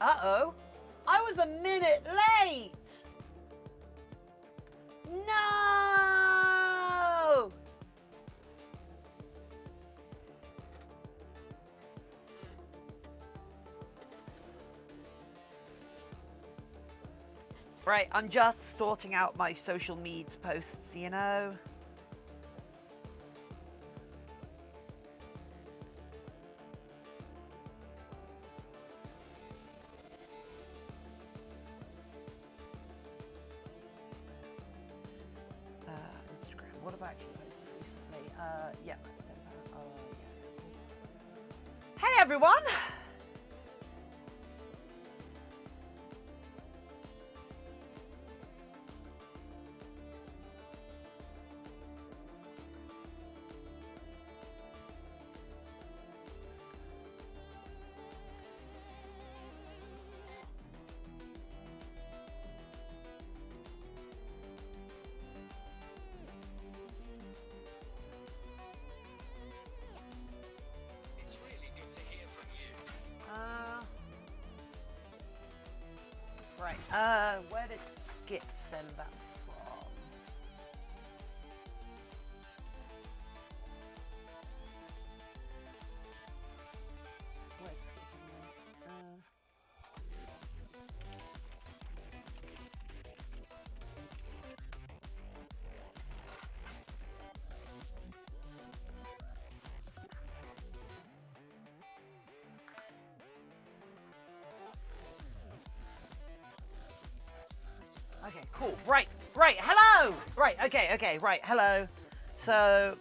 Uh-oh. I was a minute late. No! Right, I'm just sorting out my social medias posts, you know. Instagram. What have I actually posted recently? Yeah, let's do that. Oh, yeah. Hey, everyone! Right, where did Skit send that from? Where's Skit sending Okay, cool. Right, hello! Right, okay, right, hello. So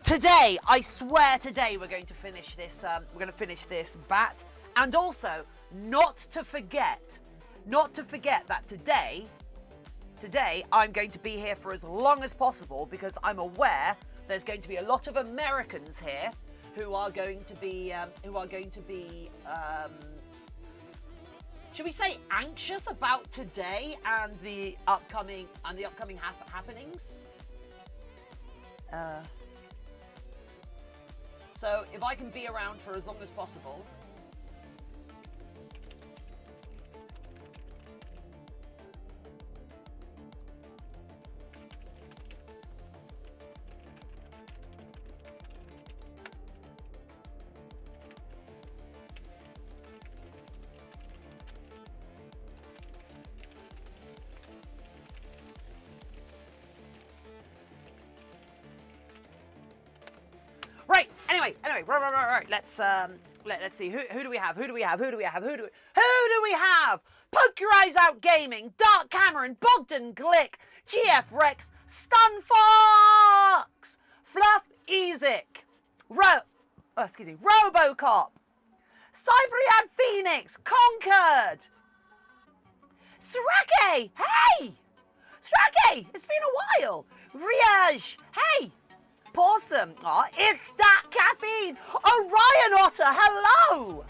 today, I swear today we're going to finish this, bat. And also, not to forget that today I'm going to be here for as long as possible because I'm aware there's going to be a lot of Americans here who are going to be, should we say anxious about today and the upcoming happenings? So if I can be around for as long as possible. Anyway, right. Let's see. Who do we have? Poke Your Eyes Out Gaming, Dark Cameron, Bogdan Glick, GF Rex, Stun Fox, Fluff Ezic, Robocop, Cybriad Phoenix, Conquered, Srake, hey! Srake, it's been a while. Riaj, hey! Awesome. Oh, it's that caffeine. Orion Otter, hello.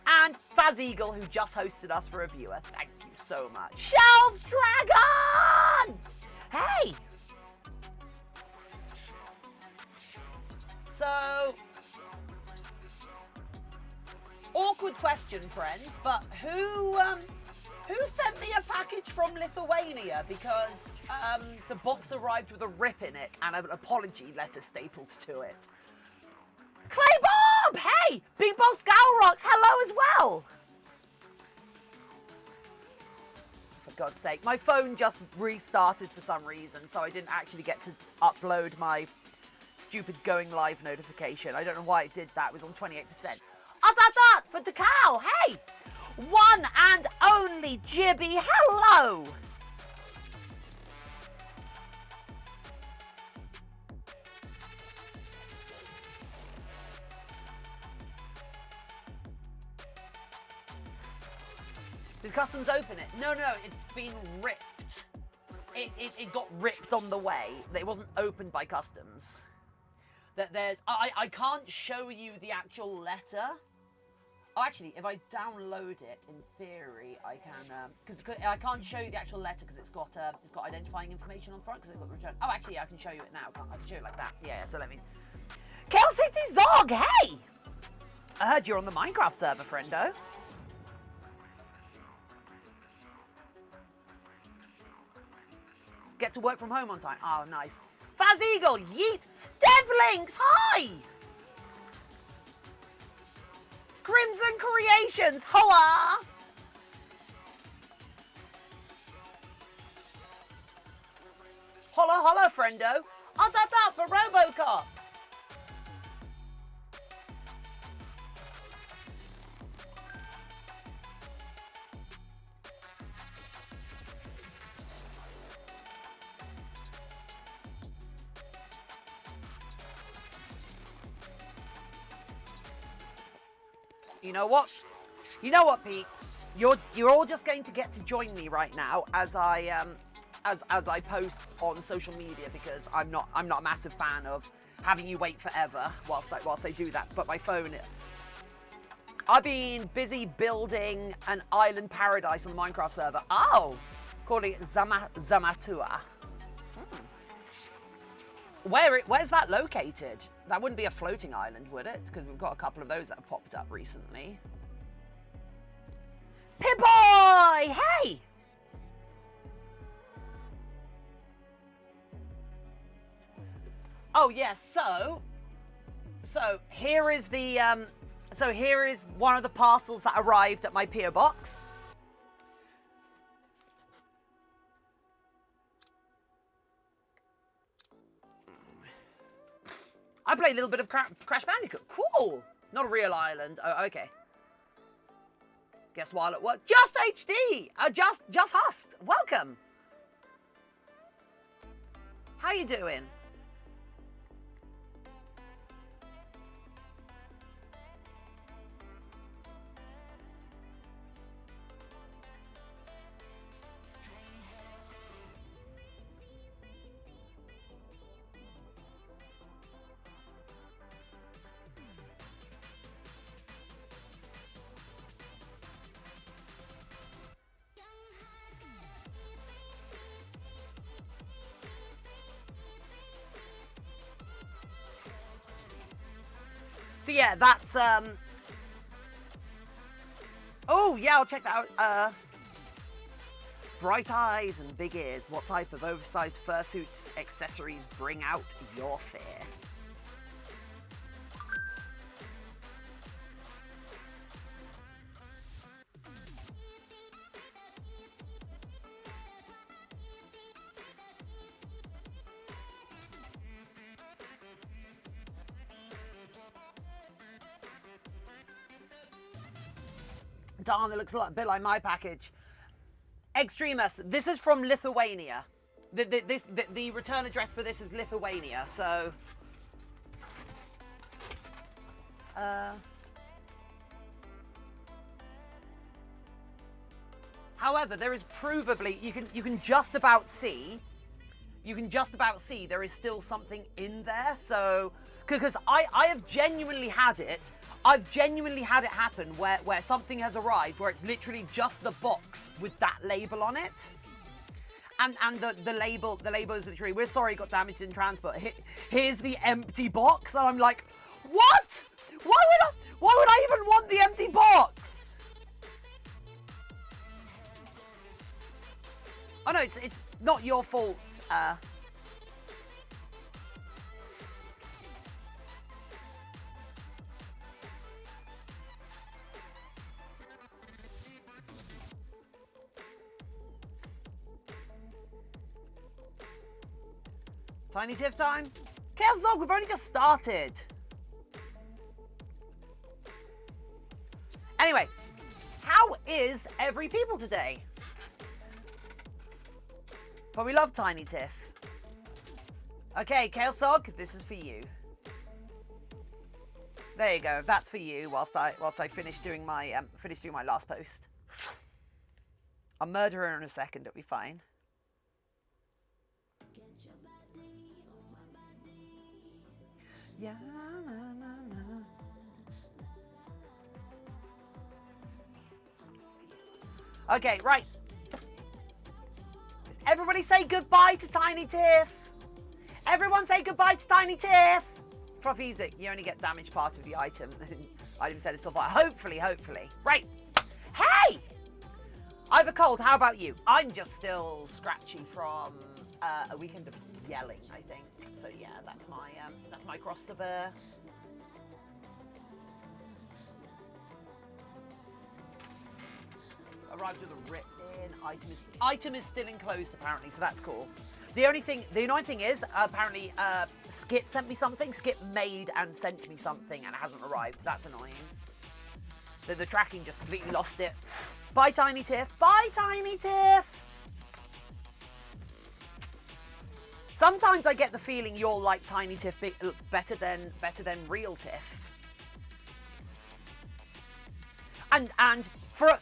And Faz Eagle, who just hosted us for a viewer. Thank you so much. Shelf Dragon. Hey. So, awkward question, friends, but who sent me a package from Lithuania? Because the box arrived with a rip in it and an apology letter stapled to it. Clay Bob! Hey! Big Boss Galrox, hello as well! For God's sake, my phone just restarted for some reason, so I didn't actually get to upload my stupid going live notification. I don't know why it did that. It was on 28%. For Decal, hey! One and only Jibby, hello! Did Customs open it? No, it's been ripped. It got ripped on the way. It wasn't opened by Customs. I can't show you the actual letter. Oh, actually, if I download it, in theory, I can, because I can't show you the actual letter because it's got identifying information on the front because it's got the return. Oh, actually, I can show you it now. I can show you it like that. Yeah, so let me. Kel City Zog, hey! I heard you're on the Minecraft server, friendo. Get to work from home on time. Oh, nice. Faz Eagle, yeet. Devlinks, hi. Crimson Creations, holla. Holla, holla, friendo. Oh, that's that for Robocop. You know what? You know what, peeps? You're all just going to get to join me right now as I post on social media, because I'm not a massive fan of having you wait forever whilst I do that. But my phone, I've been busy building an island paradise on the Minecraft server. Oh, calling it Zamatua. Where's that located? That wouldn't be a floating island, would it? Because we've got a couple of those that have popped up recently. Pip-boy! Hey! Oh yes, so here is the here is one of the parcels that arrived at my PO box. I play a little bit of Crash Bandicoot. Cool. Not a real island. Oh, okay. Guess while at work. Just HD. Just Hust. Welcome. How you doing? So yeah, that's oh yeah, I'll check that out. Bright eyes and big ears. What type of oversized fursuit accessories bring out your fear? Darn, it looks a bit like my package. Extremus, this is from Lithuania. The return address for this is Lithuania, so... However, there is provably, you can just about see there is still something in there, so... Because I have genuinely had it. I've genuinely had it happen where something has arrived where it's literally just the box with that label on it. And the label is literally, we're sorry it got damaged in transport. Here's the empty box. And I'm like, what? Why would I even want the empty box? Oh no, it's not your fault. Tiny Tiff time? Chaos Zog, we've only just started. Anyway, how is every people today? But we love Tiny Tiff. Okay, Chaos Zog, this is for you. There you go. That's for you. Whilst I finish doing my last post. I'll murder her in a second. It'll be fine. Yeah, na, na, na. Okay, right. Everybody say goodbye to Tiny Tiff. Everyone say goodbye to Tiny Tiff. cloth easy. You only get damaged part of the item. Item said it's all fine. Hopefully. Right. Hey! I have a cold. How about you? I'm just still scratchy from a weekend of yelling, I think. So yeah, that's my cross to bear. Arrived with a ripped in. Item is still enclosed apparently, so that's cool. The annoying thing is, apparently, Skit sent me something. Skit made and sent me something, and it hasn't arrived. That's annoying. The tracking just completely lost it. Bye, Tiny Tiff. Bye, Tiny Tiff. Sometimes I get the feeling you're like Tiny Tiff better than real Tiff. And for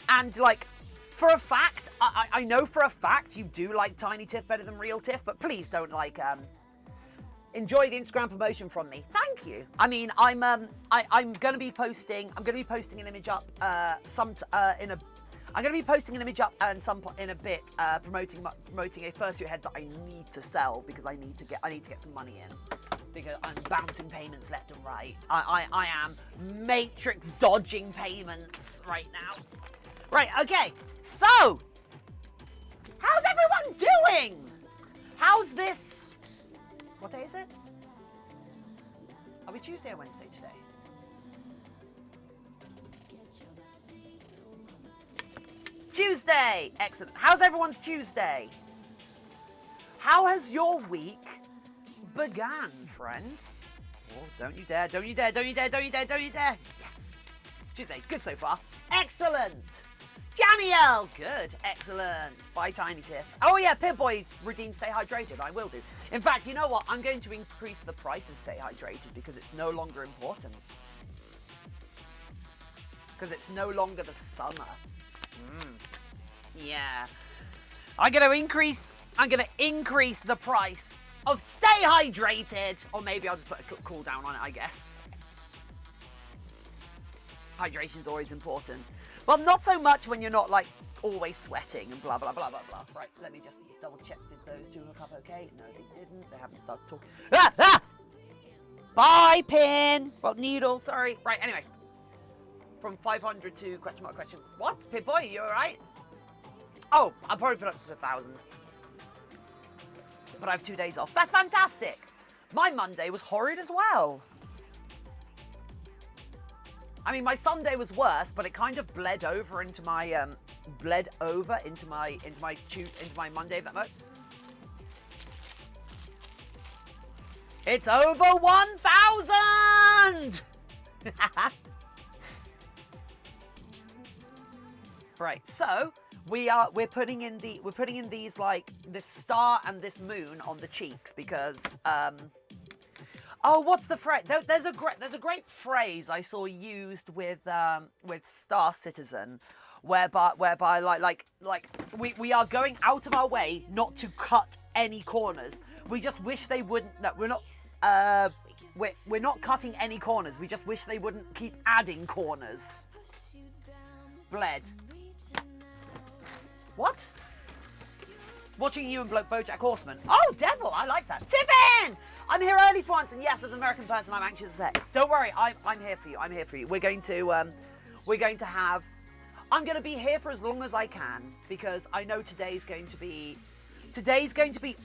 a fact, I know for a fact you do like Tiny Tiff better than real Tiff, but please don't enjoy the Instagram promotion from me. Thank you. I mean, I'm gonna be posting an image up I'm gonna be posting an image up in a bit promoting a fursuit head that I need to sell because I need to get some money in. Because I'm bouncing payments left and right. I am matrix dodging payments right now. Right, okay. So, how's everyone doing? How's this? What day is it? Are we Tuesday or Wednesday today? Tuesday! Excellent. How's everyone's Tuesday? How has your week began, friends? Oh, don't you dare, don't you dare, don't you dare, don't you dare, don't you dare. Yes. Tuesday, good so far. Excellent. Janiel, good. Excellent. Bye, Tiny Tiff. Oh, yeah, Pip-Boy redeemed Stay Hydrated. I will do. In fact, you know what? I'm going to increase the price of Stay Hydrated because it's no longer important. Because it's no longer the summer. Yeah. I'm going to increase the price of Stay Hydrated. Or maybe I'll just put a cool down on it, I guess. Hydration's always important. Well, not so much when you're not, like, always sweating and blah, blah, blah, blah, blah. Right, let me just double check. Did those two hook up okay? No, they didn't. They haven't started talking. Ah! Bye, Pin! Well, needle, sorry. Right, anyway. From 500 to question mark question. What? Pip-Boy, you alright? Oh, I'll probably put up to 1,000. But I have 2 days off. That's fantastic! My Monday was horrid as well. I mean, my Sunday was worse, but it kind of bled over into my Monday, if that much. It's over 1,000! Right, so we're putting in these like this star and this moon on the cheeks because oh, what's the phrase? There's a great phrase I saw used with Star Citizen, whereby like we are going out of our way not to cut any corners. We just wish they wouldn't. No, we're not cutting any corners. We just wish they wouldn't keep adding corners. Bled. What? Watching you and BoJack Horseman. Oh, devil! I like that. Tiffin! I'm here early for once, and yes, as an American person, I'm anxious to say. Don't worry, I'm here for you. I'm here for you. I'm going to be here for as long as I can because I know today's going to be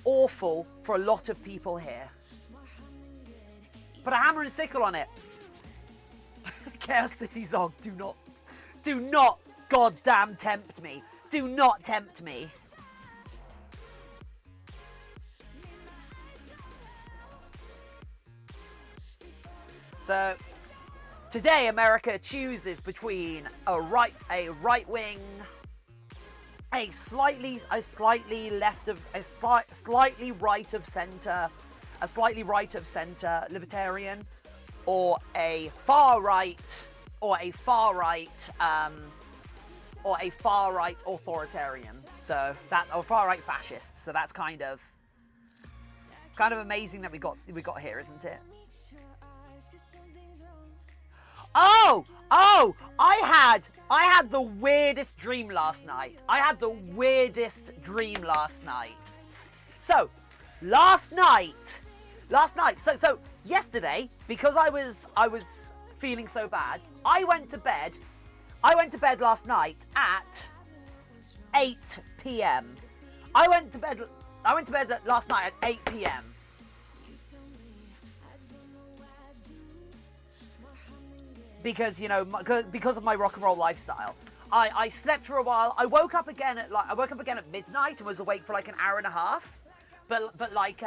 awful for a lot of people here. Put a hammer and sickle on it. Chaos City Zog, do not goddamn tempt me. Do not tempt me. So, today America chooses between a right wing, a slightly right of center libertarian, or a far right authoritarian. So or far right fascist. So that's kind of amazing that we got here, isn't it? Oh! I had the weirdest dream last night. So, last night. So yesterday, because I was feeling so bad, I went to bed last night at 8 p.m. I went to bed last night at 8 p.m. Because, you know, because of my rock and roll lifestyle. I slept for a while. I woke up again at midnight and was awake for like an hour and a half. But like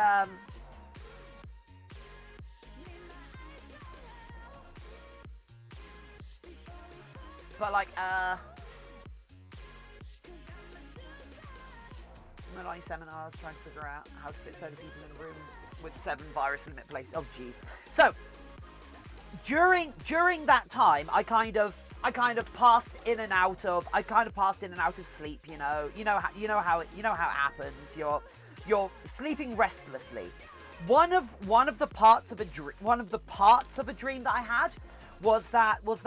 online seminars trying to figure out how to fit 30 people in a room with 7 virus limit places. Oh jeez. So during that time, I kind of passed in and out of sleep. You know how it happens. You're sleeping restlessly. One of the parts of a dream that I had was that it was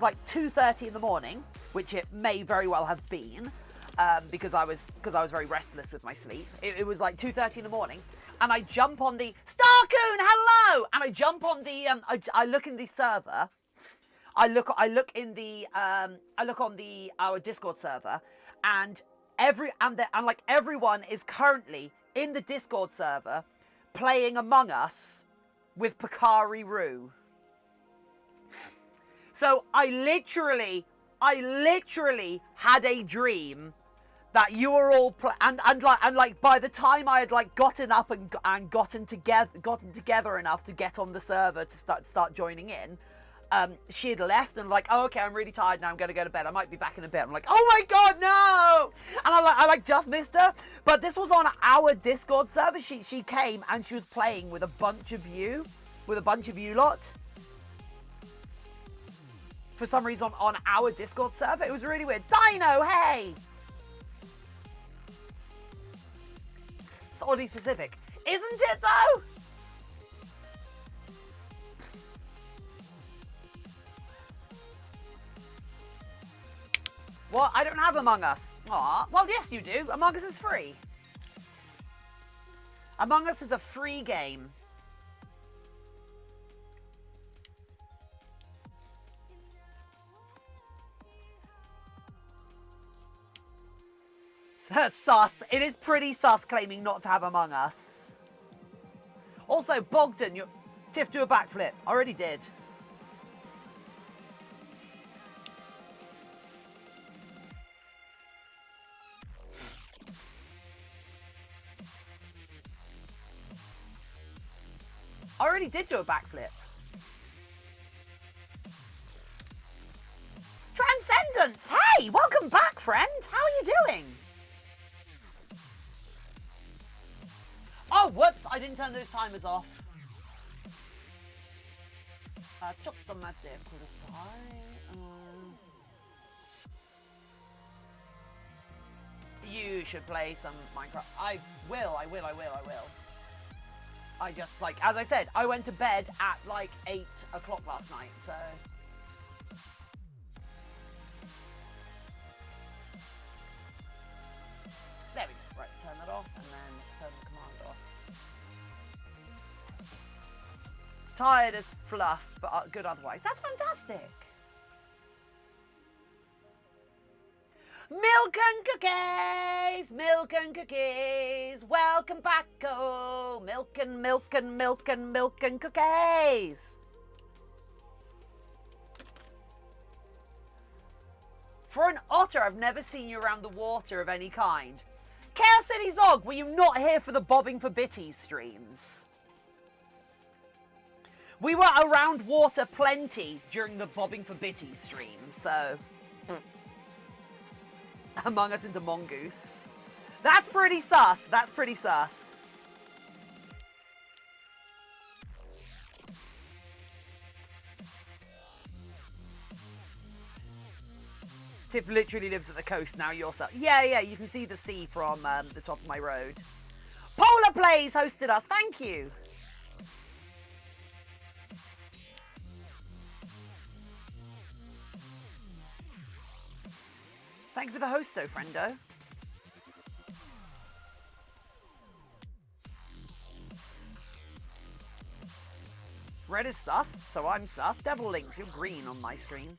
like 2:30 in the morning, which it may very well have been, because I was very restless with my sleep. It was like 2:30 in the morning. And I jump on the Starcoon, hello! And I jump on the I look in the server. I look on our Discord server, and everyone is currently in the Discord server playing Among Us with Picari Roo. So I literally had a dream that you were all and by the time I had like gotten up and gotten together enough to get on the server to start joining in, she had left and like, oh, okay, I'm really tired now, I'm gonna go to bed, I might be back in a bit. I'm like, oh my god, no! And I just missed her. But this was on our Discord server. She came and she was playing with a bunch of you lot. For some reason on our Discord server. It was really weird. Dino, hey! It's oddly specific. Isn't it, though? What? I don't have Among Us. Aw. Well, yes, you do. Among Us is free. Among Us is a free game. Sus. It is pretty sus claiming not to have Among Us. Also, Bogdan, Tiff, do a backflip. I already did. I already did do a backflip. Transcendence! Hey, welcome back, friend. How are you doing? Oh, whoops, I didn't turn those timers off. You should play some Minecraft. I will. I just, like, as I said, I went to bed at like 8 o'clock last night, so... There we go. Right, turn that off, and then turn the command off. Tired as fluff, but good otherwise. That's fantastic! Milk and cookies! Milk and cookies! Welcome back, oh! Milk and milk and milk and milk and cookies! For an otter, I've never seen you around the water of any kind. Chaos City Zog, were you not here for the Bobbing for Bitties streams? We were around water plenty during the Bobbing for Bitties streams, so... Among Us into Mongoose. That's pretty sus. That's pretty sus. Tiff literally lives at the coast now yourself. Yeah, you can see the sea from the top of my road. Polar Plays hosted us. Thank you. Thank you for the hosto, friendo. Red is sus, so I'm sus. Devil Links, you're green on my screen.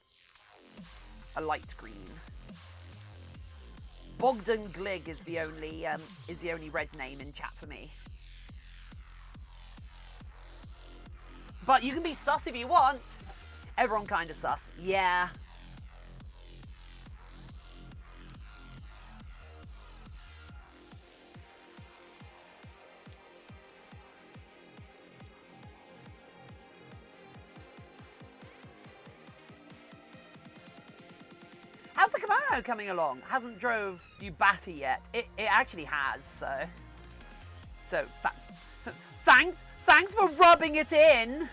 A light green. Bogdan Glig is the only red name in chat for me. But you can be sus if you want. Everyone kind of sus. Yeah. How's the Kemono coming along? Hasn't drove you batty yet. It actually has, so thanks for rubbing it in.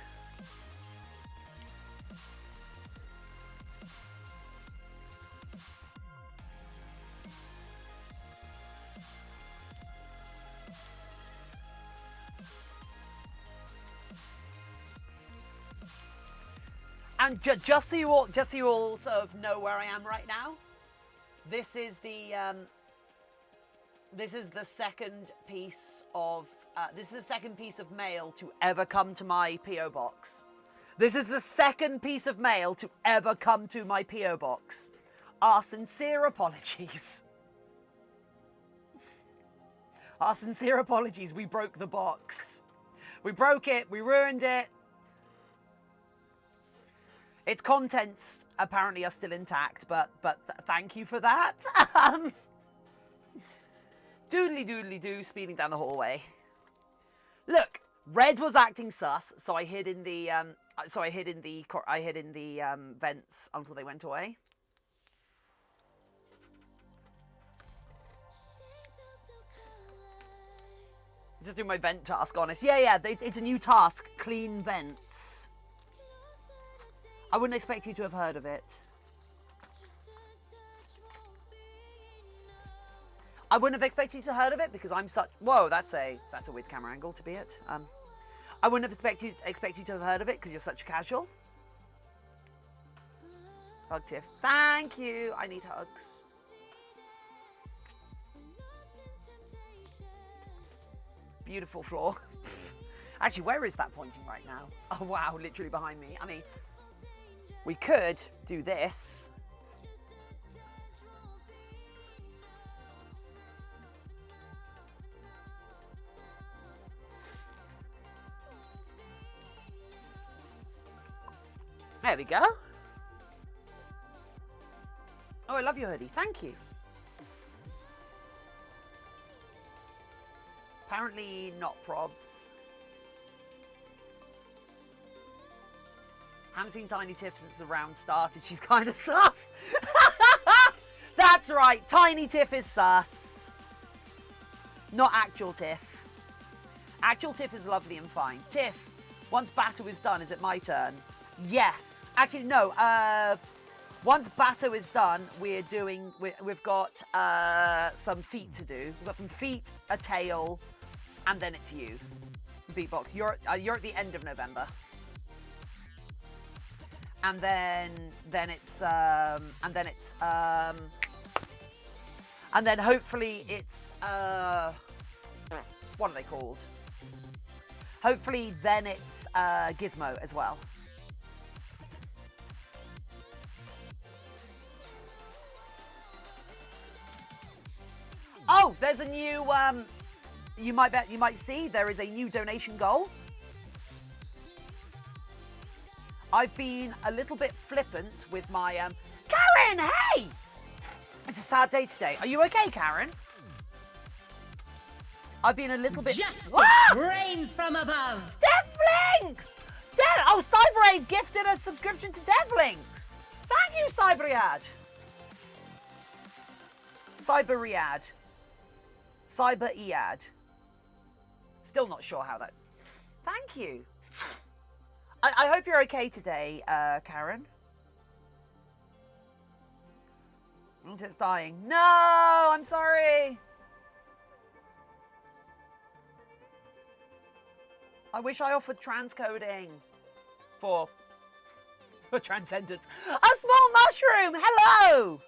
And just so you all sort of know where I am right now, this is the second piece of mail to ever come to my PO box. This is the second piece of mail to ever come to my PO box. Our sincere apologies. Our sincere apologies. We broke the box. We broke it. We ruined it. Its contents apparently are still intact, but thank you for that. Doodly doodly doo, speeding down the hallway. Look, Red was acting sus, so I hid in the vents until they went away. Just do my vent task, honest. Yeah, it's a new task. Clean vents. I wouldn't expect you to have heard of it. I wouldn't have expected you to have heard of it because I'm such... Whoa, that's a weird camera angle to be it. I wouldn't have expect you to have heard of it because you're such a casual. Hug Tiff. Thank you. I need hugs. Beautiful floor. Actually, where is that pointing right now? Oh, wow, literally behind me. I mean... We could do this. There we go. Oh, I love your hoodie. Thank you. Apparently not probs. Haven't seen Tiny Tiff since the round started. She's kind of sus. That's right. Tiny Tiff is sus. Not actual Tiff. Actual Tiff is lovely and fine. Tiff, once Bato is done, is it my turn? Yes. Actually, no. Once Bato is done, we've got some feet to do. We've got some feet, a tail, and then it's you. Beatbox. You're at the end of November. And then hopefully it's what are they called? Hopefully then it's Gizmo as well. Oh, there's a new you might see there is a new donation goal. I've been a little bit flippant with my Karen, hey! It's a sad day today. Are you okay, Karen? I've been a little bit... Justice reigns from above! Devlinks! Oh, Cyberaid gifted a subscription to Devlinks! Thank you, Cyberiad! Cyberiad. Still not sure how that's... Thank you. I hope you're okay today, Karen. It's dying. No, I'm sorry. I wish I offered transcoding for transcendence. A small mushroom. Hello.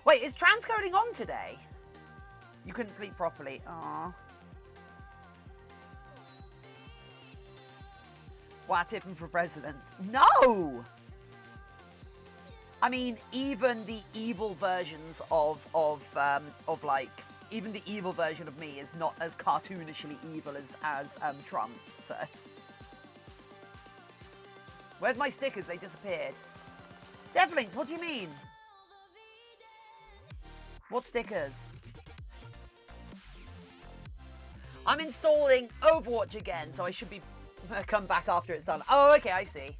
Wait, is transcoding on today? You couldn't sleep properly. Aww. Wow, Tiffin for president. No! I mean, even the evil versions of like, even the evil version of me is not as cartoonishly evil as Trump, so. Where's my stickers? They disappeared. Devlinks, what do you mean? What stickers? I'm installing Overwatch again, so I should be come back after it's done. Oh, okay, I see.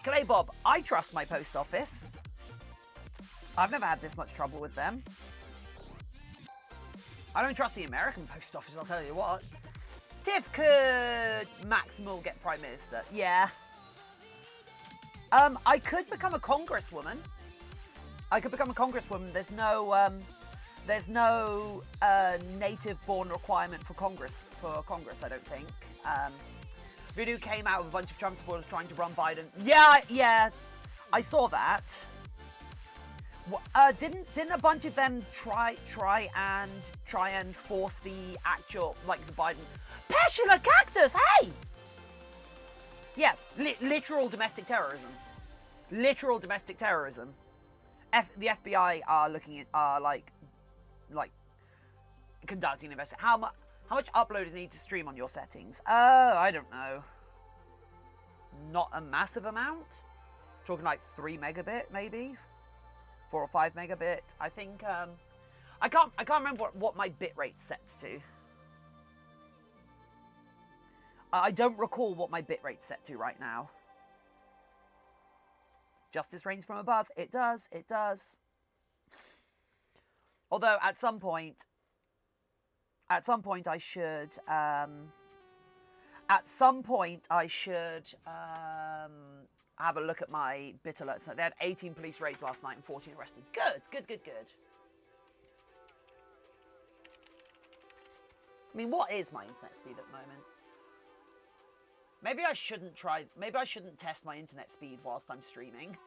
Clay Bob, I trust my post office. I've never had this much trouble with them. I don't trust the American post office, I'll tell you what. Tiff, could Maximal get Prime Minister? Yeah. I could become a congresswoman. There's no native-born requirement for Congress, I don't think. Voodoo came out with a bunch of Trump supporters trying to run Biden. Yeah, I saw that. Didn't a bunch of them try and force the actual, like, the Biden Pashula cactus? Hey, yeah, literal domestic terrorism. Literal domestic terrorism. The FBI are looking at like conducting an investigation. How much uploaders need to stream on your settings? I don't know. Not a massive amount. Talking like 3 megabit, maybe 4 or 5 megabit. I think. I can't remember what my bitrate's set to. I don't recall what my bitrate's set to right now. Justice reigns from above. It does. It does. Although at some point I should. Have a look at my bit alerts. They had 18 police raids last night and 14 arrested. Good. I mean, what is my internet speed at the moment? Maybe I shouldn't test my internet speed whilst I'm streaming.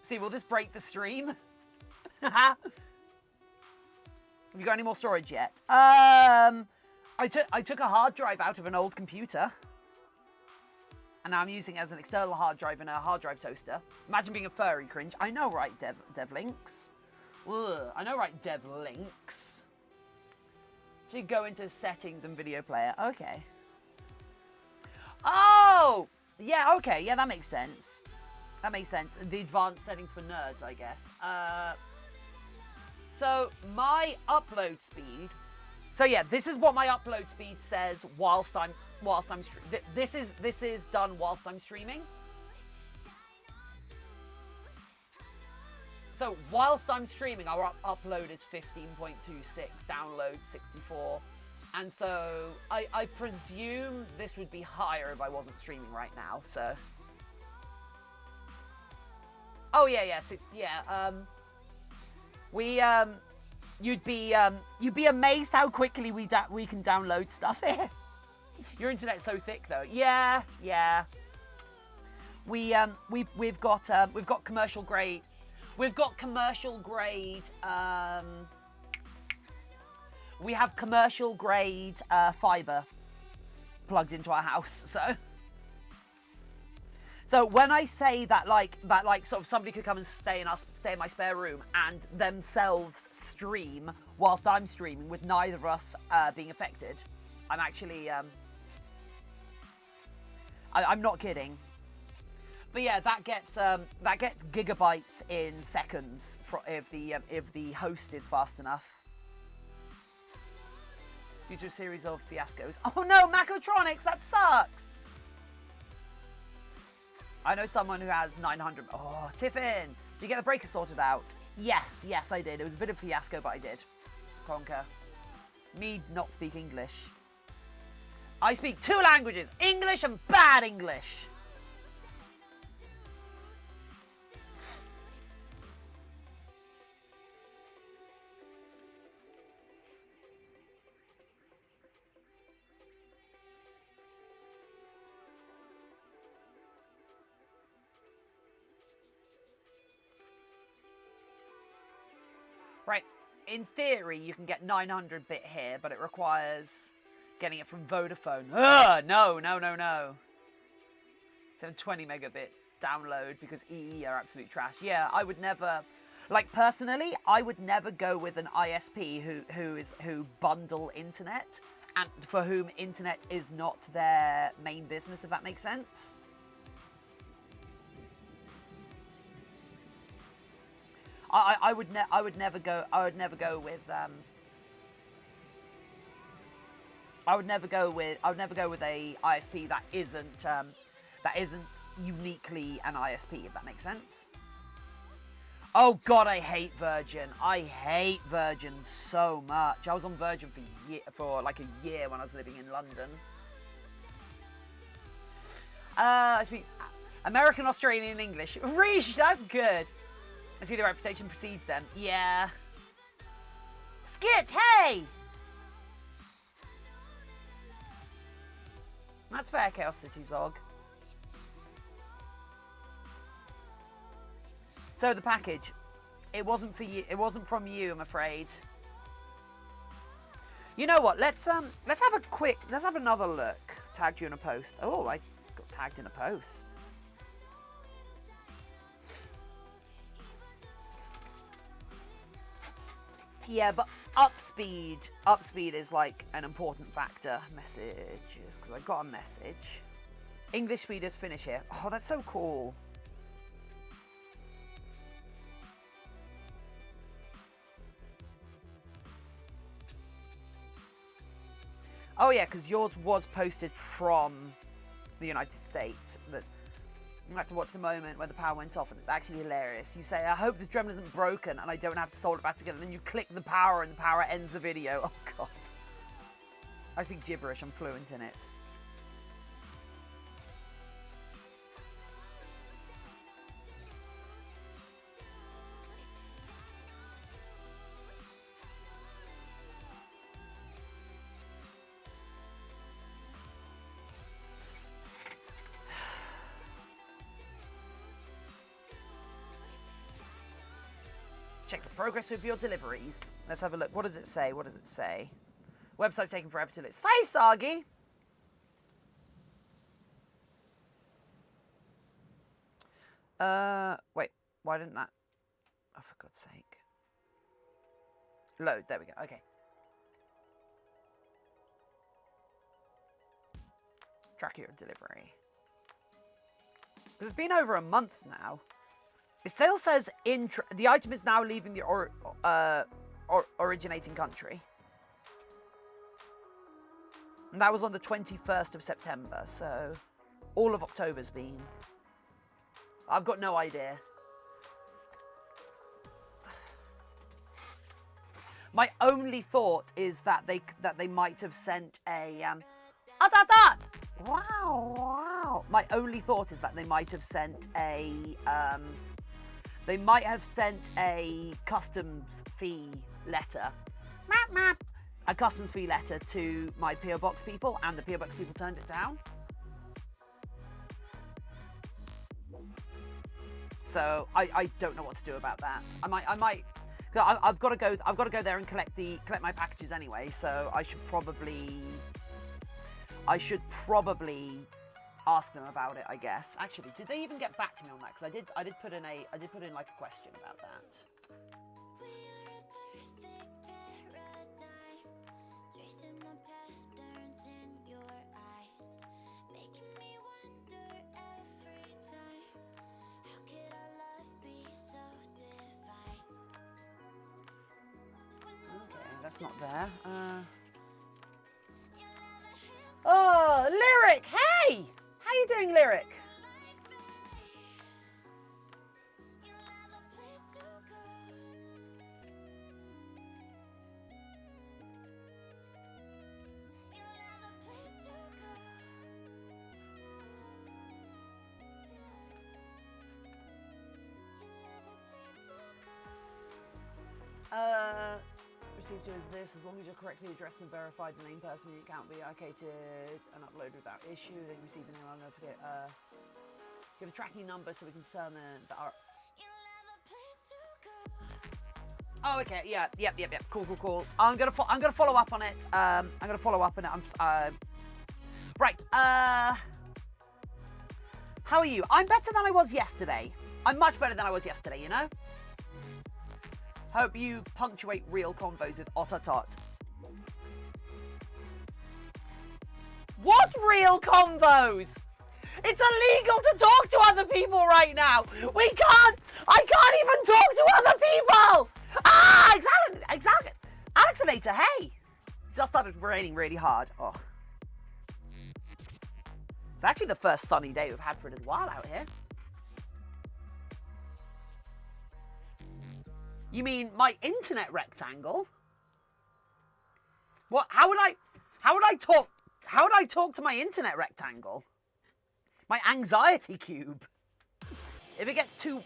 See, will this break the stream? Have you got any more storage yet? I took a hard drive out of an old computer. And now I'm using it as an external hard drive in a hard drive toaster. Imagine being a furry, cringe. I know, right, Devlinks? Ugh, I know, right, Devlinks? So you go into settings and video player. Okay. Oh! Yeah, okay. Yeah, that makes sense. That makes sense. The advanced settings for nerds, I guess. So my upload speed. So yeah, this is what my upload speed says whilst I'm this is done whilst I'm streaming. So whilst I'm streaming, our upload is 15.26, download 64. And so I presume this would be higher if I wasn't streaming right now, so. Oh yeah, you'd be amazed how quickly we can download stuff here. Your internet's so thick though. Yeah. We've got commercial grade. We've got commercial grade. We have commercial grade fiber plugged into our house. So when I say that, like sort of somebody could come and stay in my spare room and themselves stream whilst I'm streaming with neither of us being affected, I'm actually I'm not kidding. But yeah, that gets gigabytes in seconds if the host is fast enough. Due to a series of fiascos. Oh no, Macotronics, that sucks. I know someone who has 900. Oh, Tiffin, did you get the breaker sorted out? Yes, I did. It was a bit of a fiasco, but I did. Conquer. Me not speak English. I speak 2 languages, English and bad English. Right, in theory, you can get 900-bit here, but it requires getting it from Vodafone. Ugh, no. 720 megabit download because EE are absolute trash. Yeah, I would never, like personally, I would never go with an ISP who bundle internet and for whom internet is not their main business, if that makes sense. I would never go with a ISP that isn't uniquely an ISP, if that makes sense. Oh God, I hate Virgin. I hate Virgin so much. I was on Virgin for like a year when I was living in London. I speak American, Australian, and English. Reesh, that's good. I see the reputation precedes them. Yeah. Skit, hey! That's fair, Chaos City Zog. So the package, it wasn't for you. It wasn't from you, I'm afraid. You know what? Let's have another look. Tagged you in a post. Oh, I got tagged in a post. Yeah, but upspeed is like an important factor. Messages, because I got a message. English speeders finish here. Oh, that's so cool. Oh yeah, because yours was posted from the United States. That you have to watch the moment when the power went off, and it's actually hilarious. You say, "I hope this Dremel isn't broken, and I don't have to solder it back together." Then you click the power, and the power ends the video. Oh God! I speak gibberish. I'm fluent in it. Check the progress of your deliveries. Let's have a look. What does it say? What does it say? Website's taking forever to load. Say, Sagi! Wait. Why didn't that... Oh, for God's sake. Load. There we go. Okay. Track your delivery. Because it's been over a month now. It still says the item is now leaving the originating country. And that was on the 21st of September, so all of October's been. I've got no idea. My only thought is that they might have sent a wow. My only thought is that they might have sent a customs fee letter. A customs fee letter to my PO Box people, and the PO Box people turned it down. So I don't know what to do about that. I might. I've got to go there and collect my packages anyway. So I should probably ask them about it, I guess. Actually, did they even get back to me on that? Because I did put in like a question about that. Okay, that's not there. Oh, Lyric! Hey! How you doing, Lyric? Received is this, as long as you're correctly addressed and verified the name person in the account be allocated and uploaded without issue, then you receive an email notification. Give a tracking number so we can discern that our... Oh, okay. Yeah. Yep. Cool. I'm gonna follow up on it. Right. How are you? I'm better than I was yesterday. I'm much better than I was yesterday. You know. Hope you punctuate real convos with Otatot. What real convos? It's illegal to talk to other people right now. I can't even talk to other people. Ah, exactly. Alexinator, hey. It just started raining really hard. Oh. It's actually the first sunny day we've had for a little while out here. You mean my internet rectangle? What? How would I talk to my internet rectangle? My anxiety cube. If it gets too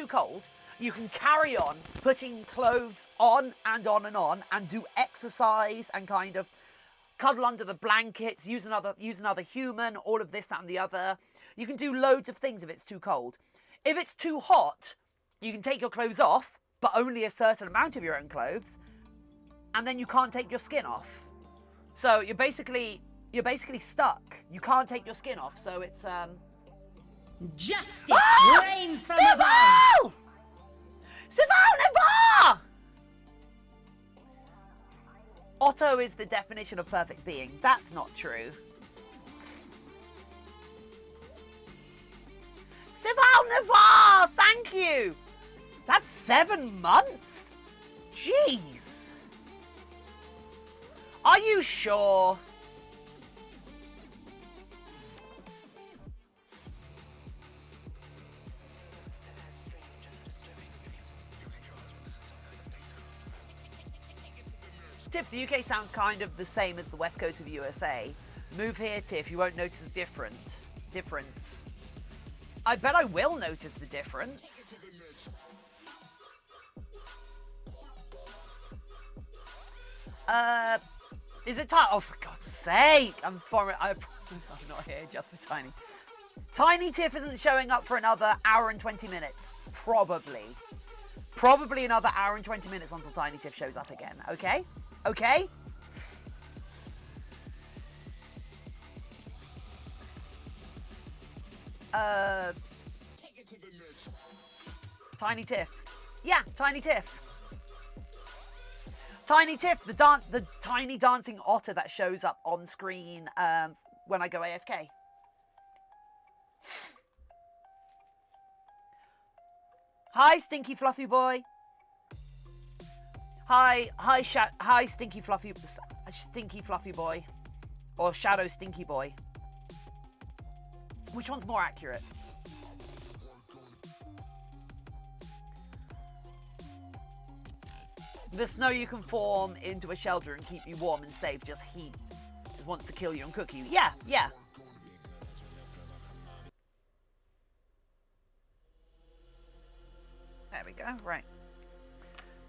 cold, you can carry on putting clothes on and do exercise and kind of cuddle under the blankets, use another human, all of this, that, and the other. You can do loads of things if it's too cold. If it's too hot, you can take your clothes off, but only a certain amount of your own clothes, and then you can't take your skin off. So you're basically stuck. You can't take your skin off, so it's Justice reigns from above. Sival Nevar! Otto is the definition of perfect being. That's not true. Sival Nevar, thank you. That's 7 months. Jeez. Are you sure? Tiff, the UK sounds kind of the same as the west coast of the USA. Move here, Tiff, you won't notice the difference. I bet I will notice the difference. Is it time? Oh, for God's sake! I promise I'm not here just for Tiny. Tiny Tiff isn't showing up for another hour and 20 minutes. Probably another hour and 20 minutes until Tiny Tiff shows up again. Okay? Okay? Tiny Tiff. Yeah, Tiny Tiff. Tiny Tiff, the tiny dancing otter that shows up on screen when I go AFK. Hi, Stinky Fluffy Boy. Hi, Stinky Fluffy Boy, or Shadow Stinky Boy. Which one's more accurate? The snow you can form into a shelter and keep you warm and safe. Just heat. Just wants to kill you and cook you. Yeah. There we go. Right.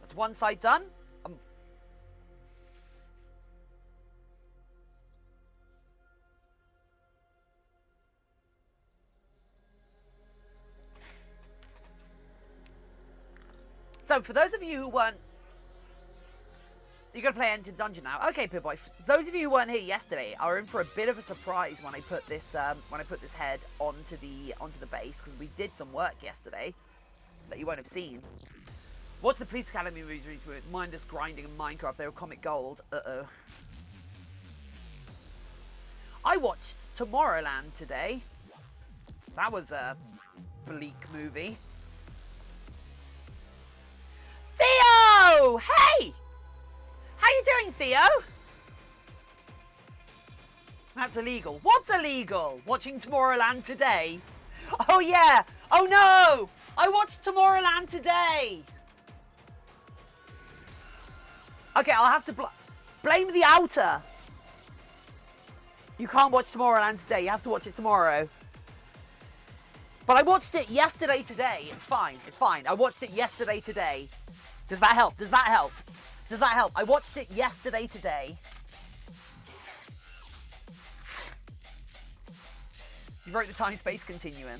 That's one side done. So, for those of you who weren't... You're going to play Enter Dungeon now. Okay, Pip-Boy. For those of you who weren't here yesterday, are in for a bit of a surprise when I put this head onto the base, because we did some work yesterday that you won't have seen. What's the Police Academy movies with Mindless Grinding and Minecraft? They were comic gold. Uh-oh. I watched Tomorrowland today. That was a bleak movie. Theo! Hey! How you doing, Theo? That's illegal. What's illegal? Watching Tomorrowland today? Oh, yeah. Oh, no. I watched Tomorrowland today. Okay, I'll have to blame the outer. You can't watch Tomorrowland today. You have to watch it tomorrow. But I watched it yesterday today. It's fine. It's fine. I watched it yesterday today. Does that help? Does that help? Does that help? I watched it yesterday today. You wrote the time-space continuum.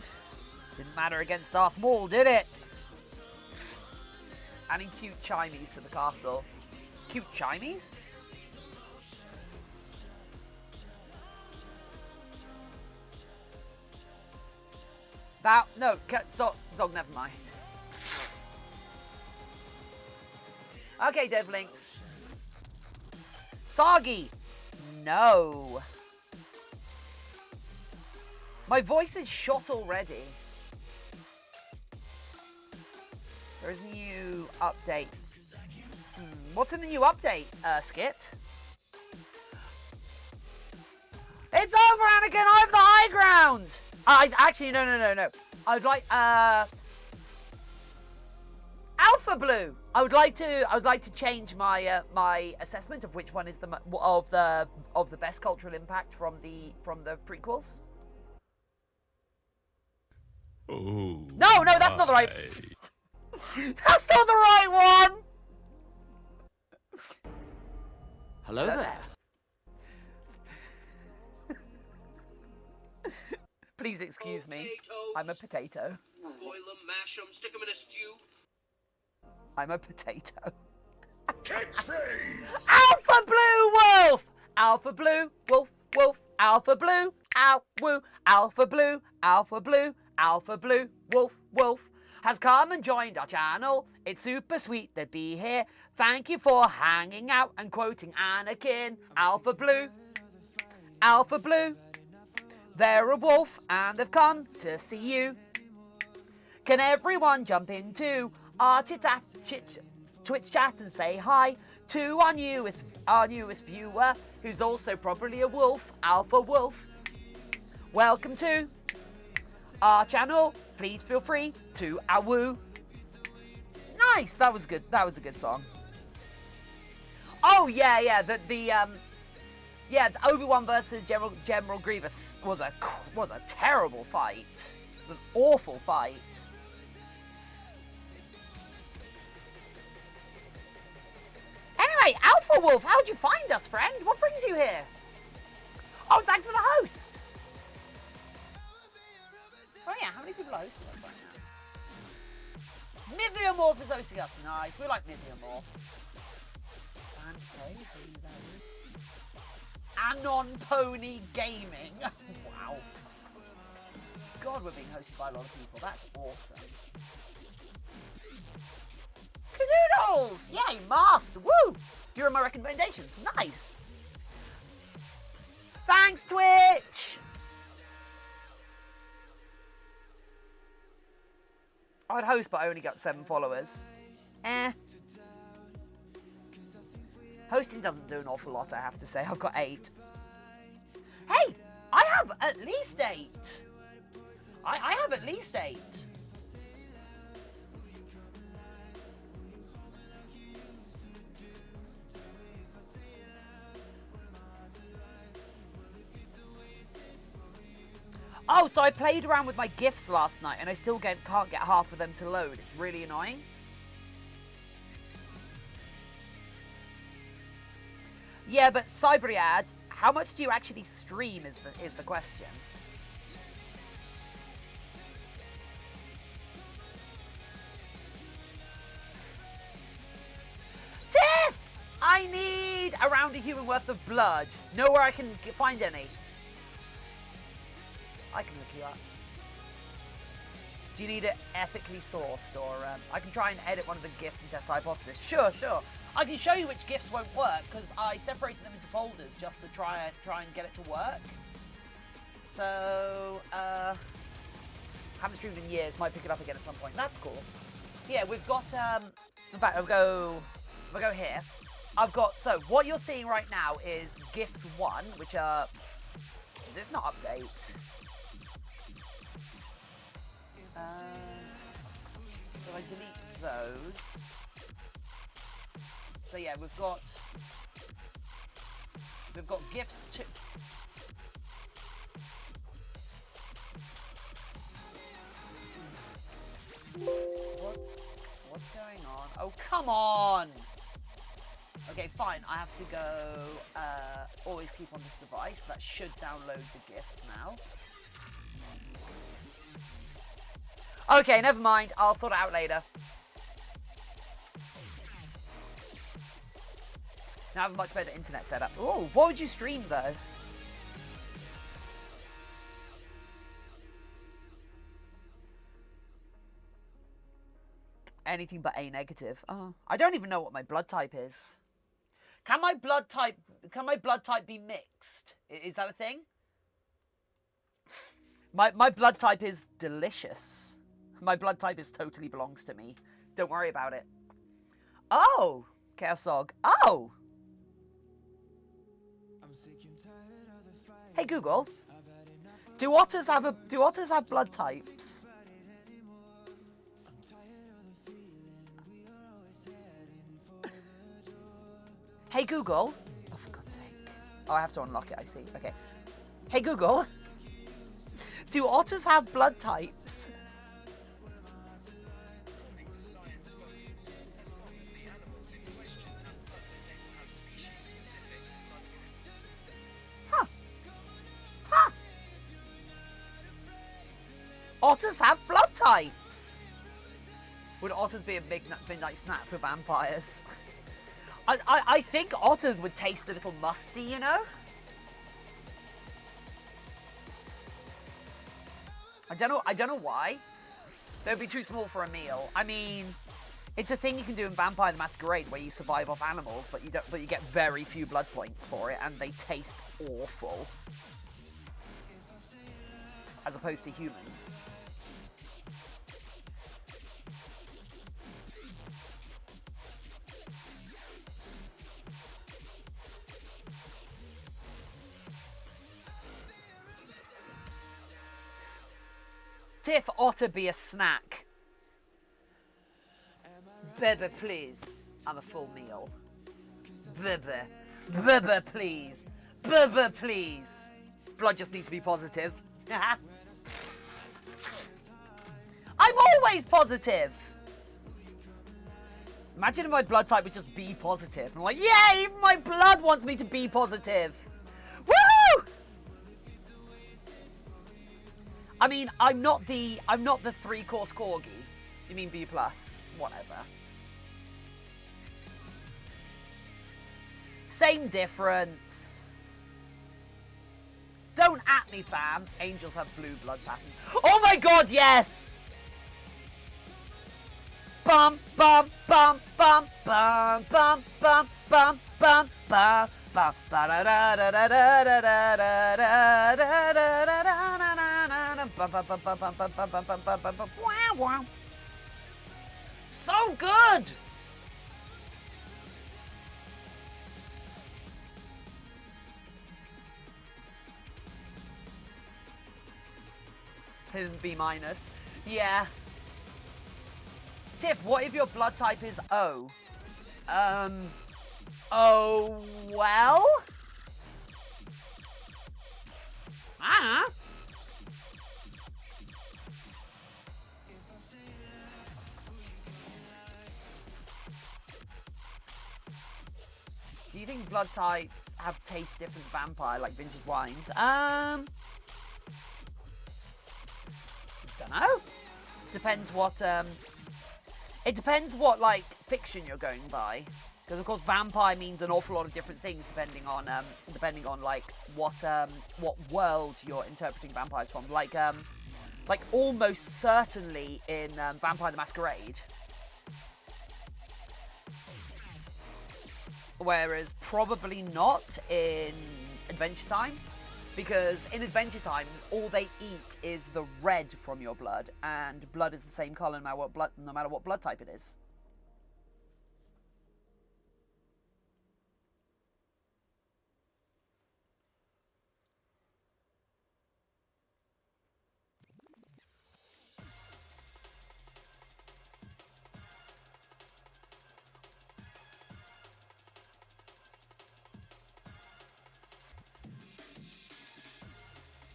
didn't matter against Darth Maul, did it? Adding cute chimies to the castle. Cute chimies? No, Zog, never mind. Okay, Devlinks. Soggy! No. My voice is shot already. There is a new update. What's in the new update, Skit? It's over, Anakin! I have the high ground! Actually, no. I'd like, Alpha Blue! I would like to change my my assessment of which one is of the best cultural impact from the prequels. Oh. No, that's not the right. That's not the right one. Hello there. Please excuse me. I'm a potato. Boil them, mash them, stick them in a stew. I'm a potato. Catchphrase! Alpha Blue Wolf! Alpha Blue Wolf, Wolf, Alpha Blue, Woo, Alpha Blue, Alpha Blue, Alpha Blue, Wolf, Wolf has come and joined our channel. It's super sweet to be here. Thank you for hanging out and quoting Anakin. Alpha Blue, Alpha Blue. They're a wolf and they've come to see you. Can everyone jump into our Twitch chat and say hi to our newest viewer, who's also probably a wolf, Alpha Wolf. Welcome to our channel. Please feel free to woo. Nice, that was good. That was a good song. Oh yeah. The Obi-Wan versus General Grievous was a terrible fight. An awful fight. Anyway, Alpha Wolf, how'd you find us, friend? What brings you here? Oh, thanks for the host. Oh yeah, how many people are hosting us right now? Mythiomorph is hosting us. Nice, we like Mythiomorph. Anon Pony Gaming. Wow. God, we're being hosted by a lot of people. That's awesome. Cadoodles! Yay, Master! Woo! Here are my recommendations. Nice. Thanks, Twitch! I'd host, but I only got 7 followers. Hosting doesn't do an awful lot, I have to say. I've got 8. Hey! I have at least 8. I have at least 8. Oh, so I played around with my gifts last night and I still can't get half of them to load. It's really annoying. Yeah, but Cybriad, how much do you actually stream is the question. Tiff! I need around a human worth of blood. Know where I can find any. I can look you up. Do you need it ethically sourced, or I can try and edit one of the gifts and test the hypothesis? Sure. I can show you which gifts won't work because I separated them into folders just to try and get it to work. So haven't streamed in years. Might pick it up again at some point. That's cool. Yeah, we've got. In fact, I'll go here. I've got. So what you're seeing right now is gifts 1, which are. This is not update. So I delete those. So yeah, we've got gifts 2. What's going on? Oh, come on! Okay, fine. I have to go. Always keep on this device. That should download the gifts now. Okay, never mind. I'll sort it out later. Now I have a much better internet setup. Ooh, what would you stream though? Anything but A negative. Oh, I don't even know what my blood type is. Can my blood type be mixed? Is that a thing? My blood type is delicious. My blood type is totally belongs to me. Don't worry about it. Oh, Chaos Dog. Oh. Hey Google. Do otters have blood types? Hey Google. Oh, for God's sake. Oh, I have to unlock it, I see. Okay. Hey Google. Do otters have blood types? Huh. Huh. Otters have blood types. Would otters be a big midnight snack for vampires? I think otters would taste a little musty, you know? I don't know why. They'd be too small for a meal. I mean, it's a thing you can do in Vampire the Masquerade where you survive off animals, but you get very few blood points for it, and they taste awful. As opposed to humans. Tiff ought to be a snack. Bebe, please. I'm a full meal. Bebe. Bebe, please. Bebe, please. Blood just needs to be positive. I'm always positive. Imagine if my blood type was just B positive. I'm like, yeah, even my blood wants me to be positive. Woo! I mean, I'm not the 3-course corgi. You mean B+, whatever. Same difference. Don't at me, fam. Angels have blue blood pattern. Oh my god, yes! Bum bum bum bum bum bum bum bum bum bum bum ba da da da da da da da da da da da da. So good! B-. Yeah. Tiff, what if your blood type is O? Oh, well? Do you think blood types have taste different to vampire, like vintage wines? Dunno. Depends what, it depends what, like, fiction you're going by. Because, of course, vampire means an awful lot of different things depending on like, what world you're interpreting vampires from. Like almost certainly in Vampire the Masquerade. Whereas probably not in Adventure Time. Because in Adventure Time, all they eat is the red from your blood, and blood is the same color no matter what blood type it is.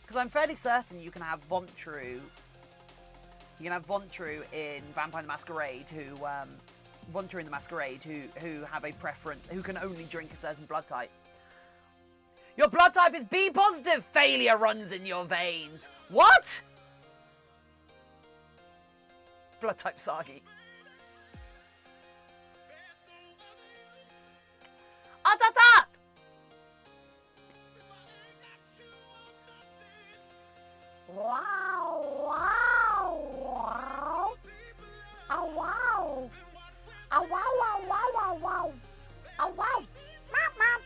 Because I'm fairly certain you can have Vontru. You can have Vontru in Vampire the Masquerade who have a preference, who can only drink a certain blood type. Your blood type is B positive. Failure runs in your veins. What? blood type Sagi. Atatat! Wow, wow, wow. Oh, wow. Oh, wow, wow, wow, wow, wow. Oh, wow. Meow, meow.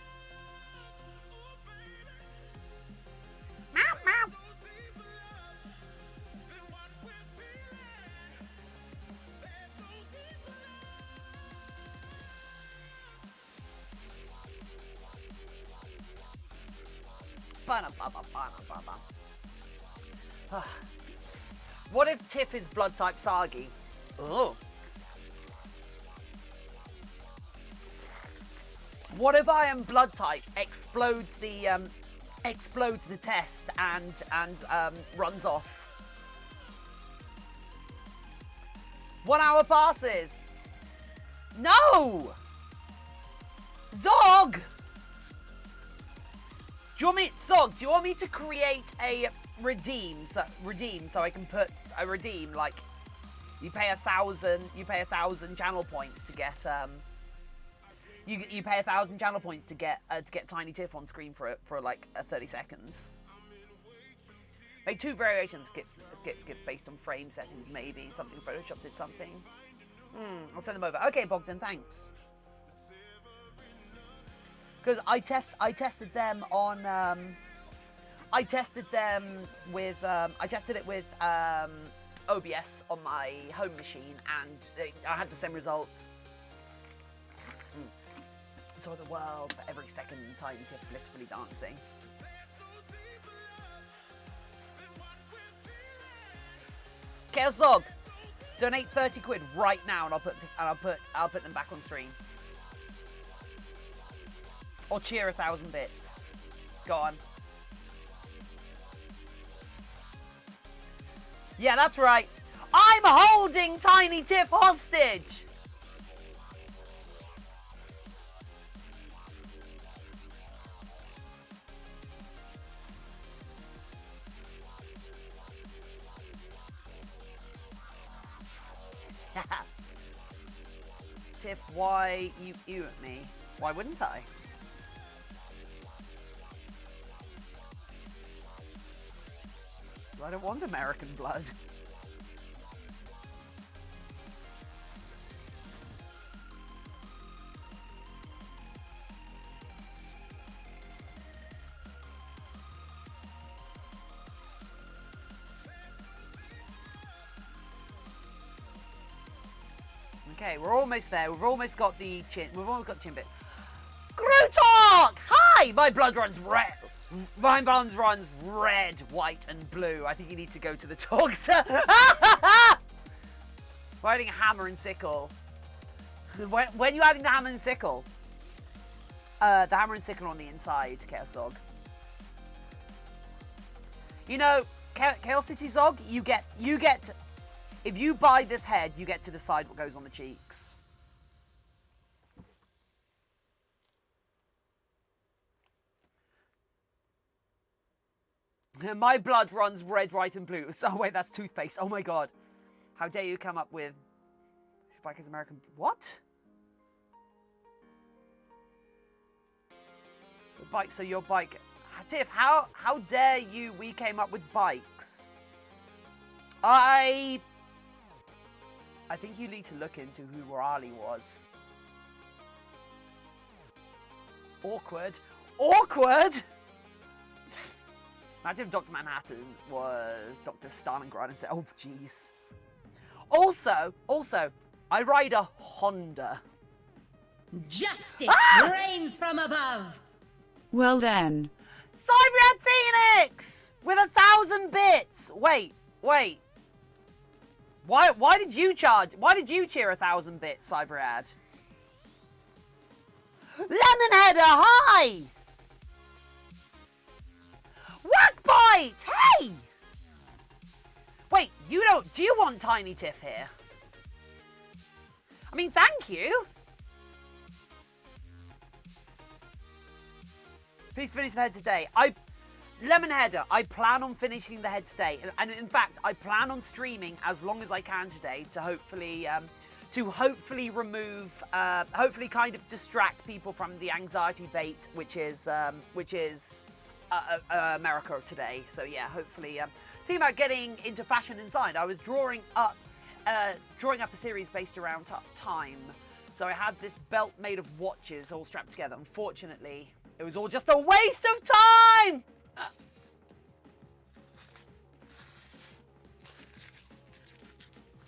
Meow, meow. What if Tiff is blood type Sagi? Oh. What if I am blood type, explodes the test and runs off? 1 hour passes. No! Zog! Do you want me to create a redeem so I can put a redeem, like you pay 1,000 channel points to get you pay 1,000 channel points to get Tiny Tiff on screen for like 30 seconds. Make 2 variations skips based on frame settings, maybe something Photoshop did something. I'll send them over. Okay, Bogdan, thanks. Because I tested them on I tested it with OBS on my home machine, and I had the same results. Saw the world for every second Tiny Tiff blissfully dancing. Chaos Zog, donate 30 quid right now, and I'll put them back on stream. Or cheer 1,000 bits. Go on. Yeah, that's right. I'm holding Tiny Tiff hostage. Tiff, why you at me? Why wouldn't I? I don't want American blood. Okay, we're almost there. We've almost got the chin. We've almost got the chin bit. Grutalk! Hi! My blood runs red. My blood runs red, white, and blue. I think you need to go to the talkster. Riding a hammer and sickle. When you're adding the hammer and sickle, the hammer and sickle on the inside, Chaos Zog. You know, Chaos City Zog, you get. If you buy this head, you get to decide what goes on the cheeks. My blood runs red, white, and blue. So wait, that's toothpaste. Oh my god. How dare you come up with bike is American. What? The bike, so your bike. Tiff, how dare you? We came up with bikes. I think you need to look into who Raleigh was. Awkward. Awkward? Imagine if Dr. Manhattan was Dr. Stalingrad and said, oh, jeez. Also, I ride a Honda. Justice reigns from above. Well then. Cyberhead Phoenix! With 1,000 bits! Wait. Why did you cheer 1,000 bits, Cyberad? Lemonheader, hi! Whackbite, hey! Wait, do you want Tiny Tiff here? I mean, thank you. Please finish the head today. Lemonheader, I plan on finishing the head today, and in fact, I plan on streaming as long as I can today to hopefully remove, hopefully kind of distract people from the anxiety bait, which is America today. So yeah, hopefully, thinking about getting into fashion inside. I was drawing up a series based around time. So I had this belt made of watches all strapped together. Unfortunately, it was all just a waste of time!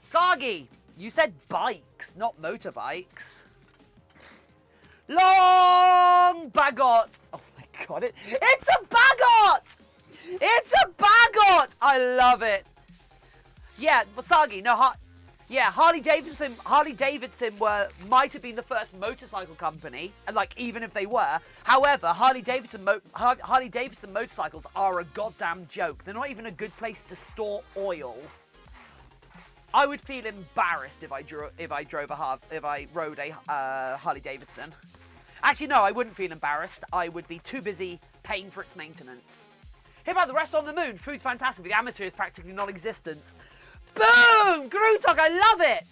Sagi, you said bikes, not motorbikes. Long bagot. Oh my god, it's a bagot! It's a bagot! I love it. Yeah, but Sagi, no, Harley Davidson might have been the first motorcycle company, and like even if they were, however, Harley Davidson motorcycles are a goddamn joke. They're not even a good place to store oil. I would feel embarrassed if I rode a Harley Davidson. Actually, no, I wouldn't feel embarrassed. I would be too busy paying for its maintenance. Hear about the rest on the moon. Food's fantastic, but the atmosphere is practically non-existent. Boom! Grutok, I love it!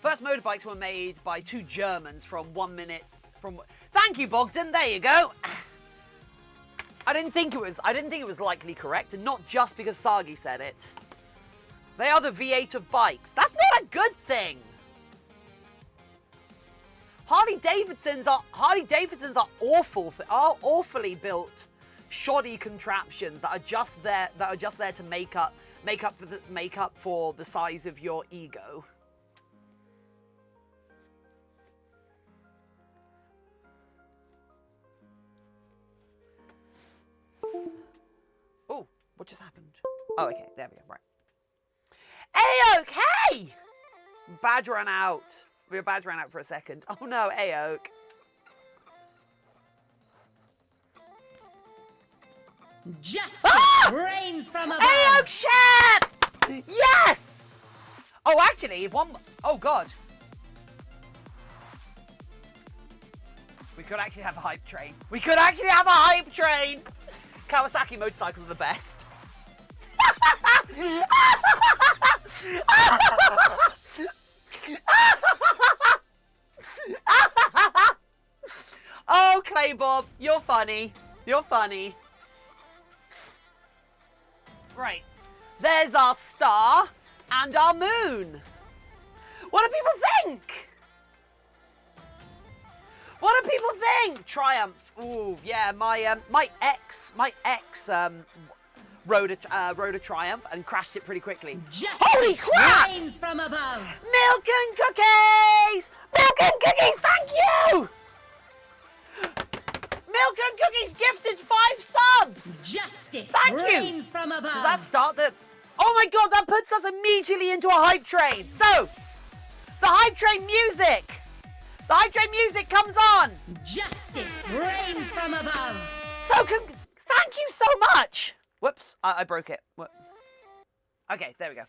First motorbikes were made by two Germans from 1 minute from... Thank you, Bogdan, there you go! I didn't think it was likely correct, and not just because Sagi said it. They are the V8 of bikes. That's not a good thing! Harley Davidsons are awfully built, shoddy contraptions that are just there to make up for the size of your ego. Oh, what just happened? Oh, okay, there we go, right. Aoak, hey! Badge ran out. We were badge ran out for a second. Oh no, Aoak. Justice reigns from above. Aoak chat! Yes! Oh, actually, oh god. We could actually have a hype train. Kawasaki motorcycles are the best. Oh, Clay Bob, you're funny. Right. There's our star and our moon. What do people think? Triumph. Ooh, yeah, my ex rode a Triumph and crashed it pretty quickly. Holy crap! Reigns from above. Milk and cookies! Thank you! Milk and Cookies gifted 5 subs! Justice Thank you! reigns from above. Does that start the... Oh my god, that puts us immediately into a hype train. So, the hype train music! The hype train music comes on! Justice reigns from above. So, thank you so much! Whoops, I broke it. Okay, there we go.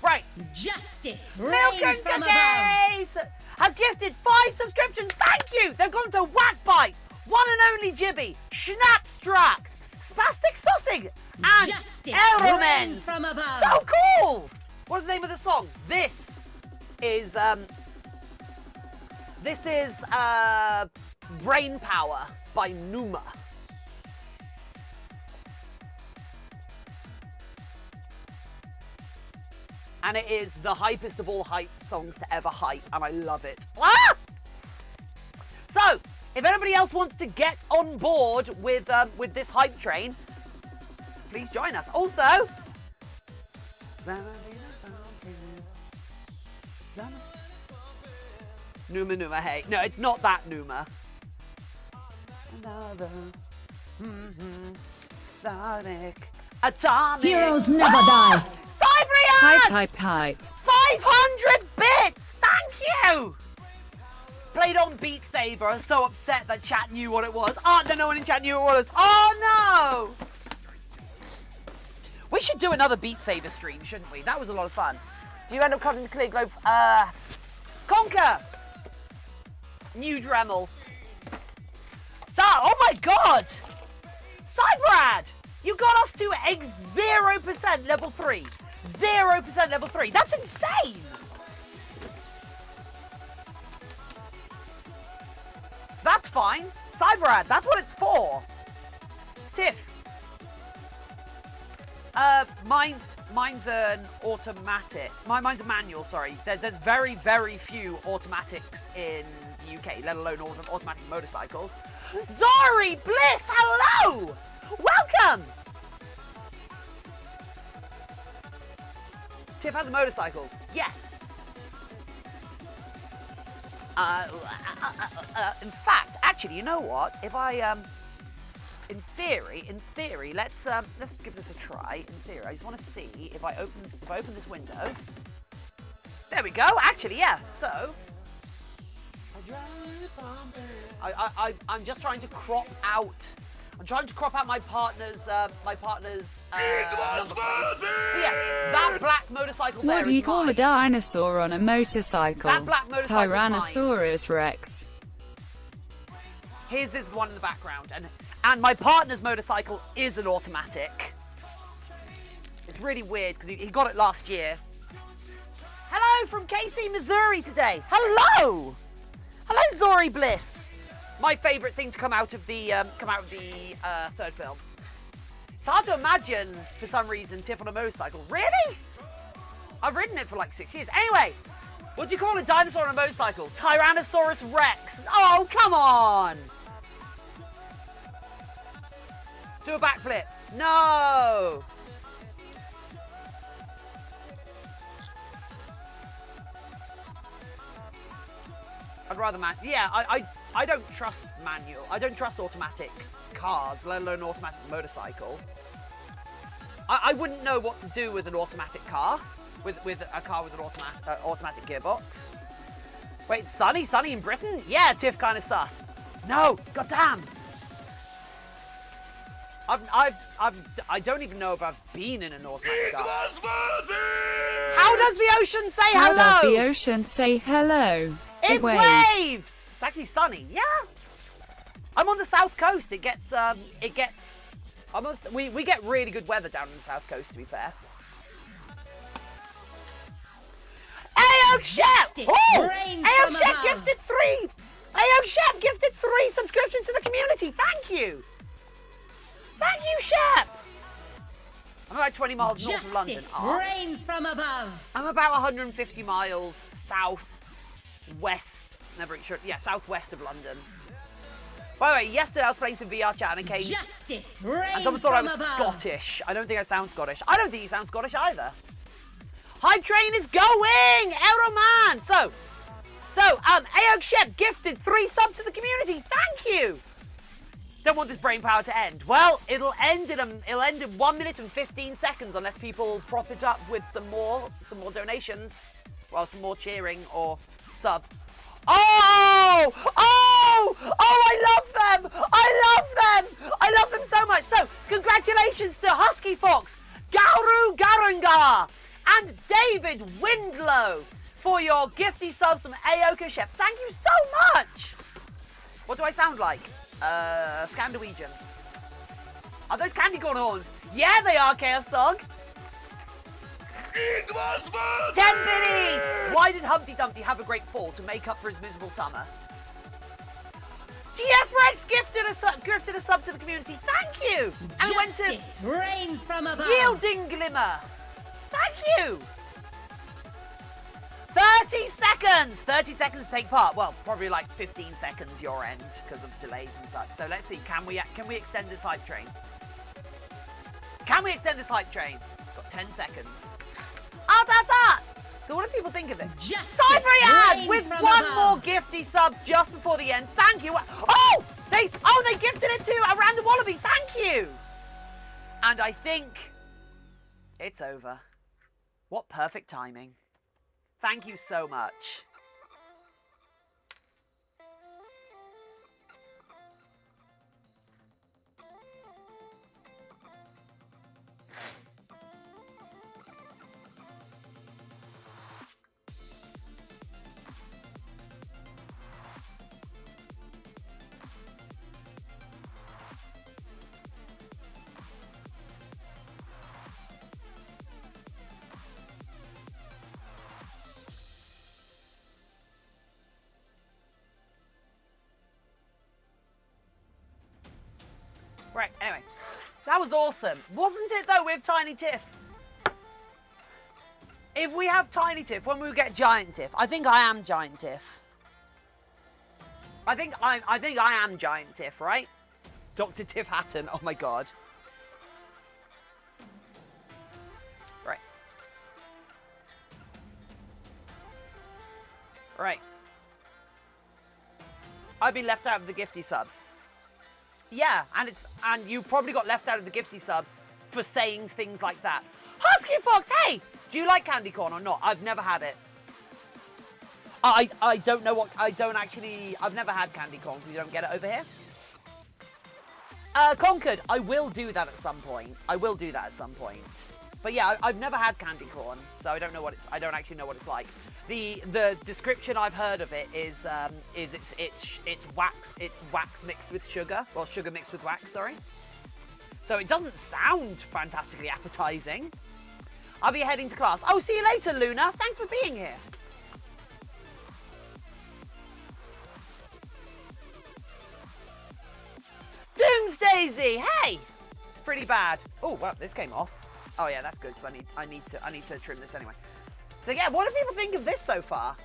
Right. Justice Milk reigns and from Cookies above. has gifted 5 subscriptions. Thank you! They've gone to Whackbite, One and Only Jibby, Schnapstrack, Spastic Sussing, and Justice Aeromen. reigns from above. So cool! What's the name of the song? This is Brain Power by Numa. And it is the hypest of all hype songs to ever hype, and I love it. Ah! So, if anybody else wants to get on board with this hype train, please join us. Also, Numa, hey. No, it's not that Numa. Sonic. Atomic. Heroes never die. Cyprian! Hype. 500 bits! Thank you! Played on Beat Saber. I was so upset that chat knew what it was. Oh, no one in chat knew what it was. Oh, no! We should do another Beat Saber stream, shouldn't we? That was a lot of fun. Do you end up covering the Clear Globe? Conquer! New Dremel. Oh my god! Cybrad! You got us to 0% level 3. 0% level 3. That's insane! That's fine. Cybrad, that's what it's for. Tiff. Mine's an automatic. Mine's a manual, sorry. There's very, very few automatics in the UK, let alone automatic motorcycles. Zori Bliss, hello! Welcome! Tiff has a motorcycle. Yes. In fact, actually, you know what? If I in theory, let's give this a try. In theory, I just want to see if I open this window. There we go. Actually, yeah. So I'm just trying to crop out. I'm trying to crop out my partner's number plate. Yeah, that black motorcycle there. What do you is call mine. a dinosaur on a motorcycle? That black motorcycle is mine. Tyrannosaurus Rex. His is the one in the background, and my partner's motorcycle is an automatic. It's really weird because he got it last year. Hello from KC, Missouri today. Hello, hello Zori Bliss. My favourite thing to come out of the third film. It's hard to imagine for some reason Tiff on a motorcycle. Really? I've ridden it for like 6 years. Anyway, what do you call a dinosaur on a motorcycle? Tyrannosaurus Rex. Oh, come on. Do a backflip. No. I'd rather yeah, I don't trust manual. I don't trust automatic cars, let alone an automatic motorcycle. I wouldn't know what to do with an automatic car, with a car with an automatic gearbox. Wait, sunny in Britain? Yeah, Tiff kind of sus. No, goddamn. I don't even know if I've been in an automatic car. How does the ocean say hello? How does the ocean say hello? It waves. It's actually sunny. Yeah. I'm on the south coast. We get really good weather down on the south coast, to be fair. Ayo Chef! Ayo Chef gifted 3! Ayo Chef gifted 3 subscriptions to the community. Thank you. Thank you, Shep! I'm about 20 miles north of London. Rains from above. I'm about 150 miles southwest. Never sure. Yeah, southwest of London. By the way, yesterday I was playing some VR chat and Justice reigns and someone thought I from was above. Scottish. I don't think I sound Scottish. I don't think you sound Scottish either. Hype train is going! Euroman! So, Ayo Shep gifted 3 subs to the community. Thank you! Don't want this brain power to end. Well, it'll end in 1 minute and 15 seconds unless people prop it up with some more donations. Well, some more cheering or subs. Oh, I love them. I love them so much. So, congratulations to Husky Fox, Gauru Garanga, and David Windlow for your gifty subs from Aoka Chef. Thank you so much. What do I sound like? Scandinavian. Are those candy corn horns? Yeah, they are, Chaos Sog. 10 biddies! Why did Humpty Dumpty have a great fall to make up for his miserable summer? GF Rex gifted a sub to the community. Thank you! And Justice reigns from above. Yielding Glimmer. Thank you! 30 seconds! 30 seconds to take part. Well, probably like 15 seconds your end because of delays and such. So let's see, can we extend this hype train? Can we extend this hype train? Got 10 seconds. So what do people think of it? Cybriad with one more gifty sub just before the end. Thank you. Oh, they gifted it to a random wallaby. Thank you. And I think it's over. What perfect timing. Thank you so much. Right, anyway. That was awesome. Wasn't it, though, with Tiny Tiff? If we have Tiny Tiff, when we get Giant Tiff, I think I am Giant Tiff. I think I am Giant Tiff, right? Dr. Tiff Hatton. Oh, my God. Right. Right. I've been left out of the gifty subs. Yeah, and you probably got left out of the gifty subs for saying things like that. Husky Fox, hey! Do you like candy corn or not? I've never had it. I don't know what, I've never had candy corn because you don't get it over here. Conquered, I will do that at some point. But yeah, I've never had candy corn, so I don't actually know what it's like. The description I've heard of it is it's wax mixed with sugar. Well, sugar mixed with wax, sorry. So it doesn't sound fantastically appetizing. I'll be heading to class. Oh, see you later, Luna. Thanks for being here. Doomsdaisy, hey! It's pretty bad. Oh, well, this came off. Oh yeah, that's good because I need to trim this anyway. So yeah, what do people think of this so far?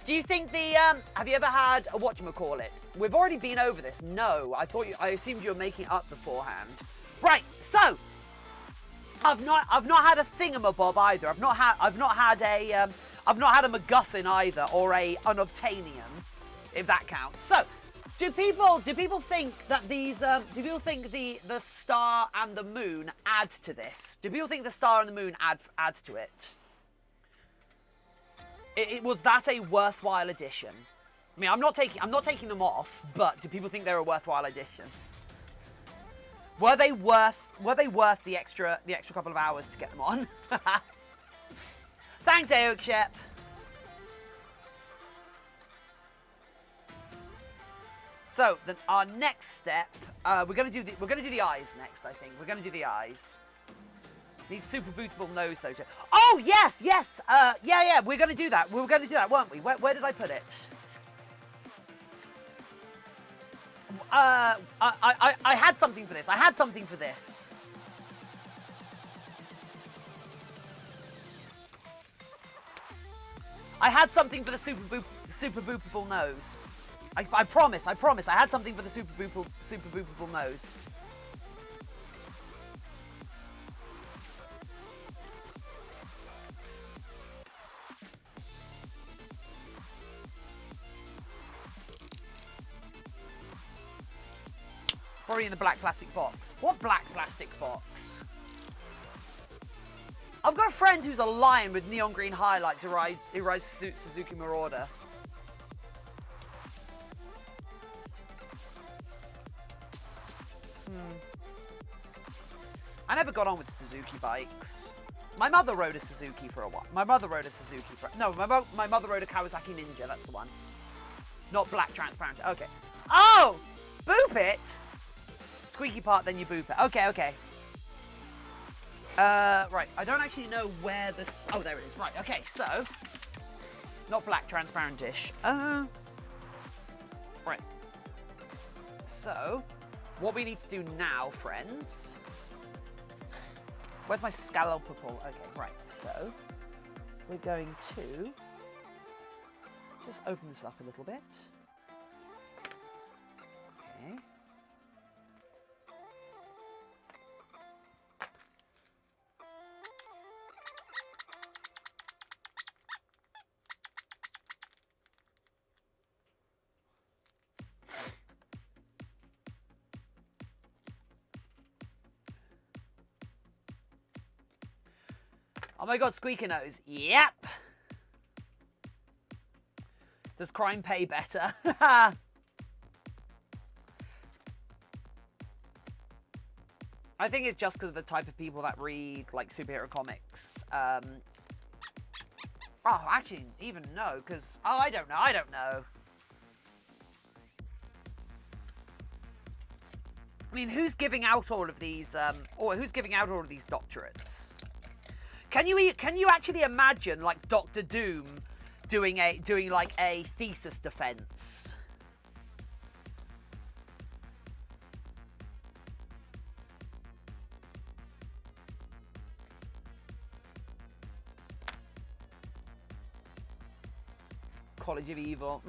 Do you think have you ever had a whatchamacallit? We've already been over this. No, I assumed you were making it up beforehand. Right, so I've not had a thingamabob either. I've not had a MacGuffin either, or an unobtainium, if that counts. So, do people think that these do people think the star and the moon add to this? Do people think the star and the moon add to it? Was that a worthwhile addition? I mean, I'm not taking them off, but do people think they're a worthwhile addition? Were they worth the extra couple of hours to get them on? Thanks, Aokshep. So then our next step, we're gonna do the eyes next. I think we're gonna do the eyes. Needs super bootable nose though. Oh yes. Yeah. We're gonna do that. We were gonna do that, weren't we? Where did I put it? I had something for this. I had something for this. I had something for the super boopable nose. I promise. I had something for the super boopable nose. Probably in the black plastic box. What black plastic box? I've got a friend who's a lion with neon green highlights who rides Suzuki Marauder. I never got on with Suzuki bikes. My mother rode a Suzuki for a while. My mother rode a Kawasaki Ninja, that's the one. Not black transparent. Okay. Oh! Boop it! Squeaky part, then you boop it. Okay. Right. I don't actually know where this... Oh, there it is. Right, okay, so... Not black transparent-ish. Right. So, what we need to do now, friends... Where's my scalpel? Okay, right, so... We're going to... Just open this up a little bit. Okay. Oh my god, squeaky nose. Yep. Does crime pay better? I think it's just because of the type of people that read, like, superhero comics. Oh, actually, even no, because... Oh, I don't know. I mean, who's giving out all of these, or who's giving out all of these doctorates? Can you actually imagine, like, Doctor Doom doing like a thesis defense? College of Evil.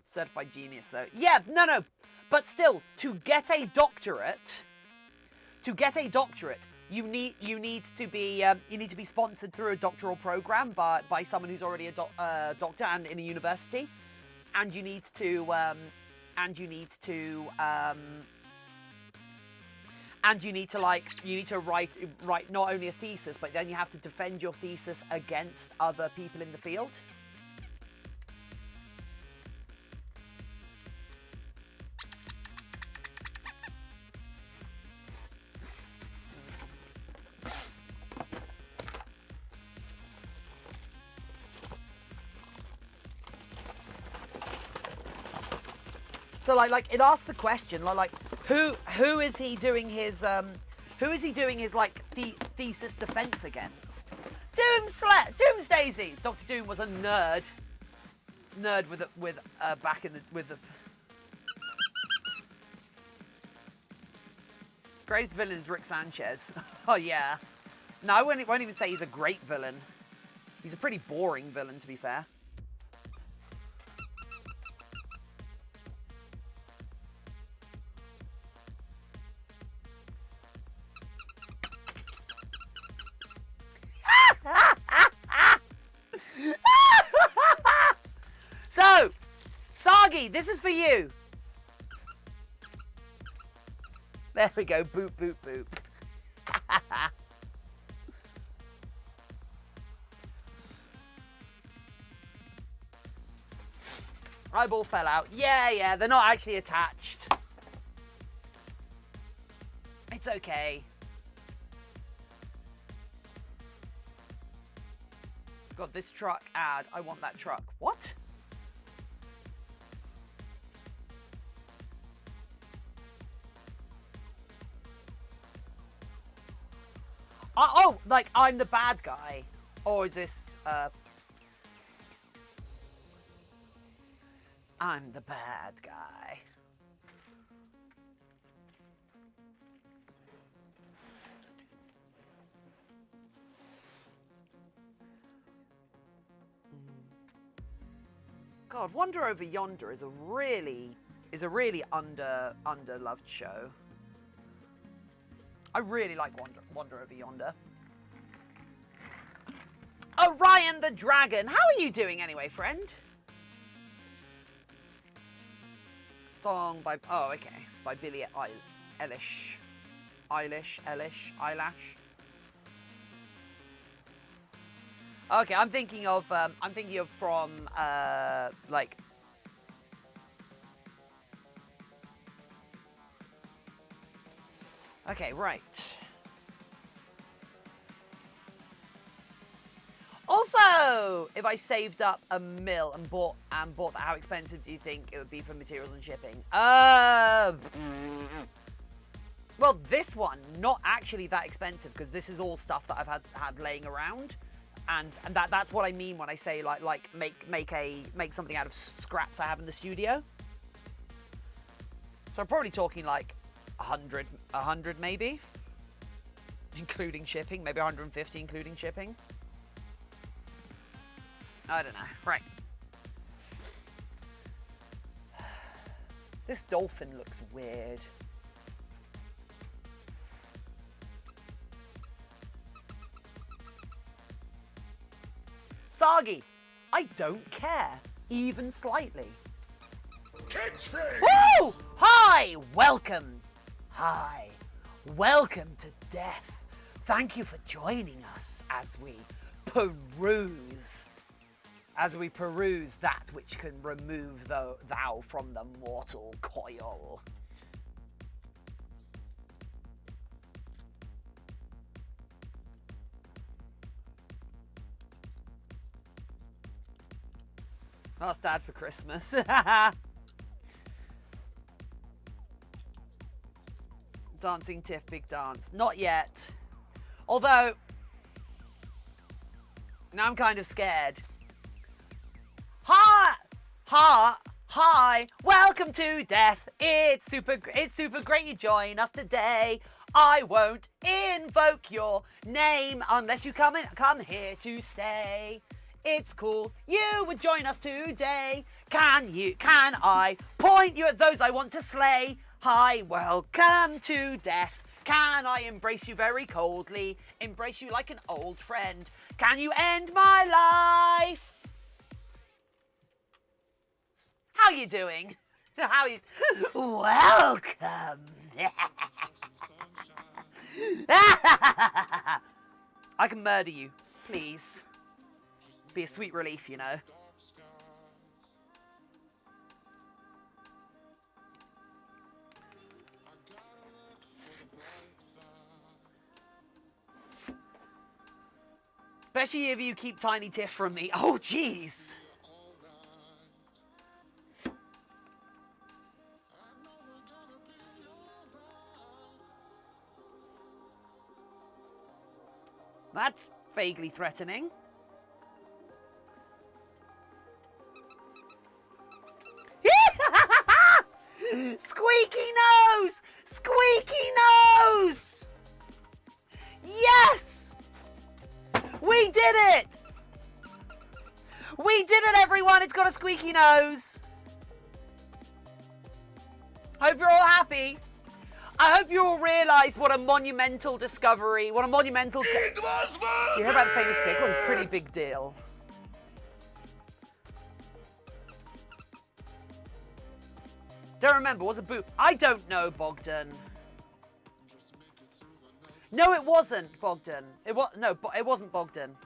Certified genius, though. Yeah, no. But still, to get a doctorate, you need to be sponsored through a doctoral program by someone who's already a doctor and in a university, and you need to write not only a thesis, but then you have to defend your thesis against other people in the field. So like it asks the question like who is he doing his like thesis defense against? Doomsdaisy. Dr. Doom was a nerd with back in the greatest villain is Rick Sanchez. Oh yeah. No, I won't even say he's a great villain. He's a pretty boring villain, to be fair. So, Sagi, this is for you. There we go. Boop, boop, boop. Eyeball fell out. Yeah, they're not actually attached. It's okay. Got this truck ad. I want that truck. What? Oh, like I'm the bad guy. Or is this, I'm the bad guy. God, Wander Over Yonder is a really underloved show. I really like Wander Over Yonder. Orion the Dragon. How are you doing anyway, friend? Song by by Billie Eilish. Okay, I'm thinking of from like. Okay, right. Also, if I saved up $1 million and bought that, how expensive do you think it would be for materials and shipping? Well, this one not actually that expensive because this is all stuff that I've had laying around, and that's what I mean when I say like make something out of scraps I have in the studio. So I'm probably talking like 100 maybe, including shipping, maybe 150 including shipping. I don't know. Right. This dolphin looks weird. Sagi, I don't care, even slightly. Catchphrase! Woo! Hi! Welcome. Hi. Welcome to death. Thank you for joining us as we peruse that which can remove thou from the mortal coil. Ask Dad for Christmas. Dancing Tiff, big dance. Not yet. Although, now I'm kind of scared. Hi, welcome to death. It's super great you join us today. I won't invoke your name unless you come here to stay. It's cool, you would join us today. Can I point you at those I want to slay? Hi, welcome to death. Can I embrace you very coldly? Embrace you like an old friend. Can you end my life? How you doing? How you? Welcome. I can murder you, please. Be a sweet relief, you know. Especially if you keep Tiny Tiff from me. Oh, jeez. That's vaguely threatening. Squeaky nose! Squeaky nose! Yes! We did it! We did it, everyone! It's got a squeaky nose. Hope you're all happy. I hope you all realised what a monumental discovery, what a monumental... It was worth You heard about the famous pickle? It's a pretty big deal. Don't remember, what's a boot? I don't know, Bogdan. No, it wasn't, Bogdan. It wasn't Bogdan.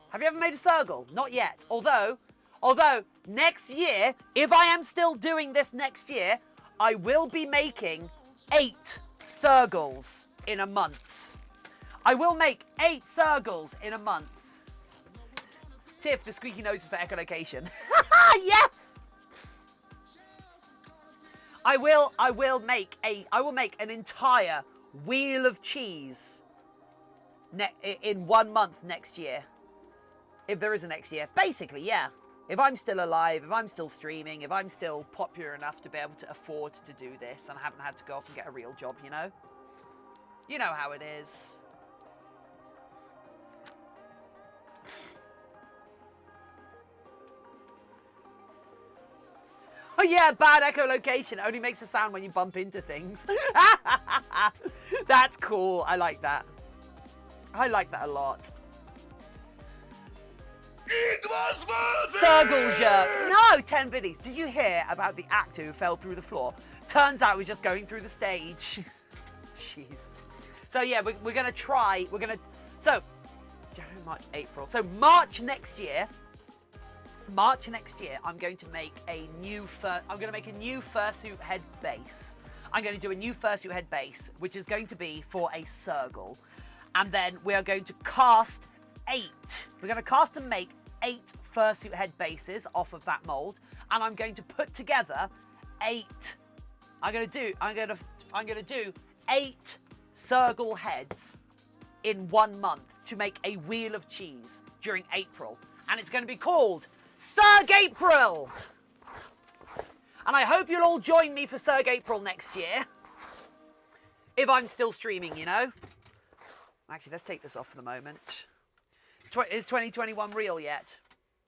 Have you ever made a circle? Not yet. Although, next year, if I am still doing this next year, I will be making 8 circles in a month. I will make 8 circles in a month. Tiff, the squeaky nose is for echolocation. Yes! I will make an entire wheel of cheese in 1 month next year. If there is a next year. Basically, yeah. If I'm still alive, if I'm still streaming, if I'm still popular enough to be able to afford to do this and I haven't had to go off and get a real job, you know? You know how it is. Oh yeah, bad echolocation. Only makes a sound when you bump into things. That's cool. I like that. I like that a lot. It was worth it! Circle jerk. No, 10 biddies. Did you hear about the actor who fell through the floor? Turns out he was just going through the stage. Jeez. So yeah, we're going to try. So, January, March, April. So March next year, I'm going to make a new fursuit head base. I'm going to do a new fursuit head base, which is going to be for a circle. And then we are going to cast 8. We're going to cast and make 8 fursuit head bases off of that mold. And I'm going to put together 8. I'm going to do 8 circle heads in 1 month to make a wheel of cheese during April. And it's going to be called Serg April! And I hope you'll all join me for Serg April next year. If I'm still streaming, you know. Actually, let's take this off for the moment. Is 2021 real yet?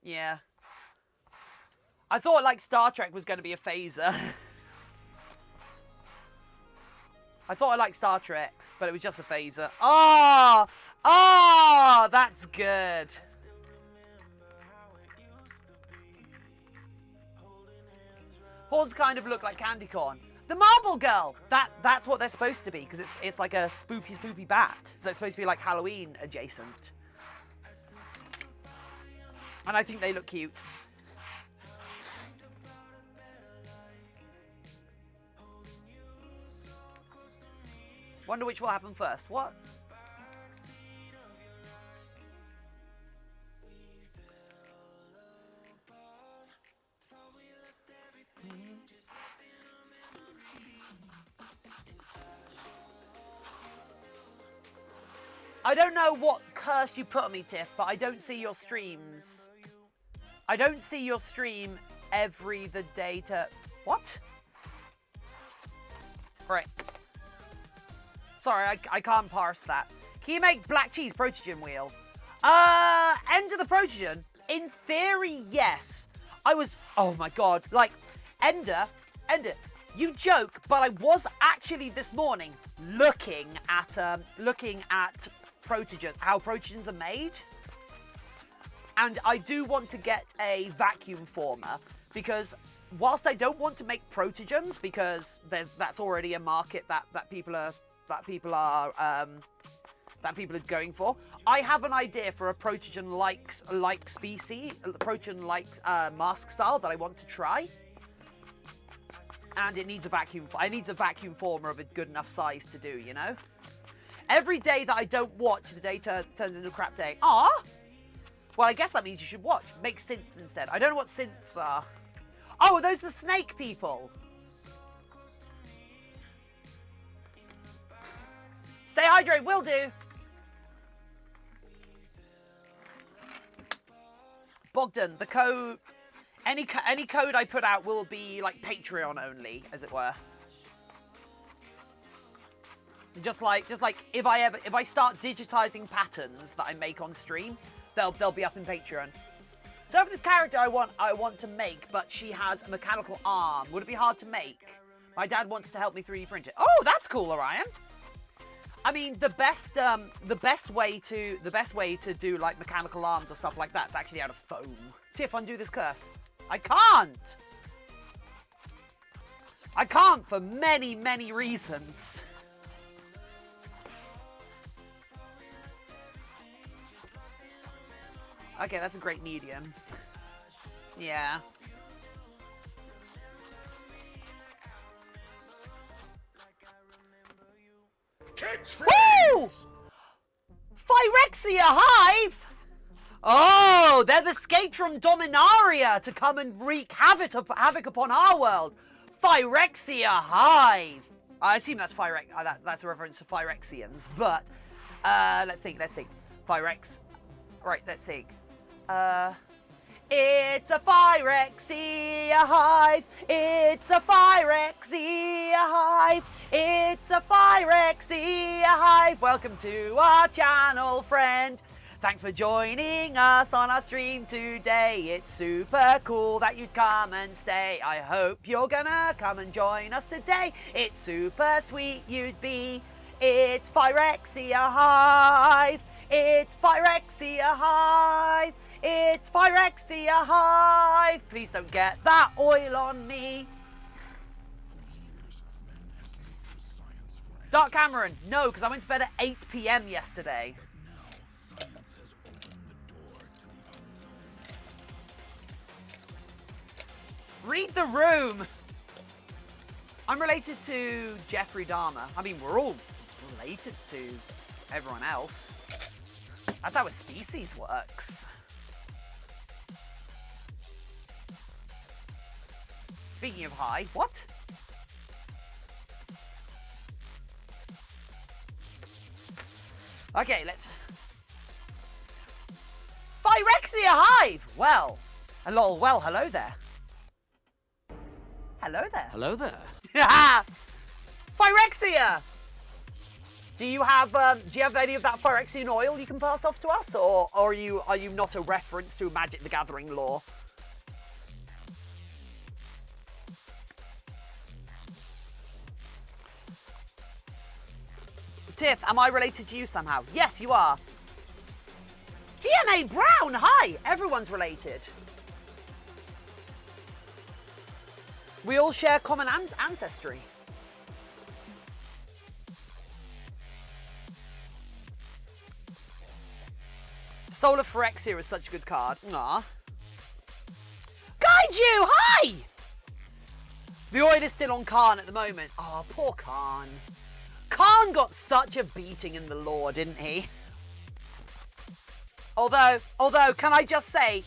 Yeah. I thought, like, Star Trek was going to be a phaser. I thought I liked Star Trek, but it was just a phaser. Oh! Oh! That's good. Horns kind of look like candy corn. The Marble Girl! That's what they're supposed to be, because it's like a spoopy bat. So it's supposed to be like Halloween adjacent. And I think they look cute. Wonder which will happen first. What? I don't know what curse you put on me, Tiff, but I don't see your streams. I don't see your stream every the day to... What? Right. Sorry, I can't parse that. Can you make black cheese protogen wheel? Ender the protogen? In theory, yes. Oh my god, like, Ender, you joke, but I was actually this morning looking at protogen, how protogens are made. And I do want to get a vacuum former because whilst I don't want to make protogens because that's already a market that people are going for, I have an idea for a protogen-like species, a protogen-like mask style that I want to try. And it needs a vacuum. It needs a vacuum former of a good enough size to do, you know? Every day that I don't watch, the day turns into a crap day. Ah! Well, I guess that means you should watch. Make synths instead. I don't know what synths are. Oh, are those the snake people? Stay hydrated, will do. Bogdan, the code... Any code I put out will be, like, Patreon only, as it were. Just like if I start digitizing patterns that I make on stream, they'll be up in Patreon. So for this character I want to make, but she has a mechanical arm. Would it be hard to make? My dad wants to help me 3D print it. Oh, that's cool, Orion. I mean, the best way to do like mechanical arms or stuff like that is actually out of foam. Tiff, undo this curse. I can't. I can't for many, many reasons. Okay, that's a great medium. Yeah. Woo! Phyrexia Hive! Oh, they've escaped from Dominaria to come and wreak havoc upon our world. Phyrexia Hive. I assume that's that's a reference to Phyrexians, but let's think. Phyrex. Right, let's think. It's a Phyrexia Hive. It's a Phyrexia Hive. It's a Phyrexia Hive. Welcome to our channel, friend. Thanks for joining us on our stream today. It's super cool that you'd come and stay. I hope you're gonna come and join us today. It's super sweet you'd be. It's Phyrexia Hive. It's Phyrexia Hive. It's Phyrexia Hive. Please don't get that oil on me. Dark Cameron, no, because I went to bed at 8 p.m. yesterday. Read the room. I'm related to Jeffrey Dahmer. I mean, we're all related to everyone else. That's how a species works. Speaking of high, what? Okay, let's... Phyrexia Hive! Well, hello there. Hello there. Hello there. Phyrexia! Do you have any of that Phyrexian oil you can pass off to us, or are you not a reference to Magic the Gathering lore? Tiff, am I related to you somehow? Yes, you are. DNA Brown, hi! Everyone's related. We all share common ancestry. Solar Phyrexia is such a good card. Aww. Kaiju, hi! The oil is still on Khan at the moment. Oh, poor Khan. Khan got such a beating in the lore, didn't he? Although, can I just say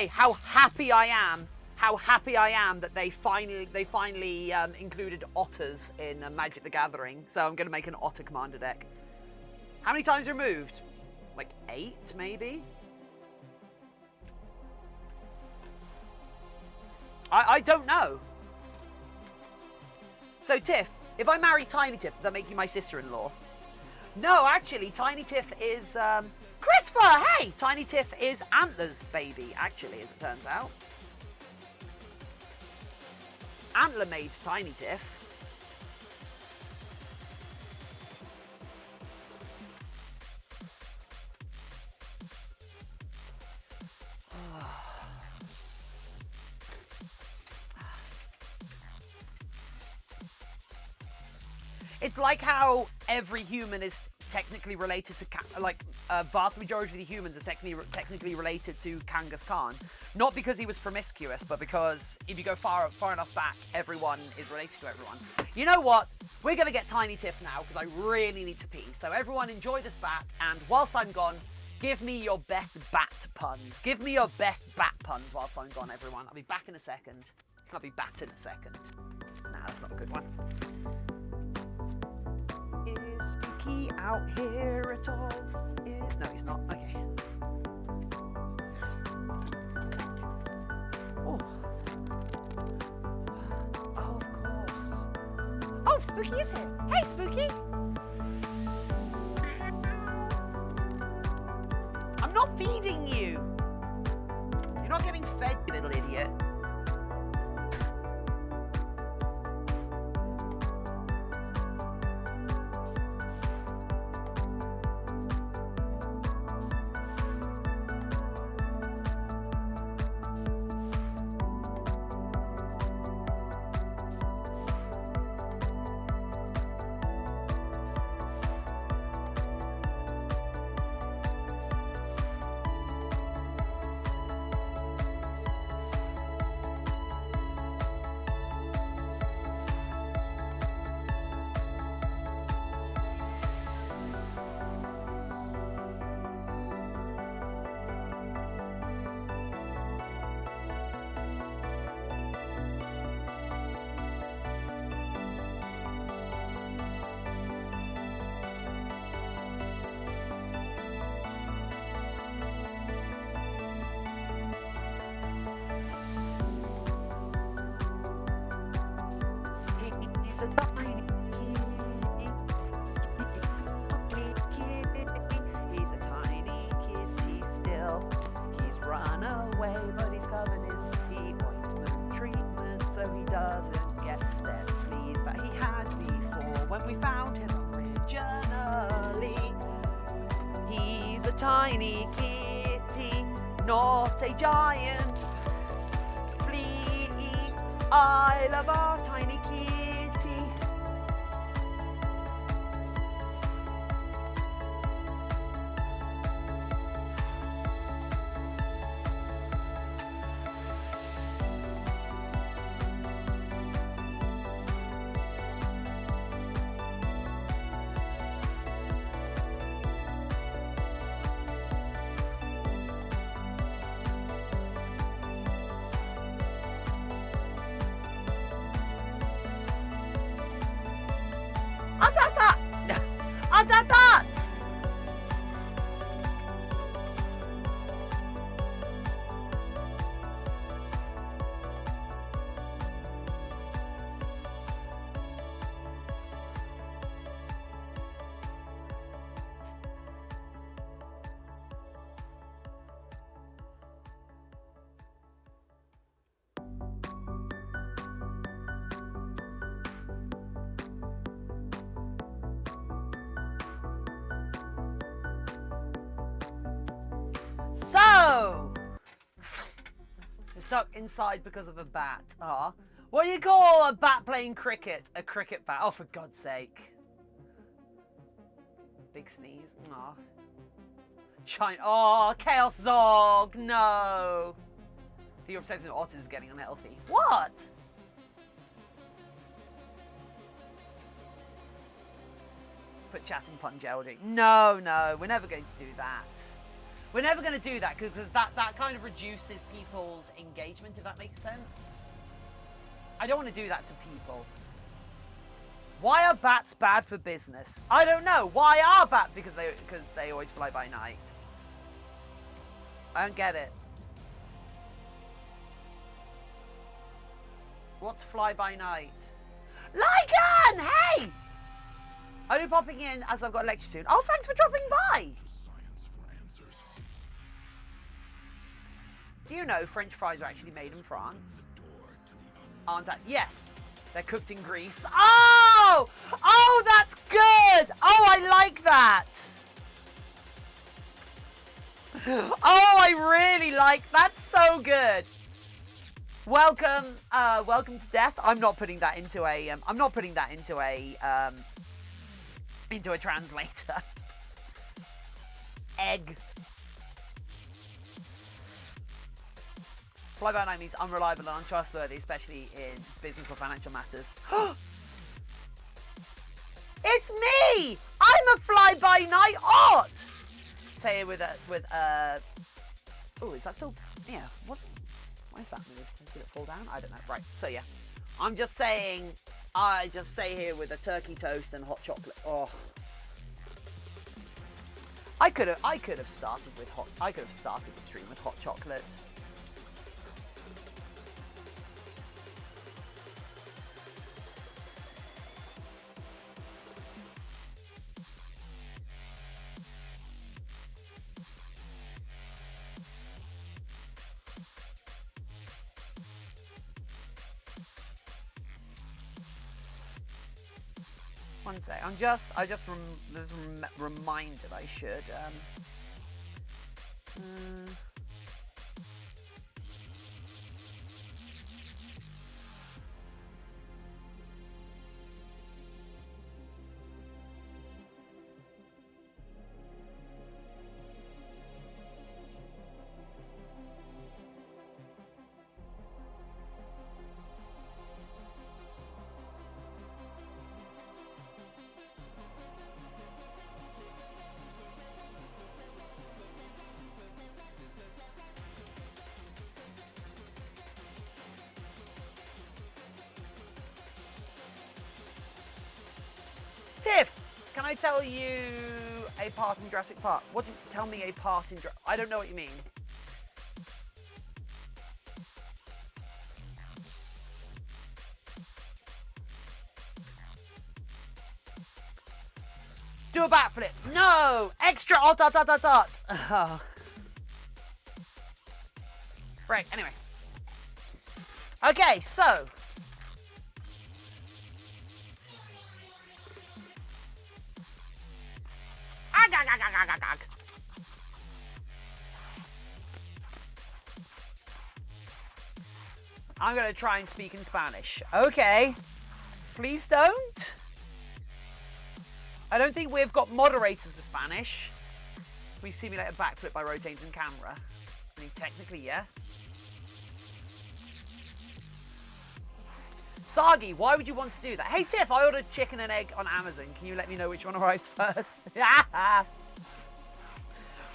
how happy I am that they finally included otters in Magic the Gathering. So I'm going to make an otter commander deck. How many times removed? Like 8, maybe? I don't know. So, Tiff, if I marry Tiny Tiff, does that make you my sister-in-law? No, actually, Tiny Tiff is, Christopher, hey! Tiny Tiff is Antler's baby, actually, as it turns out. Antler made Tiny Tiff. It's like how every human is technically related to, vast majority of the humans are technically related to Kangas Khan. Not because he was promiscuous, but because if you go far enough back, everyone is related to everyone. You know what? We're going to get Tiny Tiff now, because I really need to pee. So everyone enjoy this bat, and whilst I'm gone, give me your best bat puns. Give me your best bat puns whilst I'm gone, everyone. I'll be back in a second. I'll be back in a second. Nah, that's not a good one. Is Spooky out here at all? No, he's not. Okay. Oh. Oh, of course. Oh, Spooky is here. Hey, Spooky. I'm not feeding you. You're not getting fed, you little idiot. He's a tiny kitty still. He's run away, but he's covered in pea ointment treatment, so he doesn't get them fleas that he had before when we found him originally. He's a tiny kitty, not a giant flea. I love our tiny kitty. Atat! So, you're stuck inside because of a bat. Ah, what do you call a bat playing cricket? A cricket bat. Oh, for God's sake. Big sneeze. Ah. China. Oh, Chaos Zog. No. You're obsessed with otters getting unhealthy. What? Put chat and punch Eldring. No, we're never going to do that. We're never going to do that because that kind of reduces people's engagement, if that makes sense. I don't want to do that to people. Why are bats bad for business? I don't know. Why are bats? Because they always fly by night. I don't get it. What's fly by night? Lycan, hey! Only popping in as I've got a lecture soon. Oh, thanks for dropping by. Do you know French fries are actually made in France? Aren't I? Yes. They're cooked in Greece. Oh! Oh, that's good! Oh, I like that! Oh, I really like that. So good. Welcome, welcome to death. I'm not putting that into a. I'm not putting that into a translator. Egg. Fly-by-night means unreliable and untrustworthy, especially in business or financial matters. It's me! I'm a fly-by-night art! Say it with oh, is that still... Yeah, what? Why is that moved? Did it fall down? I don't know. Right, so yeah. I'm just saying... I just say here with a turkey toast and hot chocolate. Oh. I could have started with hot... I could have started the stream with hot chocolate. One sec. I just reminded I should. Tiff, can I tell you a part in Jurassic Park? What do you tell me a part in I don't know what you mean. Do a backflip. No! Extra dot dot dot dot dot. Oh. Right, anyway. Okay, so I'm going to try and speak in Spanish. Okay. Please don't. I don't think we've got moderators for Spanish. We simulate a backflip by rotating the camera. I mean, technically, yes. Sagi, why would you want to do that? Hey, Tiff, I ordered chicken and egg on Amazon. Can you let me know which one arrives first?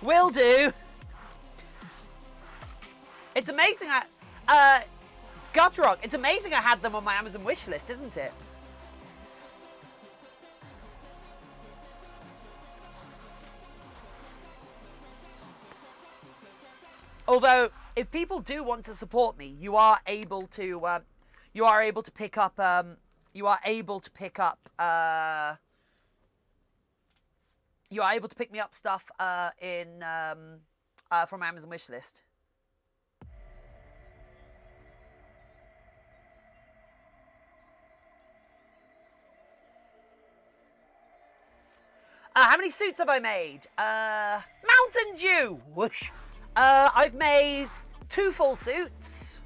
Will do. It's amazing Gutrock, it's amazing I had them on my Amazon wish list, isn't it? Although, if people do want to support me, you are able to pick up pick me up stuff from Amazon wishlist. How many suits have I made? Mountain Dew. Whoosh. I've made 2 full suits.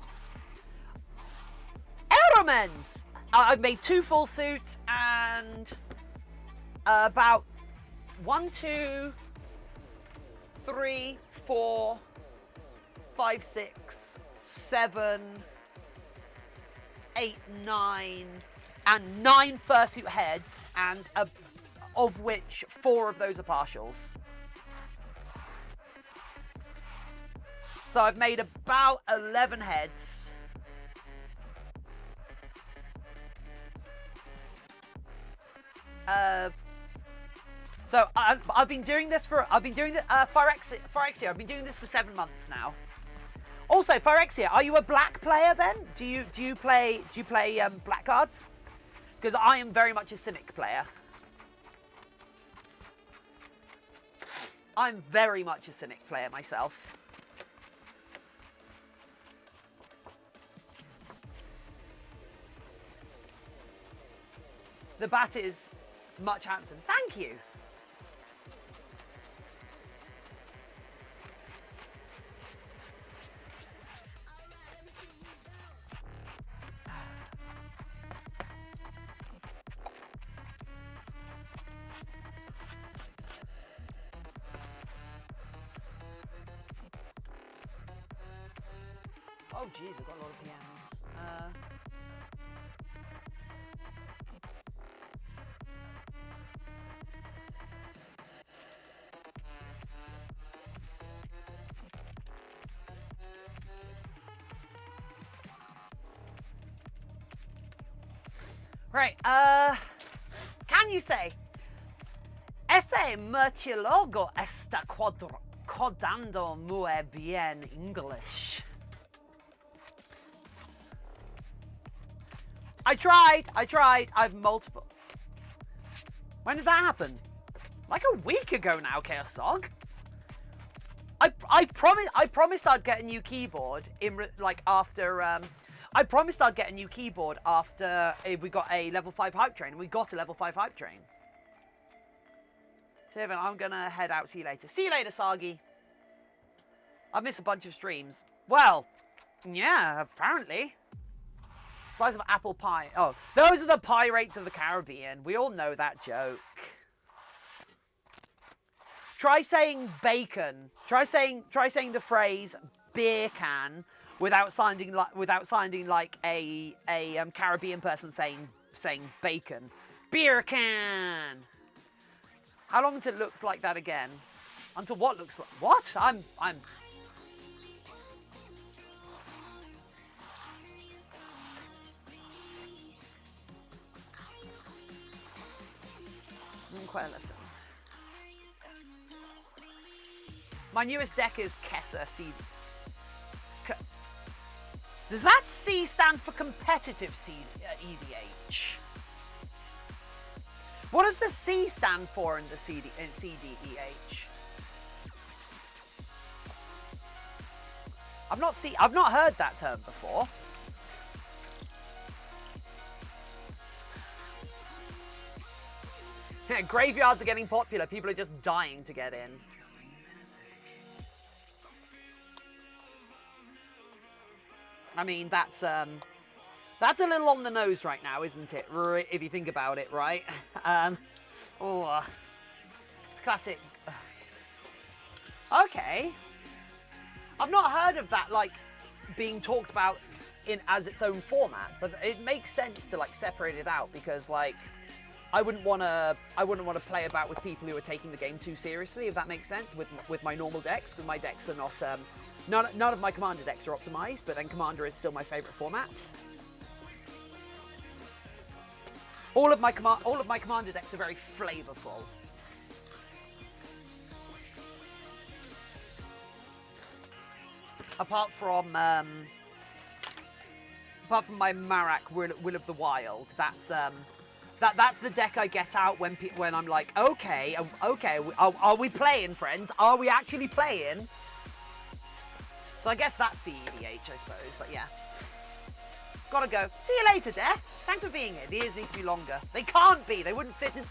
Aeromans. I've made 2 full suits and about 1, 2, 3, 4, 5, 6, 7, 8, 9, and 9 fursuit heads, and of which 4 of those are partials. So I've made about 11 heads. So I've been doing this for Phyrexia. I've been doing this for 7 months now. Also, Phyrexia, are you a black player then? Do you play black cards? Because I am very much a Cynic player. I'm very much a Cynic player myself. The bat is much handsome. Thank you. Oh, jeez, I've got a lot of PMs. Right, can you say ese murciélago está codando muy bien English? I tried, I've multiple. When did that happen? Like a week ago now, Chaos Dog. I promised I'd get a new keyboard after I promised I'd get a new keyboard after we got a level 5 hype train, and we got a level 5 hype train. Tiffin, I'm gonna head out. See you later. See you later, Sagi. I've missed a bunch of streams. Well, yeah, apparently. Size of apple pie. Oh, those are the Pirates of the Caribbean. We all know that joke. Try saying bacon. Try saying the phrase beer can without sounding like a Caribbean person saying bacon. Beer can. How long until it looks like that again? Until what looks like what? I'm listen. My newest deck is Kessa C. Does that C stand for competitive EDH? What does the C stand for in the CDEH? I've not heard that term before. Graveyards are getting popular. People are just dying to get in. I mean, that's a little on the nose right now, isn't it? If you think about it, right? It's classic. Okay. I've not heard of that, like, being talked about as its own format, but it makes sense to, like, separate it out because, like, I wouldn't want to play about with people who are taking the game too seriously, if that makes sense, with my normal decks, because my decks are not, none of my Commander decks are optimized, but then Commander is still my favorite format. All of my Commander decks are very flavorful. Apart from my Marak Will of the Wild, that's the deck I get out when I'm like, okay, are we playing, friends? Are we actually playing? So I guess that's CEDH, I suppose, but yeah. Gotta go. See you later, Death. Thanks for being here. The ears need to be longer. They can't be. They wouldn't fit in.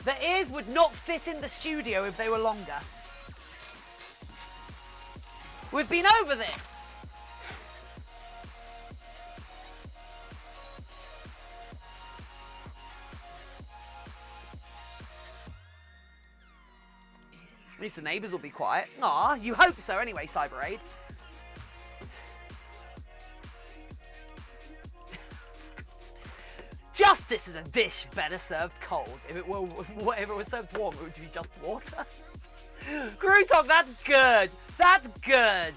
The ears would not fit in the studio if they were longer. We've been over this. At least the neighbours will be quiet. Aw, you hope so anyway, Cyber Aid. Justice is a dish better served cold. If it was served warm, it would be just water. Grutok, that's good. That's good.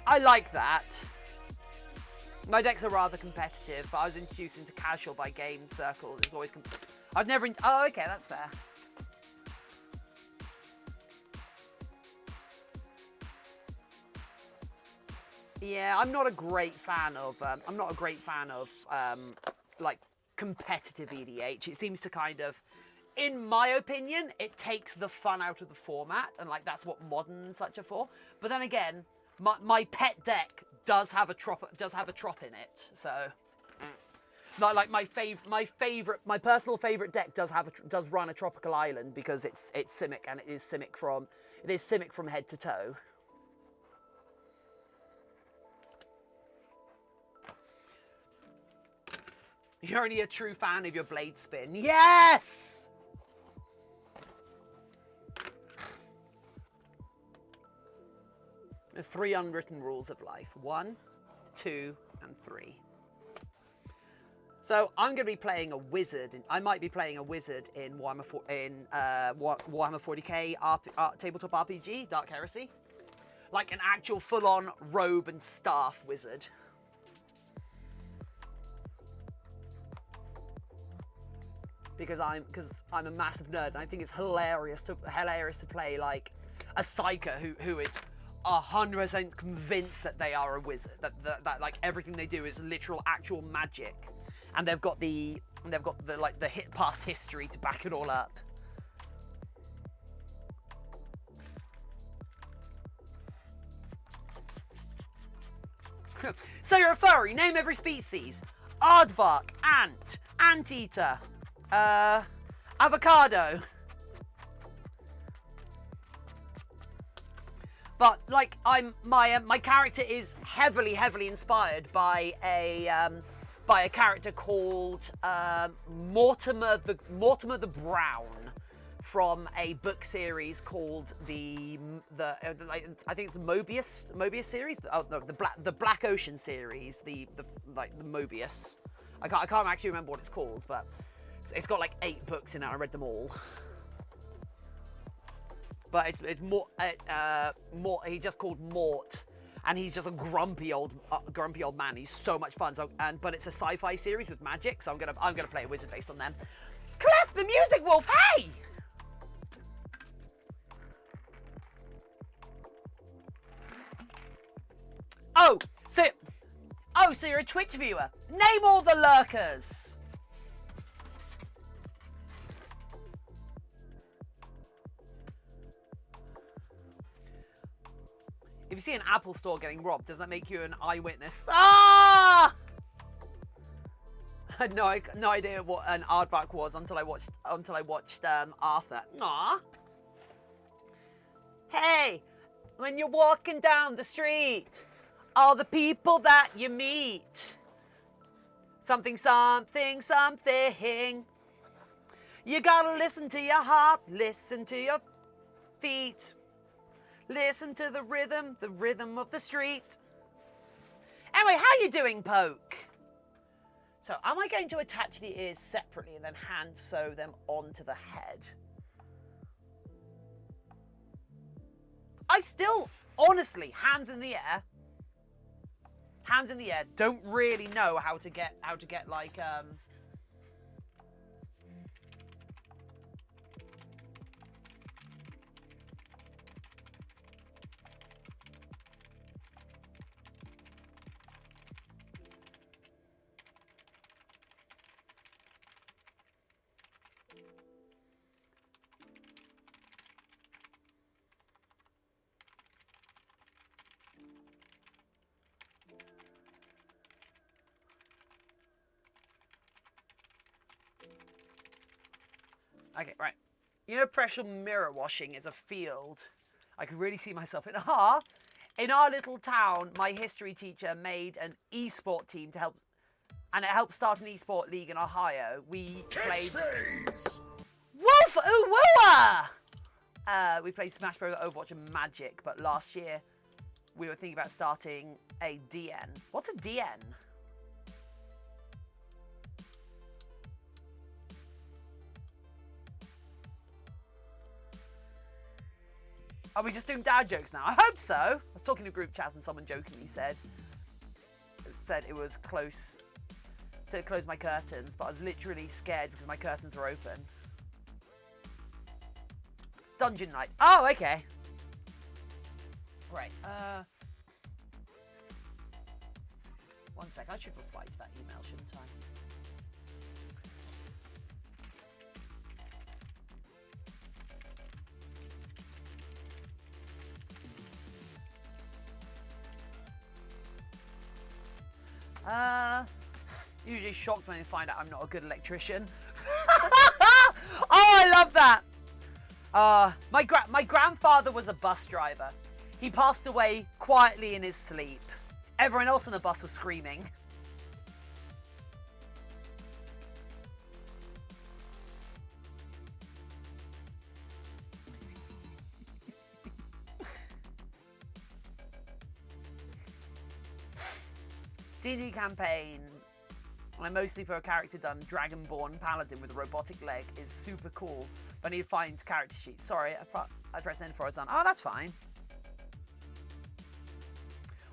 I like that. My decks are rather competitive, but I was introduced into casual by game circles. It's always I've never. Oh, okay, that's fair. Yeah, I'm not a great fan of. Like competitive EDH. It seems to kind of, in my opinion, it takes the fun out of the format, and like that's what modern and such are for. But then again, my pet deck does have a trop in it, so. Like my personal favorite deck does run a tropical island because it's Simic, and it is Simic from head to toe. You're only a true fan of your blade spin. Yes! The 3 unwritten rules of life. 1, 2, and 3. So I'm going to be playing a wizard. I might be playing a wizard in Warhammer 40k tabletop RPG, Dark Heresy. Like an actual full-on robe and staff wizard. Because I'm a massive nerd, and I think it's hilarious to play like a psyker who is 100% convinced that they are a wizard, that like everything they do is literal actual magic, and they've got the past history to back it all up. So you're a furry. Name every species: aardvark, ant, anteater. Avocado. But like my character is heavily inspired by a character called Mortimer the Brown from a book series called I think it's the Mobius series. Oh no, the Black Ocean series. The Mobius. I can't actually remember what it's called, but. It's got like 8 books in it. I read them all. But it's more. He's just called Mort, and he's just a grumpy old man. He's so much fun. But it's a sci-fi series with magic, so I'm gonna play a wizard based on them. Clef the Music Wolf. Hey. So you're a Twitch viewer. Name all the lurkers. If you see an Apple store getting robbed, does that make you an eyewitness? Ah! I had no idea what an aardvark was until I watched Arthur. Aww. Hey, when you're walking down the street, all the people that you meet, something. You gotta listen to your heart, listen to your feet. Listen to the rhythm of the street. Anyway, how you doing, Poke? So, am I going to attach the ears separately and then hand sew them onto the head? I still, honestly, hands in the air, don't really know how to get like Okay, right. You know, pressure mirror washing is a field I could really see myself in. In our little town, my history teacher made an e-sport team to help, and it helped start an e-sport league in Ohio. We played Wolf Uwua! We played Smash Bros, Overwatch, and Magic, but last year we were thinking about starting a DN. What's a DN? Are we just doing dad jokes now? I hope so. I was talking to group chat and someone jokingly said it was close to close my curtains, but I was literally scared because my curtains were open. Dungeon night. Oh, okay. Right. One sec, I should reply to that email, shouldn't I? Usually shocked when they find out I'm not a good electrician. Oh, I love that. My grandfather was a bus driver. He passed away quietly in his sleep. Everyone else on the bus was screaming. D&D campaign, I'm mostly for a character done Dragonborn Paladin with a robotic leg is super cool, but I need to find character sheets. Sorry, I pressed Enter before I was done. Oh, that's fine.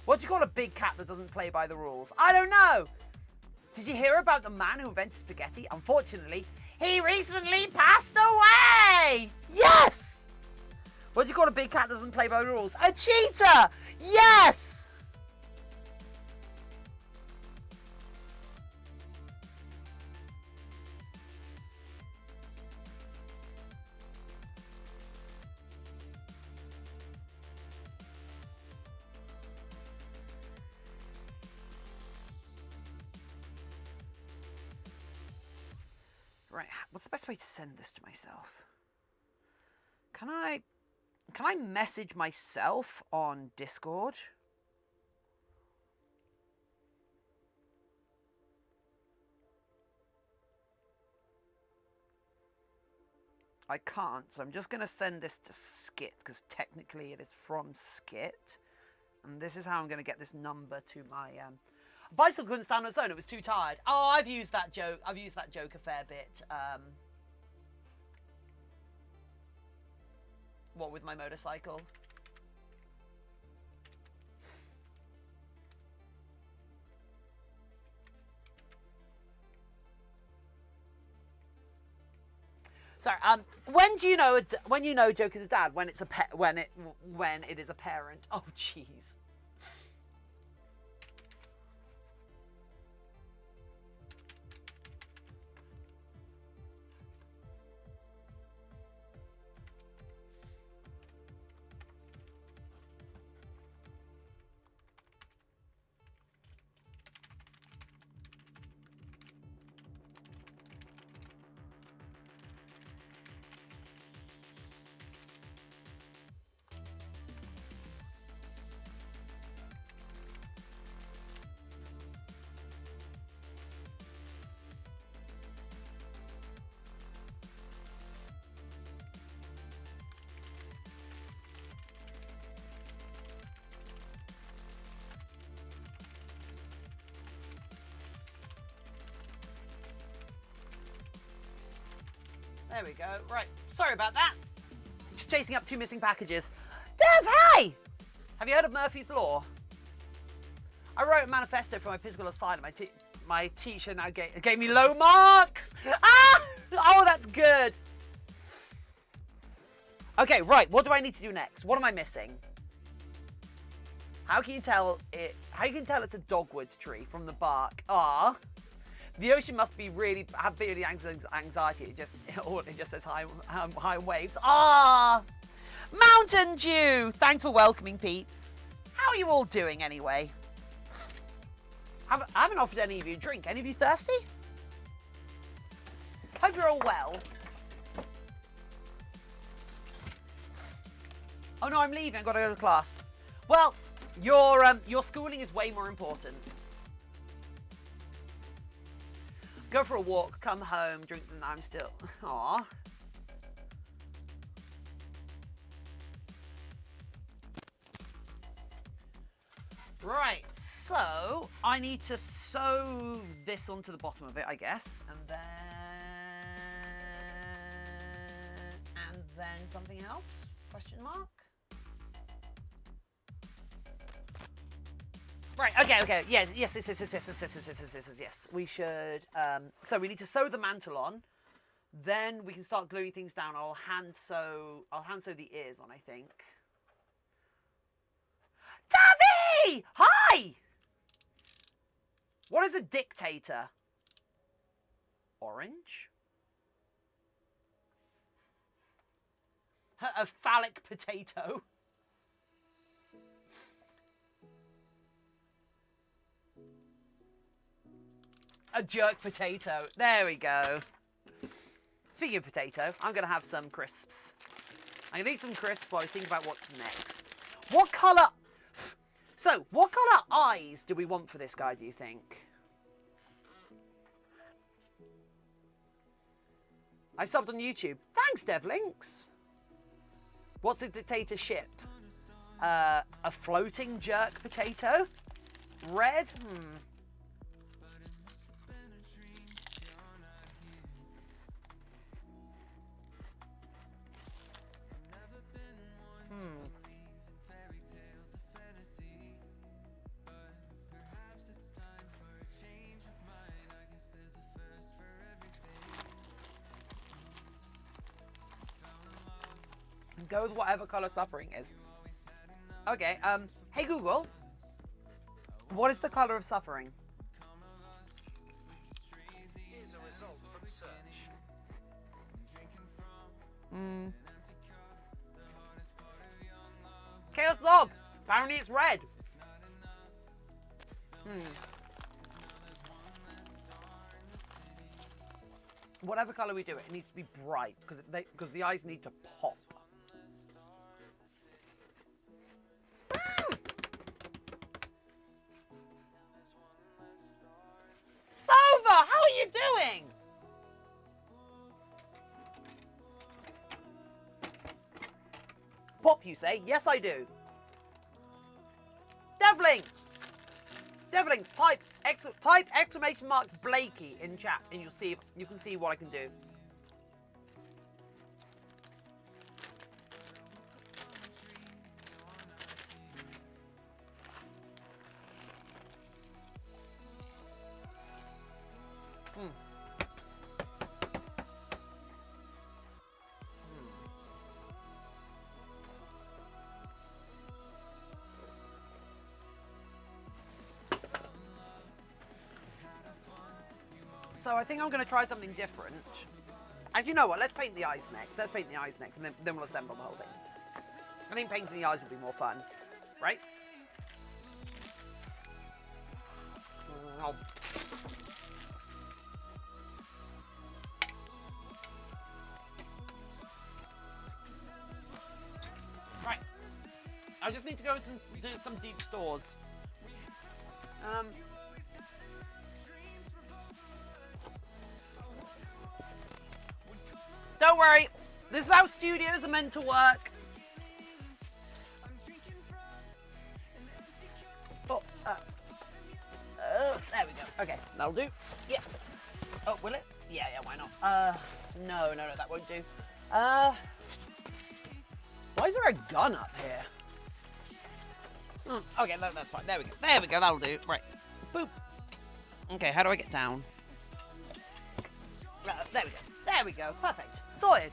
What do you call a big cat that doesn't play by the rules? I don't know. Did you hear about the man who invented spaghetti? Unfortunately, he recently passed away. Yes. What do you call a big cat that doesn't play by the rules? A cheetah. Yes. Right, what's the best way to send this to myself? Can I message myself on Discord? I can't, so I'm just going to send this to Skit, because technically it is from Skit. And this is how I'm going to get this number to my... Bicycle couldn't stand on its own, it was too tired. Oh, I've used that joke a fair bit. What, with my motorcycle? Sorry. When do you know when you know joke is a dad? When it's a pet? When it is a parent? Oh, jeez. There we go. Right. Sorry about that. Just chasing up 2 missing packages. Dev, hey! Have you heard of Murphy's Law? I wrote a manifesto for my physical asylum. My teacher now gave me low marks. Ah! Oh, that's good. Okay, right. What do I need to do next? What am I missing? How can you tell it's a dogwood tree from the bark? Ah. The ocean must be have really anxiety. It just says high waves. Ah, Mountain Dew. Thanks for welcoming, peeps. How are you all doing anyway? I haven't offered any of you a drink. Any of you thirsty? Hope you're all well. Oh no, I'm leaving. I've got to go to class. Well, your schooling is way more important. Go for a walk, come home, drink, and I'm still... Aww. Right, so I need to sew this onto the bottom of it, I guess, and then something else? Question mark? Right, okay. Yes. We should, so we need to sew the mantle on. Then we can start gluing things down. I'll hand sew the ears on, I think. Tavi! Hi! What is a dictator? Orange? A phallic potato? A jerk potato. There we go. Speaking of potato, I'm going to have some crisps. I'm going to eat some crisps while we think about what's next. What colour... So, what colour eyes do we want for this guy, do you think? I subbed on YouTube. Thanks, DevLinks. What's a dictatorship? A floating jerk potato? Red? Go with whatever colour suffering is. Okay, hey Google. What is the colour of suffering? Here's a result from search. Chaos Log! Apparently it's red. Whatever colour we do it needs to be bright, because the eyes need to pop. Sova, how are you doing? Pop, you say? Yes, I do. Devlinks! Devlinks, type exclamation mark Blakey in chat, and you can see what I can do. So I think I'm going to try something different. And you know what? Let's paint the eyes next. Let's paint the eyes next, and then we'll assemble the whole thing. I think painting the eyes will be more fun, right? Right. I just need to go into some deep stores. Don't worry, this is how studios are meant to work. Oh, there we go. Okay, that'll do. Yeah. Oh, will it? Yeah, why not? No, that won't do. Why is there a gun up here? Okay, that's fine. There we go, that'll do. Right. Boop. Okay, how do I get down? There we go. Perfect. Sorted.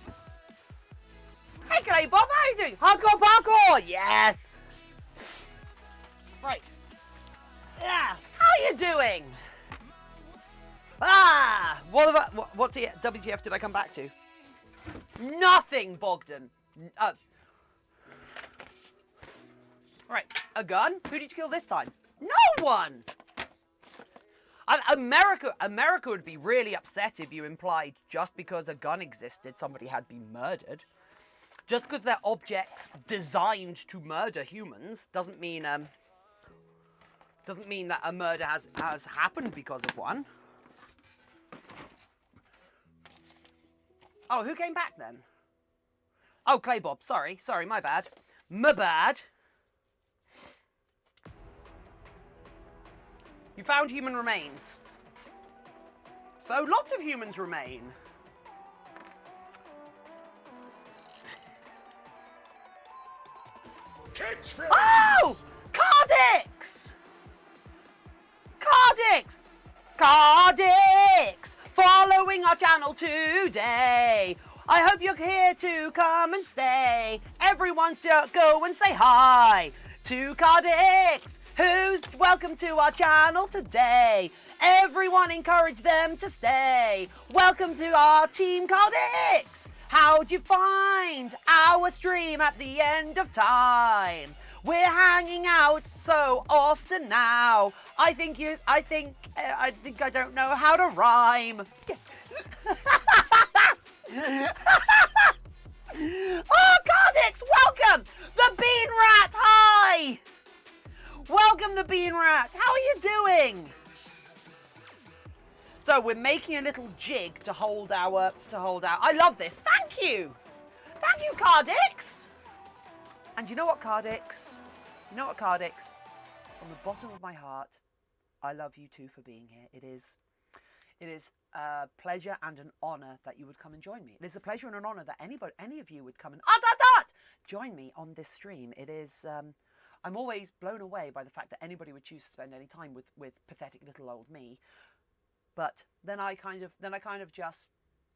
Hey, Clay Bob, how are you doing? Hardcore parkour! Yes! Right. Yeah, how are you doing? What's the WTF did I come back to? Nothing, Bogdan. Right, a gun? Who did you kill this time? No one! America would be really upset if you implied just because a gun existed, somebody had been murdered. Just because they're objects designed to murder humans doesn't mean that a murder has happened because of one. Oh, who came back then? Oh, Clay Bob. Sorry, my bad. My bad. You found human remains. So lots of humans remain. Kids from Oh! Cardix! Cardix! Cardix! Following our channel today. I hope you're here to come and stay. Everyone go and say hi to Cardix, who's welcome to our channel today. Everyone encourage them to stay. Welcome to our Team Cardix. How'd you find our stream at the end of time? We're hanging out so often now. I think I don't know how to rhyme. Oh, Cardix, welcome! The Bean Rat, hi! Welcome, the Bean Rat. How are you doing? So we're making a little jig to hold our. I love this. Thank you, Cardix. And you know what, Cardix? From the bottom of my heart, I love you too for being here. It is a pleasure and an honor that you would come and join me. It is a pleasure and an honor that any of you would come and join me on this stream. It is. I'm always blown away by the fact that anybody would choose to spend any time with pathetic little old me. But then I kind of just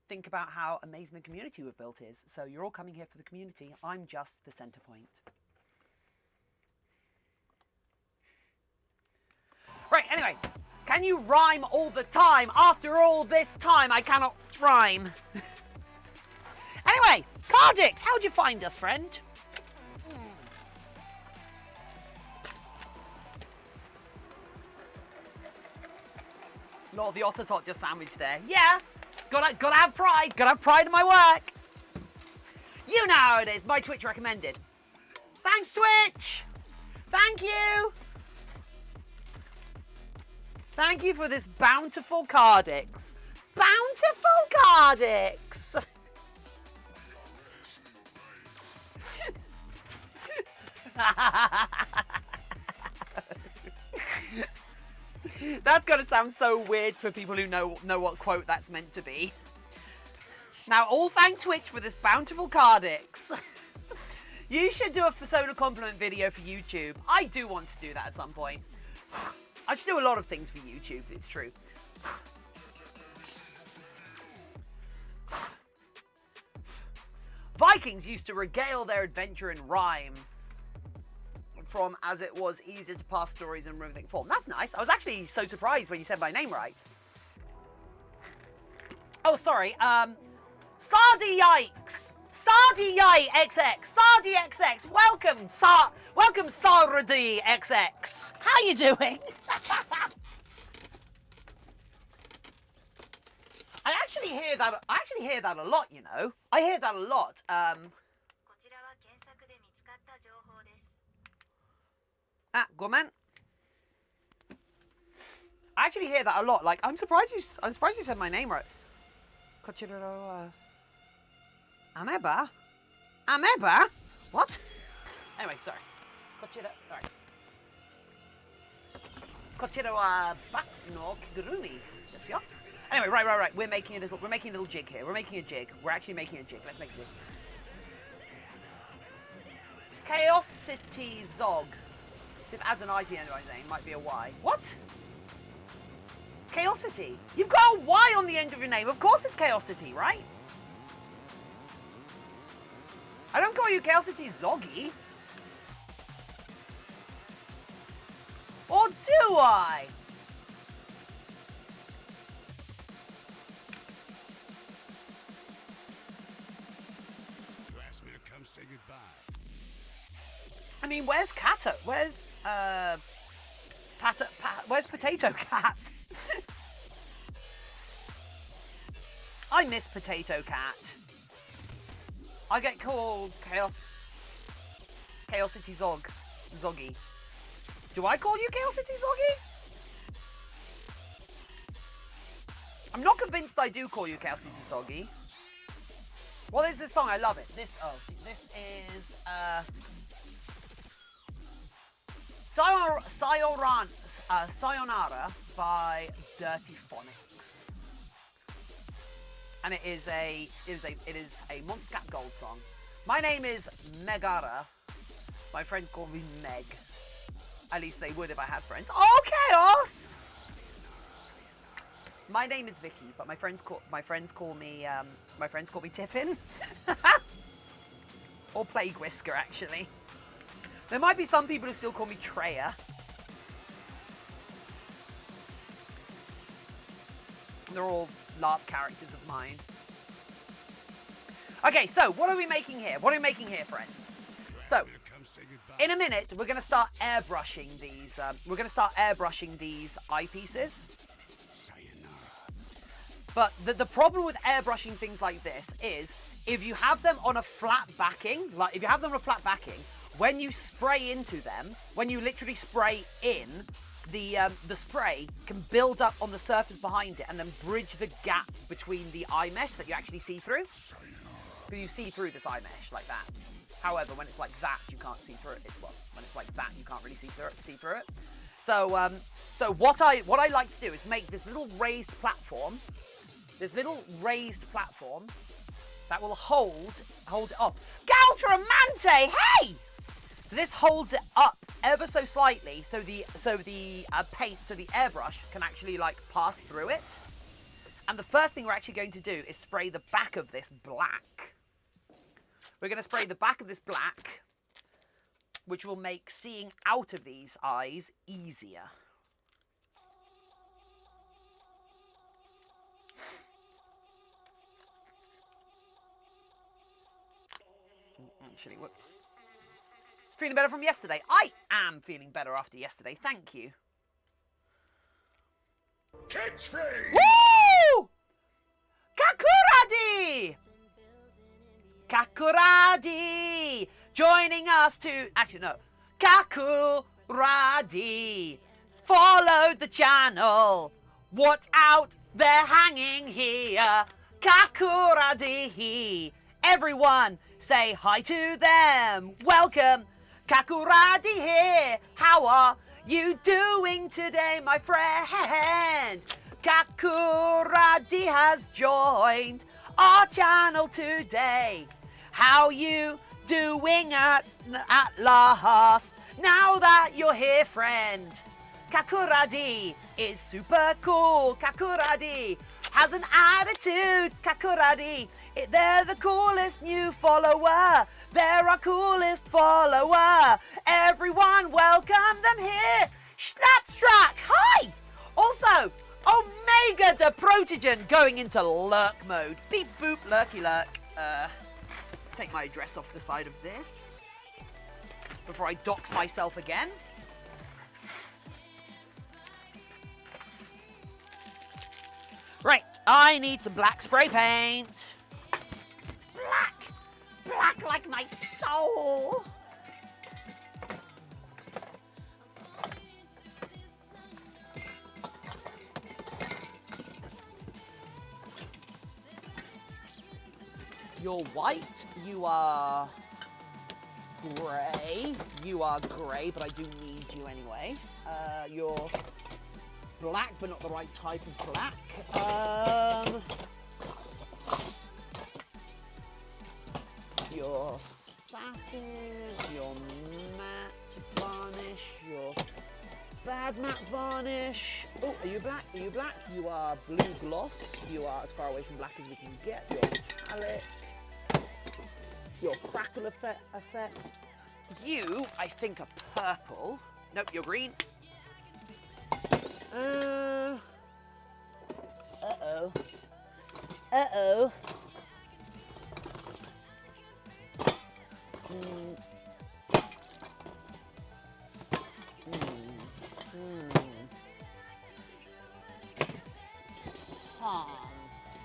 think about how amazing the community we've built is. So you're all coming here for the community. I'm just the center point. Right, anyway. Can you rhyme all the time? After all this time, I cannot rhyme. Anyway, Cardix, how'd you find us, friend? Lord, the otter tot just sandwiched there. Yeah, gotta have pride. Gotta have pride in my work. You know how it is. My Twitch recommended. Thanks, Twitch. Thank you. Thank you for this bountiful Cardix. Bountiful Cardix. That's going to sound so weird for people who know what quote that's meant to be. Now, all thank Twitch for this bountiful Cardix. You should do a persona compliment video for YouTube. I do want to do that at some point. I should do a lot of things for YouTube, it's true. Vikings used to regale their adventure in rhyme. From as it was easier to pass stories in rhythmic form. That's nice. I was actually so surprised when you said my name right. Oh, sorry. Sardi Yikes. Sardi Yai XX. Sardi XX. Welcome, Sardi XX. How you doing? I actually hear that a lot, you know. I hear that a lot. Go on, man. I actually hear that a lot. Like, I'm surprised you said my name right. Kochiro, Ameba? Ameba? What? Anyway, sorry. Kochiro, sorry. Kochiro, bat no kigurumi. Yes, yeah? Anyway, right. We're making a little jig here. We're making a jig. We're actually making a jig. Let's make a jig. Chaosity Zog. If it adds an I to the end of my name, might be a Y. What? Chaosity. You've got a Y on the end of your name. Of course it's Chaosity, right? I don't call you Chaosity Zoggy. Or do I? You asked me to come say goodbye. I mean, where's Kato? Where's Potato Cat? I miss Potato Cat. I get called Chaosity Zoggy. Do I call you Chaosity Zoggy? I'm not convinced I do call you Chaosity Zoggy. What is this song? I love it. This is Sayonara by Dirty Phonics, and it is a Monster Cat Gold song. My name is Megara. My friends call me Meg. At least they would if I had friends. Oh, Chaos! My name is Vicky, but my friends call me Tiffin. Or Plague Whisker, actually. There might be some people who still call me Treya. They're all LARP characters of mine. Okay, so what are we making here? What are we making here, friends? So, Come say goodbye. in a minute, we're going to start airbrushing these. We're going to start airbrushing these eyepieces. But the problem with airbrushing things like this is if you have them on a flat backing, like if you have them on a flat backing, when you spray into them, when you literally spray in, the spray can build up on the surface behind it and then bridge the gap between the eye mesh that you actually see through. Because you see through this eye mesh like that. However, when it's like that, you can't see through it. Well, when it's like that, you can't really see through it. So, so what I like to do is make this little raised platform. This little raised platform that will hold it up. Galtramante, hey! So this holds it up ever so slightly, so the airbrush can actually like pass through it. And the first thing we're actually going to do is spray the back of this black. We're going to spray the back of this black, which will make seeing out of these eyes easier. Actually, whoops. Feeling better from yesterday? I am feeling better after yesterday, thank you. Catchphrase! Woo! Kakuradi! Kakuradi! Joining us to... Actually, no. Kakuradi! Follow the channel. Watch out, they're hanging here. Kakuradi! Everyone, say hi to them. Welcome. Kakuradi here. How are you doing today, my friend? Kakuradi has joined our channel today. How you doing at last? Now that you're here, friend. Kakuradi is super cool. Kakuradi has an attitude. Kakuradi, they're the coolest new follower. They're our coolest follower. Everyone, welcome them here. Snapstrack, hi. Also, Omega the Protogen going into lurk mode. Beep boop, lurky lurk. Take my address off the side of this before I dox myself again. Right, I need some black spray paint. Black like my soul. You're white, you are grey. You are grey, but I do need you anyway. You're black, but not the right type of black. Your satin, your matte varnish, your bad matte varnish. Oh, are you black? Are you black? You are blue gloss. You are as far away from black as we can get. You're metallic. Your crackle effect. You, I think, are purple. Nope, you're green. Uh-oh. Uh-oh.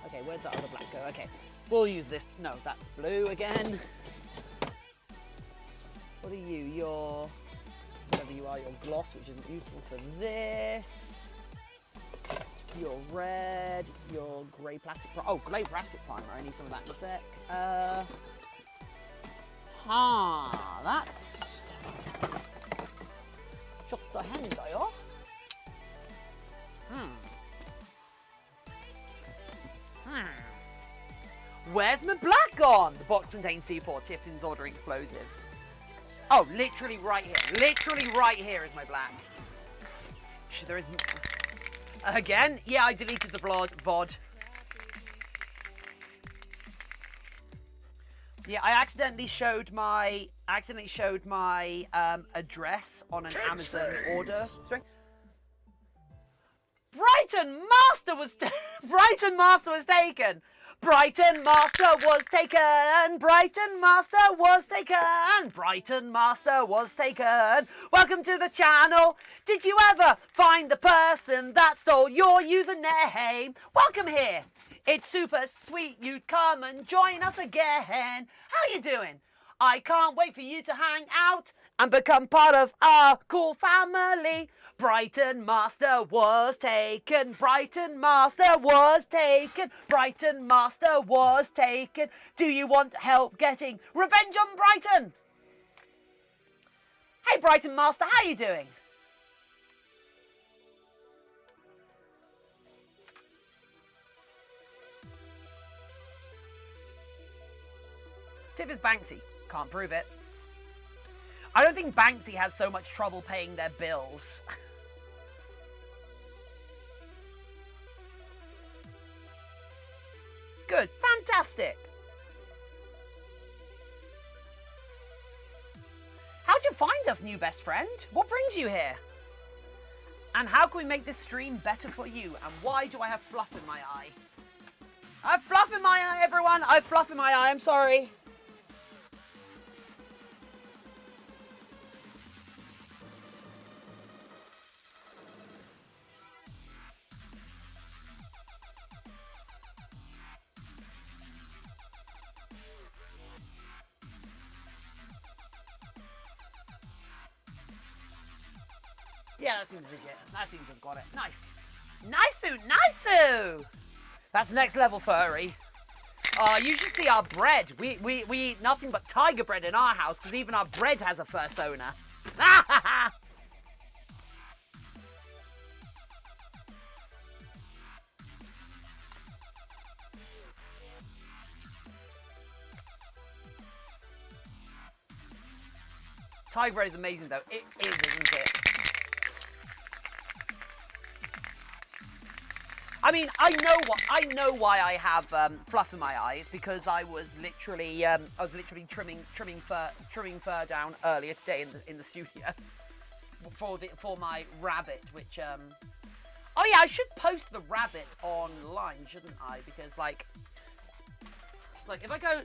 Okay, where'd that other black go? Okay, we'll use this. No, that's blue again. What are you? You're... whatever you are, your gloss, which isn't useful for this. Your red, your grey plastic primer. Oh, grey plastic primer. I need some of that in a sec. That's... Ciotto hendayo. Where's my black gone? The box contains C4. Tiffin's ordering explosives. Oh, literally right here. Literally right here is my black. There isn't... Again? Yeah, I deleted the VOD. Yeah, I accidentally showed my address on an Amazon order string. Brighton Master was Brighton Master was taken. Brighton Master was taken. Brighton Master was taken. Brighton Master was taken. Welcome to the channel. Did you ever find the person that stole your username? Welcome here. It's super sweet you'd come and join us again. How you doing? I can't wait for you to hang out and become part of our cool family. Brighton Master was taken. Brighton Master was taken. Brighton Master was taken. Do you want help getting revenge on Brighton? Hey Brighton Master, how you doing? Tiff is Banksy. Can't prove it. I don't think Banksy has so much trouble paying their bills. Good. Fantastic. How'd you find us, new best friend? What brings you here? And how can we make this stream better for you? And why do I have fluff in my eye? I have fluff in my eye, everyone. I have fluff in my eye. I'm sorry. Yeah, that seems legit. That seems to have got it. Nice. Nice-oo, nice-oo! That's next level furry. Oh, you should see our bread. We eat nothing but tiger bread in our house because even our bread has a fursona. Tiger bread is amazing though. It is, isn't it? I mean, I know why I have fluff in my eyes because I was literally trimming fur down earlier today in the studio for my rabbit, which oh yeah, I should post the rabbit online, shouldn't I? Because like if I go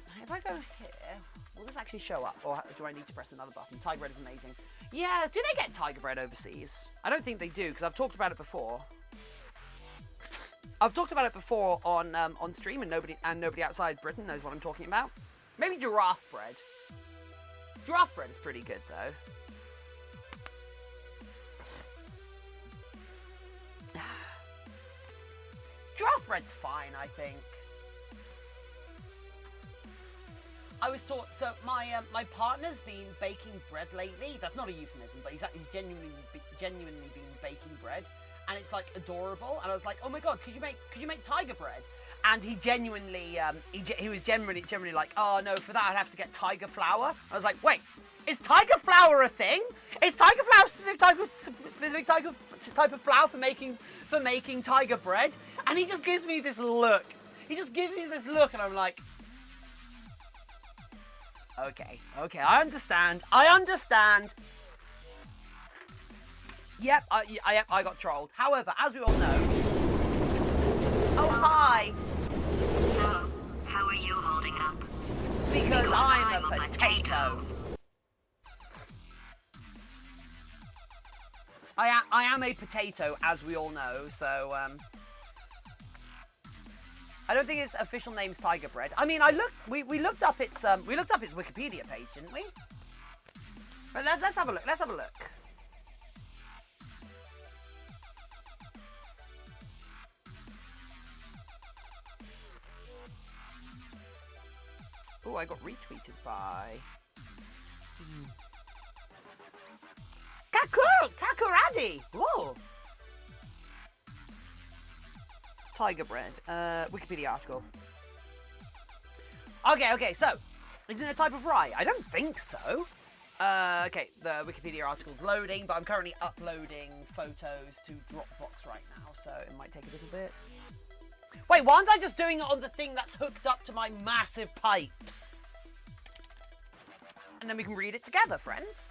here, will this actually show up, or do I need to press another button? Tiger bread is amazing. Yeah, do they get tiger bread overseas? I don't think they do because I've talked about it before. I've talked about it before on stream, and nobody outside Britain knows what I'm talking about. Maybe giraffe bread. Giraffe bread is pretty good though. Giraffe bread's fine, I think. I was taught, so my partner's been baking bread lately. That's not a euphemism, but he's genuinely been baking bread. And it's like adorable, and I was like, "Oh my god, could you make tiger bread?" And he genuinely, he was generally like, "Oh no, for that I'd have to get tiger flour." I was like, "Wait, is tiger flour a thing? Is tiger flour a specific type of flour for making tiger bread?" And he just gives me this look. And I'm like, "Okay, I understand. Yep, I got trolled. However, as we all know... Oh, hi! So, how are you holding up? Because I'm a potato. I am a potato, as we all know, so, I don't think its official name's tiger bread. I mean, we looked up its Wikipedia page, didn't we? But let's have a look. Oh, I got retweeted by... Kakuradi! Whoa! Tiger bread. Wikipedia article. Okay, so, is it a type of rye? I don't think so. Okay, the Wikipedia article's loading, but I'm currently uploading photos to Dropbox right now, so it might take a little bit. Wait, why aren't I just doing it on the thing that's hooked up to my massive pipes? And then we can read it together, friends.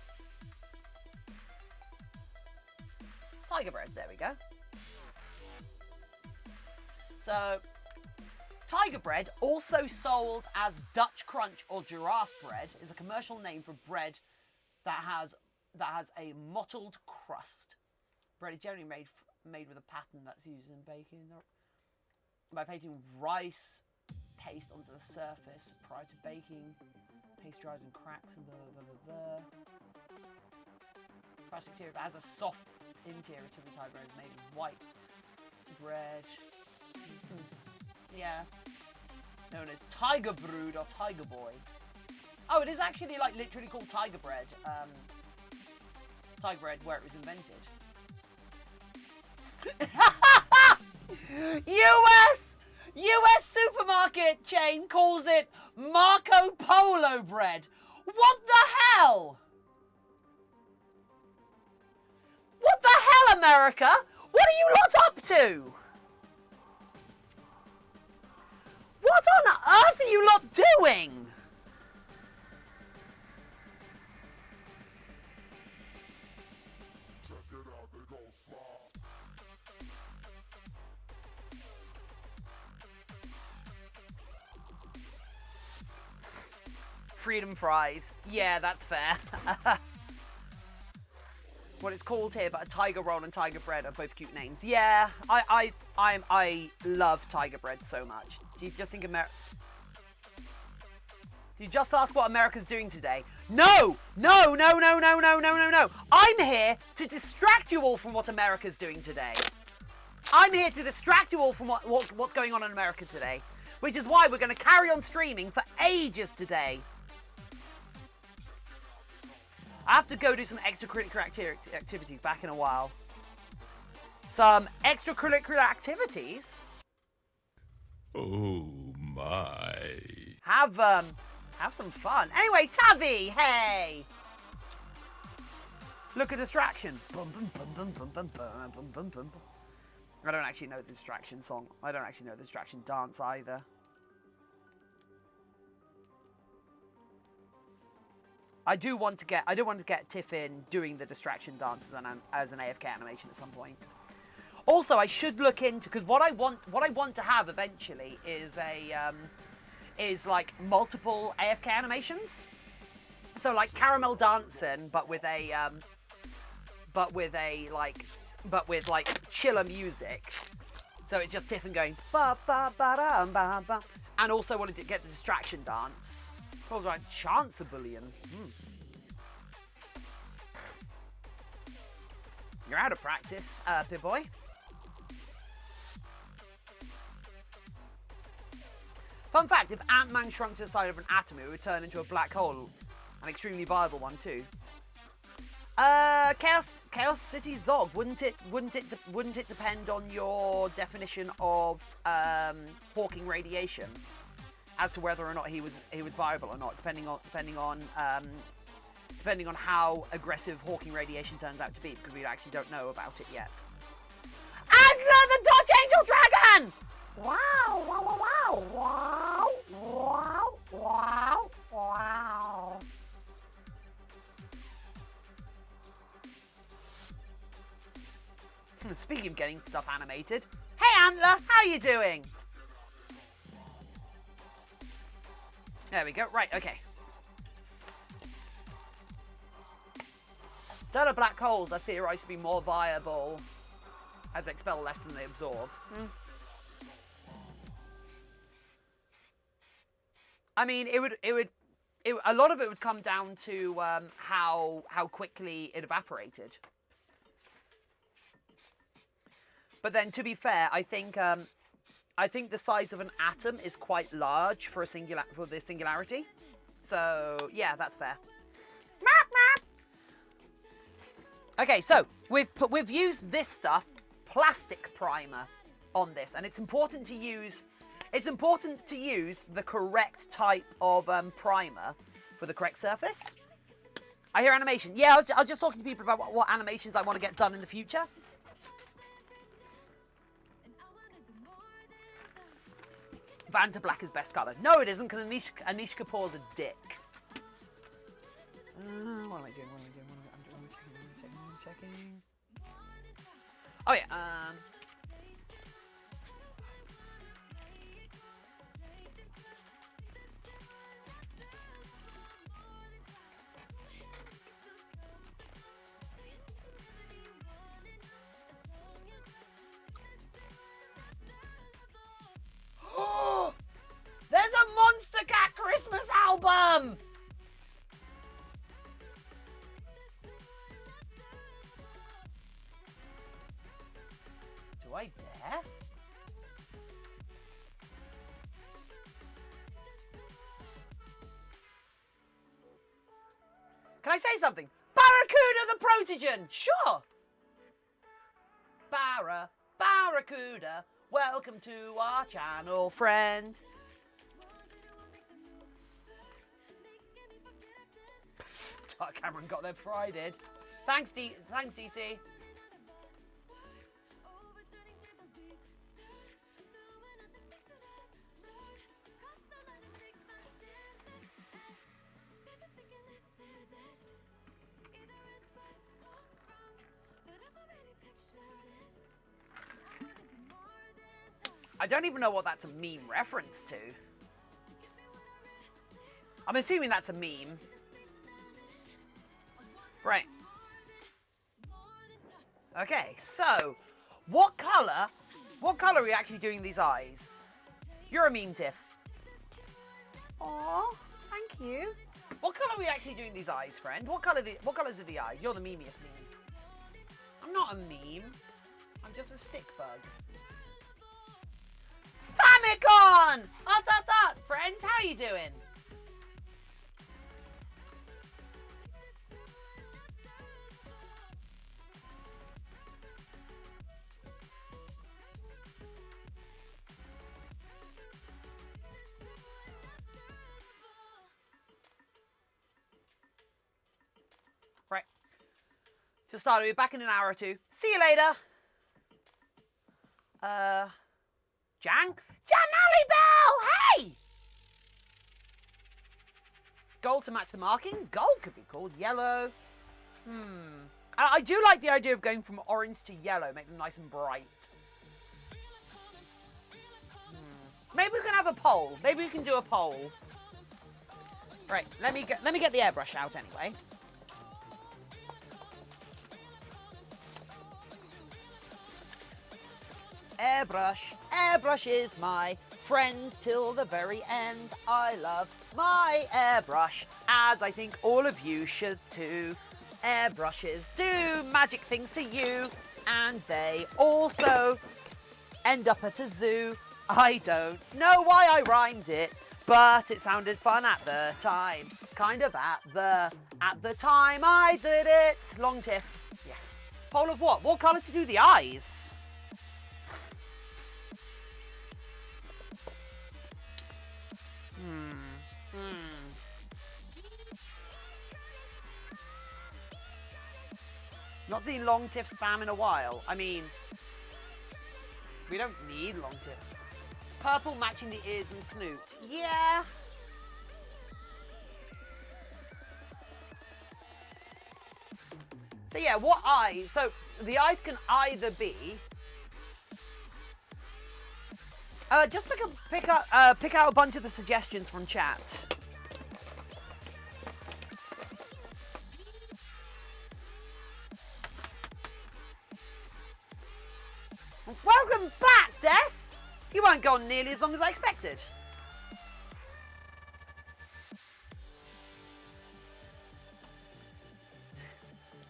Tiger bread, there we go. So, tiger bread, also sold as Dutch crunch or giraffe bread, is a commercial name for bread that has a mottled crust. Bread is generally made with a pattern that's used in baking. By painting rice paste onto the surface prior to baking, paste dries and cracks and blah blah blah blah. Crust exterior has a soft interior. Typically, tiger bread is made with white bread. Yeah, known as tiger brood or tiger boy. Oh, it is actually like literally called tiger bread. Tiger bread where it was invented. US supermarket chain calls it Marco Polo bread. What the hell? What the hell, America? What are you lot up to? What on earth are you lot doing? Freedom fries. Yeah, that's fair. What it's called here, but a tiger roll and tiger bread are both cute names. Yeah, I love tiger bread so much. Do you just think Do you just ask what America's doing today? No! No! No! No! No! No! No! No! No! I'm here to distract you all from what America's doing today. I'm here to distract you all from what's going on in America today, which is why we're going to carry on streaming for ages today. I have to go do some extracurricular activities back in a while. Some extracurricular activities? Oh my. Have some fun. Anyway, Tavi, hey! Look at distraction. Bum, bum, bum, bum, bum, bum, bum, bum, bum, bum. I don't actually know the distraction song. I don't actually know the distraction dance either. I do want to get Tiffin doing the distraction dance as an AFK animation at some point. Also, I should look into, because what I want to have eventually is like multiple AFK animations. So like caramel dancing, but with chiller music. So it's just Tiffin going ba ba ba da ba ba, and also wanted to get the distraction dance. Called like Chance a Billion. You're out of practice, Pip Boy. Fun fact, if Ant-Man shrunk to the size of an atom, it would turn into a black hole. An extremely viable one, too. Chaos City Zog, wouldn't it depend on your definition of Hawking radiation as to whether or not he was viable or not, depending on how aggressive Hawking radiation turns out to be, because we actually don't know about it yet. Antler, the Dutch Angel Dragon! Wow, wow, wow, wow, wow, wow, wow. Speaking of getting stuff animated, hey Antler, how you doing? There we go, right, okay. Stellar black holes are theorized to be more viable as they expel less than they absorb. I mean, a lot of it would come down to how quickly it evaporated. But then, to be fair, I think the size of an atom is quite large for the singularity. So yeah, that's fair. Okay, so we've used this stuff, plastic primer, on this, and it's important to use the correct type of primer for the correct surface. I hear animation. Yeah, I was just talking to people about what animations I want to get done in the future. Vanta Black is best colour. No, it isn't, because Anish Kapoor's a dick. What am I doing? I'm checking. Oh yeah. Can I say something? Barracuda the Protogen! Sure! Barracuda, welcome to our channel, friend. Cameron got their prided. Thanks, DC. I don't even know what that's a meme reference to. I'm assuming that's a meme. Right. Okay, so what colour are we actually doing these eyes? You're a meme, Tiff. Aw, thank you. What colour are we actually doing these eyes, friend? What colours are the eyes? You're the memeiest meme. I'm not a meme. I'm just a stick bug. Famicom! Friend, how you doing? Right. Just started. We'll be back in an hour or two. See you later. Jan Bell, hey! Gold to match the marking. Gold could be called yellow. I do like the idea of going from orange to yellow, make them nice and bright. Maybe we can have a poll. Maybe we can do a poll. Right, let me get the airbrush out anyway. Airbrush is my friend till the very end. I love my airbrush, as I think all of you should too. Airbrushes do magic things to you, and they also end up at a zoo. I don't know why I rhymed it, but it sounded fun at the time. Kind of at the time I did it. Long tiff. Yes. Poll of what? What colour to do the eyes? Not seen long tiff spam in a while. I mean, we don't need long tiff. Purple matching the ears and snoot. Yeah. So yeah, what eyes? So the eyes can either be. Just pick out a bunch of the suggestions from chat. Welcome back, Death! You weren't gone nearly as long as I expected.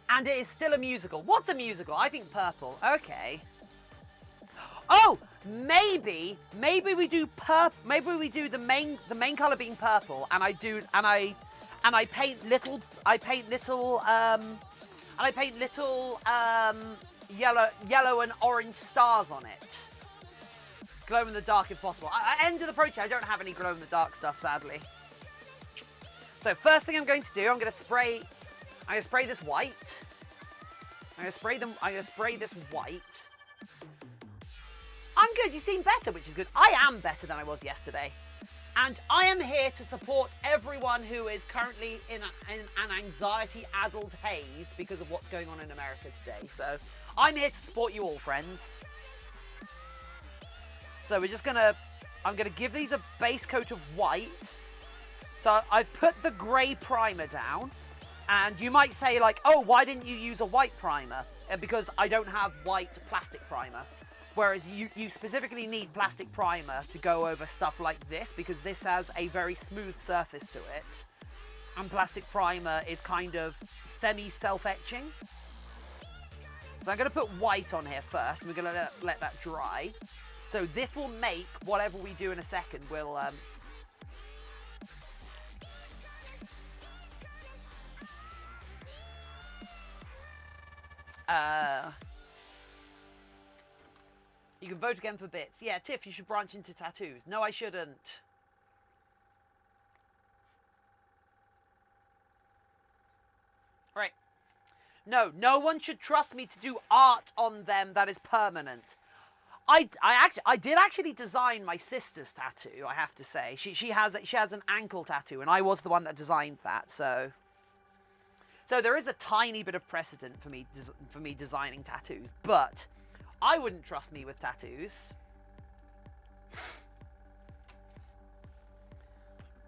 And it is still a musical. What's a musical? I think purple. Okay. Oh, maybe we do maybe we do the main color being purple, and I paint little yellow and orange stars on it. Glow in the dark if possible. End of the project, I don't have any glow in the dark stuff, sadly. So first thing I'm going to do, I'm going to spray this white. I'm going to spray this white. I'm good, you seem better, which is good. I am better than I was yesterday. And I am here to support everyone who is currently in an anxiety-addled haze because of what's going on in America today. So I'm here to support you all, friends. So I'm gonna give these a base coat of white. So I've put the grey primer down. And you might say like, oh, why didn't you use a white primer? Because I don't have white plastic primer. Whereas you specifically need plastic primer to go over stuff like this, because this has a very smooth surface to it. And plastic primer is kind of semi-self-etching. So I'm going to put white on here first, and we're going to let that dry. So this will make whatever we do in a second will... You can vote again for bits. Yeah, Tiff, you should branch into tattoos. No, I shouldn't. Right. No, no one should trust me to do art on them that is permanent. I did actually design my sister's tattoo, I have to say. She has an ankle tattoo, and I was the one that designed that, so there is a tiny bit of precedent for me designing tattoos, but I wouldn't trust me with tattoos.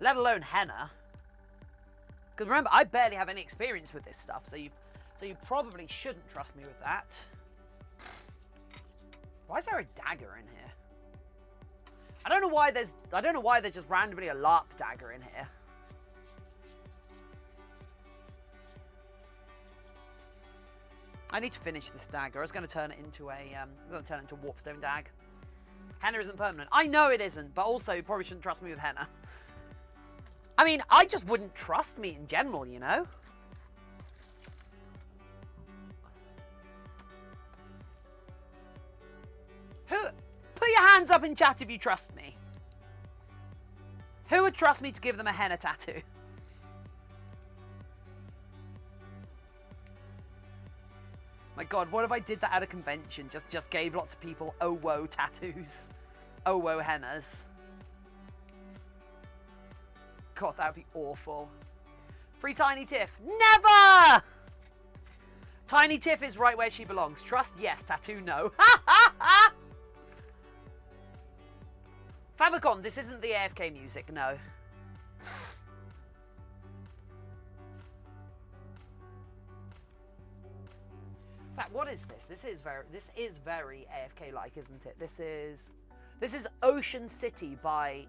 Let alone henna. Because remember, I barely have any experience with this stuff, so you probably shouldn't trust me with that. Why is there a dagger in here? I don't know why there's just randomly a LARP dagger in here. I need to finish this dagger. I was going to turn it into a warpstone dag. Henna isn't permanent. I know it isn't, but also you probably shouldn't trust me with henna. I mean, I just wouldn't trust me in general, you know? Put your hands up in chat if you trust me. Who would trust me to give them a henna tattoo? My god, what if I did that at a convention? Just gave lots of people oh whoa tattoos. Oh whoa hennas. God, that would be awful. Free Tiny Tiff. Never! Tiny Tiff is right where she belongs. Trust, yes. Tattoo, no. Ha ha ha! Famicom, this isn't the AFK music, no. In fact, what is this? This is very AFK-like, isn't it? This is Ocean City by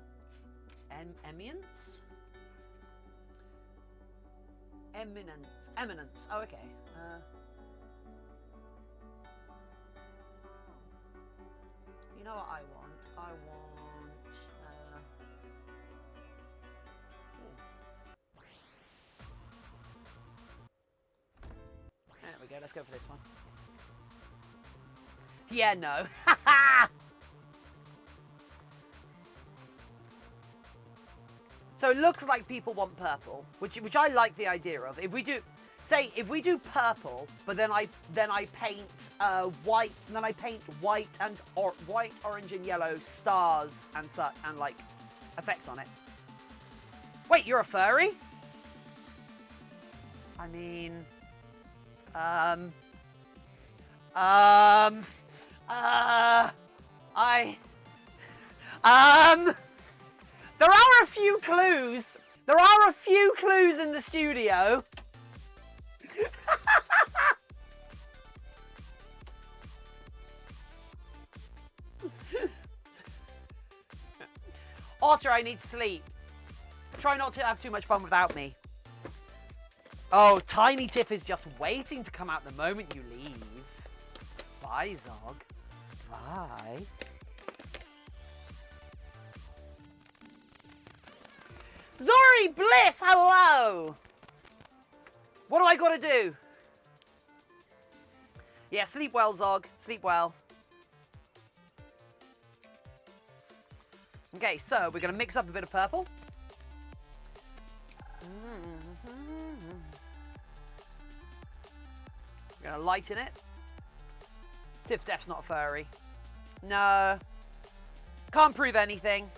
Eminence. Eminence. Oh, okay. You know what I want? I want. There we go. Let's go for this one. Yeah, no. So it looks like people want purple, which I like the idea of. If we do purple, but then I paint white, and then I paint white, orange, and yellow stars and such, and like effects on it. Wait, you're a furry? I mean, there are a few clues. There are a few clues in the studio. Otter, I need sleep. Try not to have too much fun without me. Oh, Tiny Tiff is just waiting to come out the moment you leave. Bye, Zog. Bye. Zori Bliss, hello! What do I gotta do? Yeah, sleep well, Zog. Sleep well. Okay, so we're gonna mix up a bit of purple. We're gonna lighten it. Tiff Def's not a furry. No. Can't prove anything.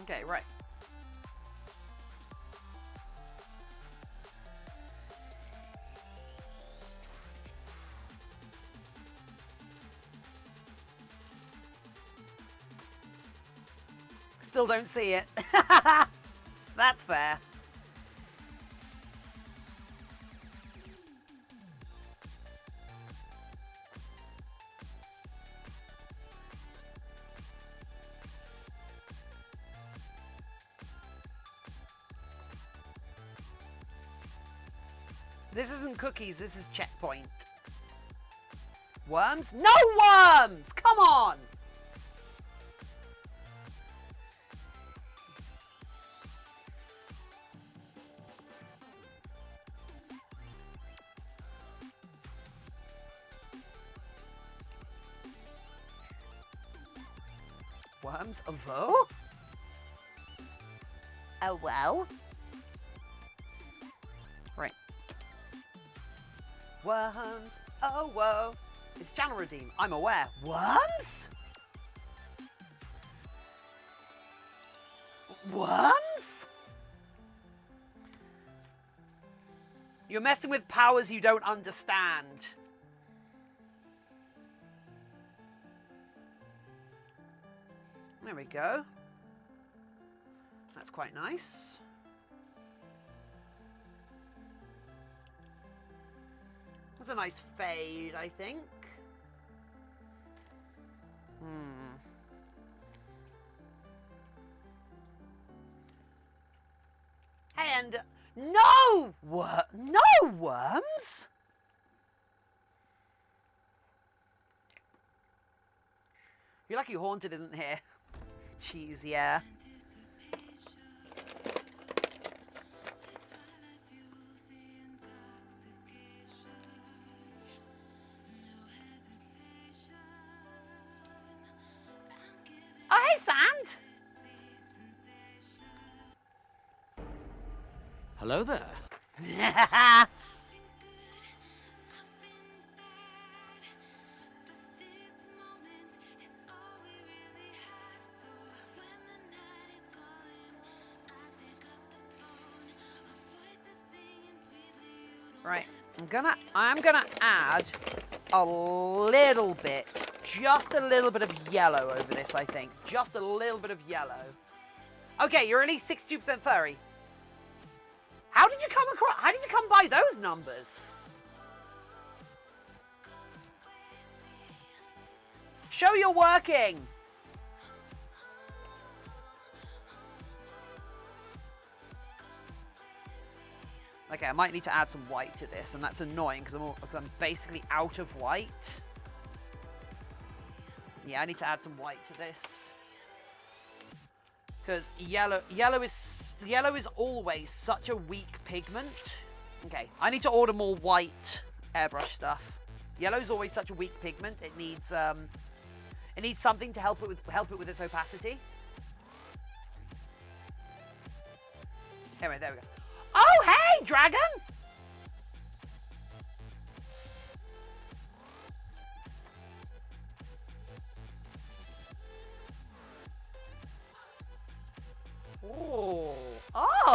Okay, right. Still don't see it. That's fair. This isn't cookies, this is checkpoint. Worms? No worms! Come on! Worms? Oh, oh well. Right. Worms. Oh, whoa. It's channel redeem. I'm aware. Worms? Worms? You're messing with powers you don't understand. There we go. That's quite nice. That's a nice fade, I think. And no! No worms? You're lucky Haunted isn't here. Jeez, yeah. Oh, hey, Sand! Hello there. Right, I'm gonna add a little bit, just a little bit of yellow over this, I think. Just a little bit of yellow. Okay, you're at least 62% furry. How did you come by those numbers? Show you're working. Okay, I might need to add some white to this, and that's annoying because I'm basically out of white. Yeah, I need to add some white to this. Because yellow is always such a weak pigment. Okay, I need to order more white airbrush stuff. Yellow is always such a weak pigment. It needs something to help it with its opacity. Anyway, there we go. Oh, hey, dragon!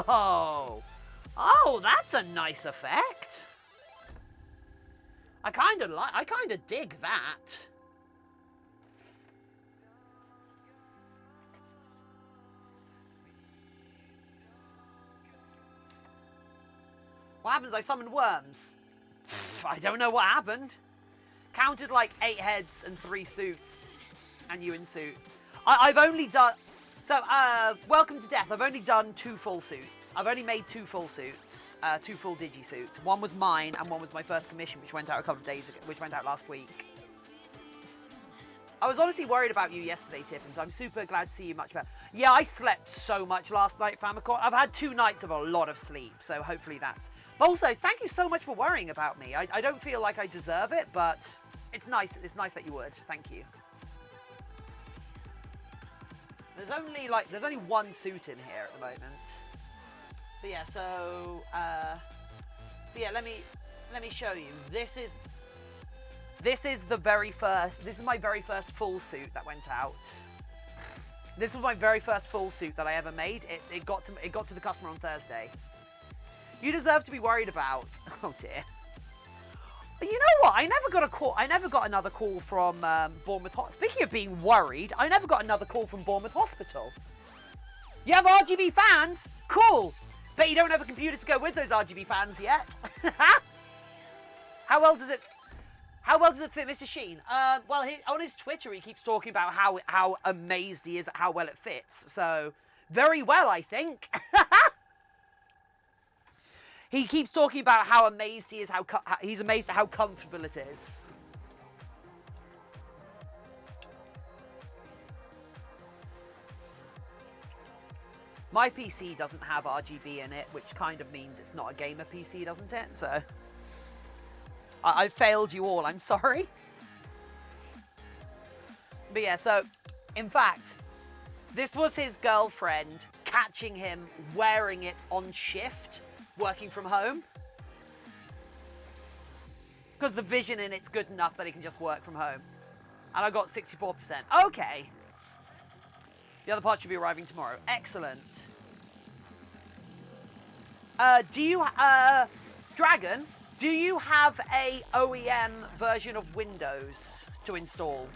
Oh, oh, that's a nice effect. I kind of dig that. What happens? I summoned worms. I don't know what happened. Counted like 8 heads and 3 suits, and you in suit. I've only done. So, welcome to death. I've only done 2 full suits. I've only made 2 full suits, 2 full digi suits. One was mine, and one was my first commission, which went out a couple of days ago, which went out last week. I was honestly worried about you yesterday, Tiffin, so I'm super glad to see you much better. Yeah, I slept so much last night, Famicom. I've had 2 nights of a lot of sleep, so hopefully that's... But also, thank you so much for worrying about me. I don't feel like I deserve it, but it's nice. It's nice that you would. Thank you. There's only 1 suit in here at the moment. So yeah, so let me show you. This is my very first full suit that went out. This was my very first full suit that I ever made. It got to the customer on Thursday. You deserve to be worried about. Oh dear. You know what? I never got a call. I never got another call from Bournemouth Hospital. Speaking of being worried, I never got another call from Bournemouth Hospital. You have RGB fans? Cool. Bet you don't have a computer to go with those RGB fans yet. How well does it fit Mr. Sheen? Well, on his Twitter, he keeps talking about how amazed he is at how well it fits. So, very well, I think. He keeps talking about how amazed he is, he's amazed at how comfortable it is. My PC doesn't have RGB in it, which kind of means it's not a gamer PC, doesn't it? So, I've failed you all, I'm sorry. But yeah, so, in fact, This was his girlfriend catching him wearing it on shift, working from home. Because the vision in it's good enough that he can just work from home. And I got 64%. Okay. The other part should be arriving tomorrow. Excellent. Dragon, do you have a OEM version of Windows to install?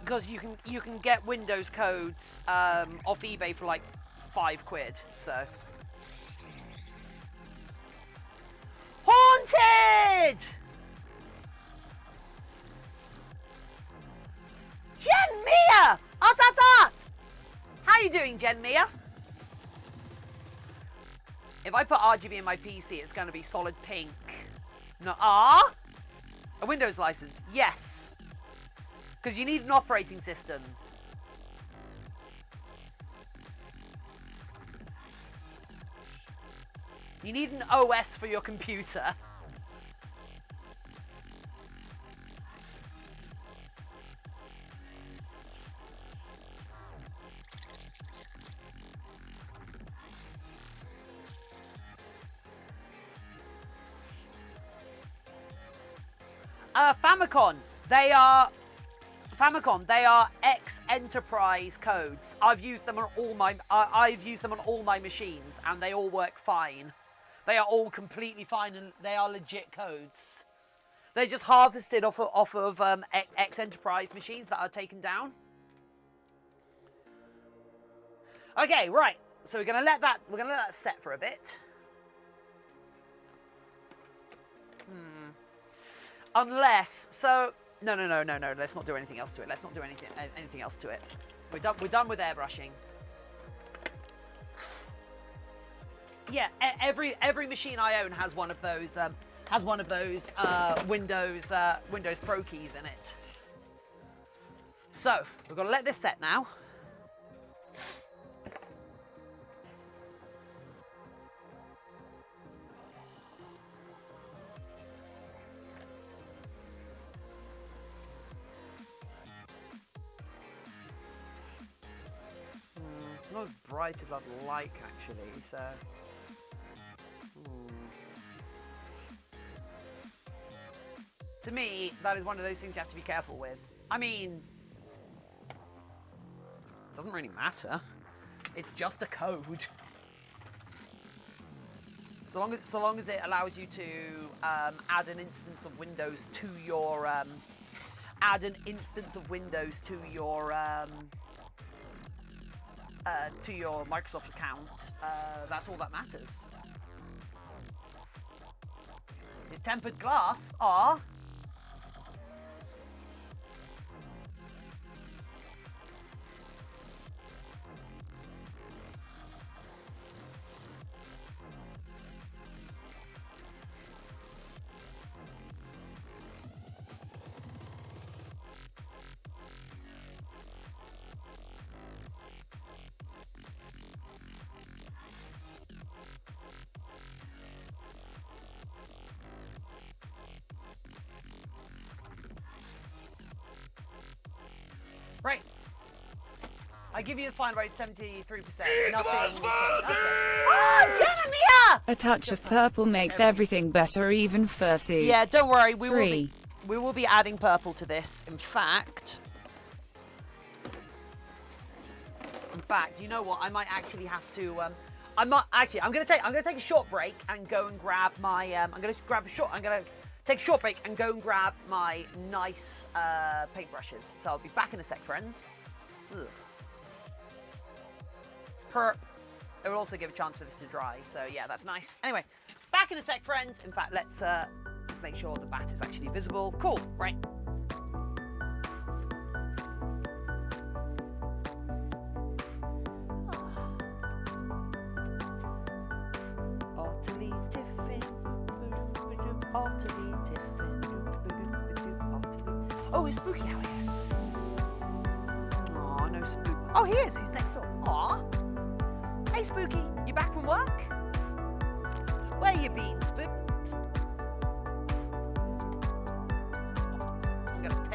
Because you can get Windows codes off eBay for like £5, so. Haunted! Jen Mia! Art! How you doing, Jen Mia? If I put RGB in my PC, it's going to be solid pink. No, a Windows license? Yes. Because you need an operating system. You need an OS for your computer. Famicom. They are ex-enterprise codes. I've used them on all my machines, and they all work fine. They are all completely fine, and they are legit codes. They're just harvested off of ex-enterprise machines that are taken down. Okay, right. So we're gonna let that set for a bit. Unless, so no. Let's not do anything else to it. Let's not do anything else to it. We're done with airbrushing. Yeah, every machine I own has one of those Windows Pro keys in it. So we've got to let this set now. Not as bright as I'd like, actually, so. To me, that is one of those things you have to be careful with. I mean, it doesn't really matter. It's just a code. So long as it allows you to add an instance of Windows to your Microsoft account, that's all that matters. Is tempered glass? Ah. Right. I give you the fine rate 73%. Nothing. Oh, Jeremiah! A touch of purple makes everything better, even fursuits. Yeah, don't worry. We will be adding purple to this. In fact, you know what? I might actually have to. I'm gonna take a short break and go and grab my. I'm gonna take a short break and go and grab my nice paintbrushes. So I'll be back in a sec, friends. Ugh. Perp. It will also give a chance for this to dry. So yeah, that's nice. Anyway, back in a sec, friends. In fact, let's make sure the bat is actually visible. Cool. Right. Oh, it's Spooky out here. Aw, no Spook. Oh, he is. He's next door. Aw. Hey, Spooky. You back from work? Where you been, Spook? I'm gonna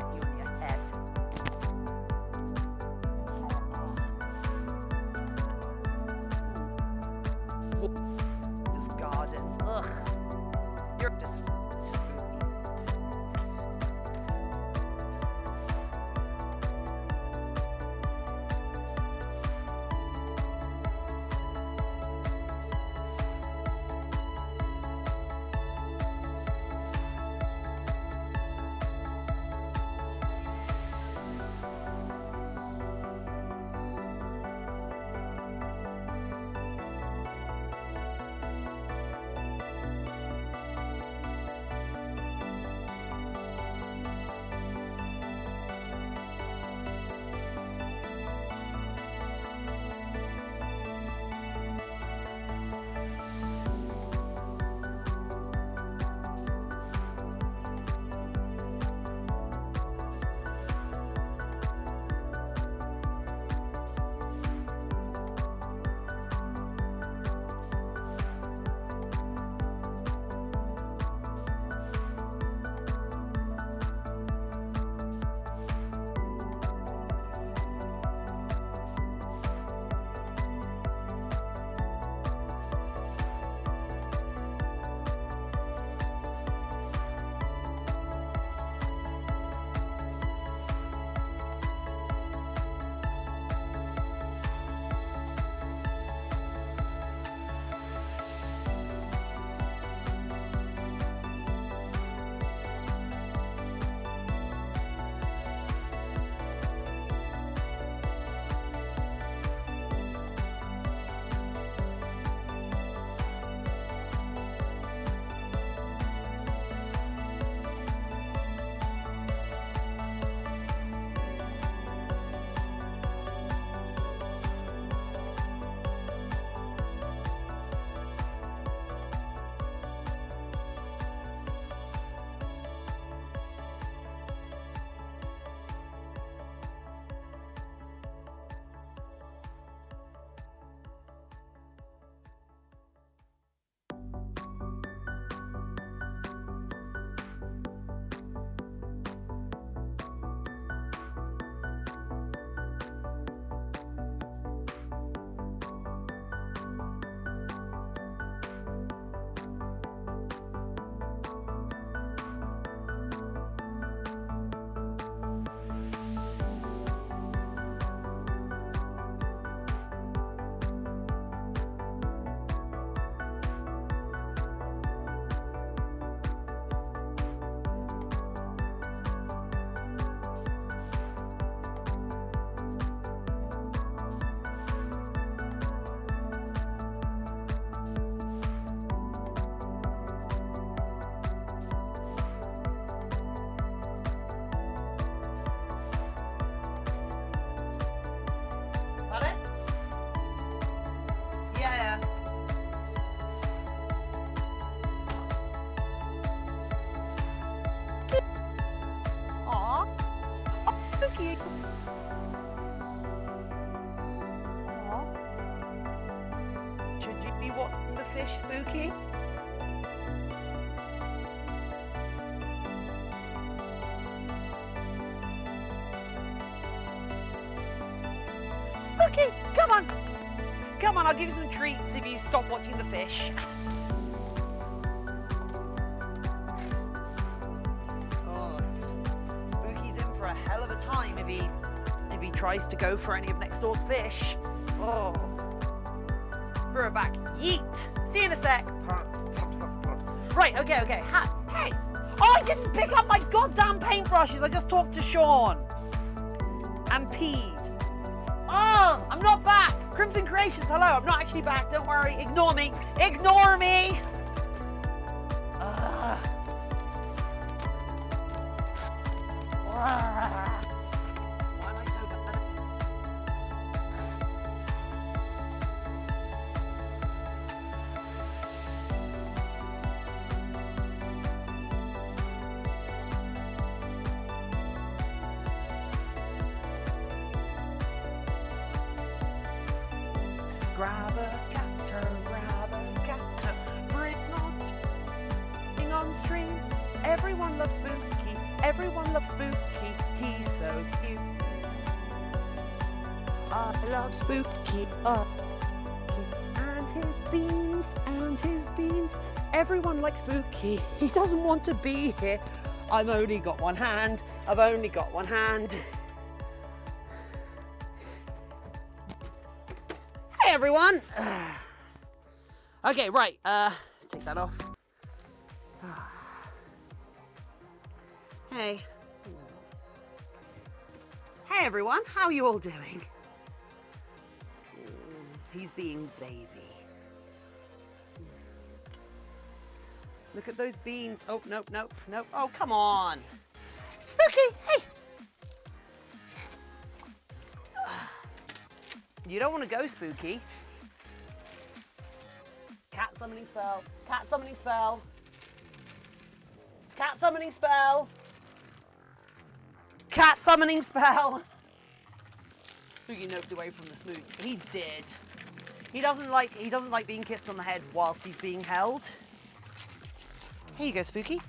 fish, Spooky? Spooky, come on! Come on, I'll give you some treats if you stop watching the fish. Oh, Spooky's in for a hell of a time if he tries to go for any of next door's fish. Oh. Throw it back. Yeet! See you in a sec. Right, okay. Hey! Oh, I didn't pick up my goddamn paintbrushes. I just talked to Sean. And peed. Oh, I'm not back. Crimson Creations, hello. I'm not actually back. Don't worry. Ignore me. Ignore me. Why am I so bad? Grab a catter, bring on stream. Everyone loves Spooky, everyone loves Spooky, he's so cute. I love Spooky, and his beans. Everyone likes Spooky, he doesn't want to be here. I've only got one hand. Hey everyone! Okay, right, let's take that off. Hey. Hey everyone, how are you all doing? He's being baby. Look at those beans. Oh, nope. Oh, come on. Spooky, hey! You don't want to go, Spooky. Cat summoning spell. Cat summoning spell. Cat summoning spell. Cat summoning spell. Spooky noped away from the smooch. He did. He doesn't like being kissed on the head whilst he's being held. Here you go, Spooky.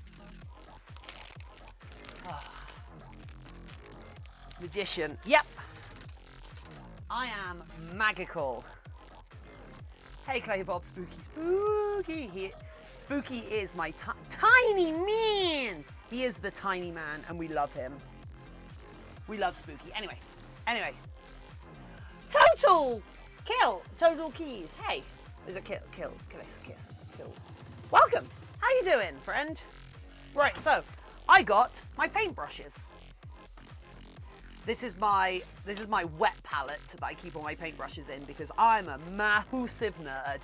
Magician. Yep. I am magical. Hey, Clay Bob, Spooky. Spooky is my tiny man. He is the tiny man, and we love him. We love Spooky. Anyway. Total keys. Hey, there's a kill. Welcome. How you doing, friend? Right, so I got my paintbrushes. This is my wet palette that I keep all my paintbrushes in because I'm a massive nerd.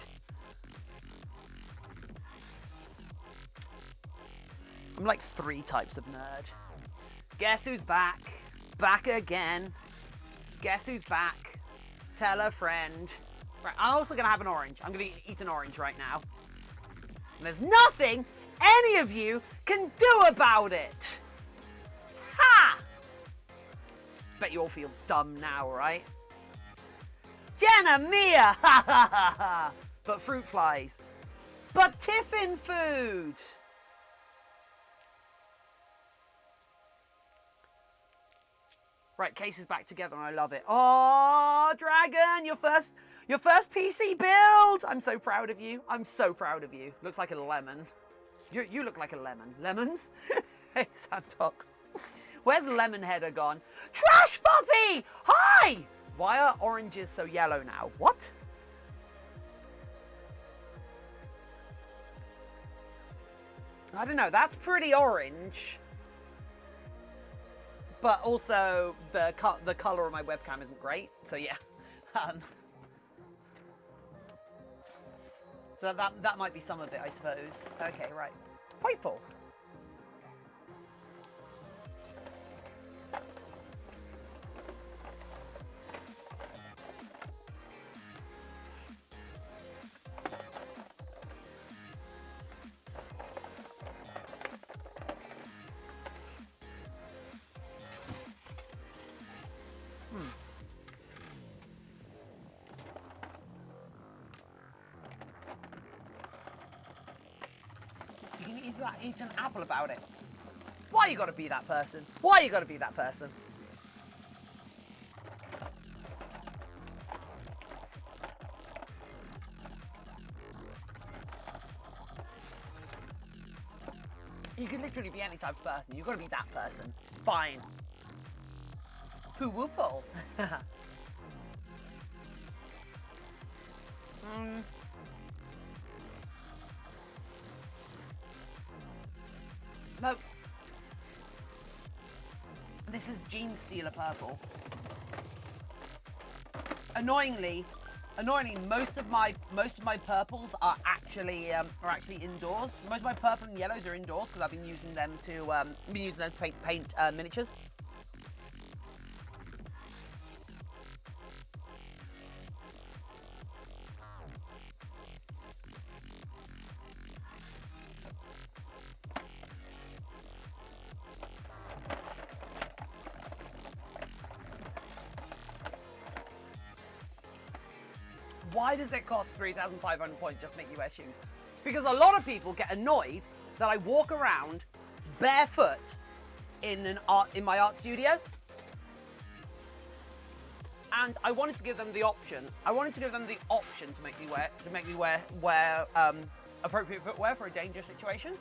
I'm like 3 types of nerd. Guess who's back? Back again. Guess who's back? Tell a friend. Right, I'm also gonna have an orange. I'm gonna eat an orange right now. And there's nothing any of you can do about it. Ha! Bet you all feel dumb now, right? Jenna Mia! Ha ha ha ha! But fruit flies. But Tiffin food! Right, Case is back together and I love it. Oh, Dragon, your first PC build! I'm so proud of you. Looks like a lemon. You look like a lemon. Lemons? Hey, Santox. Where's Lemonheader gone? Trash Puppy! Hi! Why are oranges so yellow now? What? I don't know. That's pretty orange. But also, the color of my webcam isn't great. So yeah. So that might be some of it, I suppose. Okay, right. Purple. eat an apple about it. Why you gotta be that person? Why you gotta be that person? You can literally be any type of person. You've got to be that person. Fine. Who will pull? No. This is Jean Stealer Purple. Annoyingly, most of my purples are actually indoors. Most of my purple and yellows are indoors because I've been using them to paint miniatures. Why does it cost 3,500 points just to make you wear shoes? Because a lot of people get annoyed that I walk around barefoot in my art studio. And I wanted to give them the option. I wanted to give them the option to make me wear appropriate footwear for a dangerous situation.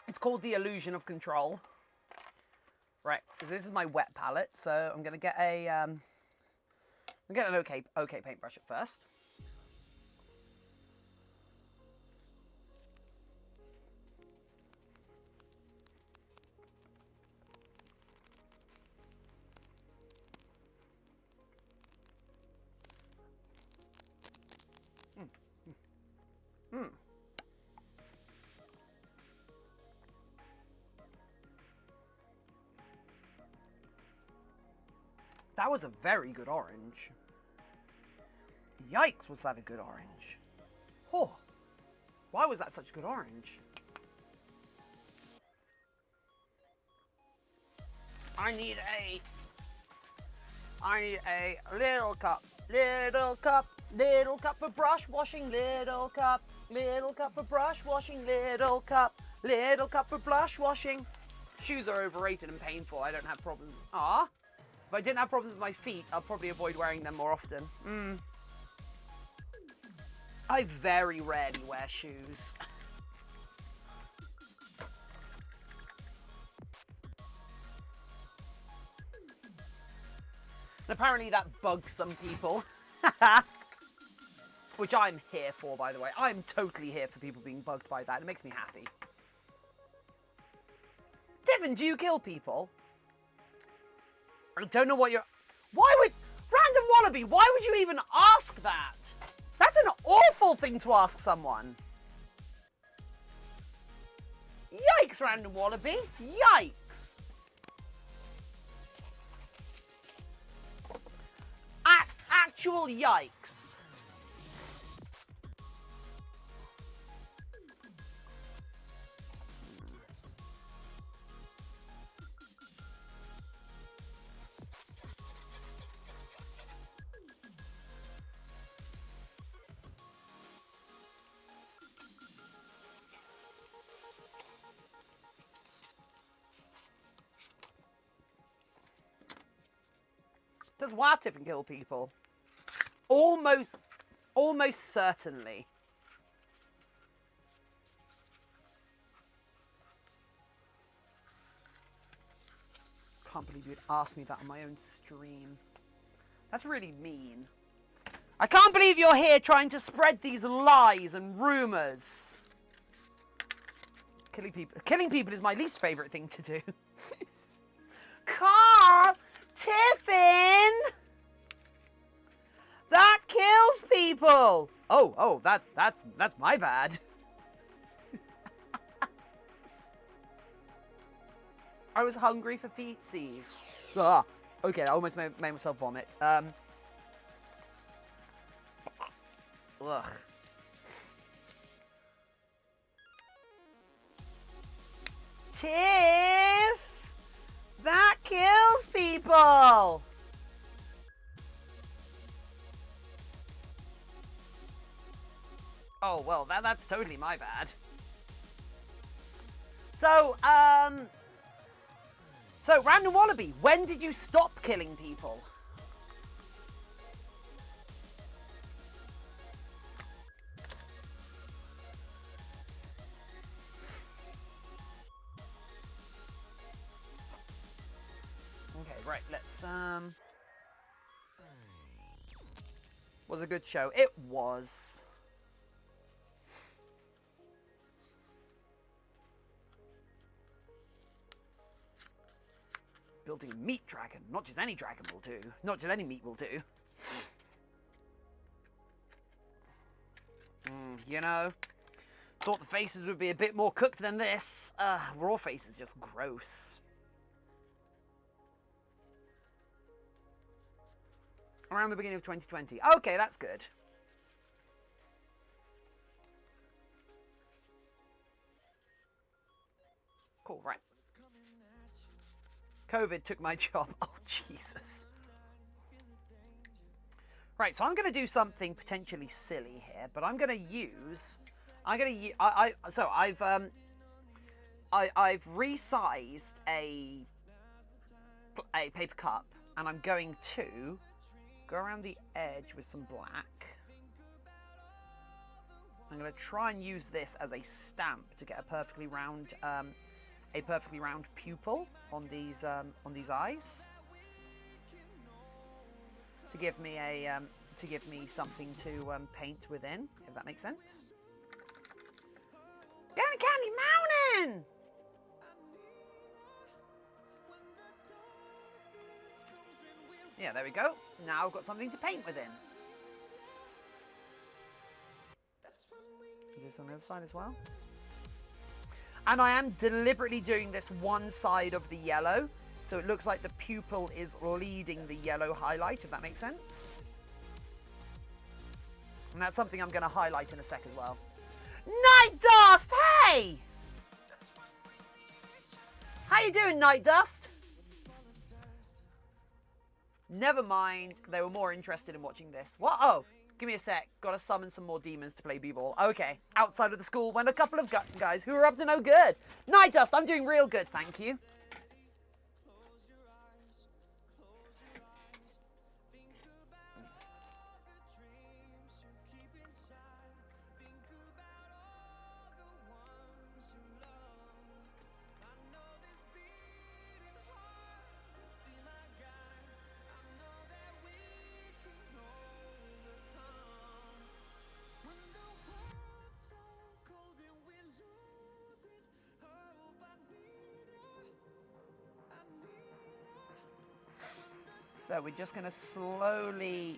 It's called the illusion of control. Right, this is my wet palette, so I'm gonna get an okay paintbrush at first. That was a very good orange. Yikes, was that a good orange? Oh, why was that such a good orange? I need a little cup for brush washing, little cup for brush washing, little cup for brush washing. Shoes are overrated and painful. I don't have problems. Ah. If I didn't have problems with my feet, I'll probably avoid wearing them more often. I very rarely wear shoes. And apparently that bugs some people. Which I'm here for, by the way. I'm totally here for people being bugged by that. It makes me happy. Tiffin, do you kill people? I don't know what you're... Why would... Random Wallaby, why would you even ask that? That's an awful thing to ask someone. Yikes, Random Wallaby. Yikes. Actual yikes. Does what Tiffin kill people? Almost certainly. Can't believe you'd ask me that on my own stream. That's really mean. I can't believe you're here trying to spread these lies and rumors. Killing people is my least favorite thing to do. Carl! Tiffin! That kills people! Oh, that's my bad. I was hungry for feetsies. Ah, okay, I almost made myself vomit. Ugh. Tiff! That kills people! Oh, well, that's totally my bad. So, so, Random Wallaby, when did you stop killing people? Okay, right, let's, was a good show. It was. Building a meat dragon. Not just any dragon will do. Not just any meat will do. You know, thought the faces would be a bit more cooked than this. Raw face is just gross. Around the beginning of 2020. Okay, that's good. Cool, right. COVID took my job. Oh, Jesus. Right, so I'm going to do something potentially silly here, but I'm going to use... I've resized a paper cup, and I'm going to go around the edge with some black. I'm going to try and use this as a stamp to get a perfectly round pupil on these eyes, to give me something to paint within, if that makes sense. Down a Candy Mountain! Yeah, there we go. Now I've got something to paint within. Do this on the other side as well. And I am deliberately doing this one side of the yellow, so it looks like the pupil is leading the yellow highlight, if that makes sense. And that's something I'm going to highlight in a sec as well. Night Dust! Hey! How you doing, Night Dust? Never mind, they were more interested in watching this. What? Oh, give me a sec. Gotta summon some more demons to play b-ball. Okay, outside of the school went a couple of guys who were up to no good. Night Dust, I'm doing real good, thank you. So we're just going to slowly,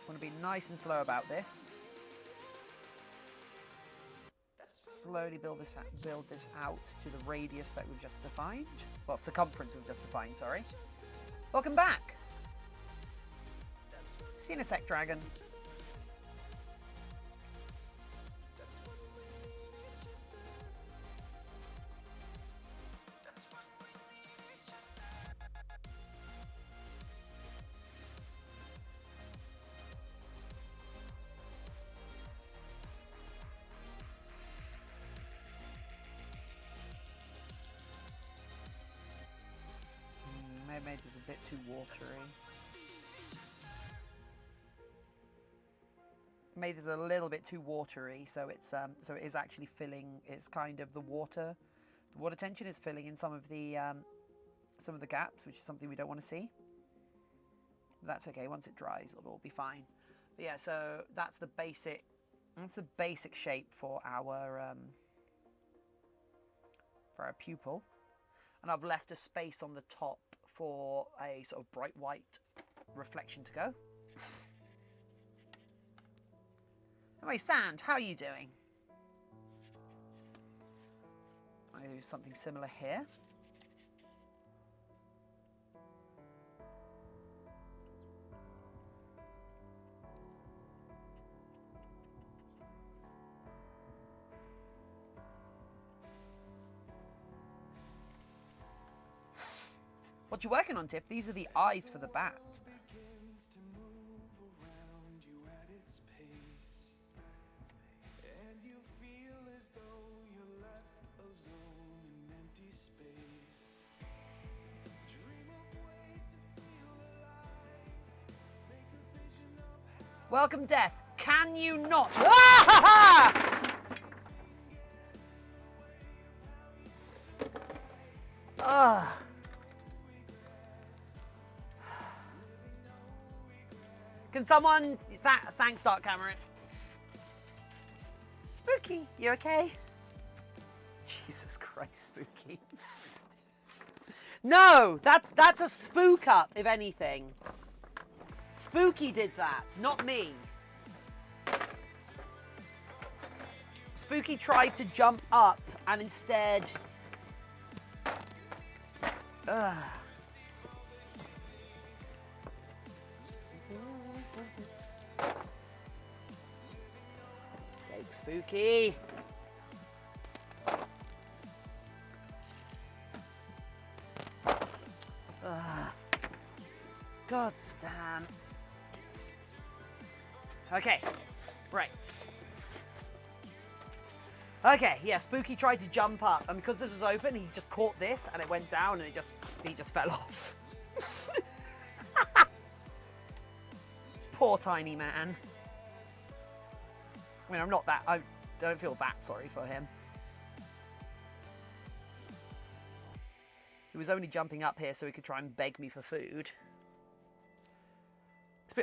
want to be nice and slow about this. Slowly build this out to the radius that we've just defined. Well, circumference we've just defined, sorry. Welcome back. See you in a sec, Dragon. Maybe it's a bit too watery. Maybe it's a little bit too watery, so it's so it is actually filling. It's kind of the water tension is filling in some of the gaps, which is something we don't want to see. But that's okay. Once it dries, it'll all be fine. But yeah, so that's the basic shape for our pupil, and I've left a space on the top for a sort of bright white reflection to go. Anyway, Sand, how are you doing? I'll do something similar here. What you working on, Tiff? These are the eyes for the bat. Welcome, Death. Can you not? Ah! Ugh. Can someone... Thanks, Dark Cameron. Spooky, you okay? Jesus Christ, Spooky. No, that's a spook up, if anything. Spooky did that, not me. Spooky tried to jump up and instead... Ugh. Sake, Spooky. God damn. Okay, right. Okay, yeah, Spooky tried to jump up, and because this was open, he just caught this, and it went down, and he just fell off. Poor tiny man. I mean, I don't feel that sorry for him. He was only jumping up here so he could try and beg me for food.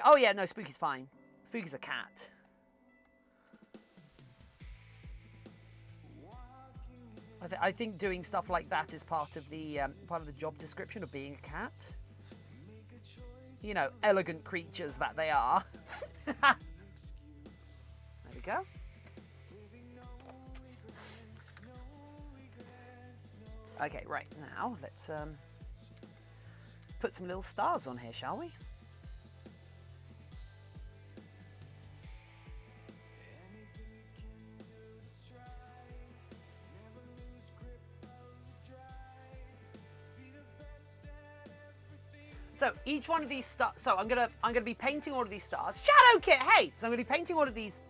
Oh yeah, no, Spooky's fine. Spooky's a cat. I think doing stuff like that is part of the job description of being a cat. You know, elegant creatures that they are. There we go. Okay, right, now let's put some little stars on here, shall we? So each one of these stars. So I'm gonna be painting all of these stars. Shadow Kit, hey! So I'm gonna be painting all of these.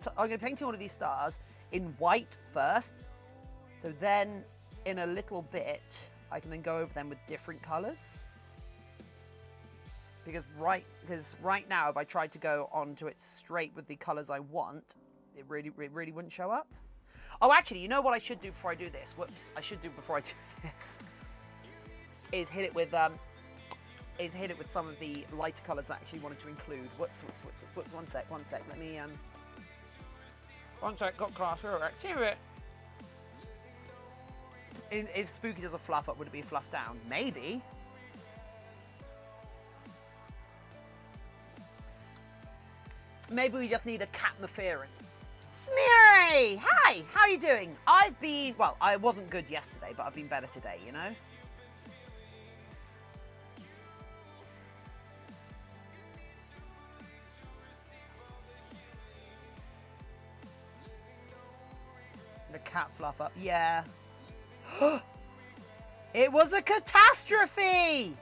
Stars in white first. So then, in a little bit, I can then go over them with different colors. Because right now, if I tried to go onto it straight with the colors I want, it really wouldn't show up. Oh, actually, you know what I should do before I do this? Whoops! I should do before I do this is hit it with some of the lighter colours that I actually wanted to include. Whoops, one sec. Let me, one sec, got class, alright, see it. If Spooky does a fluff up, would it be a fluff down? Maybe. Maybe we just need a cat interference. Smeary! Hi, how are you doing? Well, I wasn't good yesterday, but I've been better today, you know? The cat fluff up, yeah. It was a catastrophe!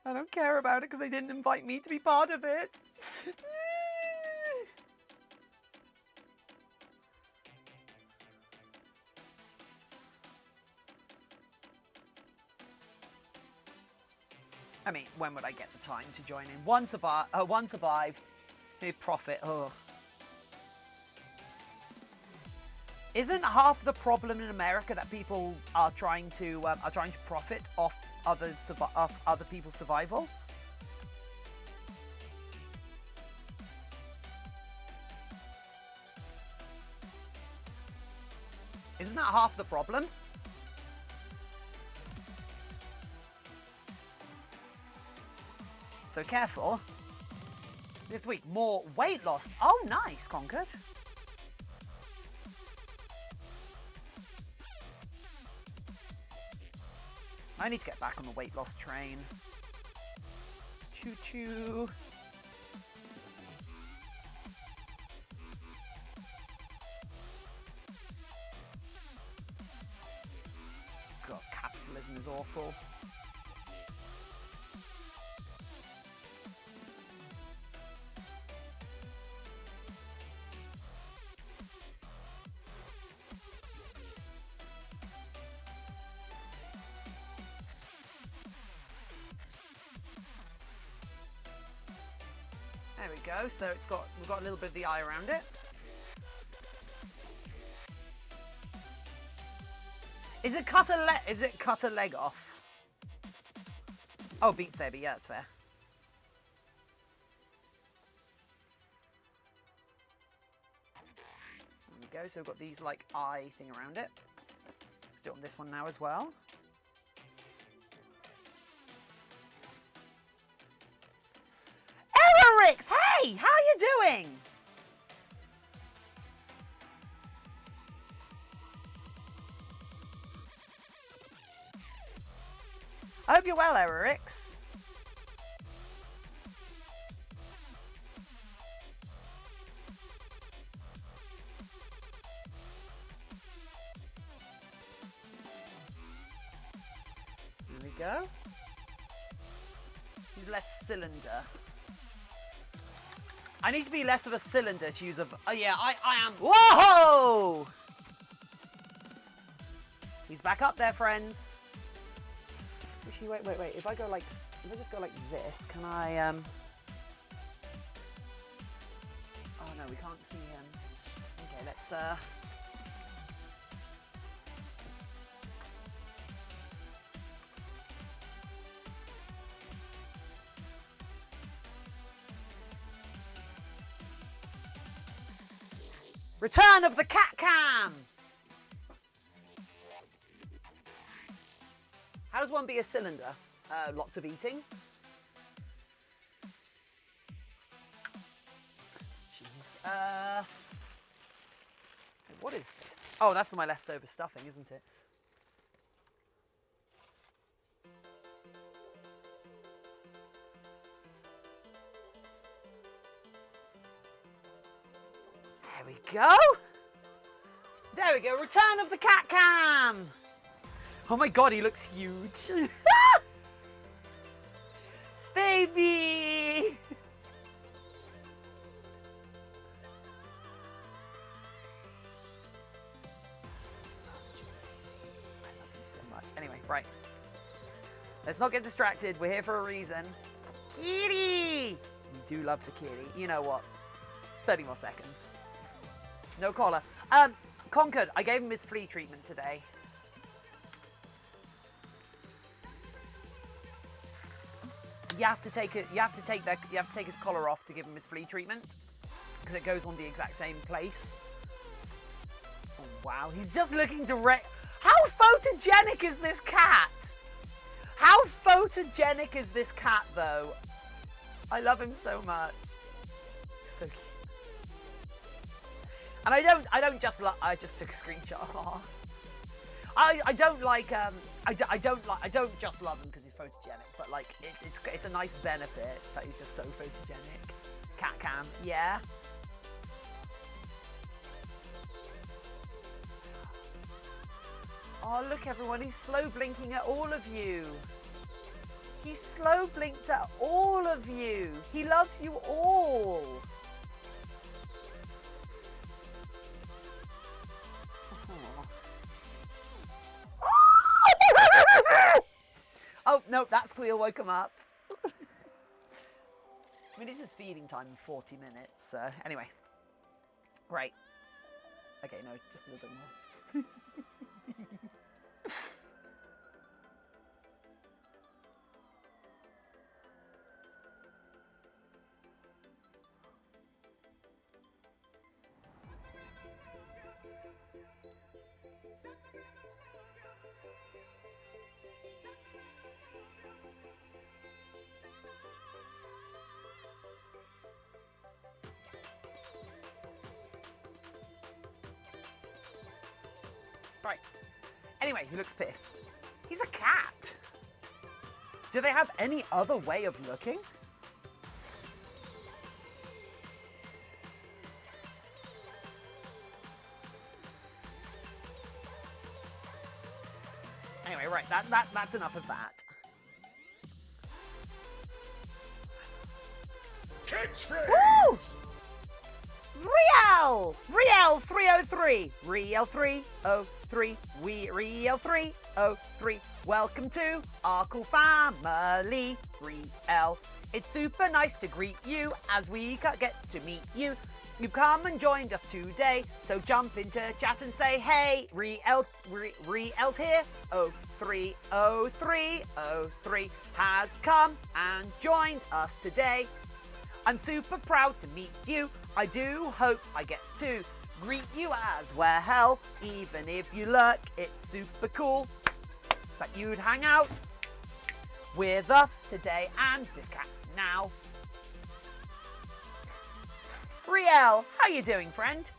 I don't care about it because they didn't invite me to be part of it. I mean, when would I get the time to join in? One survived. Maybe profit. Oh. Isn't half the problem in America that people are trying to profit off other people's survival? Isn't that half the problem? So careful. This week, more weight loss. Oh, nice, Concord. I need to get back on the weight loss train. Choo-choo. awful. There we go. So we've got a little bit of the eye around it. Is it cut a leg off? Oh, Beat Saber. Yeah, that's fair. There we go. So we've got these like eye thing around it. Let's do it on this one now as well. Errorix, hey, how are you doing? I hope you're well, Errorix. Here we go. He's less cylinder. I need to be less of a cylinder to use a... Oh, yeah, I am... Whoa! He's back up there, friends. Actually, wait. If I just go like this, can I... Oh, no, we can't see him. Okay, let's... Return of the cat cam! How does one be a cylinder? Lots of eating. Jeez. What is this? Oh, that's my leftover stuffing, isn't it? There we go. There we go. Return of the cat cam. Oh my god, he looks huge. Baby. I love him so much. Anyway, right. Let's not get distracted. We're here for a reason. Kitty. We do love the kitty. You know what? 30 more seconds. No collar. Conquered. I gave him his flea treatment today. You have to take it. You have to take his collar off to give him his flea treatment because it goes on the exact same place. Oh, wow, he's just looking direct. How photogenic is this cat? How photogenic is this cat, though? I love him so much. He's so cute. And I don't just I just took a screenshot. I don't like I don't just love him because he's photogenic, but like it's a nice benefit that he's just so photogenic. Cat cam, yeah. Oh look everyone, he's slow blinking at all of you. He's slow blinked at all of you. He loves you all. Oh, no, that squeal woke him up. I mean, this is feeding time in 40 minutes, so anyway. Right. Okay, no, just a little bit more. Right. Anyway, he looks pissed. He's a cat. Do they have any other way of looking? Anyway, right. That's enough of that. Woo! Riel 303. Riel 303. Riel 303. Welcome to our cool family. Riel. It's super nice to greet you as we get to meet you. You've come and joined us today, so jump into chat and say, hey, Riel's here. 0303 has come and joined us today. I'm super proud to meet you. I do hope I get to greet you as well. Even if you lurk, it's super cool that you'd hang out with us today and this cat now. Riel, how you doing, friend?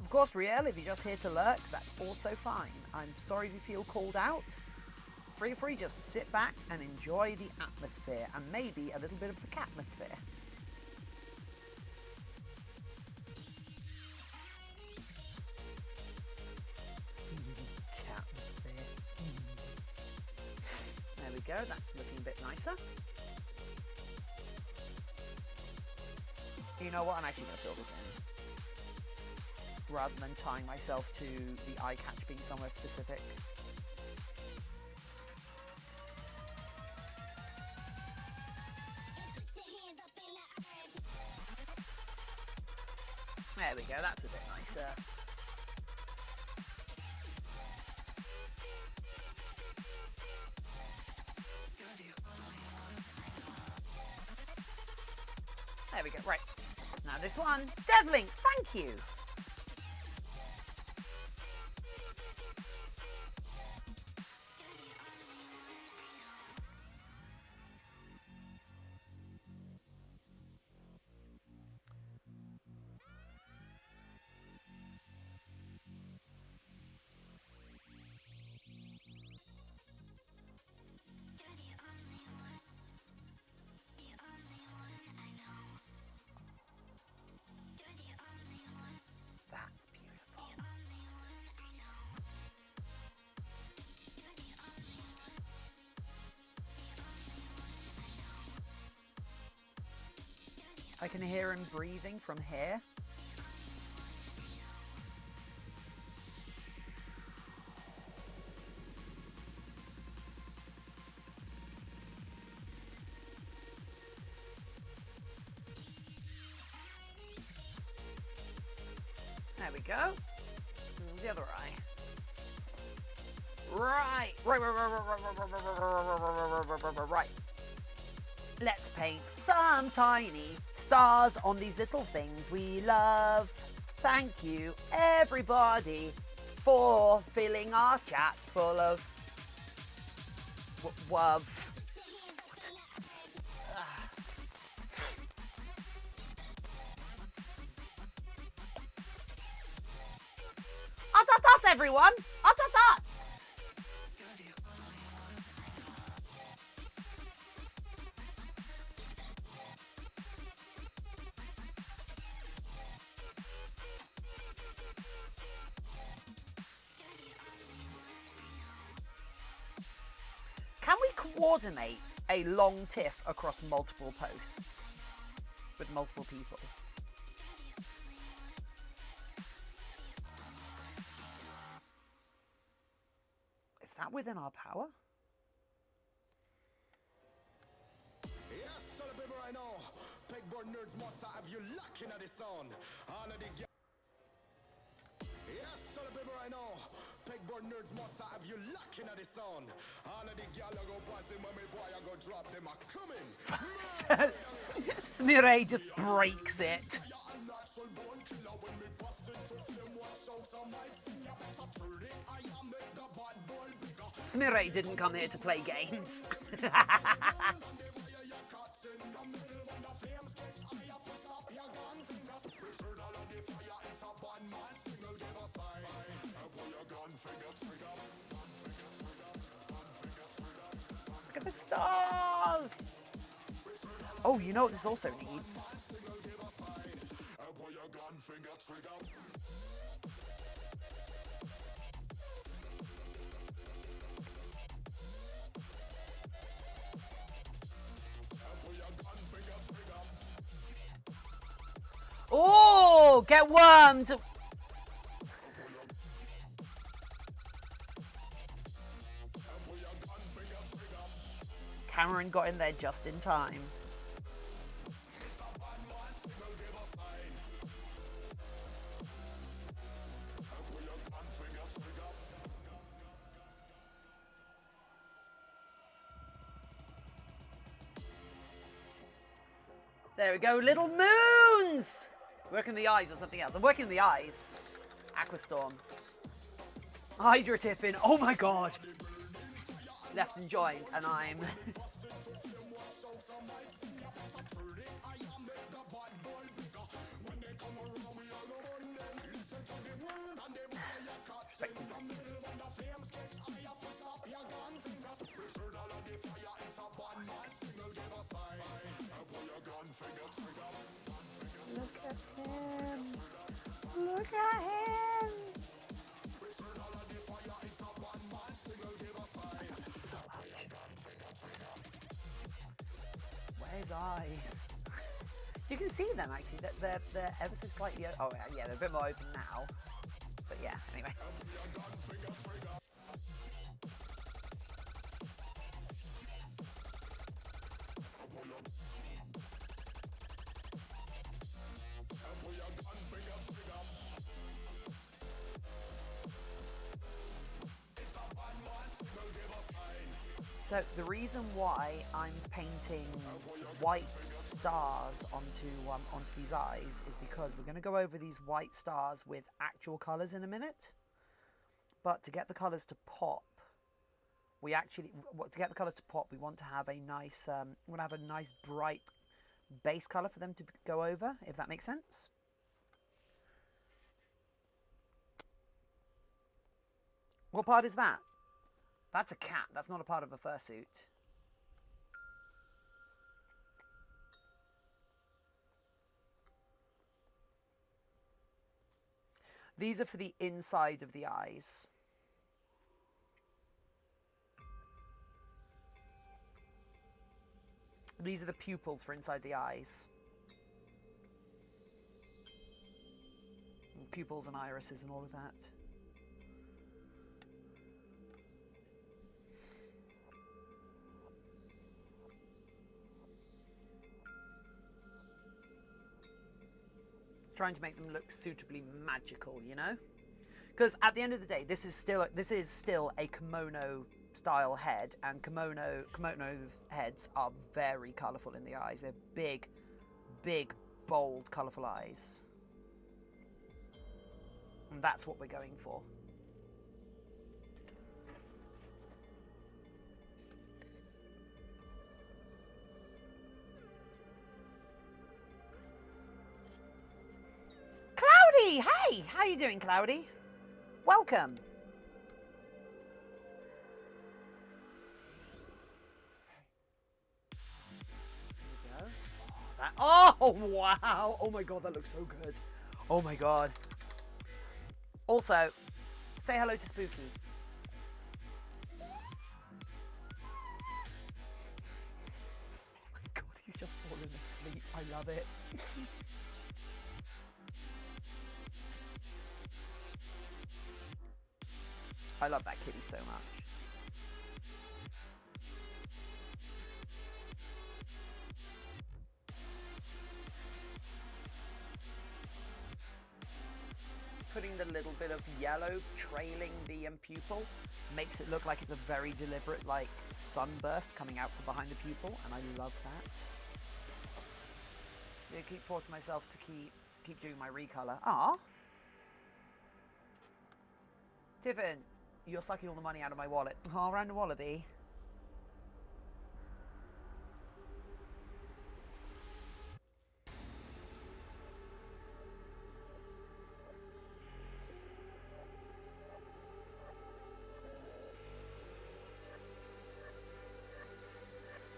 Of course, Riel, if you're just here to lurk, that's also fine. I'm sorry if you feel called out. Feel free, just sit back and enjoy the atmosphere, and maybe a little bit of the catmosphere. Catmosphere. There we go, that's looking a bit nicer. You know what, I'm actually going to fill this in, rather than tying myself to the eye catch being somewhere specific. There we go, that's a bit nicer. There we go, right. Now this one, Devlinks, thank you. That's beautiful. I can hear him breathing from here. There we go. The other eye. Right. Right. Let's paint some tiny stars on these little things we love. Thank you, everybody, for filling our chat full of love. At everyone! At! Can we coordinate a long tiff across multiple posts with multiple people? Is that within our power? Yes, so the people right now, pegboard nerds monster have you locking at the sound. All of the yes, so the people right now, pegboard nerds monster have you locking at the sound. All of the gal go passing when me boy I go drop them a coming. Smiray just breaks it. Mireille didn't come here to play games. Look at the stars! Oh, you know what this also needs? Oh, get wormed! Cameron got in there just in time. There we go, little moons! Working the eyes or something else. I'm working the eyes. Aquastorm. Hydra Tiffin. Oh my god! Left and joined, and I'm... Look at him! Look at him! Where's eyes? You can see them actually. They're ever so slightly. Oh yeah, they're a bit more open now. But yeah, anyway. So the reason why I'm painting white stars onto these eyes is because we're going to go over these white stars with actual colours in a minute. But to get the colours to pop, we want to have a nice bright base colour for them to go over, if that makes sense. What part is that? That's a cat. That's not a part of a fursuit. These are for the inside of the eyes. These are the pupils for inside the eyes. And pupils and irises and all of that. Trying to make them look suitably magical, you know? Because at the end of the day, this is still a kimono style head, and kimono's heads are very colourful in the eyes. They're big, bold, colourful eyes. And that's what we're going for. Cloudy! Hey! How you doing, Cloudy? Welcome. There we go. Oh, wow! Oh my god, that looks so good. Oh my god. Also, say hello to Spooky. Oh my god, he's just fallen asleep. I love it. I love that kitty so much. Putting the little bit of yellow trailing the pupil makes it look like it's a very deliberate, like, sunburst coming out from behind the pupil, and I love that. Yeah, keep forcing myself to keep doing my recolor. Ah, Tiffin. You're sucking all the money out of my wallet. Oh, Random Wallaby.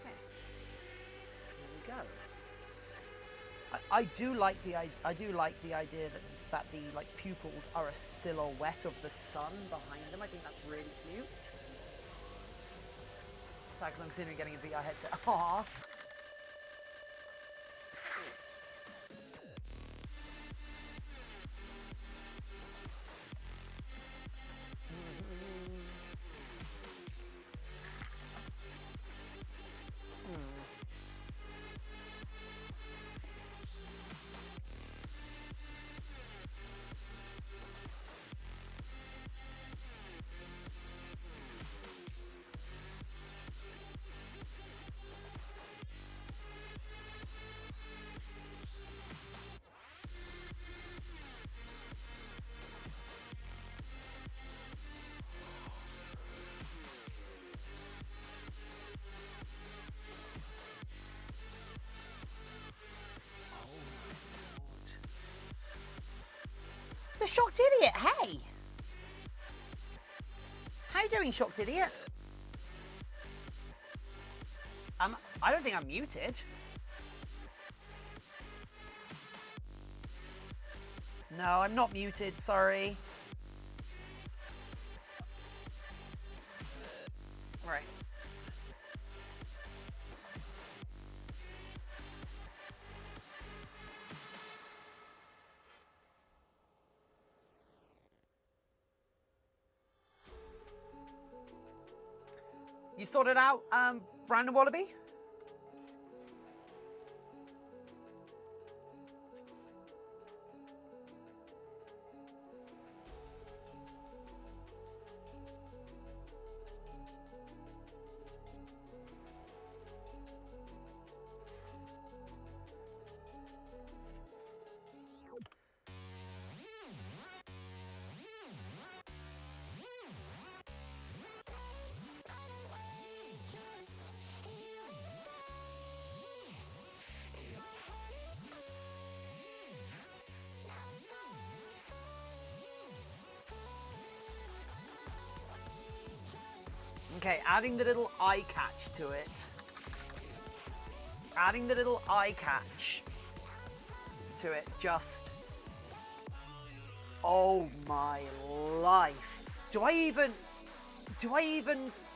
Okay. There we go. I do like the idea that the like pupils are a silhouette of the sun behind them. I think that's really cute. Because I'm considering getting a VR headset. Aww. The Shocked Idiot, hey! How you doing, Shocked Idiot? I don't think I'm muted. No, I'm not muted, sorry. Right. You sorted out, Brandon Wallaby? Okay, adding the little eye catch to it. Adding the little eye catch to it, just... Oh my life. Do I even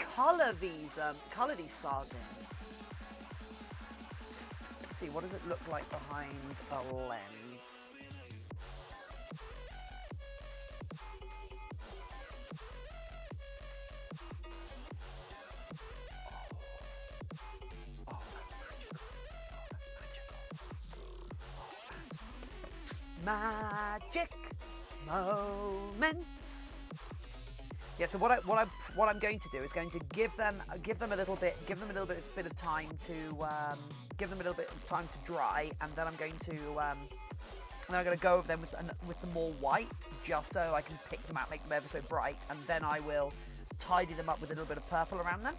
colour these stars in? Let's see, what does it look like behind a lens? Magic moments. Yeah. So what I'm going to do is going to give them a little bit of time to dry, and then I'm going to go over them with some more white, just so I can pick them out, make them ever so bright, and then I will tidy them up with a little bit of purple around them.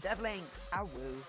Devlinks, ow woo.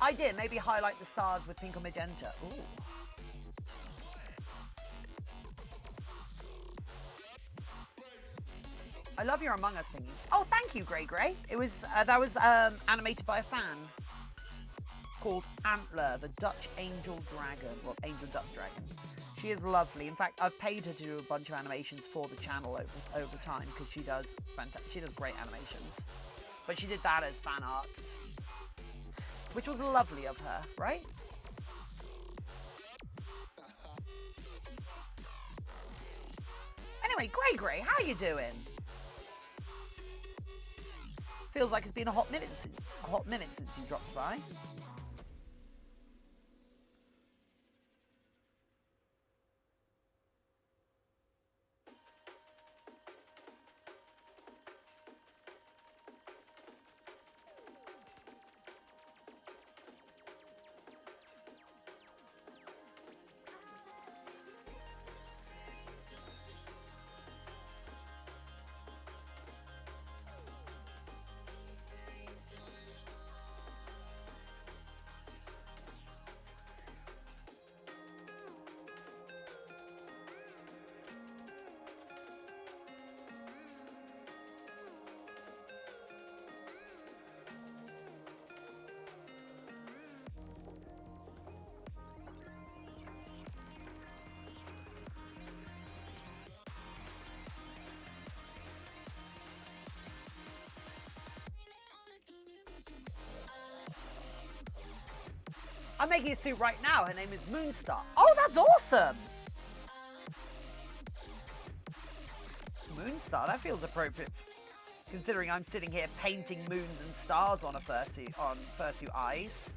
I did. Maybe highlight the stars with pink or magenta. Ooh. I love your Among Us thingy. Oh, thank you, Grey Grey. It was that was animated by a fan. called Antler, the Dutch Angel Dragon. Well, Angel Dutch Dragon. She is lovely. In fact, I've paid her to do a bunch of animations for the channel over time because she does great animations. But she did that as fan art, which was lovely of her, right? Anyway, Grey, how you doing? Feels like it's been a hot minute since you dropped by. I'm making a suit right now. Her name is Moonstar. Oh, that's awesome! Moonstar, that feels appropriate, considering I'm sitting here painting moons and stars on a fursuit eyes.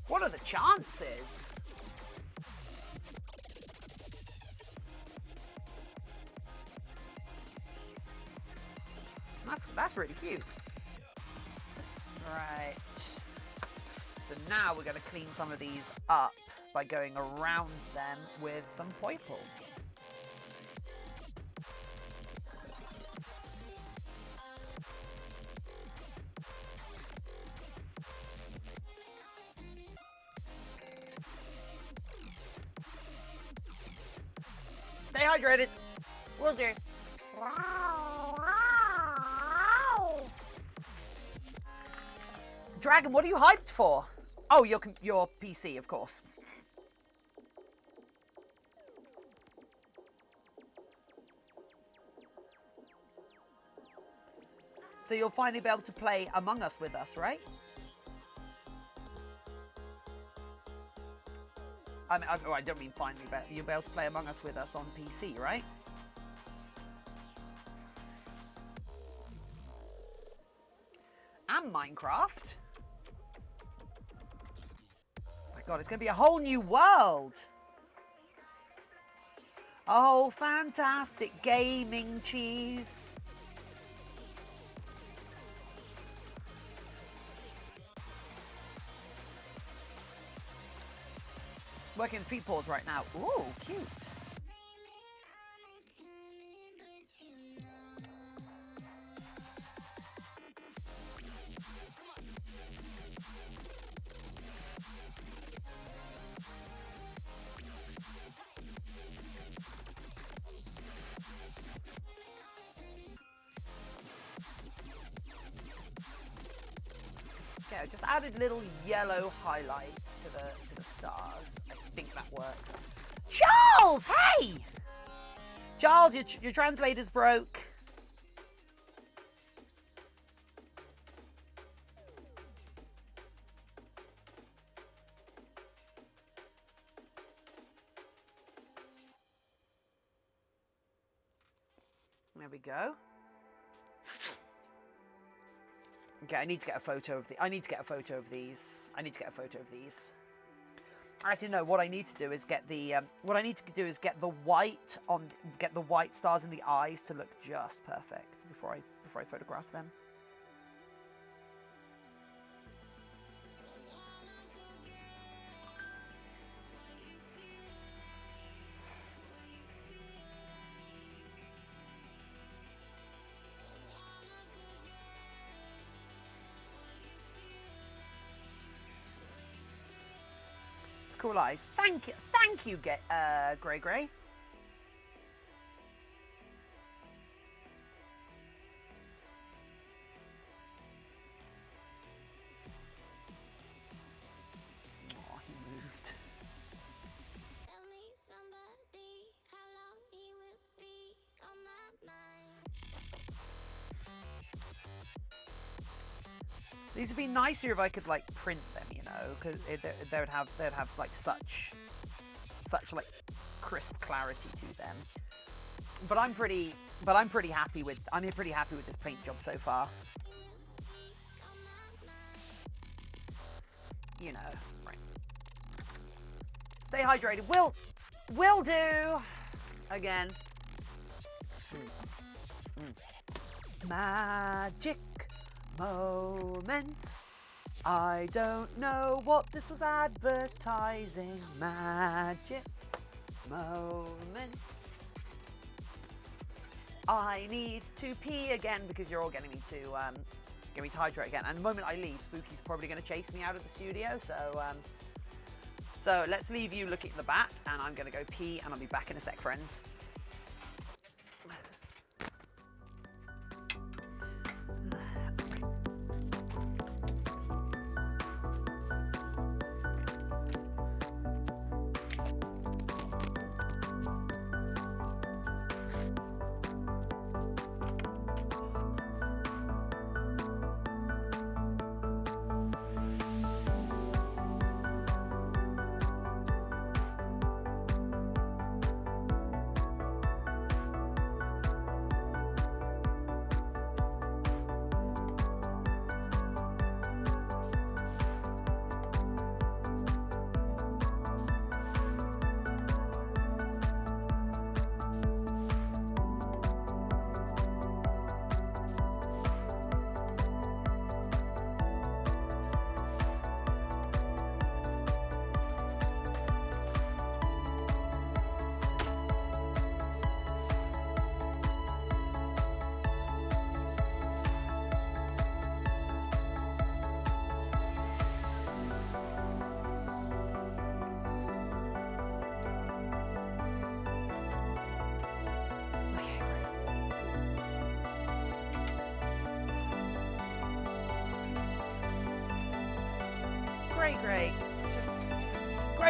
What are the chances? That's really cute. Right. So now we're going to clean some of these up by going around them with some purple. Stay hydrated. Will do. Dragon, what are you hyped for? Oh, your PC, of course. So you'll finally be able to play Among Us with us, right? I don't mean finally, but you'll be able to play Among Us with us on PC, right? And Minecraft. My God, it's going to be a whole new world. A whole fantastic gaming cheese. Working feet paws right now. Ooh, cute. Okay, I just added little yellow highlights to the stars. I think that worked. Charles, hey! Charles, your translator's broke. There we go. Okay, I need to get a photo of I need to get a photo of these. Actually, no. What I need to do is get the get the white stars in the eyes to look just perfect before I photograph them. Cool eyes. Thank you, Grey. These would be nicer if I could like print them, you know, because they would have like such like crisp clarity to them. But I'm pretty happy with this paint job so far. You know, right. Stay hydrated. Will do. Again. Magic moments. I don't know what this was advertising. Magic moments. I need to pee again because you're all getting me to hydrate again. And the moment I leave, Spooky's probably going to chase me out of the studio. So let's leave you looking at the bat, and I'm going to go pee, and I'll be back in a sec, friends.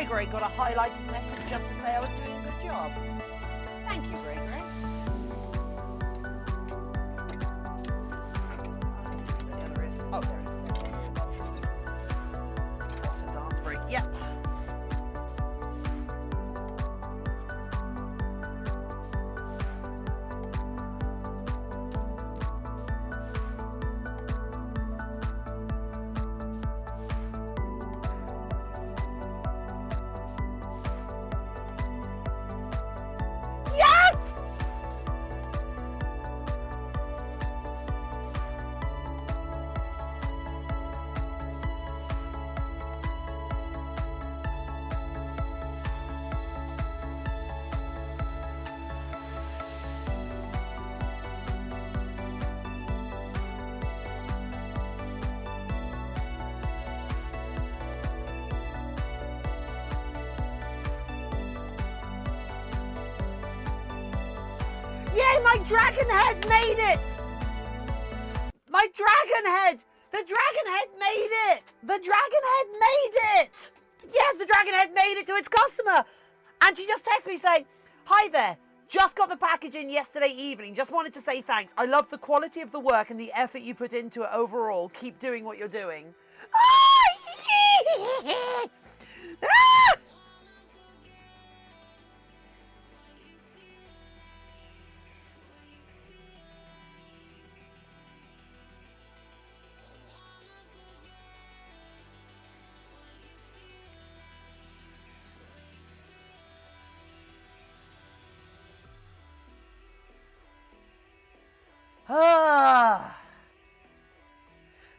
Great. Got a highlighted message just to say I was doing a good job. Thank you, Great. Oh, there it is. What's a dance break? Yep. My dragon head made it! My dragon head! The dragon head made it! The dragon head made it! Yes, the dragon head made it to its customer! And she just texted me saying, "Hi there, just got the package in yesterday evening. Just wanted to say thanks. I love the quality of the work and the effort you put into it overall. Keep doing what you're doing."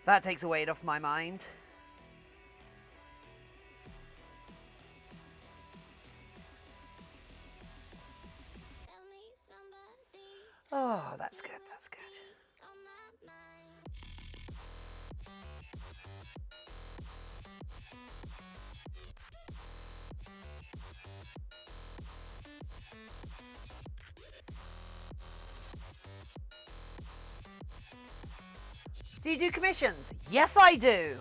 That takes a weight off my mind. Oh, that's good, that's good. Do you do commissions? Yes, I do.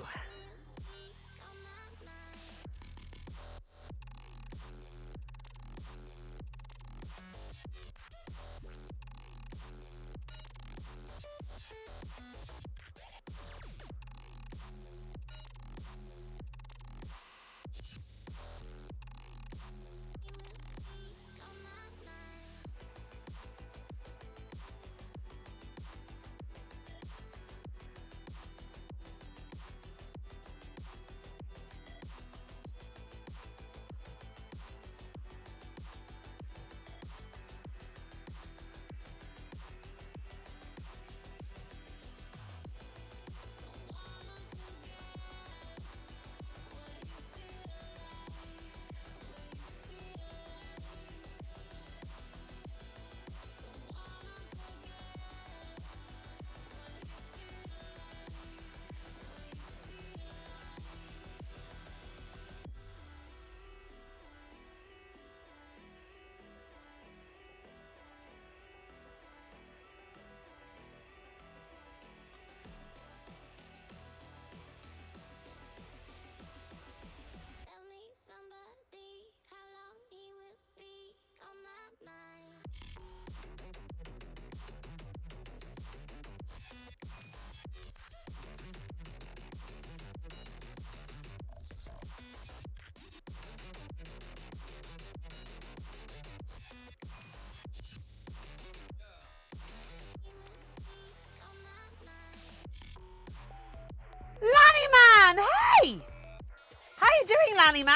doing, Lanny man?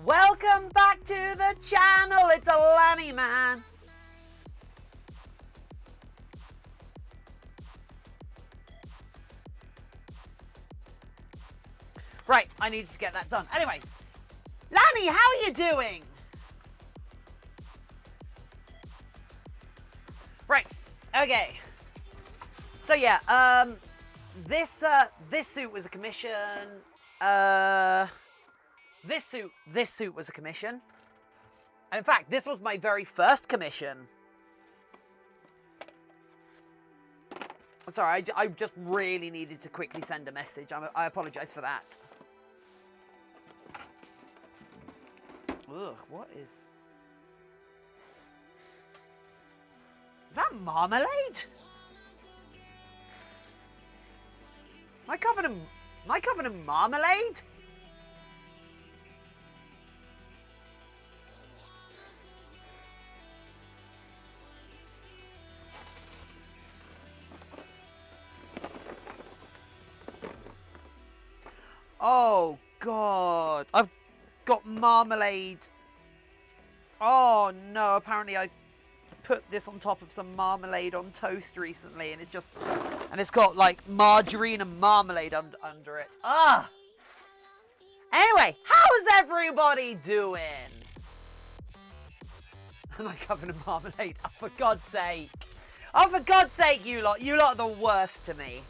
Welcome back to the channel. It's a Lanny man. Right, I need to get that done. Anyway, Lanny, how are you doing? Right, okay. So yeah, this suit was a commission. This suit was a commission. And in fact, this was my very first commission. Sorry, I just really needed to quickly send a message. I apologize for that. Ugh, what is... Is that marmalade? Am I covered in marmalade? Oh, God. I've got marmalade. Oh, no. Apparently, I put this on top of some marmalade on toast recently, and it's just... And it's got, like, margarine and marmalade under it. Ah! Anyway, how's everybody doing? Am I covered in marmalade? Oh, for God's sake. Oh, for God's sake, you lot. You lot are the worst to me.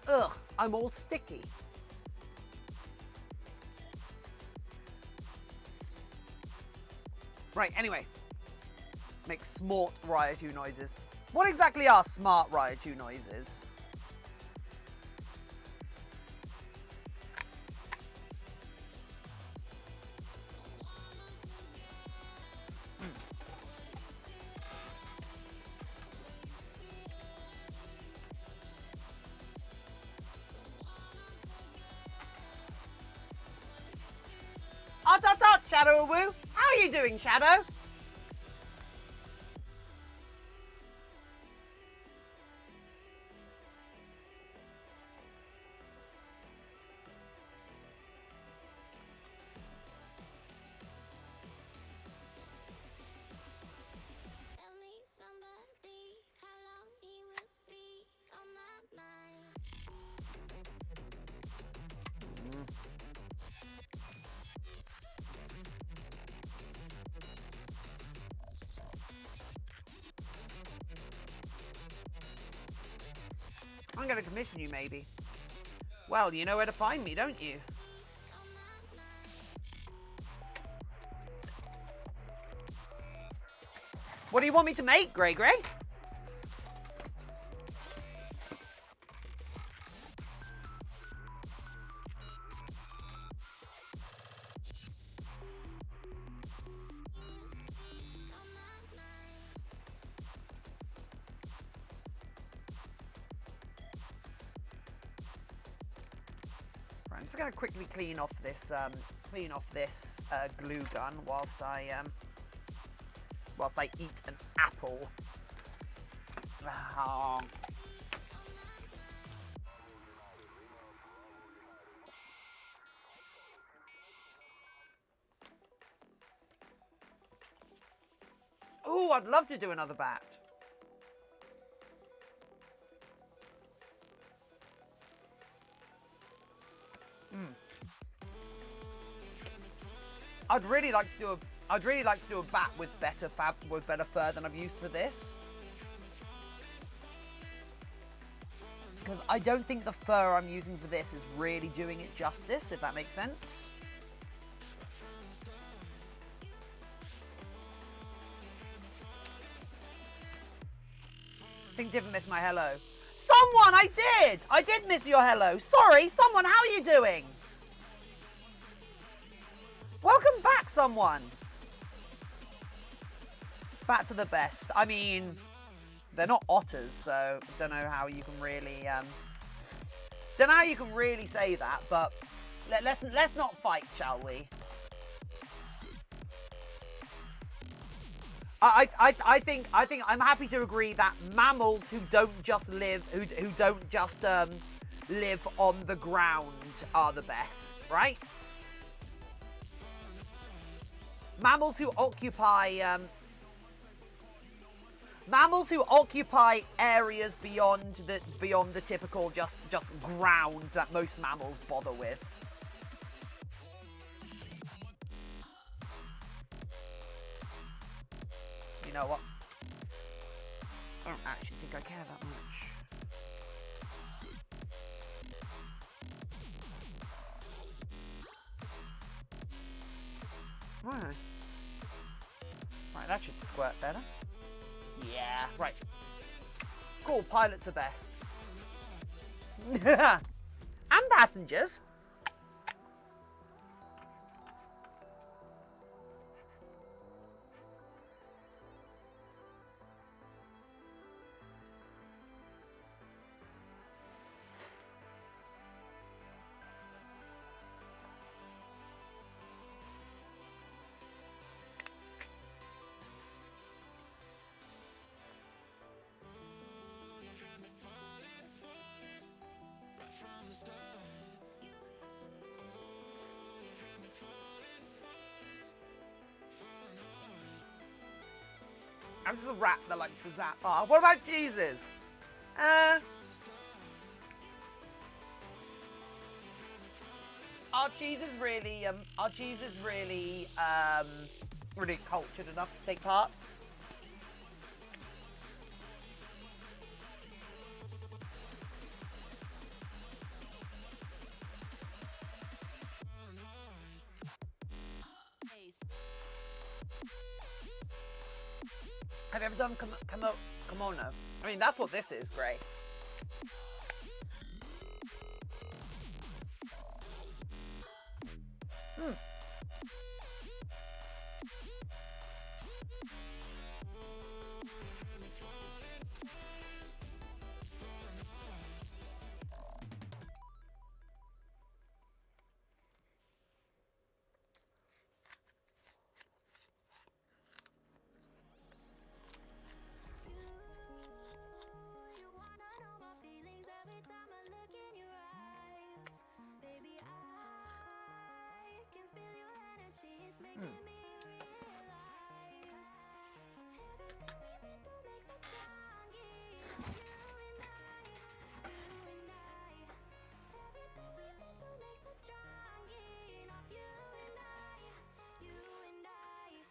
Ugh, I'm all sticky. Right, anyway. Make smart Raichu noises. What exactly are smart Raichu noises? Shadow Woo. How are you doing, Shadow? I'm going to commission you, maybe. Well, you know where to find me, don't you? What do you want me to make, Grey Grey? I'm just going to quickly clean off this glue gun whilst I eat an apple. Oh. Ooh, I'd love to do another bat. I'd really like to do a bat with better fur than I've used for this. Because I don't think the fur I'm using for this is really doing it justice, if that makes sense. think Tiffin missed my hello. Someone, I did! I did miss your hello. Sorry, someone, how are you doing? Welcome back, someone. Back to the best. I mean, they're not otters, so I don't know how you can really, don't know how you can really say that, but let's not fight, shall we? I think I'm happy to agree that mammals who don't just live live on the ground are the best, right? Mammals who occupy areas beyond the typical just ground that most mammals bother with. You know what? I don't actually think I care that much. Right, that should squirt better. Yeah, right. Cool, pilots are best. And passengers. I'm just a rat that likes to zap. Oh, what about Jesus? Our cheese is really, really cultured enough to take part. Have you ever done Kemono? I mean, that's what this is, Gray.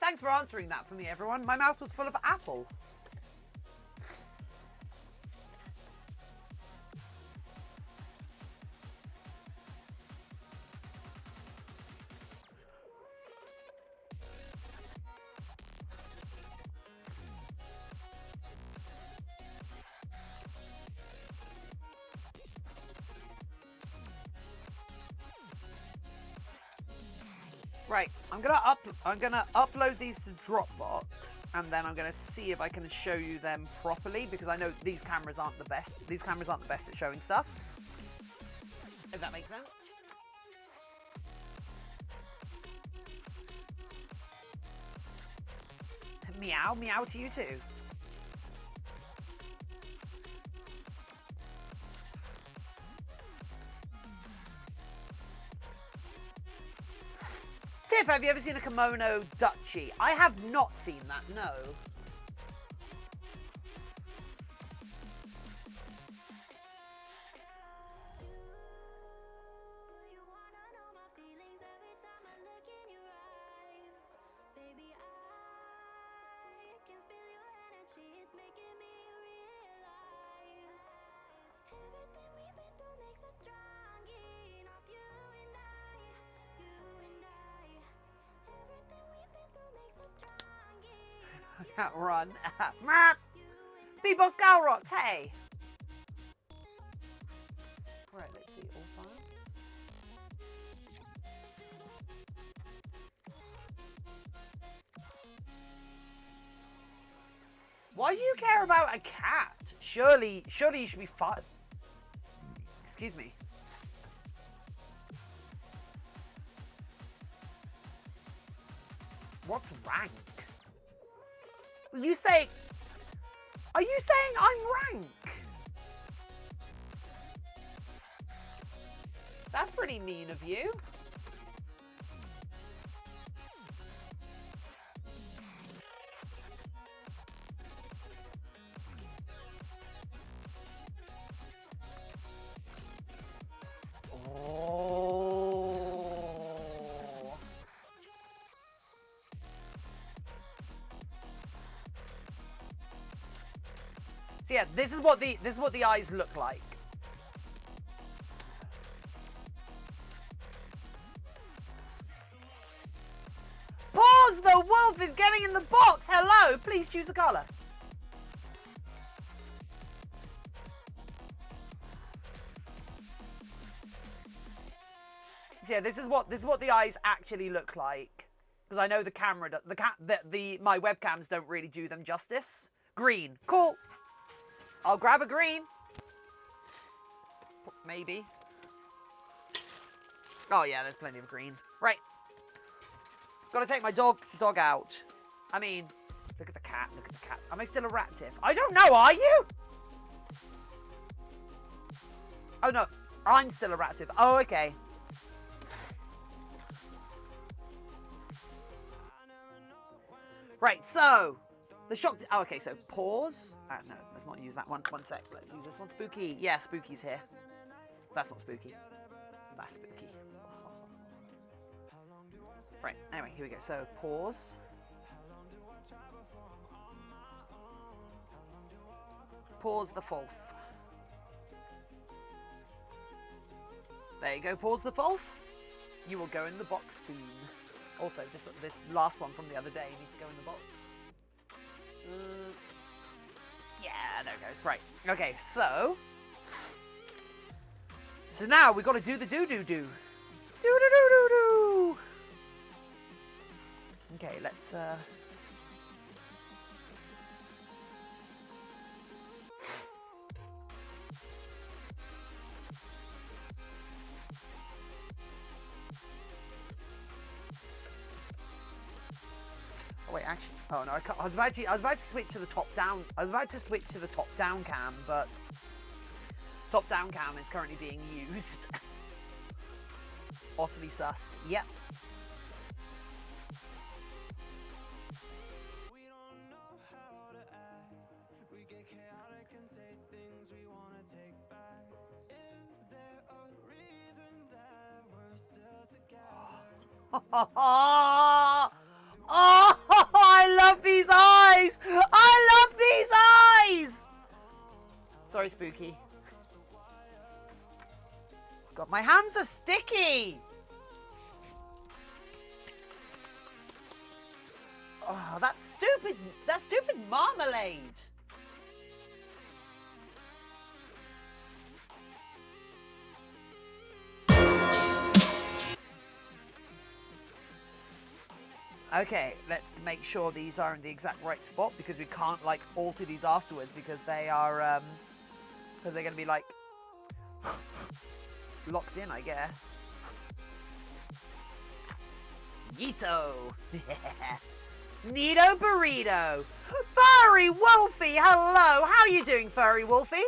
Thanks for answering that for me, everyone. My mouth was full of apple. Right, I'm gonna upload these to Dropbox, and then I'm gonna see if I can show you them properly, because I know these cameras aren't the best. These cameras aren't the best at showing stuff. If that makes sense. Meow, meow to you too. Tiff, have you ever seen a kimono duchy? I have not seen that, no. I can't run. Beatbox Galrots, hey! Right, let's see, all fine. Why do you care about a cat? Surely you should be fine. Excuse me. What's rank? Are you saying I'm rank? That's pretty mean of you. So yeah, this is what the eyes look like. Pause! The wolf is getting in the box. Hello, please choose a color. So yeah, this is what the eyes actually look like. Because I know the camera, my webcams don't really do them justice. Green, cool. I'll grab a green. Maybe. Oh yeah, there's plenty of green. Right. Gotta take my dog out. I mean, look at the cat, look at the cat. Am I still a rat, Tiff? I don't know, are you? Oh no, I'm still a rat, Tiff. Oh, okay. Right, so the shop. Oh, okay, so pause. No, let's not use that one. One sec. Let's use this one. Spooky. Yeah, spooky's here. That's not spooky. That's spooky. Right. Anyway, here we go. So pause. Pause the Fulf. There you go. Pause the Fulf. You will go in the box soon. Also, this last one from the other day needs to go in the box. Yeah, there it goes. Right. Okay, so now we got to do the do. Do. Okay, let's Oh wait, actually, oh no, I was about to switch to the top down. I was about to switch to the top down cam, but top down cam is currently being used. Utterly sussed. Yep. Oh, I love these eyes! I love these eyes! Sorry, Spooky. God, my hands are sticky! Oh, that's stupid marmalade! Okay, let's make sure these are in the exact right spot because we can't like alter these afterwards because they are because they're gonna be like locked in, I guess. Yeeto! Neato burrito! Furry Wolfie, hello! How are you doing, Furry Wolfie?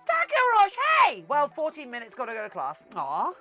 Takarosh, hey! Well, 14 minutes, gotta go to class. Aw.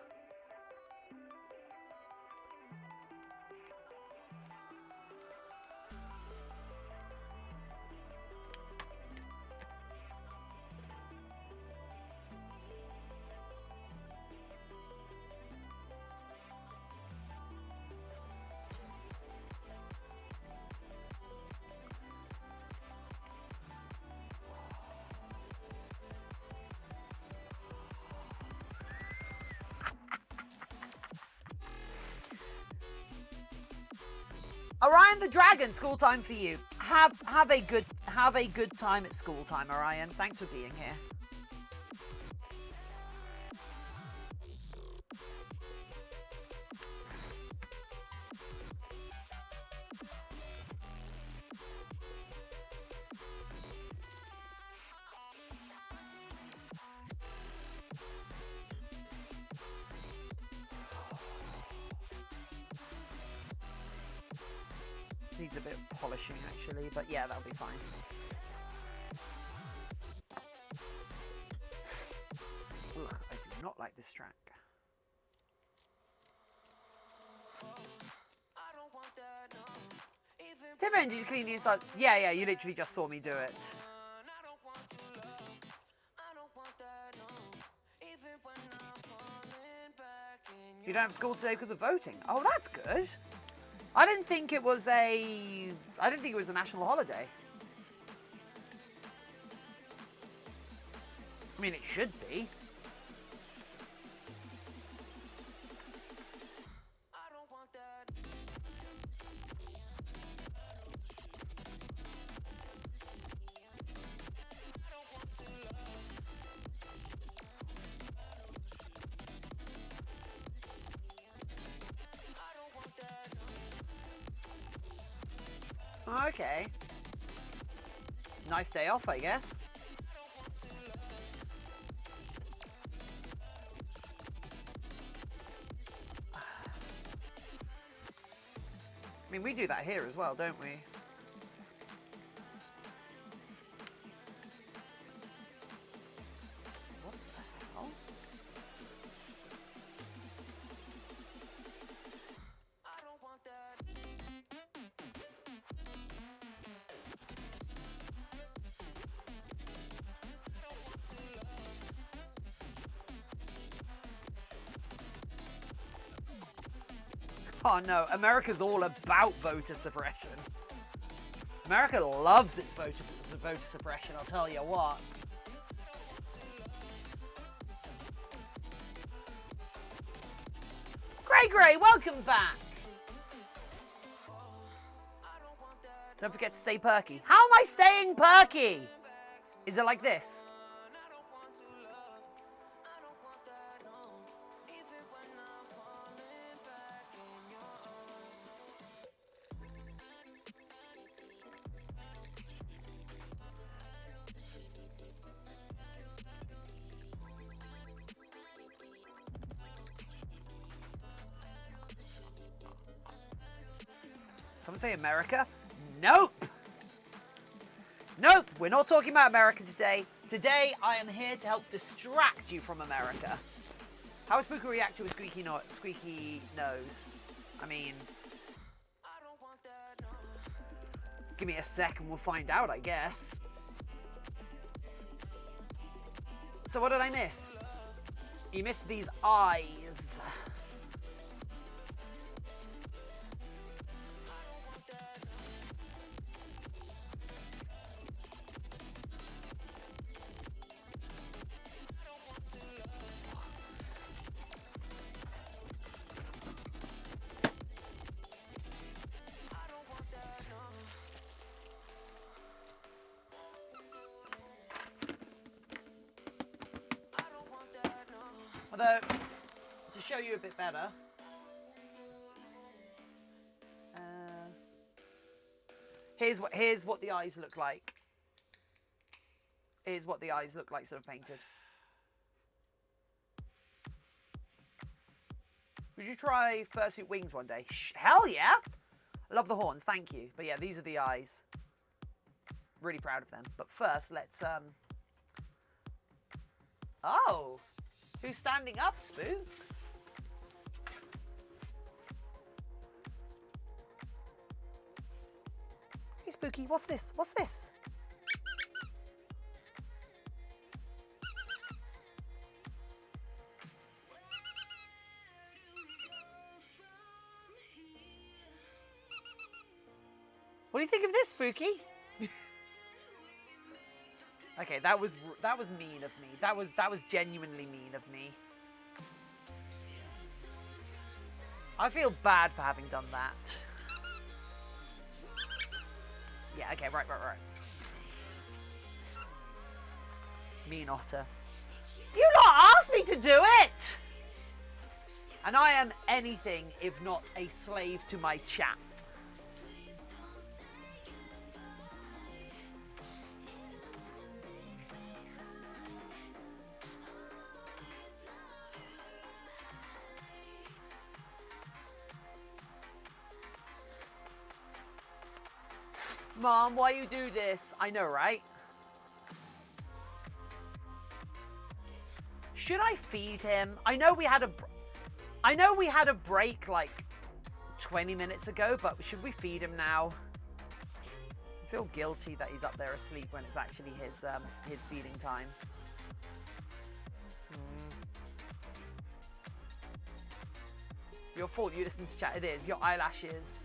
Orion the Dragon, school time for you. Have a good time at school time, Orion. Thanks for being here. Needs a bit of polishing actually, but yeah, that'll be fine. Ugh, I do not like this track. Tiffin, did you clean the inside? Yeah, you literally just saw me do it. You don't have school today because of voting. Oh, that's good. I didn't think it was a national holiday. I mean, it should be. Okay. Nice day off, I guess. I mean, we do that here as well, don't we? What the hell? Oh no, America's all about voter suppression. America loves its voter suppression, I'll tell you what. Gray, welcome back. Don't forget to stay perky. How am I staying perky? Is it like this? Someone say America? Nope! Nope, we're not talking about America today. Today, I am here to help distract you from America. How would Spooky react to a squeaky nose? I mean... Give me a sec and we'll find out, I guess. So what did I miss? You missed these eyes. Although, to show you a bit better, here's what the eyes look like. Here's what the eyes look like sort of painted. Would you try Fursuit wings one day? Hell yeah! I love the horns, thank you. But yeah, these are the eyes. Really proud of them. But first, let's Oh, who's standing up, Spooks? Hey, Spooky, what's this? What's this? What do you think of this, Spooky? Okay, that was mean of me. That was genuinely mean of me. I feel bad for having done that. Yeah, okay, right. Mean otter. You lot asked me to do it! And I am anything if not a slave to my chat. Mom, why you do this? I know, right? Should I feed him? I know we had a break like 20 minutes ago, but should we feed him now? I feel guilty that he's up there asleep when it's actually his feeding time. Your fault you listen to chat. It is. Your eyelashes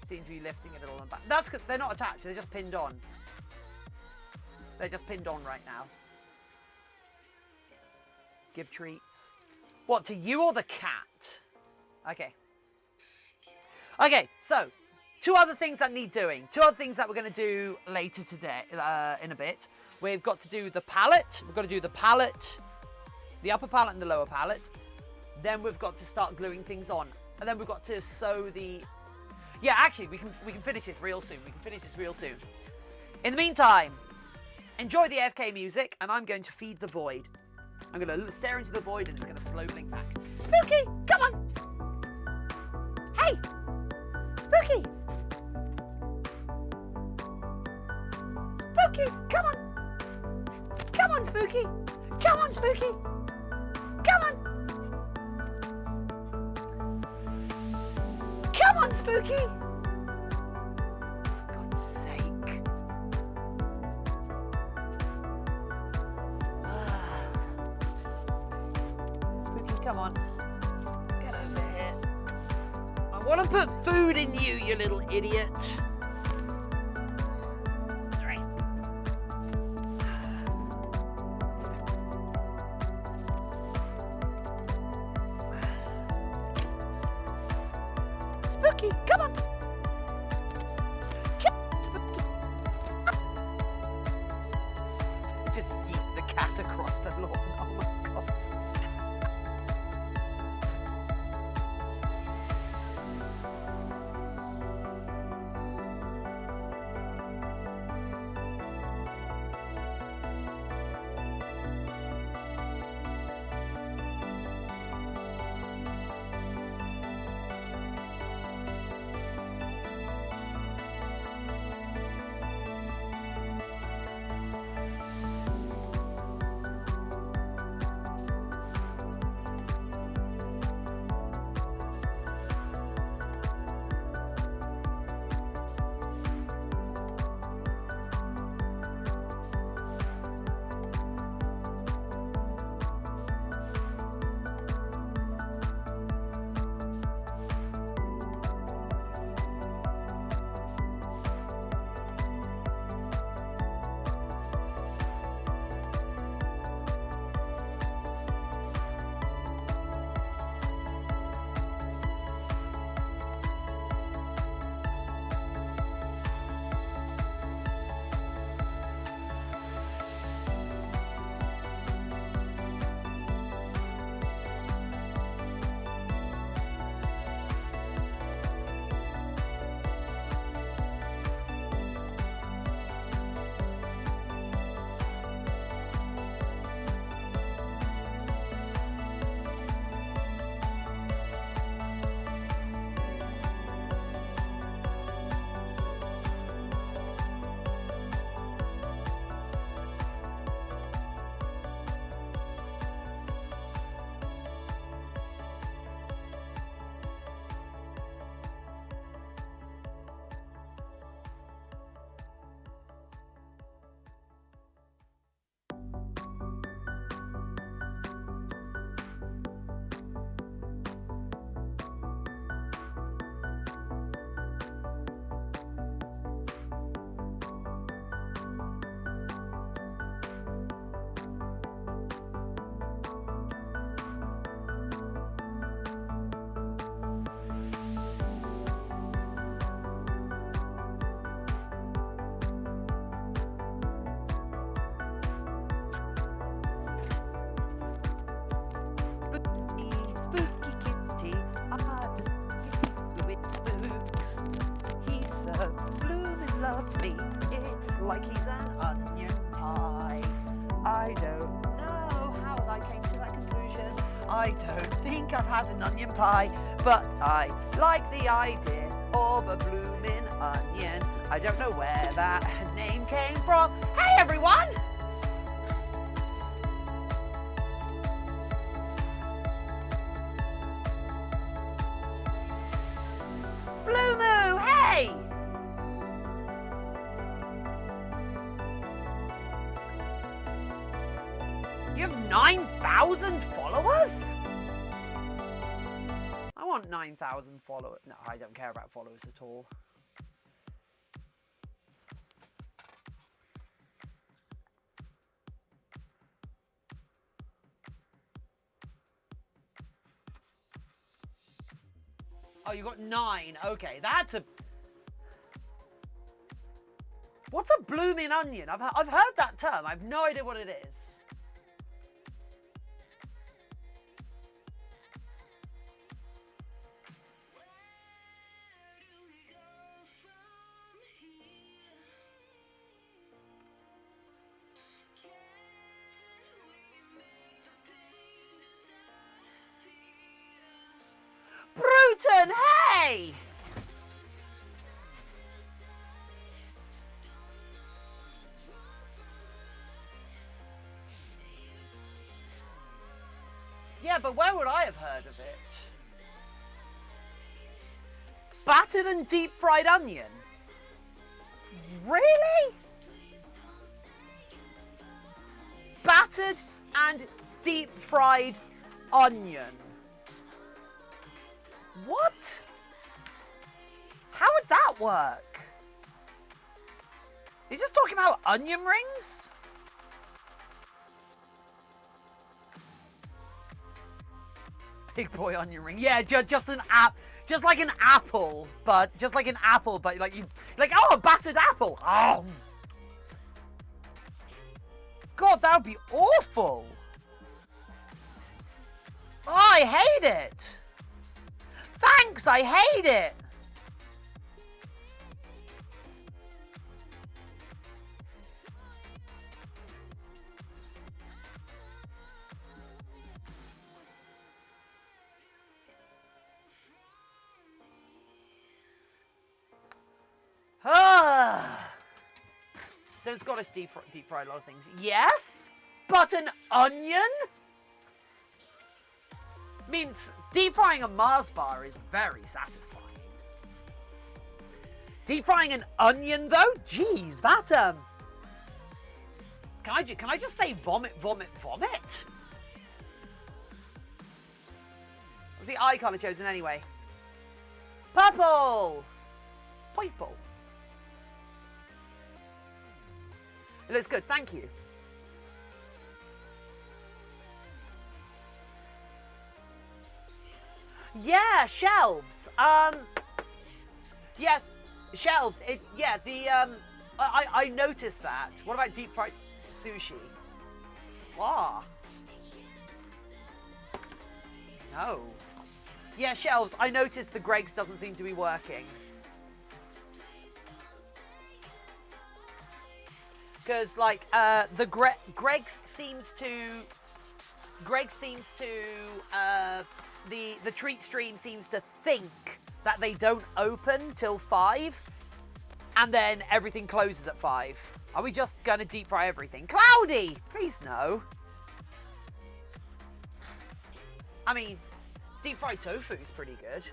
seem to be lifting a little on back. That's because they're not attached. They're just pinned on. They're just pinned on right now. Give treats. What, to you or the cat? Okay. Okay, so 2 other things that need doing. 2 other things that we're going to do later today, in a bit. We've got to do the palette. We've got to do the palette, the upper palette and the lower palette. Then we've got to start gluing things on. And then we've got to sew the... Yeah, actually, we can finish this real soon. In the meantime, enjoy the AFK music, and I'm going to feed the void. I'm going to stare into the void, and it's going to slow blink back. Spooky, come on! Hey! Spooky! Spooky, come on! Come on, Spooky! Come on, Spooky! Come on! Come on, Spooky! For God's sake. Spooky, come on. Get over here. I want to put food in you, you little idiot. All right. Spooky, come on! Spooky. Just yeet the cat across the lawn. Oh my god. lovely. It's like he's an onion pie. I don't know how I came to that conclusion. I don't think I've had an onion pie, but I like the idea of a bloomin' onion. I don't know where that name came from. Hey everyone! Blue Moo, hey! You have 9,000 followers? I want 9,000 followers. No, I don't care about followers at all. Oh, you got 9. Okay, that's a... What's a blooming onion? I've heard that term. I have no idea what it is. Bruton, hey! Yeah, but where would I have heard of it? Battered and deep fried onion? Really? Battered and deep fried onion. What? How would that work? You're just talking about onion rings? Big boy onion ring. Yeah, just an app, just like an apple, but like you, like, oh, a battered apple. Oh, God, that would be awful. Oh, I hate it. Thanks, I hate it. Don't Scottish deep fry a lot of things. Yes, but an onion? Means deep frying a Mars bar is very satisfying. Deep frying an onion, though? Jeez, that Can I just say vomit, vomit, vomit? What's the eye colour chosen anyway? Purple. Purple. It looks good, thank you. Yeah, shelves. Yes, shelves. I noticed that. What about deep fried sushi? Wow. No. Yeah, shelves. I noticed the Greg's doesn't seem to be working. Because like the Greg's seems to the treat stream seems to think that they don't open till 5, and then everything closes at 5. Are we just gonna deep fry everything? Cloudy, please no. I mean, deep fried tofu is pretty good.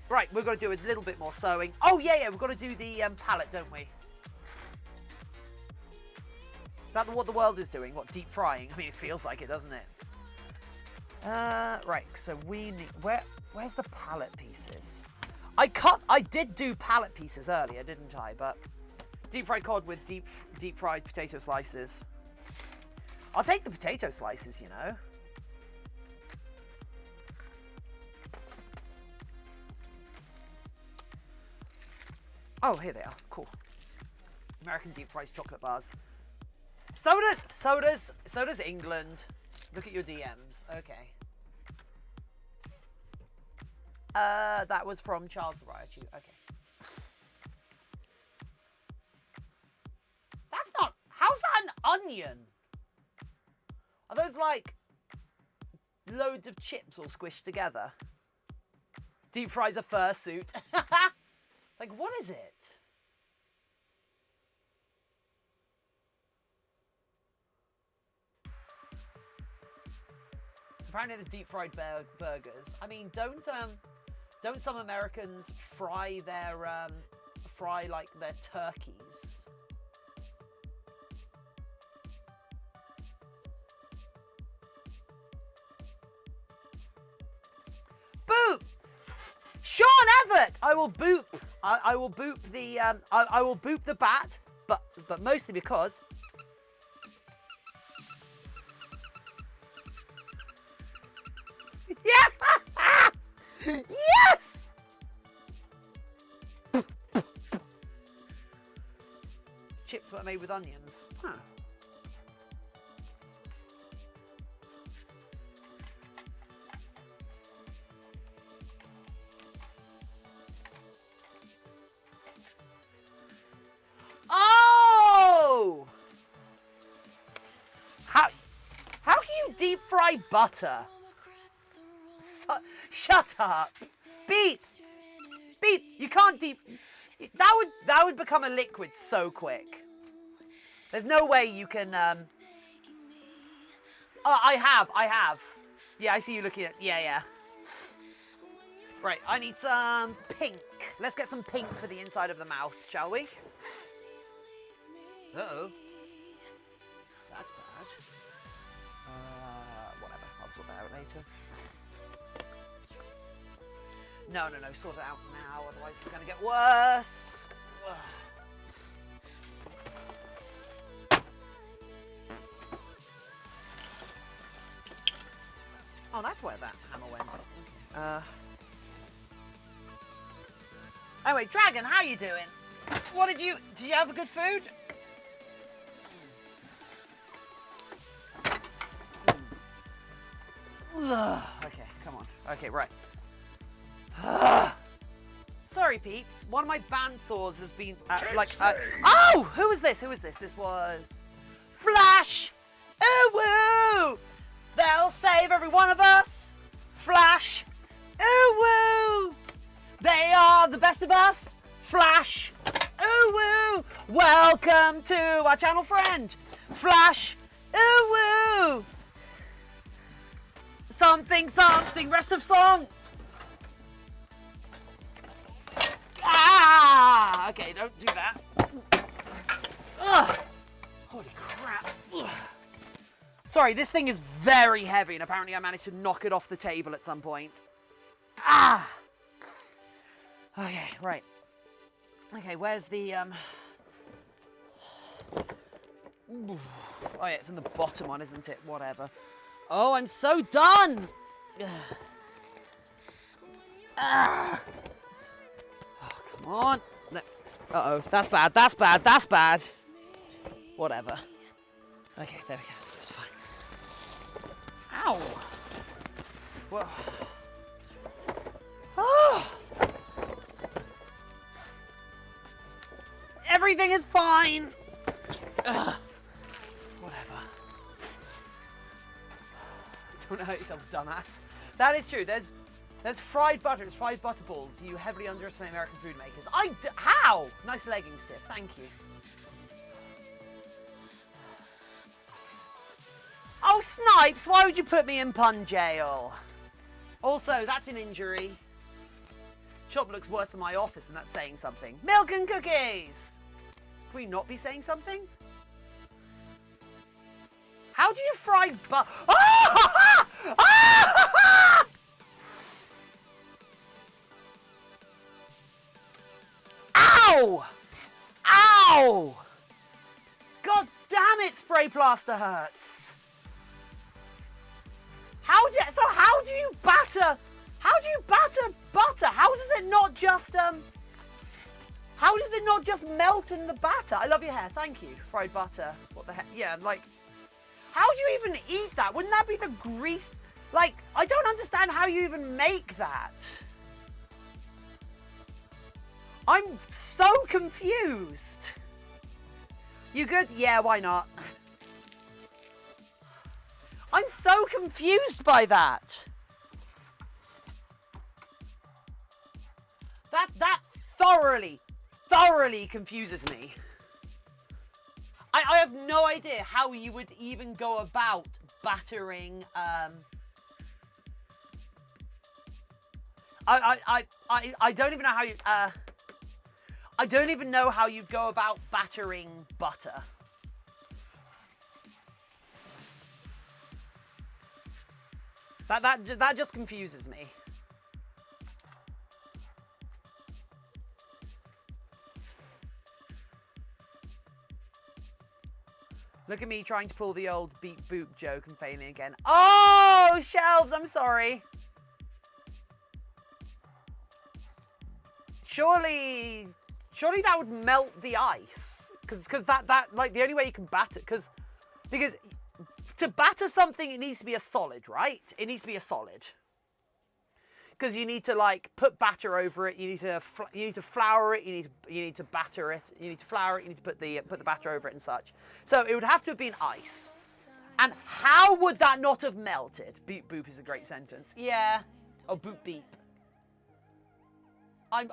Right, we've got to do a little bit more sewing. Oh yeah, we've got to do the palette, don't we? Is that what the world is doing? What, deep frying? I mean, it feels like it, doesn't it? Right, so we need... Where's the palette pieces? I did do palette pieces earlier, didn't I? But deep fried cod with deep fried potato slices. I'll take the potato slices, you know. Oh, here they are. Cool. American deep fried chocolate bars. Soda's England. Look at your DMs. Okay. That was from Charles the Riot. Okay. onion? Are those like loads of chips all squished together? Deep fries a fursuit. Like, what is it? Apparently there's deep fried burgers. I mean, don't some Americans fry like their turkeys? Boop! Sean Everett! I will boop. I will boop the I will boop the bat, but mostly because yeah! Yes! Chips were made with onions. Huh. Oh! How can you deep fry butter? Shut up. Beep. Beep. You can't deep... That would become a liquid so quick. There's no way you can... Oh, I have. Yeah, I see you looking at... Yeah. Right, I need some pink. Let's get some pink for the inside of the mouth, shall we? Uh-oh. That's bad. Whatever. I'll sort that out later. No. Sort it out now, otherwise it's going to get worse. Ugh. Oh, that's where that hammer went. Anyway, Dragon, how you doing? Did you have a good food? Okay, come on. Okay, right. Sorry, peeps. One of my bandsaws has been oh! Who was this? This was Flash. Ooh woo! They'll save every one of us. Flash. Ooh woo! They are the best of us. Flash. Ooh woo! Welcome to our channel, friend. Flash. Ooh woo! Something, rest of song. Ah! Okay, don't do that. Ugh. Holy crap. Ugh. Sorry, this thing is very heavy, and apparently I managed to knock it off the table at some point. Ah! Okay, right. Okay, where's the, Oh yeah, it's in the bottom one, isn't it? Whatever. Oh, I'm so done! Ah. Oh, come on. No. Uh-oh, that's bad. Whatever. Okay, there we go. That's fine. Ow! Whoa. Oh! Everything is fine! Ugh. Whatever. Don't hurt yourself, dumbass. That is true. There's fried butter. It's fried butter balls. You heavily underestimate American food makers. How? Nice leggings, Tiff. Thank you. Oh, Snipes, why would you put me in pun jail? Also, that's an injury. Shop looks worse than my office, and that's saying something. Milk and cookies! Can we not be saying something? How do you fry butter? Ah! Ah! Ow! Ow! God damn it, spray plaster hurts. How do you batter? How do you batter butter? How does it not just melt in the batter? I love your hair, thank you. Fried butter. What the heck? Yeah, like, how do you even eat that? Wouldn't that be the grease? Like, I don't understand how you even make that. I'm so confused. You good? Yeah, why not? I'm so confused by that. That thoroughly confuses me. I have no idea how you would even go about battering. I don't even know how you. I don't even know how you go about battering butter. That just confuses me. Look at me trying to pull the old beep boop joke and failing again. Oh, shelves, I'm sorry. Surely that would melt the ice. Because that like the only way you can batter because to batter something it needs to be a solid, right? It needs to be a solid. Because you need to like put batter over it. You need to flour it. You need to batter it. You need to flour it. You need to put the batter over it and such. So it would have to have been ice. And how would that not have melted? Beep boop is a great sentence. Yeah. Oh, boop beep. I'm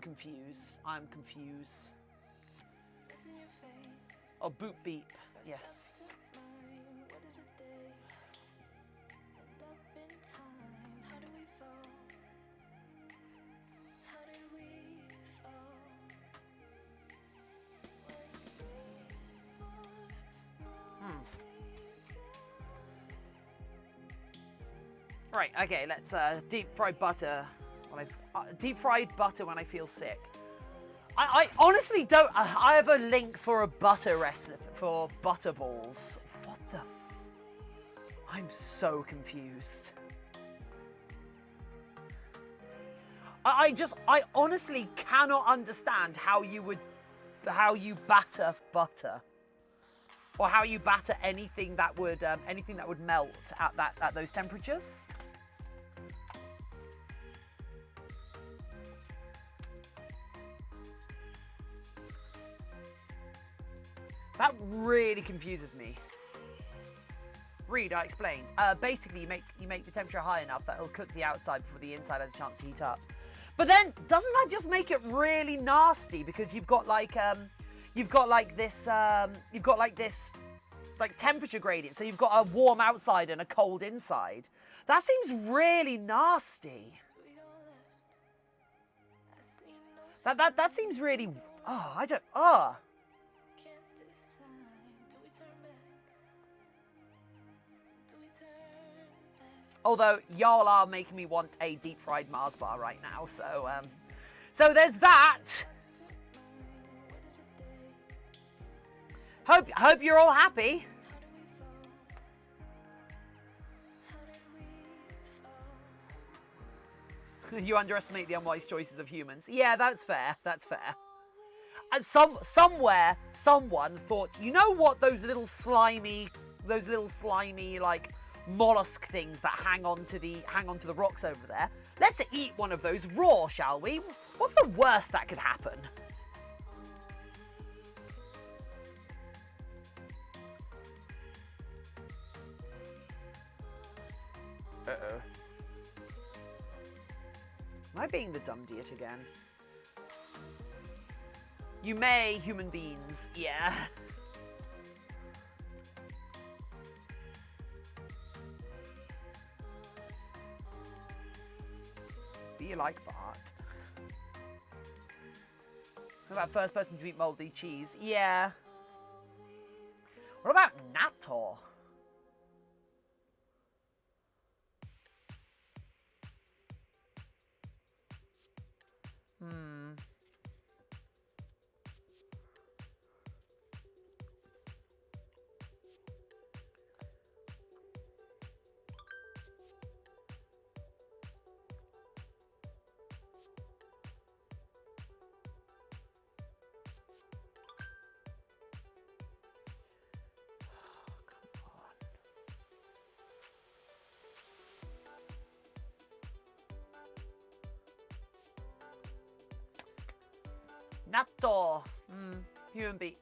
confused. I'm confused. Oh, boop beep. Yes. Right, okay, let's deep fried butter. Deep fried butter when I feel sick. I honestly don't. I have a link for a butter recipe for butter balls. What the? I'm so confused. I honestly cannot understand how you batter butter, or how you batter anything that would melt at those temperatures. That really confuses me. Read, I explained. Basically, you make the temperature high enough that it'll cook the outside before the inside has a chance to heat up. But then, doesn't that just make it really nasty? Because you've got this temperature gradient. So you've got a warm outside and a cold inside. That seems really nasty. That seems really. Oh, I don't. Oh. Although y'all are making me want a deep fried Mars bar right now, so there's that. Hope you're all happy. You underestimate the unwise choices of humans. Yeah, that's fair. That's fair. And somewhere someone thought, you know what, those little slimy like mollusk things that hang onto the rocks over there. Let's eat one of those raw, shall we? What's the worst that could happen? Uh-oh. Am I being the dumb idiot again? You may, human beings. Yeah. Be like Bart. What about first person to eat moldy cheese? Yeah. What about natto? Natto. Human being.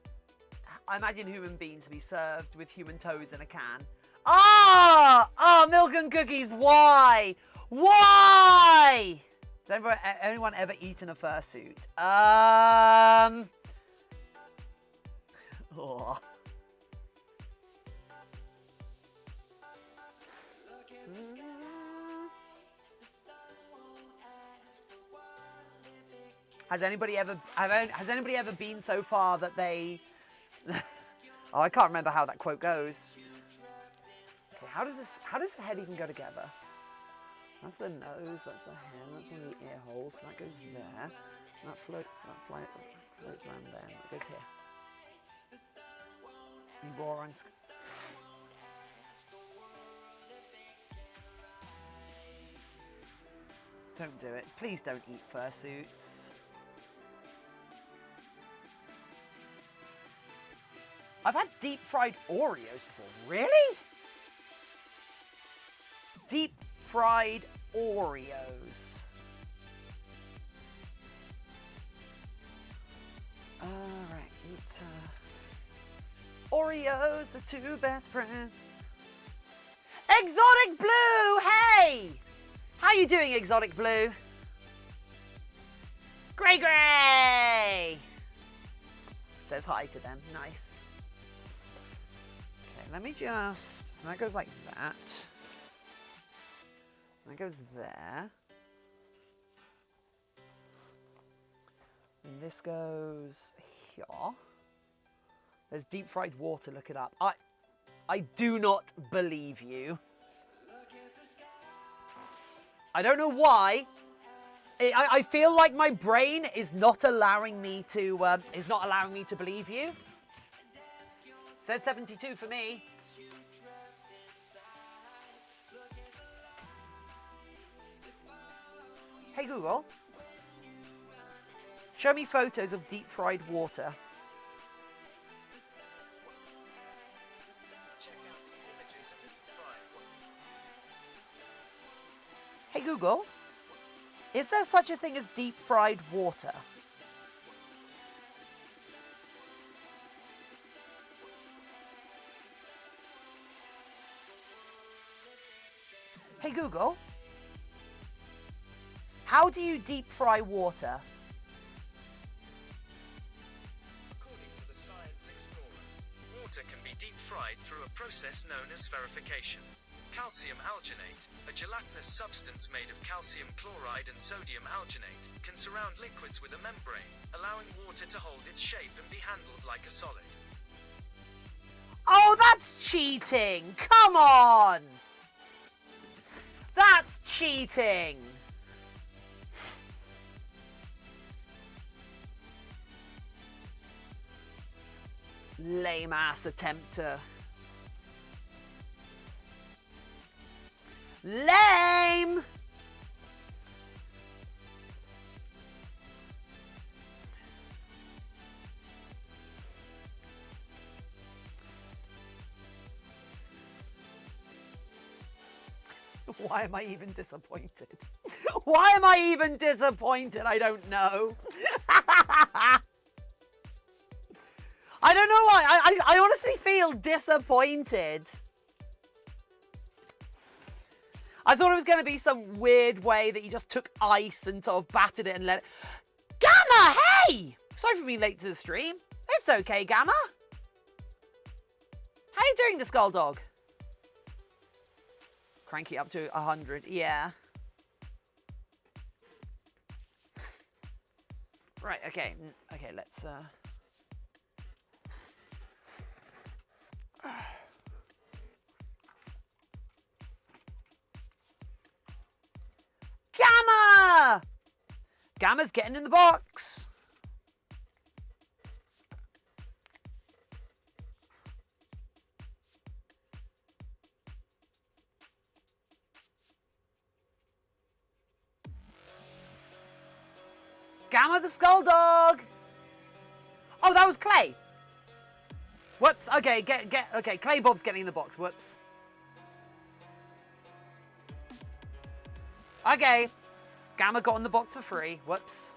I imagine human beings to be served with human toes in a can. Ah, milk and cookies. Why? Why? Has anyone ever eaten a fursuit? Oh. Has anybody ever been so far that they? Oh, I can't remember how that quote goes. Okay, how does the head even go together? That's the nose, that's the hair, that's one of the ear holes, so that goes there. And that floats around there, and it goes here. Morons. Don't do it. Please don't eat fursuits. I've had deep fried Oreos before. Really? Deep fried Oreos. Alright. Oreos, the two best friends. Exotic Blue! Hey! How you doing, Exotic Blue? Grey Grey! Says hi to them. Nice. Okay, let me just... So that goes like that. That goes there. And this goes here. There's deep fried water, look it up. I do not believe you. I don't know why. I feel like my brain is not allowing me to believe you. Says 72 for me. Hey Google, show me photos of deep fried water. Check out these images of deep fried. Hey Google, is there such a thing as deep fried water? Hey Google, how do you deep fry water? According to the Science Explorer, water can be deep fried through a process known as spherification. Calcium alginate, a gelatinous substance made of calcium chloride and sodium alginate, can surround liquids with a membrane, allowing water to hold its shape and be handled like a solid. Oh, that's cheating! Come on! That's cheating! Lame ass attempt to... Lame! Why am I even disappointed? Why am I even disappointed? I don't know. I don't know why. I honestly feel disappointed. I thought it was going to be some weird way that you just took ice and sort of battered it and let it... Gamma, hey! Sorry for being late to the stream. It's okay, Gamma. How you doing, the Skull Dog? Crank it up to 100, yeah. Right, okay. Okay, let's... Gamma! Gamma's getting in the box. Gamma the Skull Dog. Oh, that was Clay. Whoops. Okay, okay. Clay Bob's getting in the box. Whoops. Okay. Gamma got in the box for free. Whoops.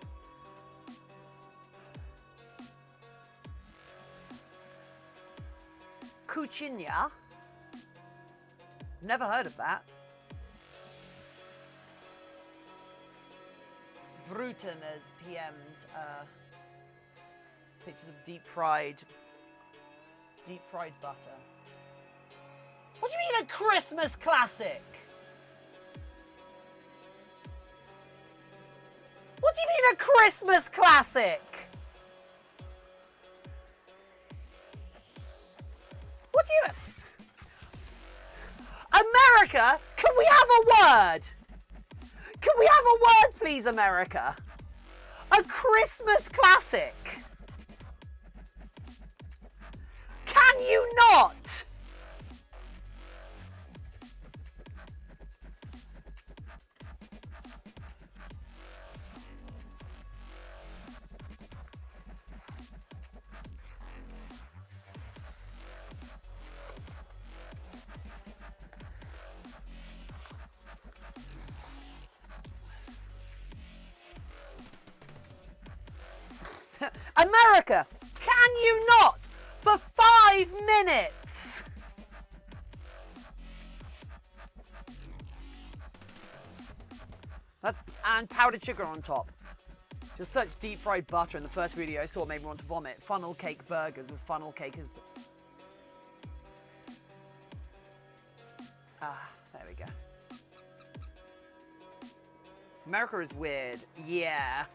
Kuchinya. Never heard of that. Bruton has PM'd pictures of deep fried butter. What do you mean a Christmas classic? What do you mean a Christmas classic? What do you... America, can we have a word? Can we have a word, please, America? A Christmas classic. Can you not? America, can you not? For 5 minutes! And powdered sugar on top. Just search deep fried butter, and the first video I saw made me want to vomit. Funnel cake burgers with funnel cake as... Ah, there we go. America is weird. Yeah.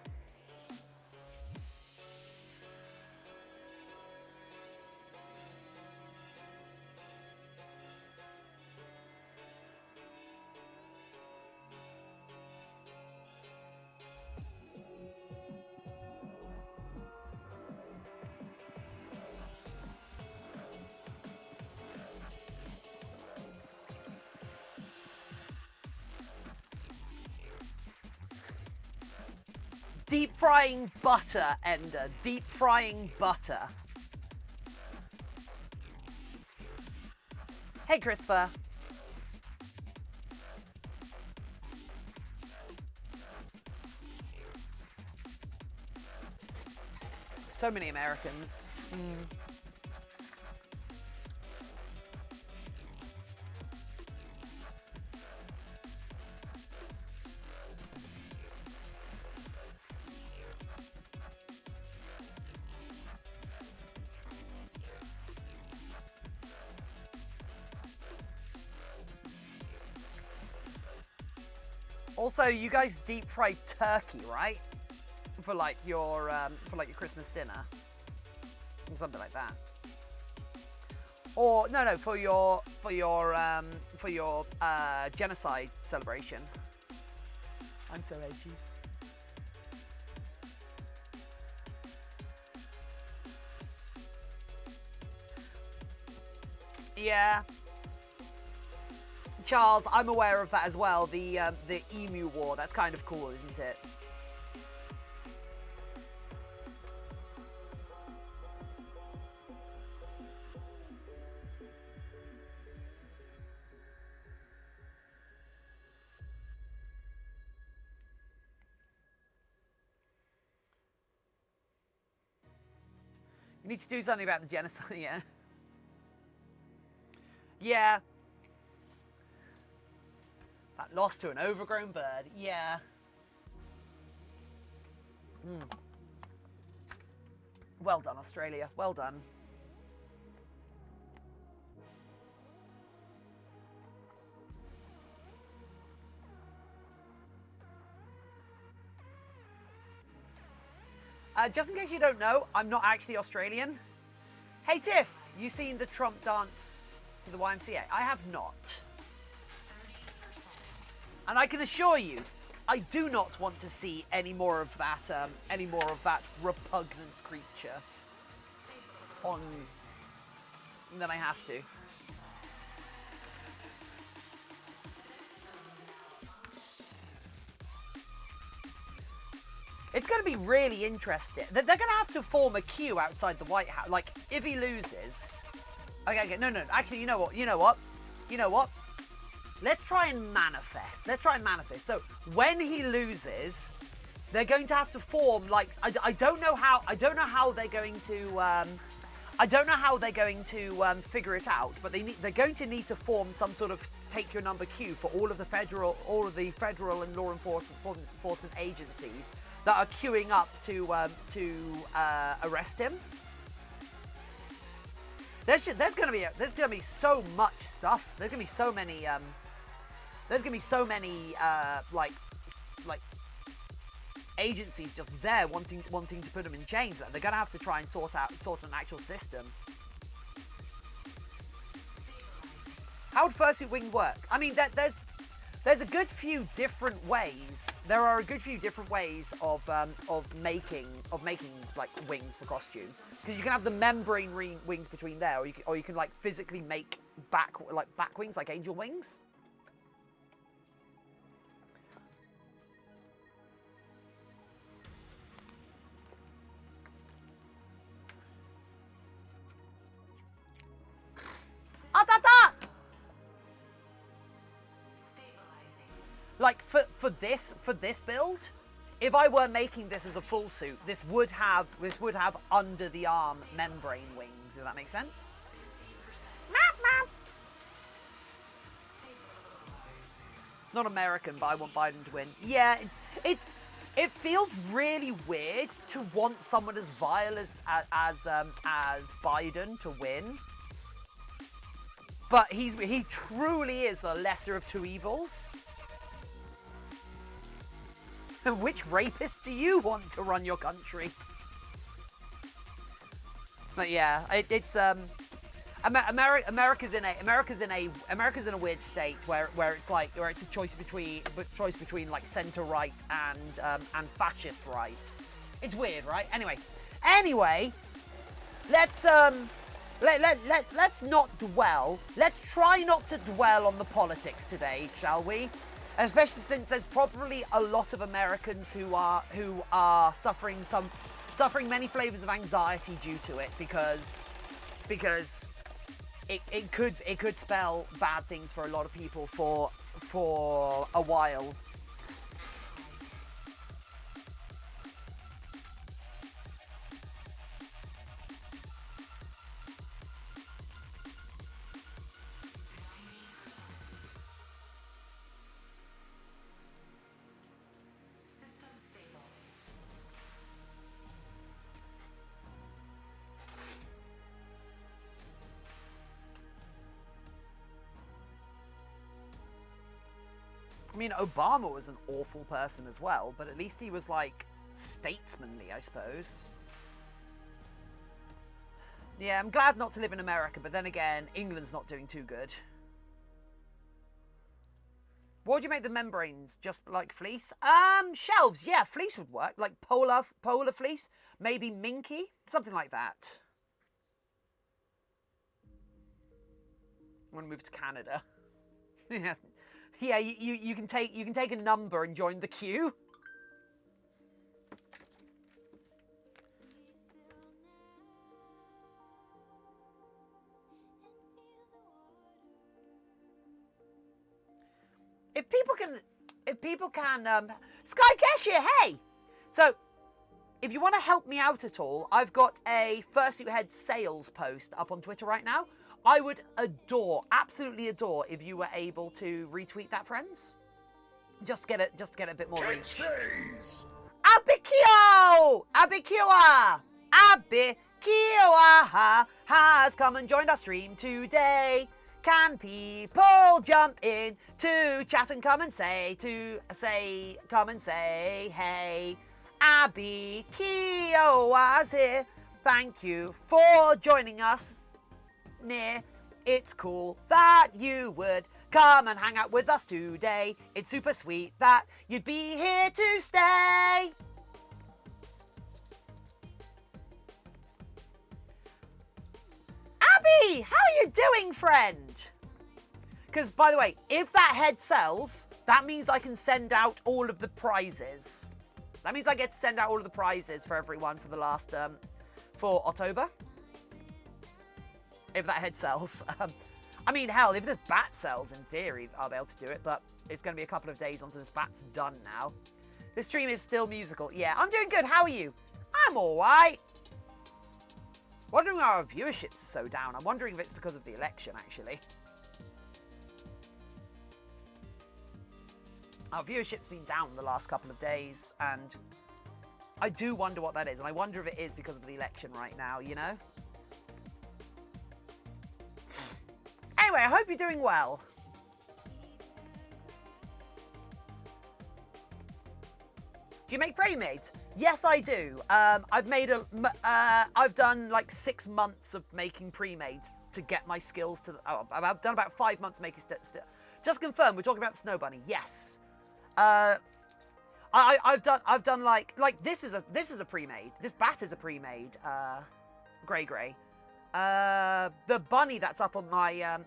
Deep frying butter, Ender. Deep frying butter. Hey, Christopher. So many Americans. Also, you guys deep fry turkey, right? For like your Christmas dinner, or something like that. Or no, for your genocide celebration. I'm so edgy. Yeah. Charles, I'm aware of that as well. The Emu War. That's kind of cool, isn't it? You need to do something about the genocide, yeah. Yeah. That lost to an overgrown bird, yeah. Well done, Australia. Well done. Just in case you don't know, I'm not actually Australian. Hey Tiff, you seen the Trump dance to the YMCA? I have not. And I can assure you, I do not want to see any more of that repugnant creature on than I have to. It's going to be really interesting. They're going to have to form a queue outside the White House. Like, if he loses... Okay, no. Actually, you know what? Let's try and manifest. So, when he loses, they're going to have to form, like... I don't know how they're going to... I don't know how they're going to figure it out, but they're going to need to form some sort of take your number queue for all of the federal and law enforcement agencies that are queuing up to arrest him. There's gonna be so much stuff. There's gonna be so many like agencies just there wanting to put them in chains. They're gonna have to try and sort an actual system. How would Fursuit wings work? I mean, there's a good few different ways. There are a good few different ways of making like wings for costumes. Because you can have the membrane wings between there, or you can like physically make back wings, like angel wings. Like for this build, if I were making this as a full suit, this would have under the arm membrane wings. If that makes sense. Not American, but I want Biden to win. Yeah, it feels really weird to want someone as vile as Biden to win. But he truly is the lesser of two evils. Which rapist do you want to run your country? But yeah, it's America's in a weird state where it's a choice between like center right and fascist right. It's weird, right? Anyway, let's not dwell. Let's try not to dwell on the politics today, shall we? Especially since there's probably a lot of Americans who are suffering many flavors of anxiety due to it because it could spell bad things for a lot of people for a while. I mean, Obama was an awful person as well, but at least he was, like, statesmanly, I suppose. Yeah, I'm glad not to live in America, but then again, England's not doing too good. What would you make the membranes? Just like fleece? Shelves. Yeah, fleece would work. Like polar fleece. Maybe minky. Something like that. I want to move to Canada. Yeah. Yeah, you can take a number and join the queue. If people can, Sky Cashier, hey! So, if you want to help me out at all, I've got a Fursuit Head sales post up on Twitter right now. I would absolutely adore if you were able to retweet that, friends. Just get a bit more reach. Abikio! Abikioa has come and joined our stream today. Can people jump in to chat and come and say hey? Abikioa's here. Thank you for joining us. It's cool that you would come and hang out with us today. It's super sweet that you'd be here to stay. Abby, how are you doing, friend? Because, by the way, if that head sells, that means I can send out all of the prizes. That means I get to send out all of the prizes for everyone for the last, for October. If that head sells. I mean, hell, if this bat sells, in theory, I'll be able to do it, but it's going to be a couple of days until this bat's done now. This stream is still musical. Yeah, I'm doing good. How are you? I'm all right. Wondering why our viewerships are so down. I'm wondering if it's because of the election, actually. Our viewership's been down the last couple of days, and I do wonder what that is, and I wonder if it is because of the election right now, you know? Anyway, I hope you're doing well. Do you make pre-mades? Yes, I do. I've done like 6 months of making pre-mades to get my skills to. I've done about 5 months making. Just confirm, we're talking about the Snow Bunny. Yes. I've done like this is a pre-made. This bat is a pre-made. Grey. The bunny that's up on my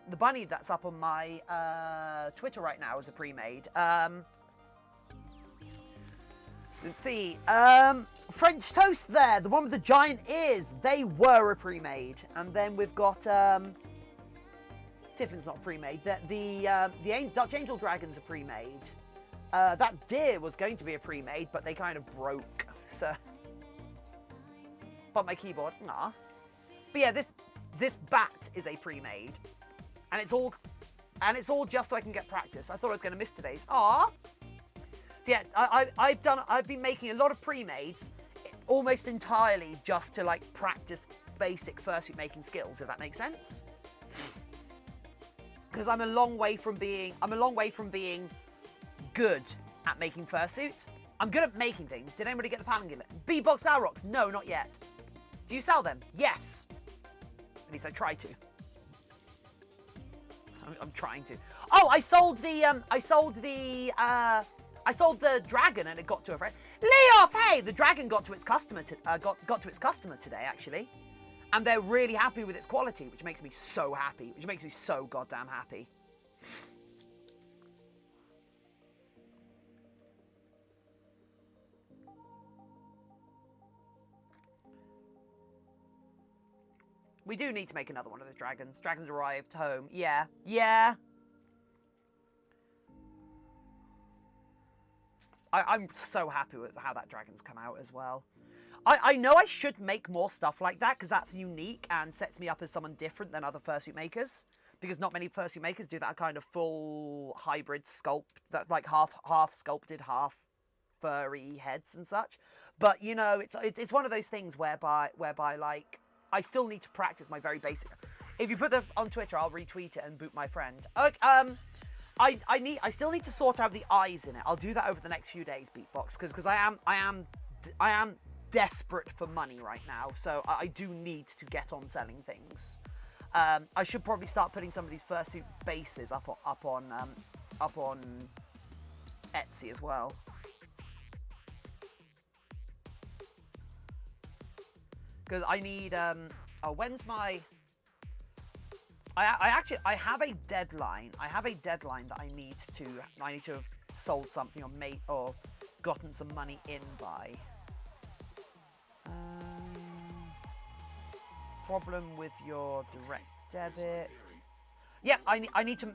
Twitter right now is a pre-made. Let's see. French toast there, the one with the giant ears. They were a pre-made, and then we've got Tiffin's not pre-made. The Dutch Angel Dragon's a pre-made. That deer was going to be a pre-made, but they kind of broke. So, but my keyboard, nah. But yeah, this bat is a pre-made, and it's all just so I can get practice. I thought I was going to miss today's. Aww. So yeah, I've been making a lot of pre-mades, almost entirely just to like practice basic fursuit making skills, if that makes sense. Because I'm a long way from being good at making fursuits. I'm good at making things. Did anybody get the paddling gimlet? B-box Power Rocks? No, not yet. Do you sell them? Yes. At least I try to. I'm trying to. Oh, I sold the dragon and it got to a friend. Leof, hey, the dragon got to its customer got to its customer today actually, and they're really happy with its quality, which makes me so happy. Which makes me so goddamn happy. We do need to make another one of the dragons. Dragons arrived home. Yeah. I'm so happy with how that dragon's come out as well. I know I should make more stuff like that because that's unique and sets me up as someone different than other fursuit makers. Because not many fursuit makers do that kind of full hybrid sculpt, that like half sculpted, half furry heads and such. But you know, it's one of those things whereby like I still need to practice my very basic. If you put that on Twitter, I'll retweet it and boot my friend. I still need to sort out the eyes in it. I'll do that over the next few days, Beatbox, because I am desperate for money right now. So I do need to get on selling things. I should probably start putting some of these fursuit bases up on Etsy as well. Because I need when's my I have a deadline. I have a deadline that I need to have sold something or made or gotten some money in by. Problem with your direct debit. Yeah, I need to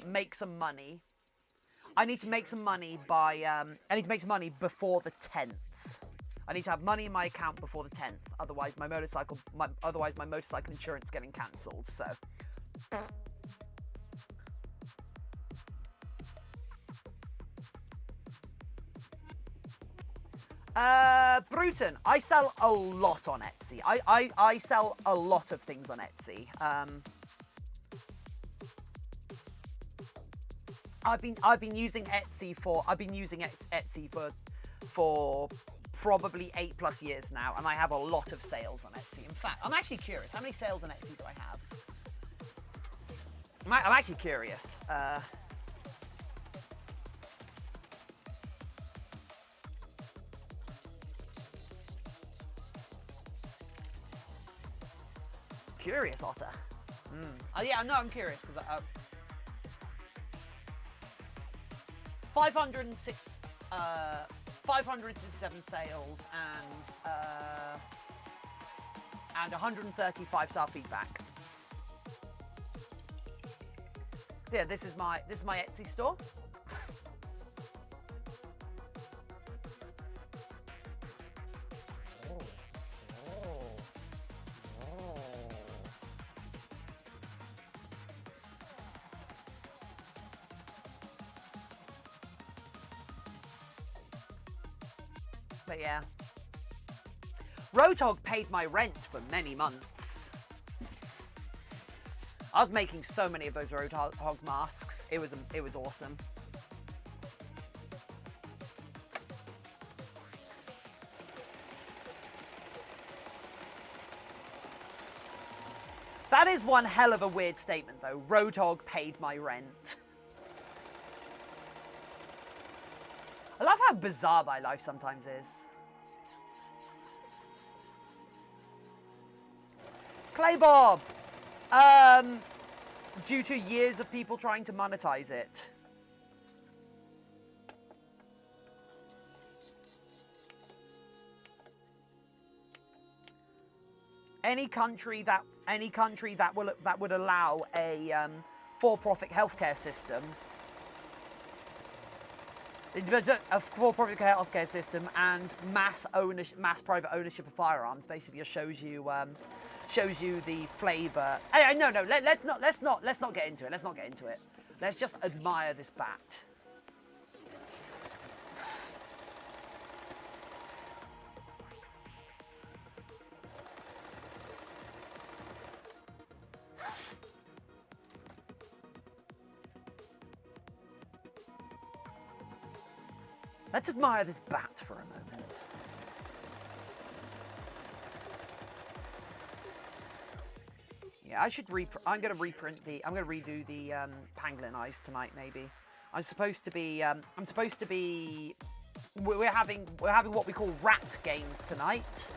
make some money. I need to make some money by I need to make some money before the 10th. I need to have money in my account before the 10th. Otherwise my motorcycle insurance is getting cancelled. So Bruton, I sell a lot on Etsy. I sell a lot of things on Etsy. I've been using Etsy for probably 8+ years now, and I have a lot of sales on Etsy. In fact, I'm actually curious. How many sales on Etsy do I have? I'm actually curious. Curious, Otter. Yeah, no, I'm curious because 567 sales and 130 5-star feedback. So yeah, this is my Etsy store. But yeah. Roadhog paid my rent for many months. I was making so many of those Roadhog masks. It was awesome. That is one hell of a weird statement, though. Roadhog paid my rent. I love how bizarre my life sometimes is. Clay Bob! Due to years of people trying to monetize it. Any country that would allow a for-profit healthcare system, a for-profit healthcare system, and mass private ownership of firearms basically just shows you the flavor. Hey, no, let's not get into it. Let's not get into it. Let's just admire this bat. Let's admire this bat for a moment. Yeah, I'm gonna redo the pangolin eyes tonight. Maybe. We're having what we call rat games tonight,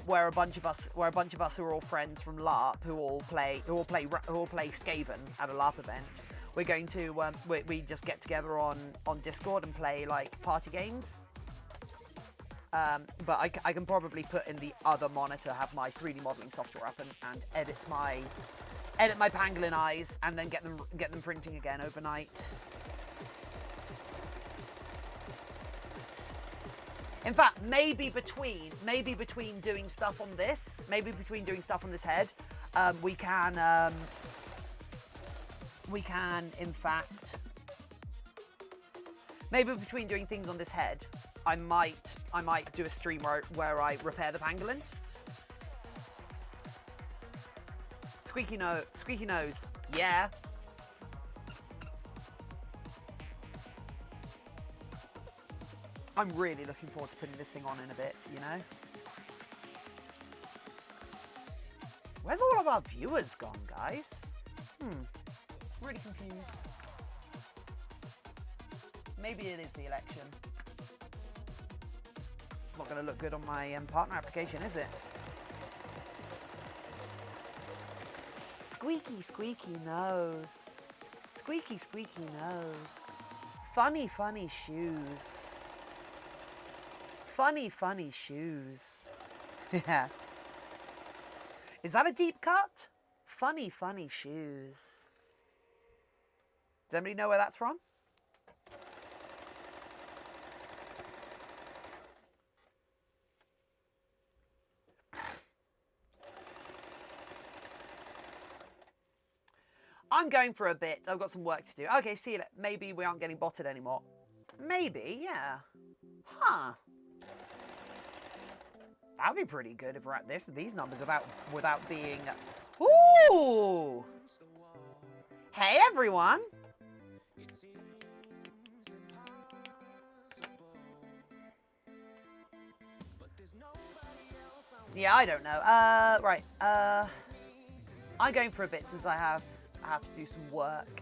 where a bunch of us who are all friends from LARP who all play Skaven at a LARP event. We're going to we just get together on Discord and play like party games. But I can probably put in the other monitor, have my 3D modeling software up, and edit my pangolin eyes, and then get them printing again overnight. In fact, maybe between doing stuff on this, head, we can in fact, maybe between doing things on this head, I might do a stream where I repair the pangolin. Squeaky nose, yeah. I'm really looking forward to putting this thing on in a bit, you know? Where's all of our viewers gone, guys? Really confused. Maybe it is the election. Not going to look good on my partner application, is it? Squeaky, squeaky nose. Squeaky, squeaky nose. Funny, funny shoes. Funny, funny shoes. Yeah. Is that a deep cut? Funny, funny shoes. Does anybody know where that's from? I'm going for a bit. I've got some work to do. Okay, see you later. Maybe we aren't getting botted anymore. Maybe, yeah. Huh. That'd be pretty good if we're at these numbers without being... Ooh! Hey, everyone! Yeah, I don't know. Right. I'm going for a bit since I have to do some work.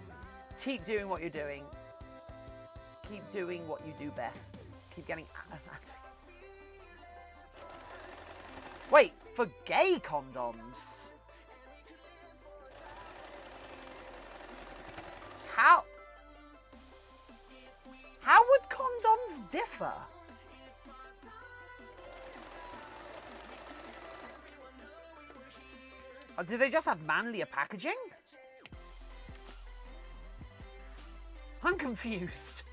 Keep doing what you're doing. Keep doing what you do best. Keep getting... Wait, for gay condoms? How would condoms differ? Or do they just have manlier packaging? I'm confused.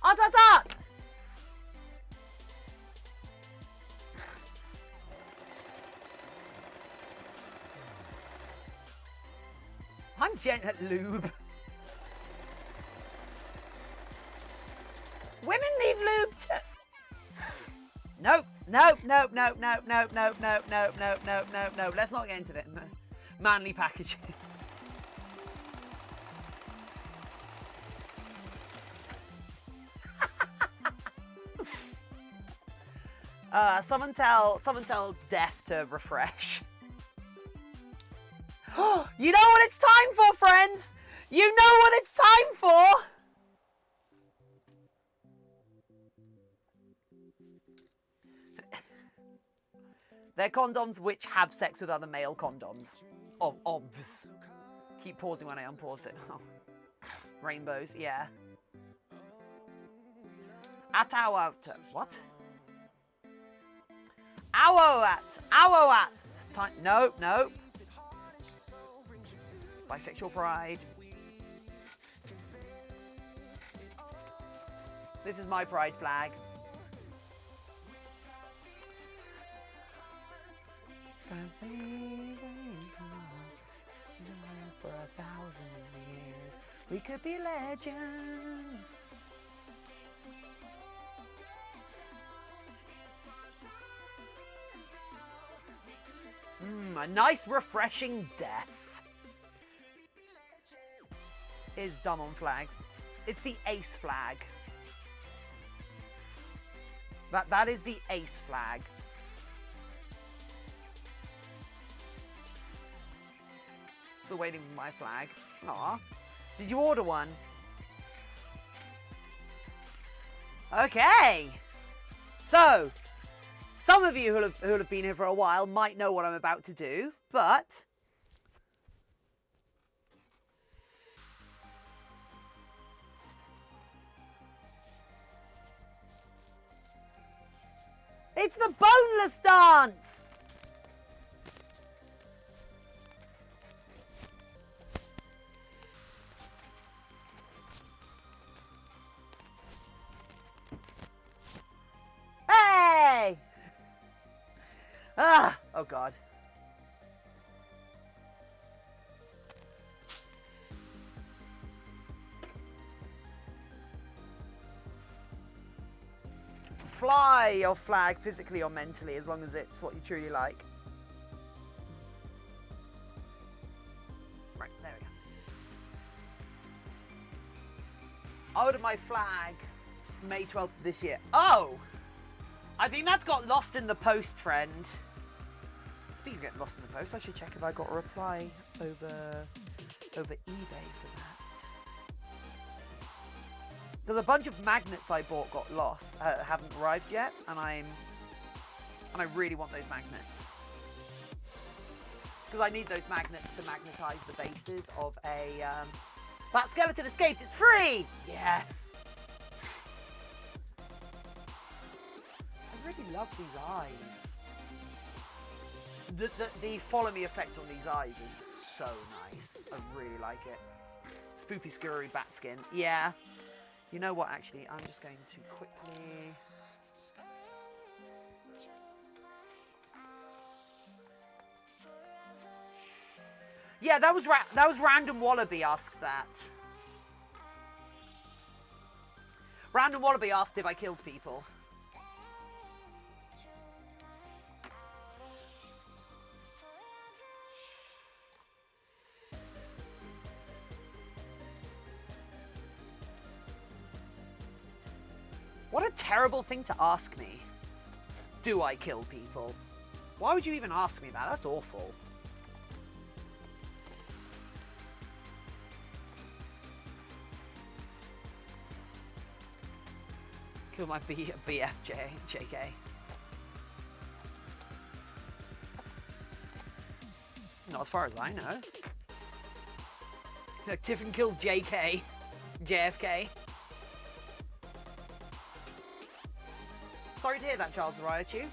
Ah! I'm Jen at Lube. Women no, no, no, no, no, no, no, no, no, no. Let's not get into it. Manly packaging. Someone tell Death to refresh. You know what it's time for, friends? You know what it's time for? They're condoms which have sex with other male condoms. Obvs. Keep pausing when I unpause it. Rainbows, yeah. At our... What? Our It's time... No, no. Bisexual pride. This is my pride flag. For 1,000 years, we could be legends. A nice, refreshing death is done on flags. It's the ace flag. That is the ace flag. Still waiting for my flag. Aw. Did you order one? Okay. So, some of you who'll have been here for a while might know what I'm about to do, but... It's the boneless dance! Hey! Ah! Oh, God. Fly your flag physically or mentally, as long as it's what you truly like. Right, there we go. I ordered my flag May 12th of this year. Oh! I think that's got lost in the post, friend. Speaking of getting lost in the post, I should check if I got a reply over eBay for that. There's a bunch of magnets I bought got lost, haven't arrived yet, and I really want those magnets. Because I need those magnets to magnetize the bases of a... That skeleton escaped, it's free! Yes! I really love these eyes. The follow me effect on these eyes is so nice. I really like it. Spoopy scurry bat skin. Yeah. You know what, actually, I'm just going to quickly... Yeah, that was Random Wallaby asked that. Random Wallaby asked if I killed people. What a terrible thing to ask me. Do I kill people? Why would you even ask me that? That's awful. Kill my BF JK. Not as far as I know. No, Tiffin killed JK. JFK. Sorry to hear that, Charles Riotu.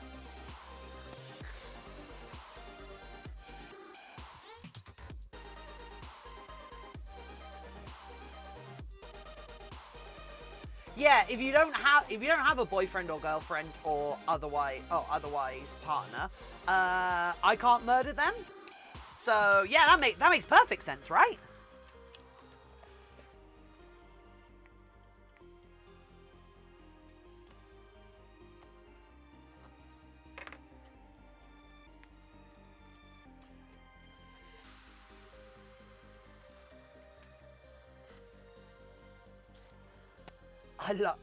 Yeah, if you don't have a boyfriend or girlfriend or otherwise partner, I can't murder them. So yeah, that makes perfect sense, right?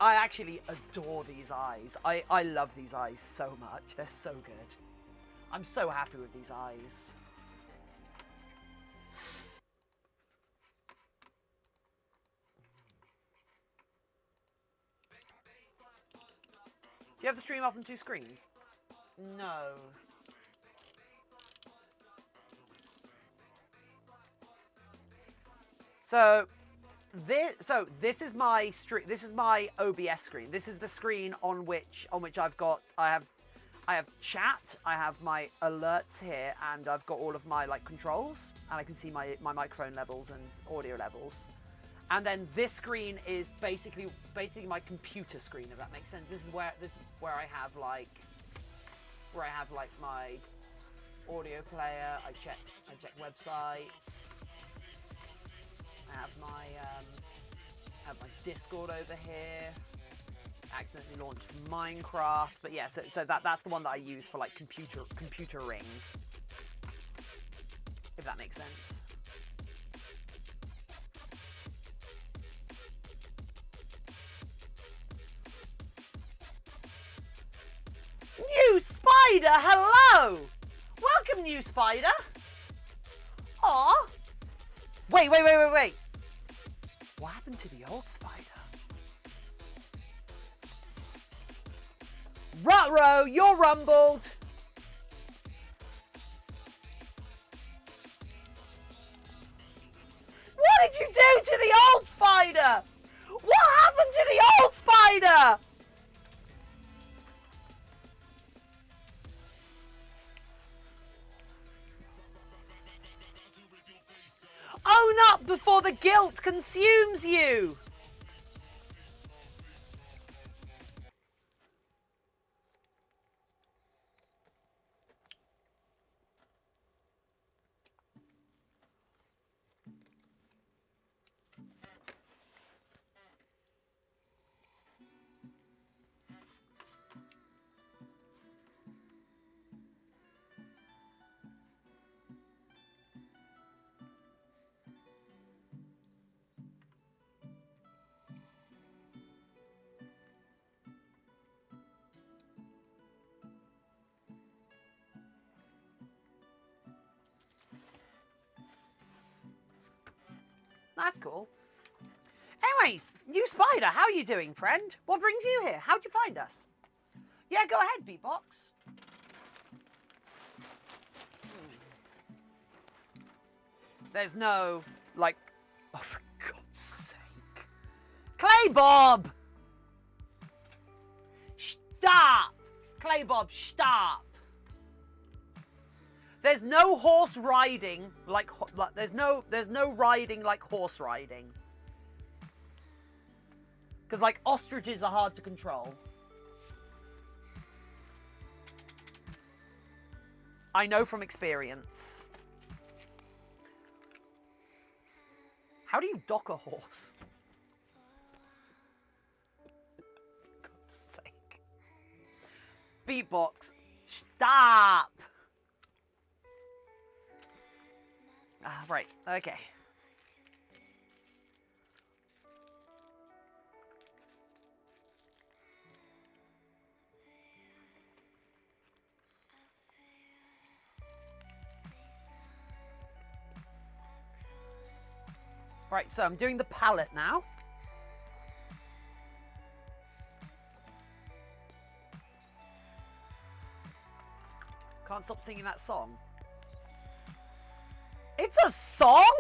I actually adore these eyes. I love these eyes so much. They're so good. I'm so happy with these eyes. Do you have the stream up on 2 screens? No. So this is my this is my OBS screen. This is the screen on which I have chat, I have my alerts here, and I've got all of my like controls, and I can see my microphone levels and audio levels. And then this screen is basically my computer screen, if that makes sense. This is where I have like my audio player. I check websites. I have my Discord over here. Accidentally launched Minecraft, but yeah, so that's the one that I use for like computering, if that makes sense. New Spider, hello! Welcome, New Spider. Aw. Wait. What happened to the old Spider? Ruh-roh, you're rumbled. What did you do to the old Spider? What happened to the old Spider? Own up before the guilt consumes you! That's cool. Anyway, New Spider, how are you doing, friend? What brings you here? How'd you find us? Yeah, go ahead, Beatbox. There's no, like... Oh, for God's sake. Clay Bob! Stop! Clay Bob, stop! There's no horse riding like there's no riding like horse riding. Because like ostriches are hard to control. I know from experience. How do you dock a horse? For God's sake. Beatbox, stop! Right, okay. Right, so I'm doing the palette now. Can't stop singing that song. It's a song?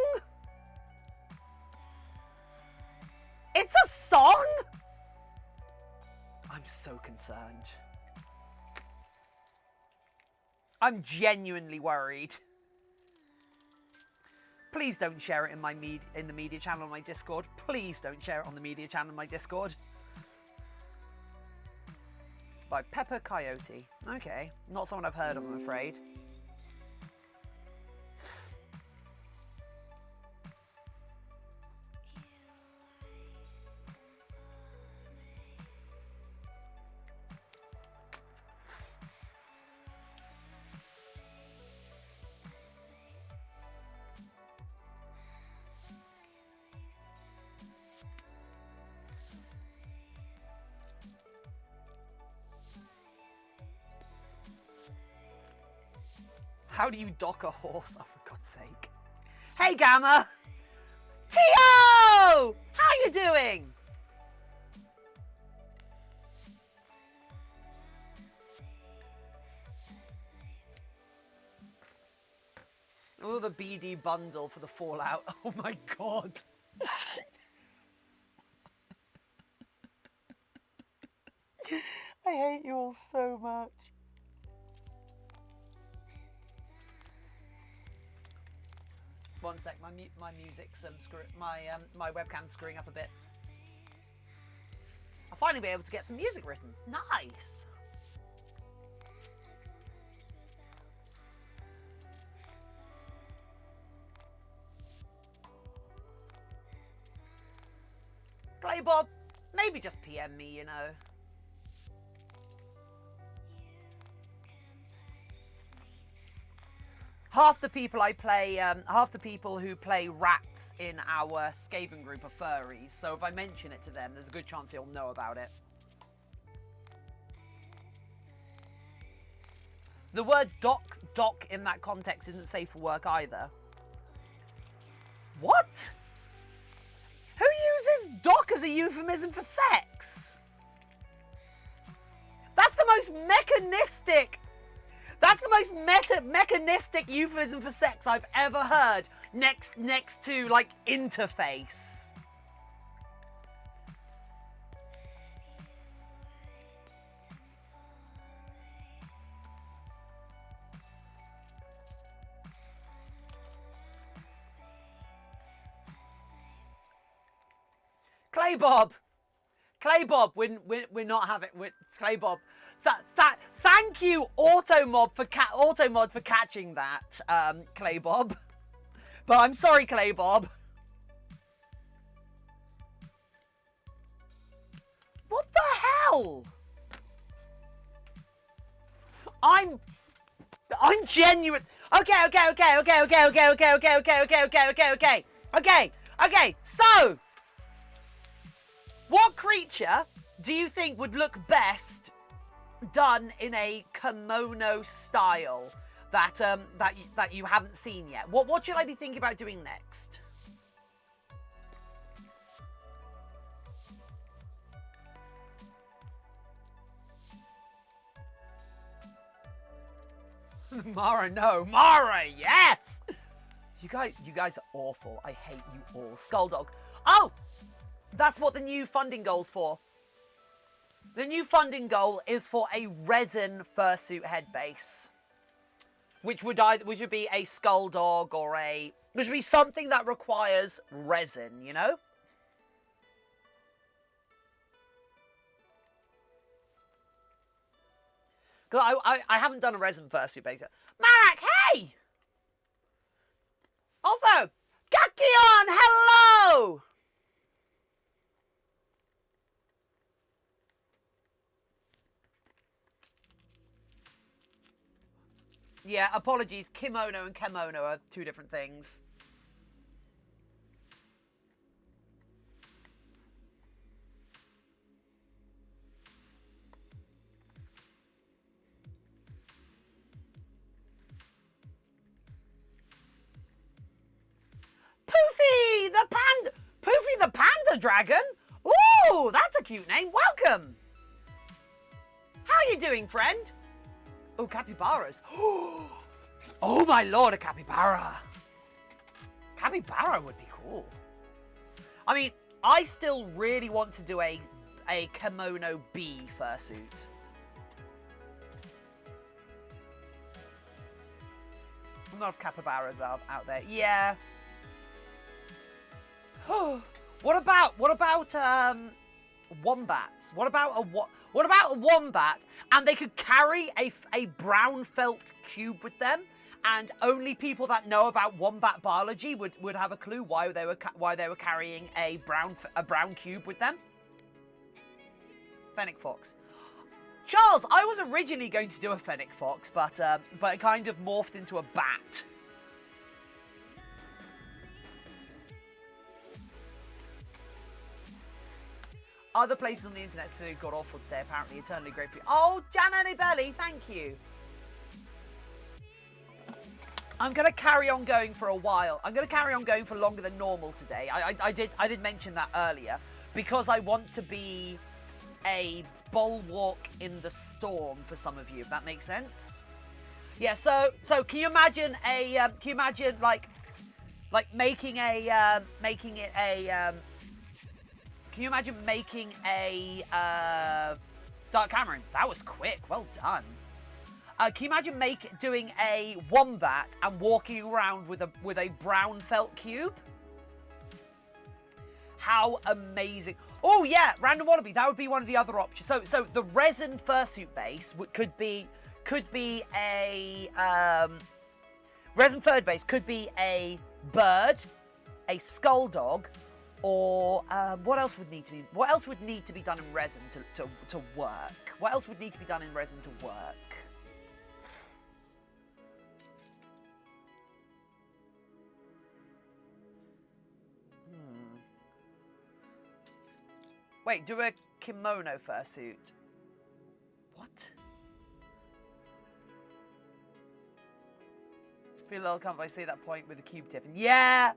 It's a song? I'm so concerned. I'm genuinely worried. Please don't share it in the media channel on my Discord. Please don't share it on the media channel on my Discord. By Pepper Coyote. Okay, not someone I've heard of, I'm afraid. How do you dock a horse? Oh, for God's sake. Hey, Gamma! Tio! How you doing? Oh, the BD bundle for the Fallout. Oh my God. I hate you all so much. One sec, my music's my webcam's screwing up a bit. I'll finally be able to get some music written. Nice. Clay Bob, maybe just PM me, you know. Half the people half the people who play rats in our Skaven group are furries, so if I mention it to them, there's a good chance they'll know about it. The word doc in that context isn't safe for work either. What? Who uses doc as a euphemism for sex? That's the most mechanistic... That's the most mechanistic euphemism for sex I've ever heard. Next to, like, interface. Clay Bob, we're not having Clay Bob. Thank you, Automod for catching that, Clay Bob. But I'm sorry, Clay Bob. What the hell? I'm genuine. Okay. So, what creature do you think would look best done in a kimono style that you haven't seen yet? What should I be thinking about doing next? Mara, no. Mara, yes! You guys are awful. I hate you all. Skulldog. Oh! That's what the new funding goal's for. The new funding goal is for a resin fursuit head base. Which would be a Skulldog or which would be something that requires resin, you know? Because I haven't done a resin fursuit base yet. Marak, hey! Also, Gakion, hello! Yeah, apologies. Kimono and Kemono are two different things. Poofy the panda! Poofy the panda dragon? Ooh, that's a cute name. Welcome! How are you doing, friend? Oh, capybaras. Oh, my lord, a capybara. Capybara would be cool. I mean, I still really want to do a kimono bee fursuit. A lot of capybaras out there. Yeah. What about wombats? What about a wombat? And they could carry a brown felt cube with them, and only people that know about wombat biology would have a clue why they were carrying a brown cube with them. Fennec fox. Charles, I was originally going to do a fennec fox, but it kind of morphed into a bat. Other places on the internet still got awful today, apparently eternally grateful. Oh, Jana Belly, thank you. I'm going to carry on going for a while. I'm going to carry on going for longer than normal today. I did mention that earlier because I want to be a bulwark in the storm for some of you, if that makes sense. Yeah, so can you imagine like making a can you imagine making a Dark Cameron? That was quick. Well done. Can you imagine doing a wombat and walking around with a brown felt cube? How amazing! Oh yeah, random wannabe. That would be one of the other options. So the resin fursuit base could be a resin furred base could be a bird, a skull dog, or what else would need to be done in resin to work? What else would need to be done in resin to work? Wait, do a kimono fursuit. What? Feel a little comfortable. I see that point with the cube Tiffin. Yeah!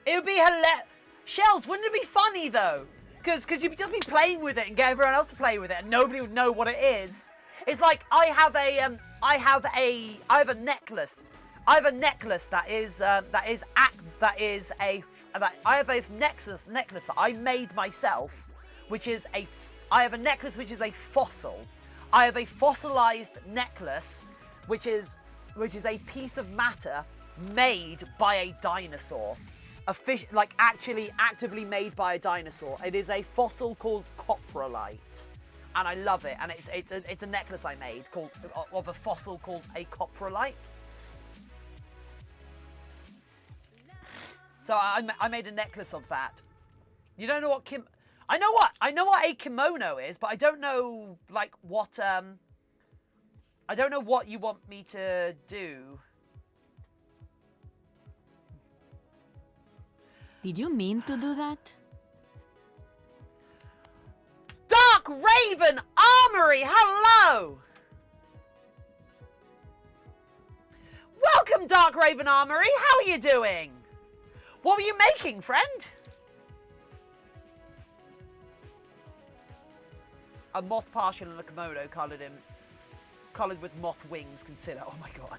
It would be hilarious. Shells, wouldn't it be funny though? Because you'd just be playing with it and get everyone else to play with it and nobody would know what it is. It's like I have a necklace. I have a necklace that I made myself, I have a necklace which is a fossil. I have a fossilized necklace which is a piece of matter made by a dinosaur. A fish, like actually actively made by a dinosaur. It is a fossil called coprolite. And I love it. And it's a necklace I made of a fossil called a coprolite. So I made a necklace of that. You don't know what I know what a kimono is, but I don't know like what I don't know what you want me to do. Did you mean to do that? Dark Raven Armory, hello! Welcome, Dark Raven Armory. How are you doing? What were you making, friend? A moth partial and a kimono coloured with moth wings. Consider. Oh my god.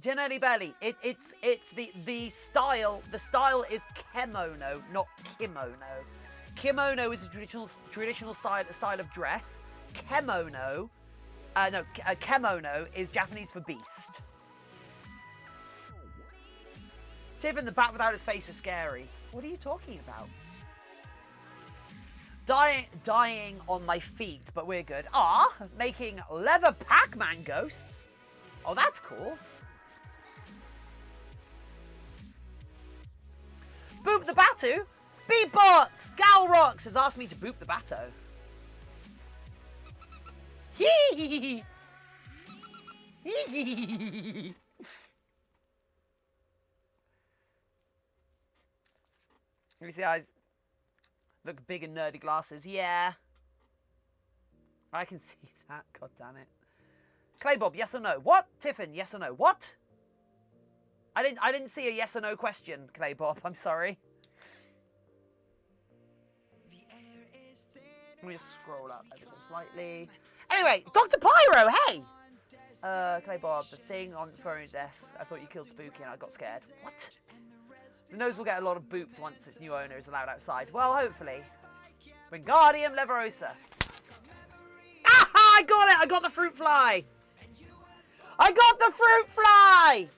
Jenny Belly. It's the style. The style is kemono, not kimono. Kimono is a traditional style of dress. Kemono, kemono is Japanese for beast. Tiffin, the bat without his face is scary. What are you talking about? Dying on my feet, but we're good. Making leather Pac-Man ghosts. Oh, that's cool. Boop the Batu. Beatbox! Galrox has asked me to boop the Bato. Hee hee. You see eyes look big and nerdy glasses. Yeah. I can see that. God damn it. Claybob, yes or no? What? Tiffin, yes or no? What? I didn't see a yes or no question, Claybob. I'm sorry. Let me just scroll up ever so slightly. Anyway, Dr. Pyro, hey! Claybob, the thing on the phone desk. I thought you killed Spooky and I got scared. What? The nose will get a lot of boops once its new owner is allowed outside. Well, hopefully. Wingardium Leviosa. Aha! I got it! I got the fruit fly! I got the fruit fly!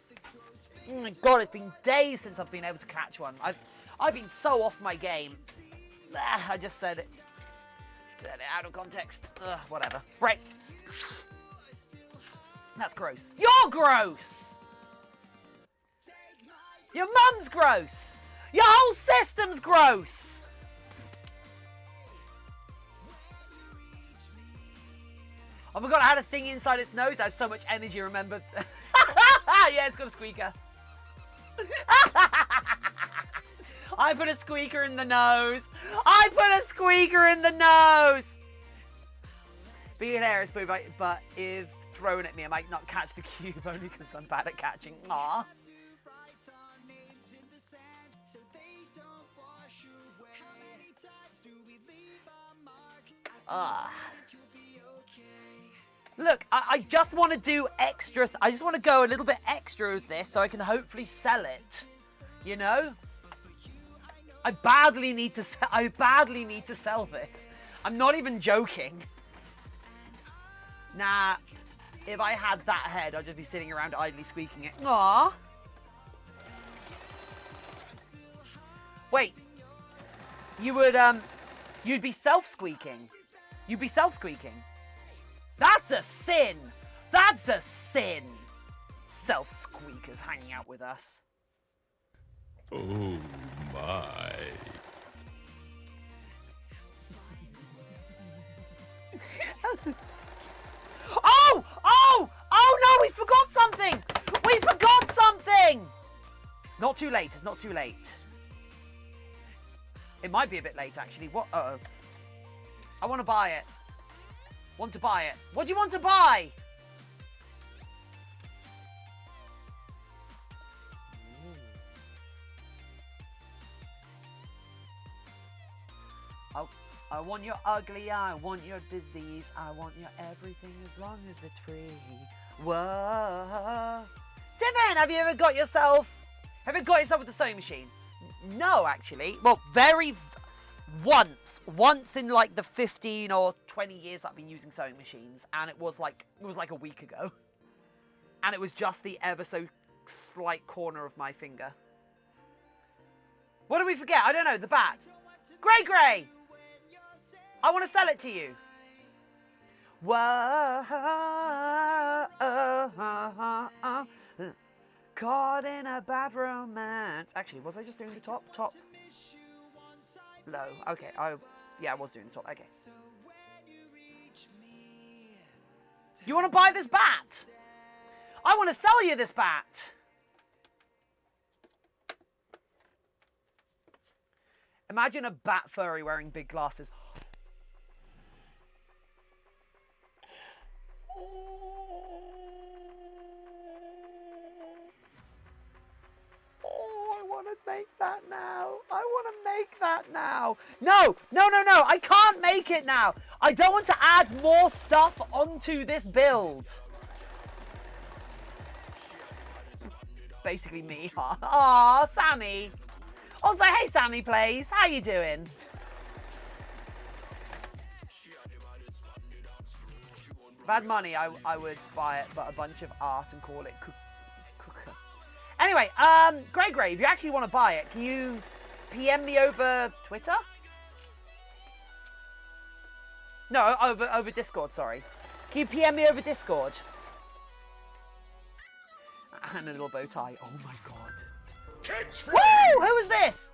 Oh my god, it's been days since I've been able to catch one. I've been so off my game. I just said it. Said it out of context. Whatever. Right. That's gross. You're gross! Your mum's gross! Your whole system's gross! Oh my god, I had a thing inside its nose. I have so much energy, remember? Yeah, it's got a squeaker. I I put a squeaker in the nose. I put a squeaker in the nose. Be hilarious, but if thrown at me, I might not catch the cube only because I'm bad at catching. Aww. Look, I just want to do extra. I just want to go a little bit extra with this so I can hopefully sell it. You know? I badly need to sell this. I'm not even joking. Nah, if I had that head, I'd just be sitting around idly squeaking it. Aww. Wait. You would, you'd be self-squeaking. You'd be self-squeaking. That's a sin. That's a sin. Self-squeakers hanging out with us. Oh my. Oh no, we forgot something. We forgot something. It's not too late. It's not too late. It might be a bit late, actually. What? Uh-oh. I want to buy it. Want to buy it. What do you want to buy? I want your ugly eye, I want your disease, I want your everything as long as it's free. Whoa. Tiffin, have you ever got yourself with a sewing machine? No, actually. Well, once in like the 15 or 20 years I've been using sewing machines, and it was like a week ago. And it was just the ever so slight corner of my finger. What did we forget? I don't know, the bat. Grey! I want to sell it to you. Whoa. Caught in a bad romance. Actually, was I just doing the top? Top. Low. Okay. I was doing the top. Okay. You want to buy this bat? I want to sell you this bat. Imagine a bat furry wearing big glasses. I want to make that now. I want to make that now. No. I can't make it now. I don't want to add more stuff onto this build. Basically me, huh? Aw, Sammy. Also, hey, Sammy Plays. How you doing? If I had money, I would buy it, but a bunch of art and call it cooker. Anyway, Grey, if you actually want to buy it, can you PM me over Twitter? No, over Discord, sorry. Can you PM me over Discord? And a little bow tie. Oh my god. Woo! Who was this?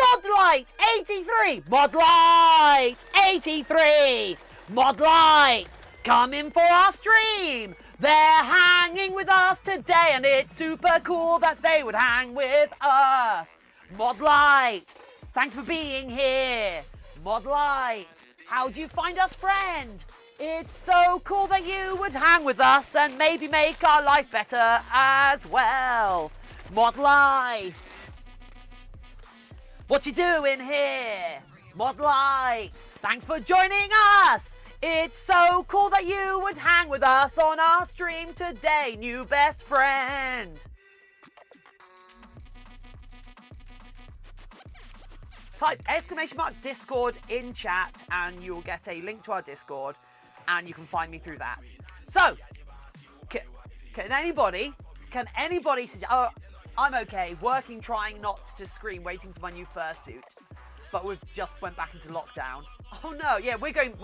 Modlight83! Modlight83! Modlight! Coming for our stream! They're hanging with us today, and it's super cool that they would hang with us. Modlight, thanks for being here. Modlight, how'd you find us, friend? It's so cool that you would hang with us and maybe make our life better as well. Modlight, what you doing here? Modlight, thanks for joining us. It's so cool that you would hang with us on our stream today, new best friend. Type !Discord in chat and you'll get a link to our Discord and you can find me through that. So, can anybody suggest, oh, I'm okay, working, trying not to scream, waiting for my new fursuit. But we've just went back into lockdown. Oh no, yeah, we're going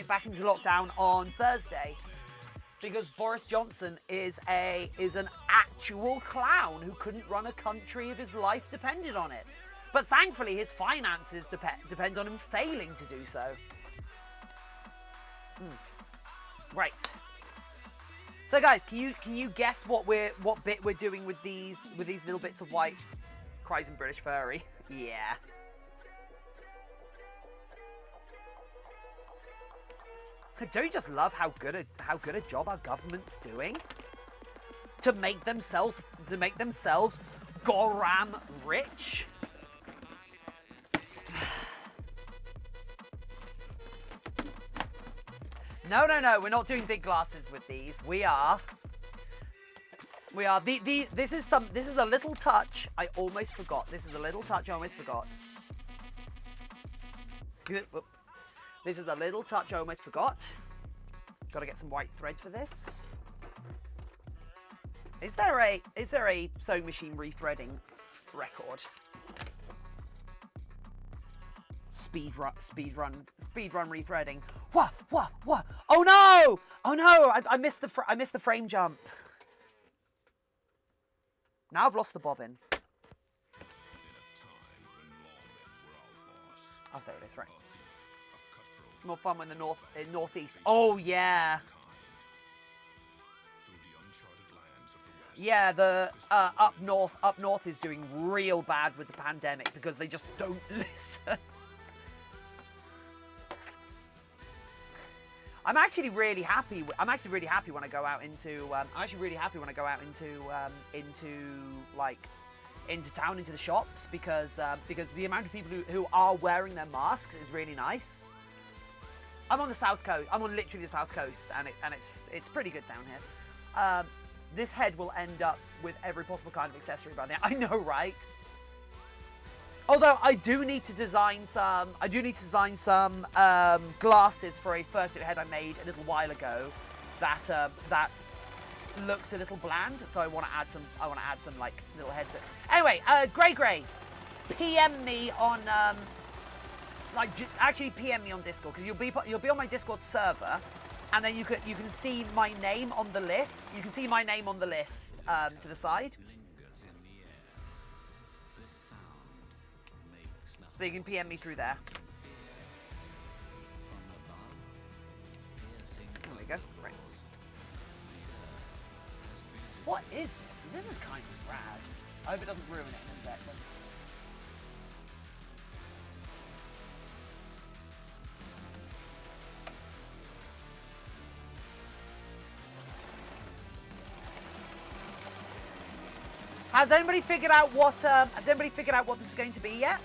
back into lockdown on Thursday because Boris Johnson is an actual clown who couldn't run a country if his life depended on it. But thankfully, his finances depend on him failing to do so. Right. So guys, can you guess what bit we're doing with these little bits of white cries in British furry. Yeah. Don't you just love how good a job our government's doing to make themselves goram rich? No, we're not doing big glasses with these. We are. This is a little touch I almost forgot. This is a little touch I almost forgot. This is a little touch I almost forgot. Gotta get some white thread for this. Is there a sewing machine rethreading record? Speed run rethreading. What? Oh no! I missed the frame jump. Now I've lost the bobbin. Oh, there it is, right. More fun when the northeast. Oh yeah. Yeah, the up north is doing real bad with the pandemic because they just don't listen. I'm actually really happy when I go out into town, into the shops, because the amount of people who are wearing their masks is really nice. I'm on the south coast. I'm on literally the south coast, and it's pretty good down here. This head will end up with every possible kind of accessory by now. I know, right? Although I do need to design some glasses for a fursuit head I made a little while ago that looks a little bland. So I want to add some like little heads. Anyway, Grey, PM me on actually PM me on Discord, because you'll be on my Discord server, and then you can see my name on the list. You can see my name on the list to the side. So you can PM me through there. There we go. Right. What is this? This is kind of rad. I hope it doesn't ruin it in a second. Has anybody figured out what this is going to be yet?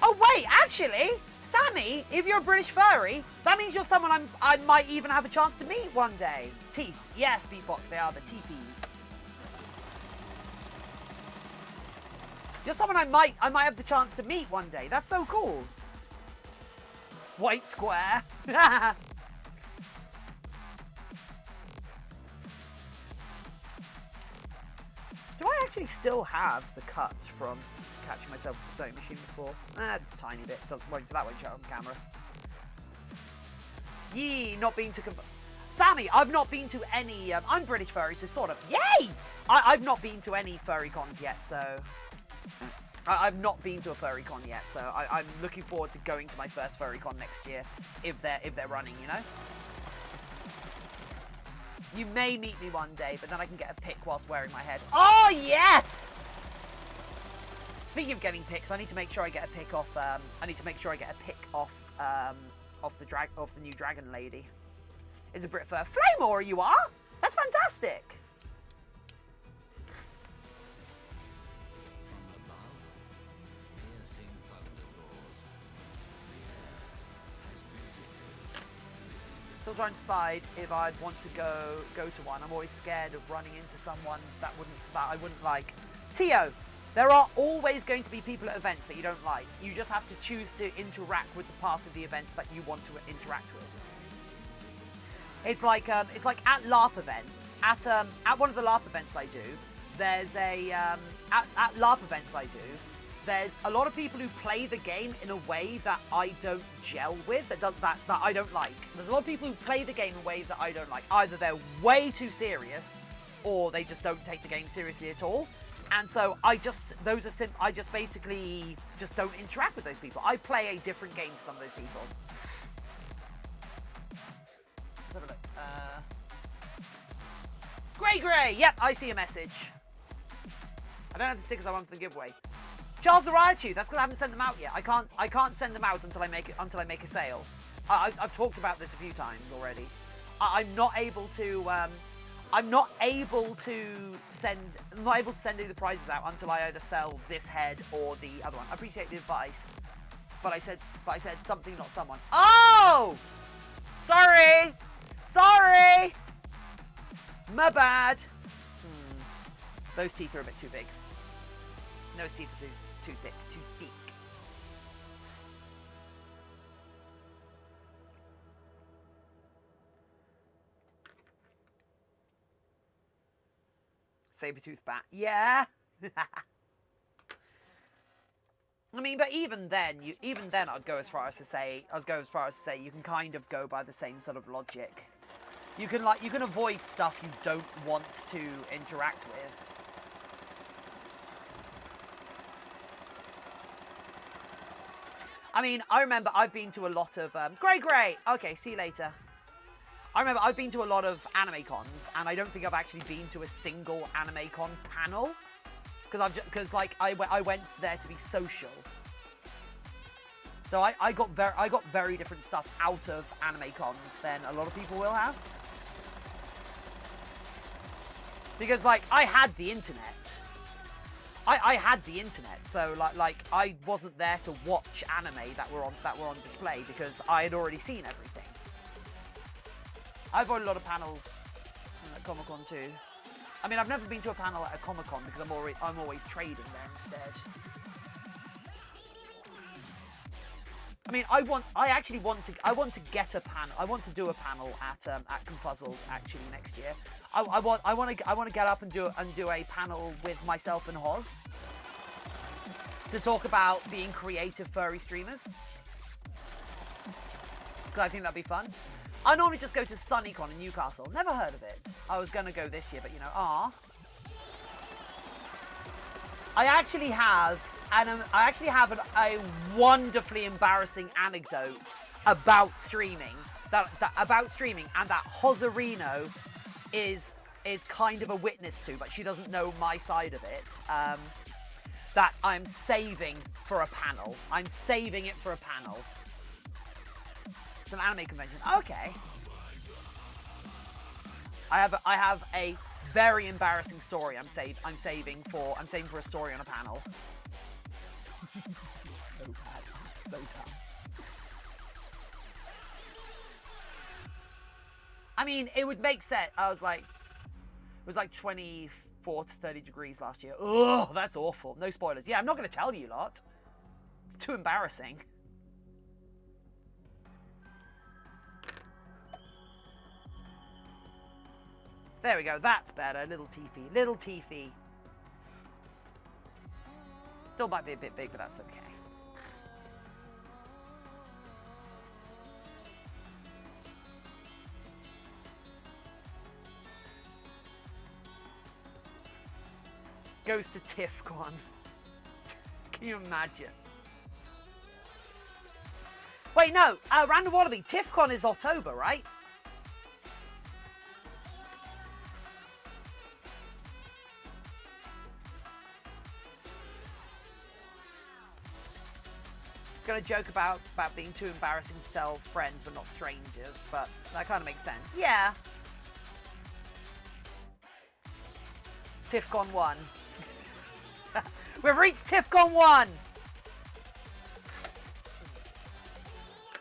Oh wait, actually, Sammy, if you're a British furry, that means you're someone I might even have a chance to meet one day. Teeth, yes, beatbox, they are the teepees. You're someone I might have the chance to meet one day. That's so cool. White square. Do I actually still have the cut from catching myself with the sewing machine before? Tiny bit. That won't show on camera. Yee, not been to... Sammy, I've not been to any... I'm British furry, so sort of... Yay! I've not been to any furry cons yet, so... I've not been to a furry con yet, so I'm looking forward to going to my first furry con next year, if they're running, you know? You may meet me one day, but then I can get a pic whilst wearing my head. Oh, yes! Speaking of getting pics, I need to make sure I get a pic off. Off the new dragon lady. Is a Brit fur Flamor? You are? That's fantastic. Still trying to decide if I'd want to go to one. I'm always scared of running into someone that I wouldn't like. Tio, there are always going to be people at events that you don't like. You just have to choose to interact with the part of the events that you want to interact with. It's like at LARP events. At one of the LARP events I do, there's at LARP events I do. There's a lot of people who play the game in a way that I don't gel with, that I don't like. There's a lot of people who play the game in ways that I don't like. Either they're way too serious, or they just don't take the game seriously at all. And so I just basically just don't interact with those people. I play a different game to some of those people. Let's have a look. Grey. Yep, I see a message. I don't have the stickers I want for the giveaway. Charles the Riot Tooth. That's because I haven't sent them out yet. I can't send them out until I make a sale. I've talked about this a few times already. I'm not able to send any of the prizes out until I either sell this head or the other one. I appreciate the advice, but I said something, not someone. Oh, sorry, my bad. Those teeth are a bit too big. Those teeth are too thick, too thick. Saber-tooth bat. Yeah. I mean, but even then, I'd go as far as to say you can kind of go by the same sort of logic. You can avoid stuff you don't want to interact with. I mean, I remember I've been to a lot of Grey. Okay, see you later. I remember I've been to a lot of anime cons, and I don't think I've actually been to a single anime con panel, because I went there to be social. So I got very different stuff out of anime cons than a lot of people will have, because like I had the internet. I had the internet, so like I wasn't there to watch anime that were on display because I had already seen everything. I've got a lot of panels at Comic-Con too. I mean, I've never been to a panel at a Comic-Con because I'm always trading there instead. I mean, I want to get a panel. I want to do a panel at Confuzzled actually next year. I want to get up and do a panel with myself and Hoz to talk about being creative furry streamers, because I think that'd be fun. I normally just go to SunnyCon in Newcastle. Never heard of it. I was gonna go this year, but you know, I actually have a wonderfully embarrassing anecdote about streaming. About streaming, and that Hozarino is kind of a witness to, but she doesn't know my side of it. That I'm saving for a panel. I'm saving it for a panel. It's an anime convention. Okay. I have a very embarrassing story. I'm saving for a story on a panel. It's so bad. It's so dumb. I mean, it would make sense. It was like 24 to 30 degrees last year. Ugh, that's awful. No spoilers. Yeah, I'm not going to tell you lot. It's too embarrassing. There we go. That's better. Little teethy. Little teethy. Still might be a bit big, but that's okay. Goes to TIFCon. Can you imagine? Wait, no. Random Wallaby. TIFCon is October, right? Gonna joke about being too embarrassing to tell friends but not strangers, but that kind of makes sense. Yeah. TIFCon 1. We've reached TIFCon 1!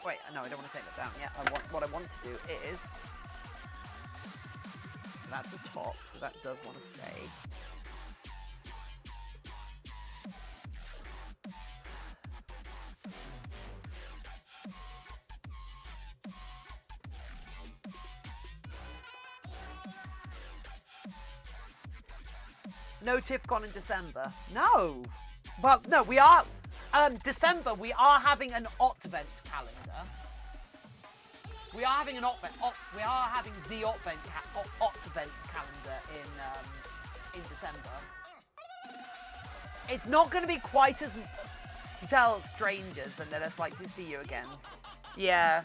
Wait, no, I don't want to take that down yet. What I want to do is... That's the top, so that does want to stay. No TIFCon in December. No. Well, no, we are... December, we are having an Otvent calendar. We are having an we are having the Otvent calendar in December. It's not going to be quite as... You tell strangers and they're just like to see you again. Yeah.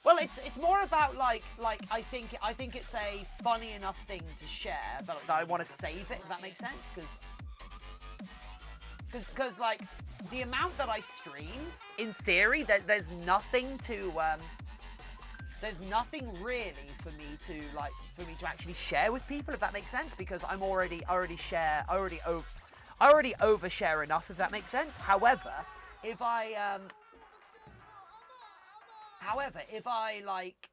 Well, it's more about like I think it's a funny enough thing to share, but I want to save it. If that makes sense, because like the amount that I stream, in theory, there's nothing to there's nothing really for me to actually share with people, if that makes sense, because I already overshare enough, if that makes sense. However, if I like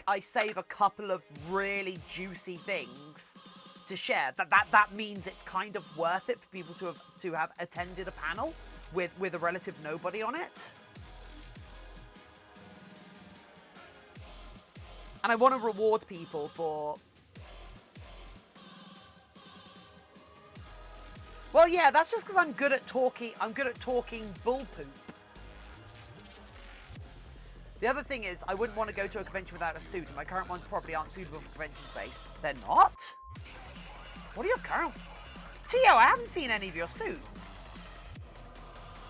I save a couple of really juicy things to share, that means it's kind of worth it for people to have attended a panel with a relative nobody on it. And I want to reward people for... Well, yeah, that's just because I'm good at talking bull poop. The other thing is, I wouldn't want to go to a convention without a suit, and my current ones probably aren't suitable for convention space. They're not? What are your current... Tio, I haven't seen any of your suits.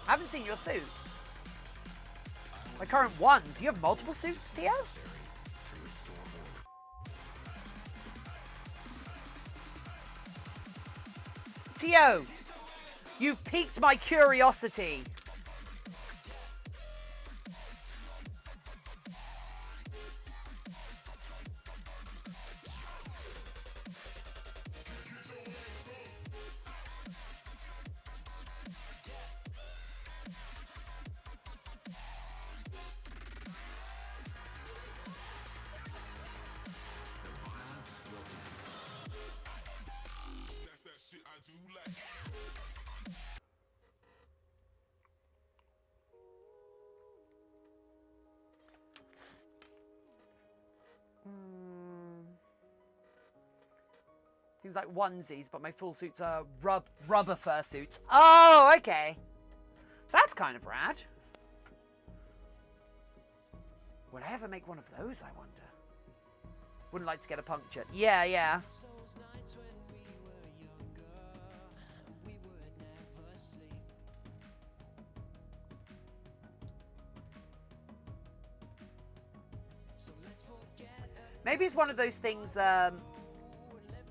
I haven't seen your suit. My current ones. Do you have multiple suits, Tio? Tio, you've piqued my curiosity. Things like onesies, but my full suits are rubber fursuits. Oh, okay. That's kind of rad. Would I ever make one of those, I wonder? Wouldn't like to get a puncture. Yeah, yeah. Maybe it's one of those things,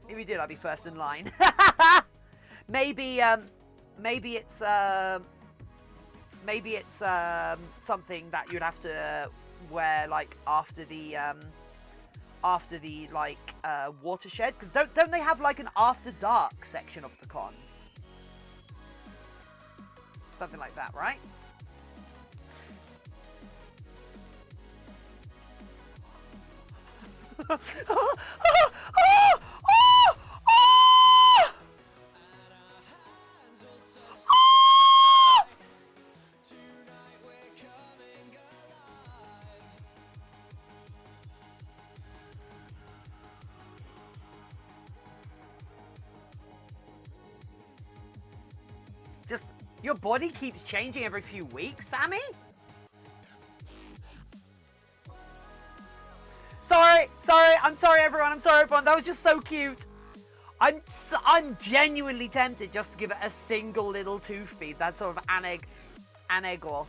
if we did, I'd be first in line. maybe it's something that you'd have to wear like after the watershed, because don't they have like an after dark section of the con? Something like that, right? Just, your body keeps changing every few weeks, Sammy? I'm sorry everyone, that was just so cute. I'm genuinely tempted just to give it a single little tooth feed, that sort of anegor.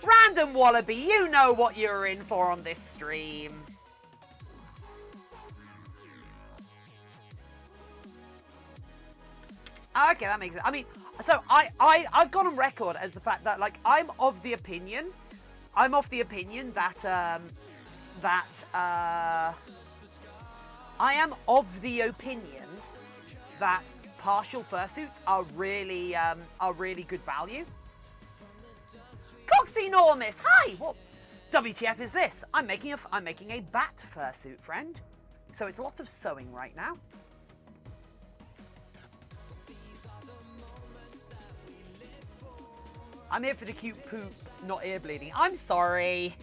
Random Wallaby, you know what you're in for on this stream. Okay, that makes sense. I mean, so I've gone on record as the fact that, like, I'm of the opinion that I am of the opinion that partial fursuits are really good value. Coxenormous, hi. What WTF is this? I'm making a bat fursuit, friend. So it's lots of sewing right now. I'm here for the cute poop, not ear bleeding. I'm sorry.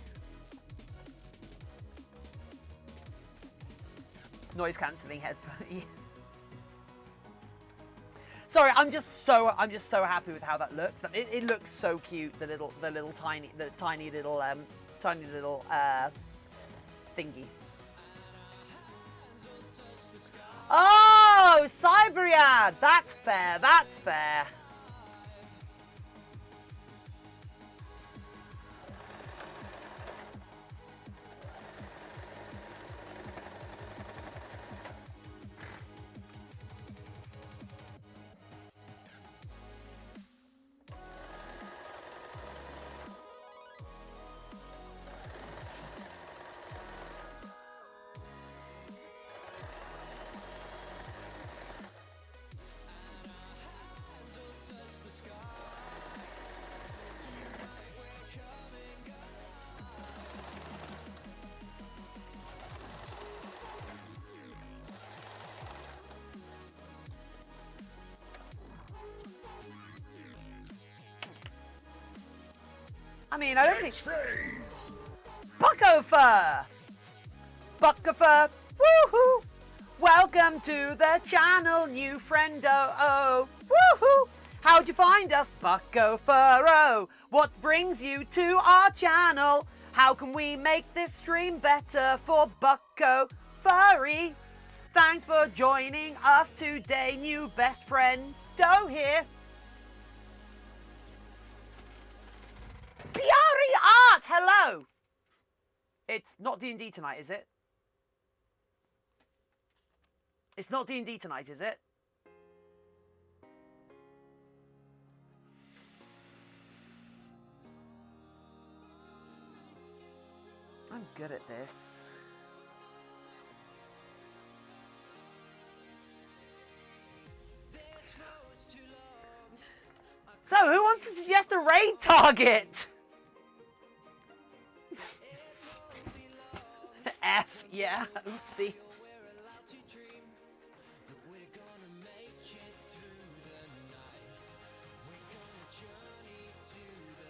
Noise cancelling headphone. Sorry, I'm just so happy with how that looks. It looks so cute. The tiny little thingy. Oh, Cyberiad! That's fair, that's fair. I mean, I don't think... Bucko Fur! Bucko Fur! Woohoo! Welcome to the channel, new friendo. Oh, woohoo! How'd you find us, Bucko Furro? What brings you to our channel? How can we make this stream better for Bucko Furry? Thanks for joining us today, new best friend. Do here. Piari Art, hello. It's not D&D tonight, is it? It's not D&D tonight, is it? I'm good at this. So, who wants to suggest a raid target? F, yeah, oopsie.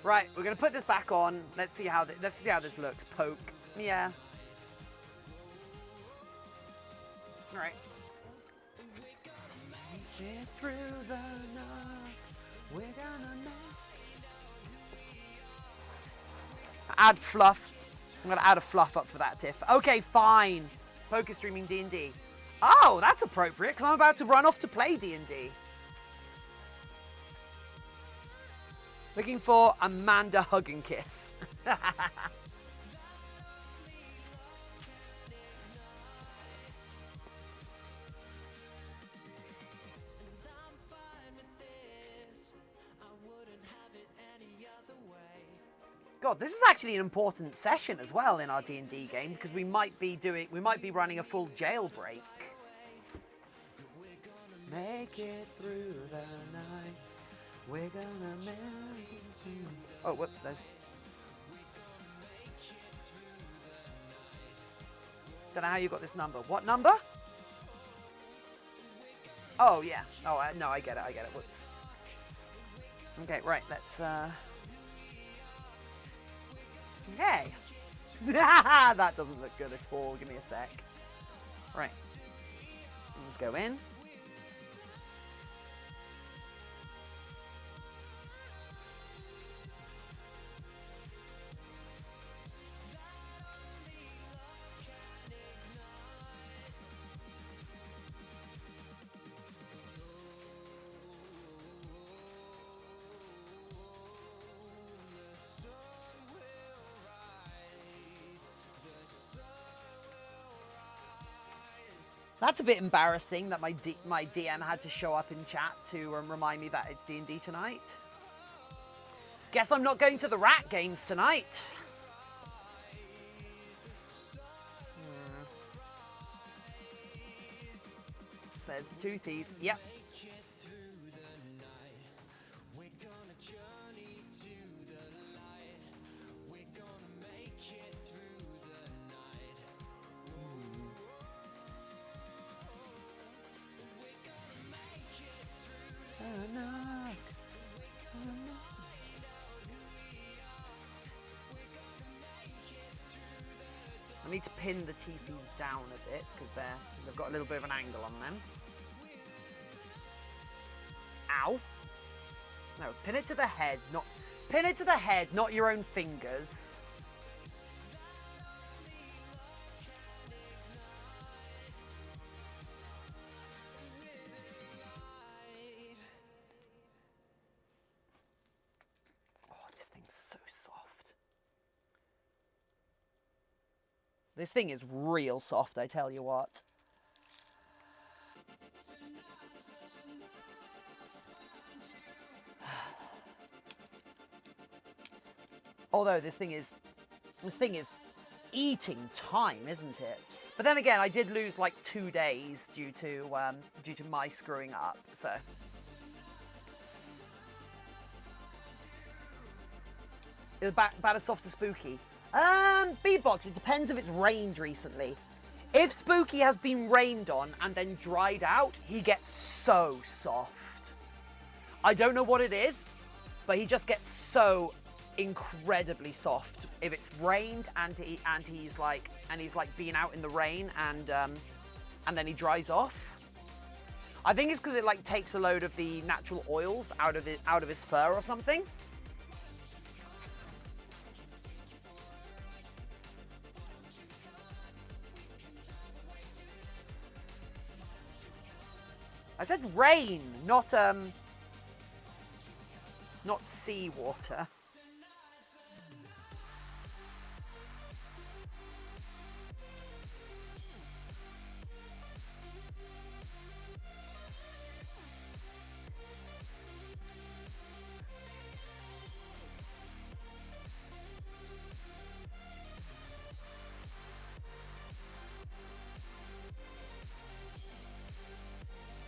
Right, we're gonna put this back on. Let's see how this looks. Poke, yeah. All right. Get through the night. We're gonna add fluff. I'm gonna add a fluff up for that, Tiff. Okay, fine. Poker streaming D&D. Oh, that's appropriate because I'm about to run off to play D&D. Looking for Amanda Hug and Kiss. God, this is actually an important session as well in our D&D game because we might be running a full jailbreak. Make it through the night. We're gonna make it through. Oh, whoops, there's. Don't know how you got this number. What number? Oh, yeah. Oh, no, I get it. Whoops. Okay, right, let's, Okay. That doesn't look good at all. Give me a sec. Right. Let's go in. That's a bit embarrassing that my DM had to show up in chat to remind me that it's D&D tonight. Guess I'm not going to the rat games tonight. There's the toothies. Yep. I need to pin the teepees down a bit because they've got a little bit of an angle on them. Ow! No, pin it to the head, not your own fingers. This thing is real soft, I tell you what. Although this thing is eating time, isn't it? But then again, I did lose like 2 days due to my screwing up. So it's about as soft as Spooky. Beatbox. It depends if it's rained recently. If Spooky has been rained on and then dried out, he gets so soft. I don't know what it is, but he just gets so incredibly soft if it's rained and he's like being out in the rain and then he dries off. I think it's because it like takes a load of the natural oils out of his fur or something. I said rain, not seawater.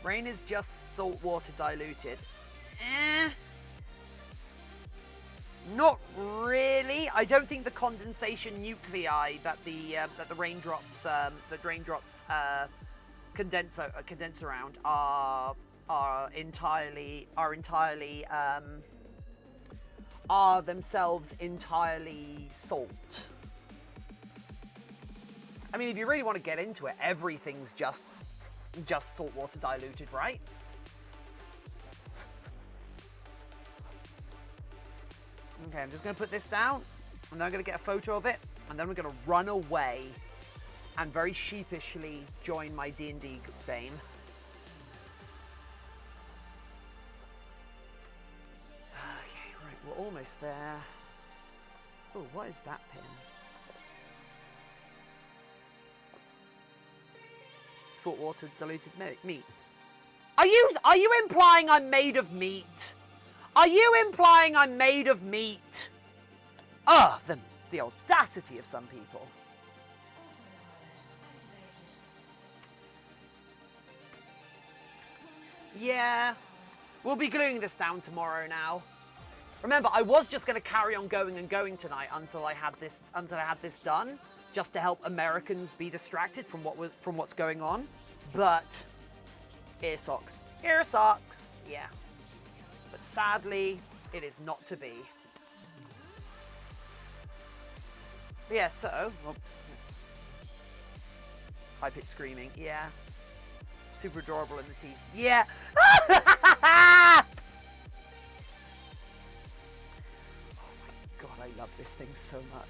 Rain is just salt water diluted. Not really. I don't think the condensation nuclei that the raindrops condense around are themselves entirely salt. I mean, if you really want to get into it, everything's just salt water diluted, right? Okay, I'm just going to put this down, and then I'm going to get a photo of it, and then we're going to run away and very sheepishly join my D&D game. Okay, right, we're almost there. Oh, what is that pin? Saltwater diluted meat. Are you implying I'm made of meat? Are you implying I'm made of meat? Ugh, the audacity of some people. Yeah, we'll be gluing this down tomorrow now. Remember, I was just going to carry on going tonight until I had this done, just to help Americans be distracted from what's going on. But ear socks, yeah. But sadly, it is not to be. But yeah, so high-pitched screaming, yeah. Super adorable in the teeth, yeah. Oh my god, I love this thing so much.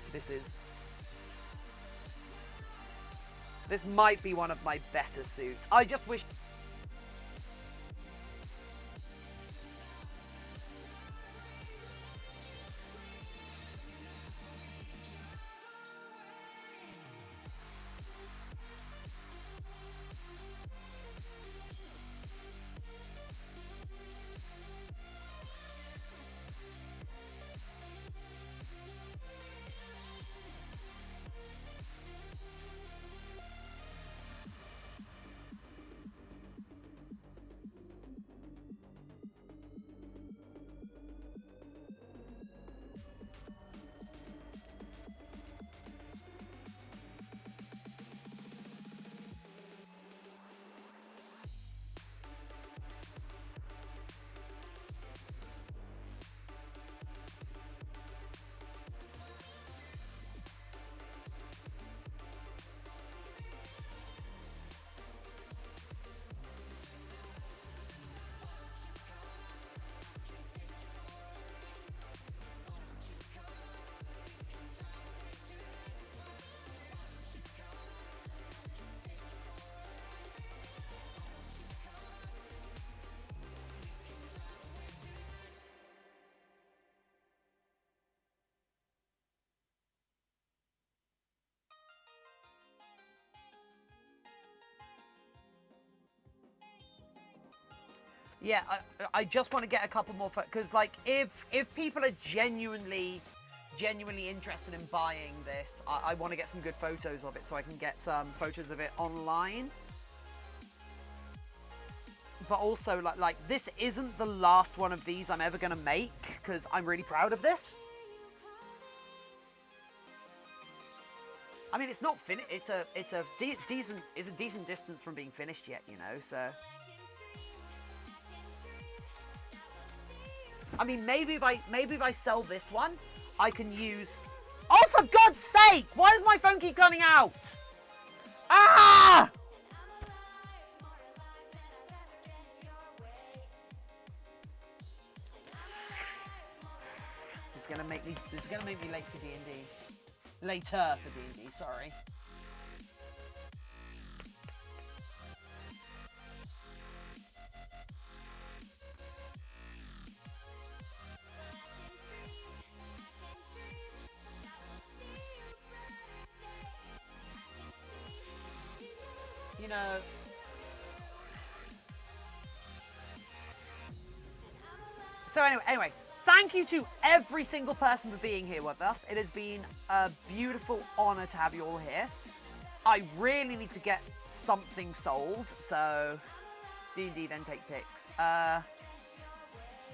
This might be one of my better suits. I just wish... Yeah, I just want to get a couple more because, like, if people are genuinely interested in buying this, I want to get some good photos of it so I can get some photos of it online. But also, like this isn't the last one of these I'm ever gonna make because I'm really proud of this. I mean, it's not finished. It's a decent distance from being finished yet, you know. So, I mean, maybe if I sell this one, I can use. Oh, for God's sake! Why does my phone keep cutting out? Ah! It's gonna make me late for D&D. Later for D&D, sorry. You know, so anyway, thank you to every single person for being here with us. It has been a beautiful honor to have you all here. I really need to get something sold, so D&D then take pics. I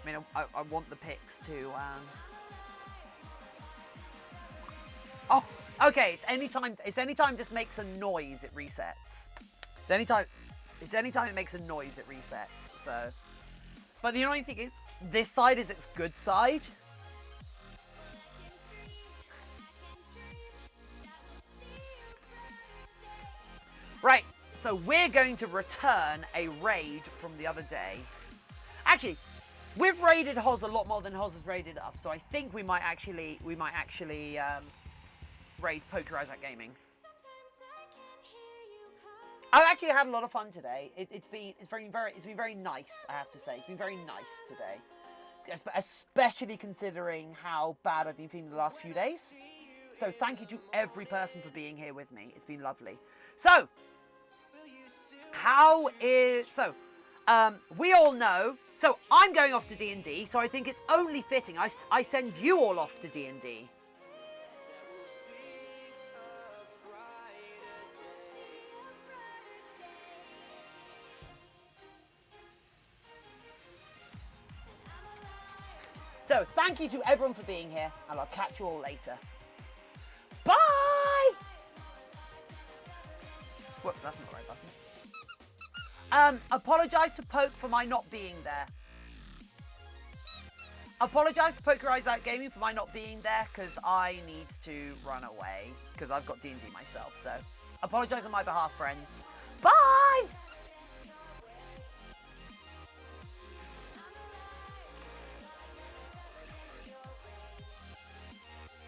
mean, I want the pics to. Oh, okay. It's anytime this makes a noise, it resets. It's anytime it makes a noise, it resets. So, but the annoying thing is, this side is its good side. Right, so we're going to return a raid from the other day. Actually, we've raided Hoz a lot more than Hoz has raided us, so I think we might actually raid Poker Isaac Gaming. I've actually had a lot of fun today. It's been very nice, I have to say. It's been very nice today, especially considering how bad I've been feeling the last few days. So thank you to every person for being here with me. It's been lovely. So we all know. So I'm going off to D&D. So I think it's only fitting I send you all off to D&D. So, thank you to everyone for being here, and I'll catch you all later. Bye! Whoops, that's not the right button. Apologise to Poke for my not being there. Apologise to Poker Isaac Gaming for my not being there, because I need to run away, because I've got D&D myself, so. Apologise on my behalf, friends.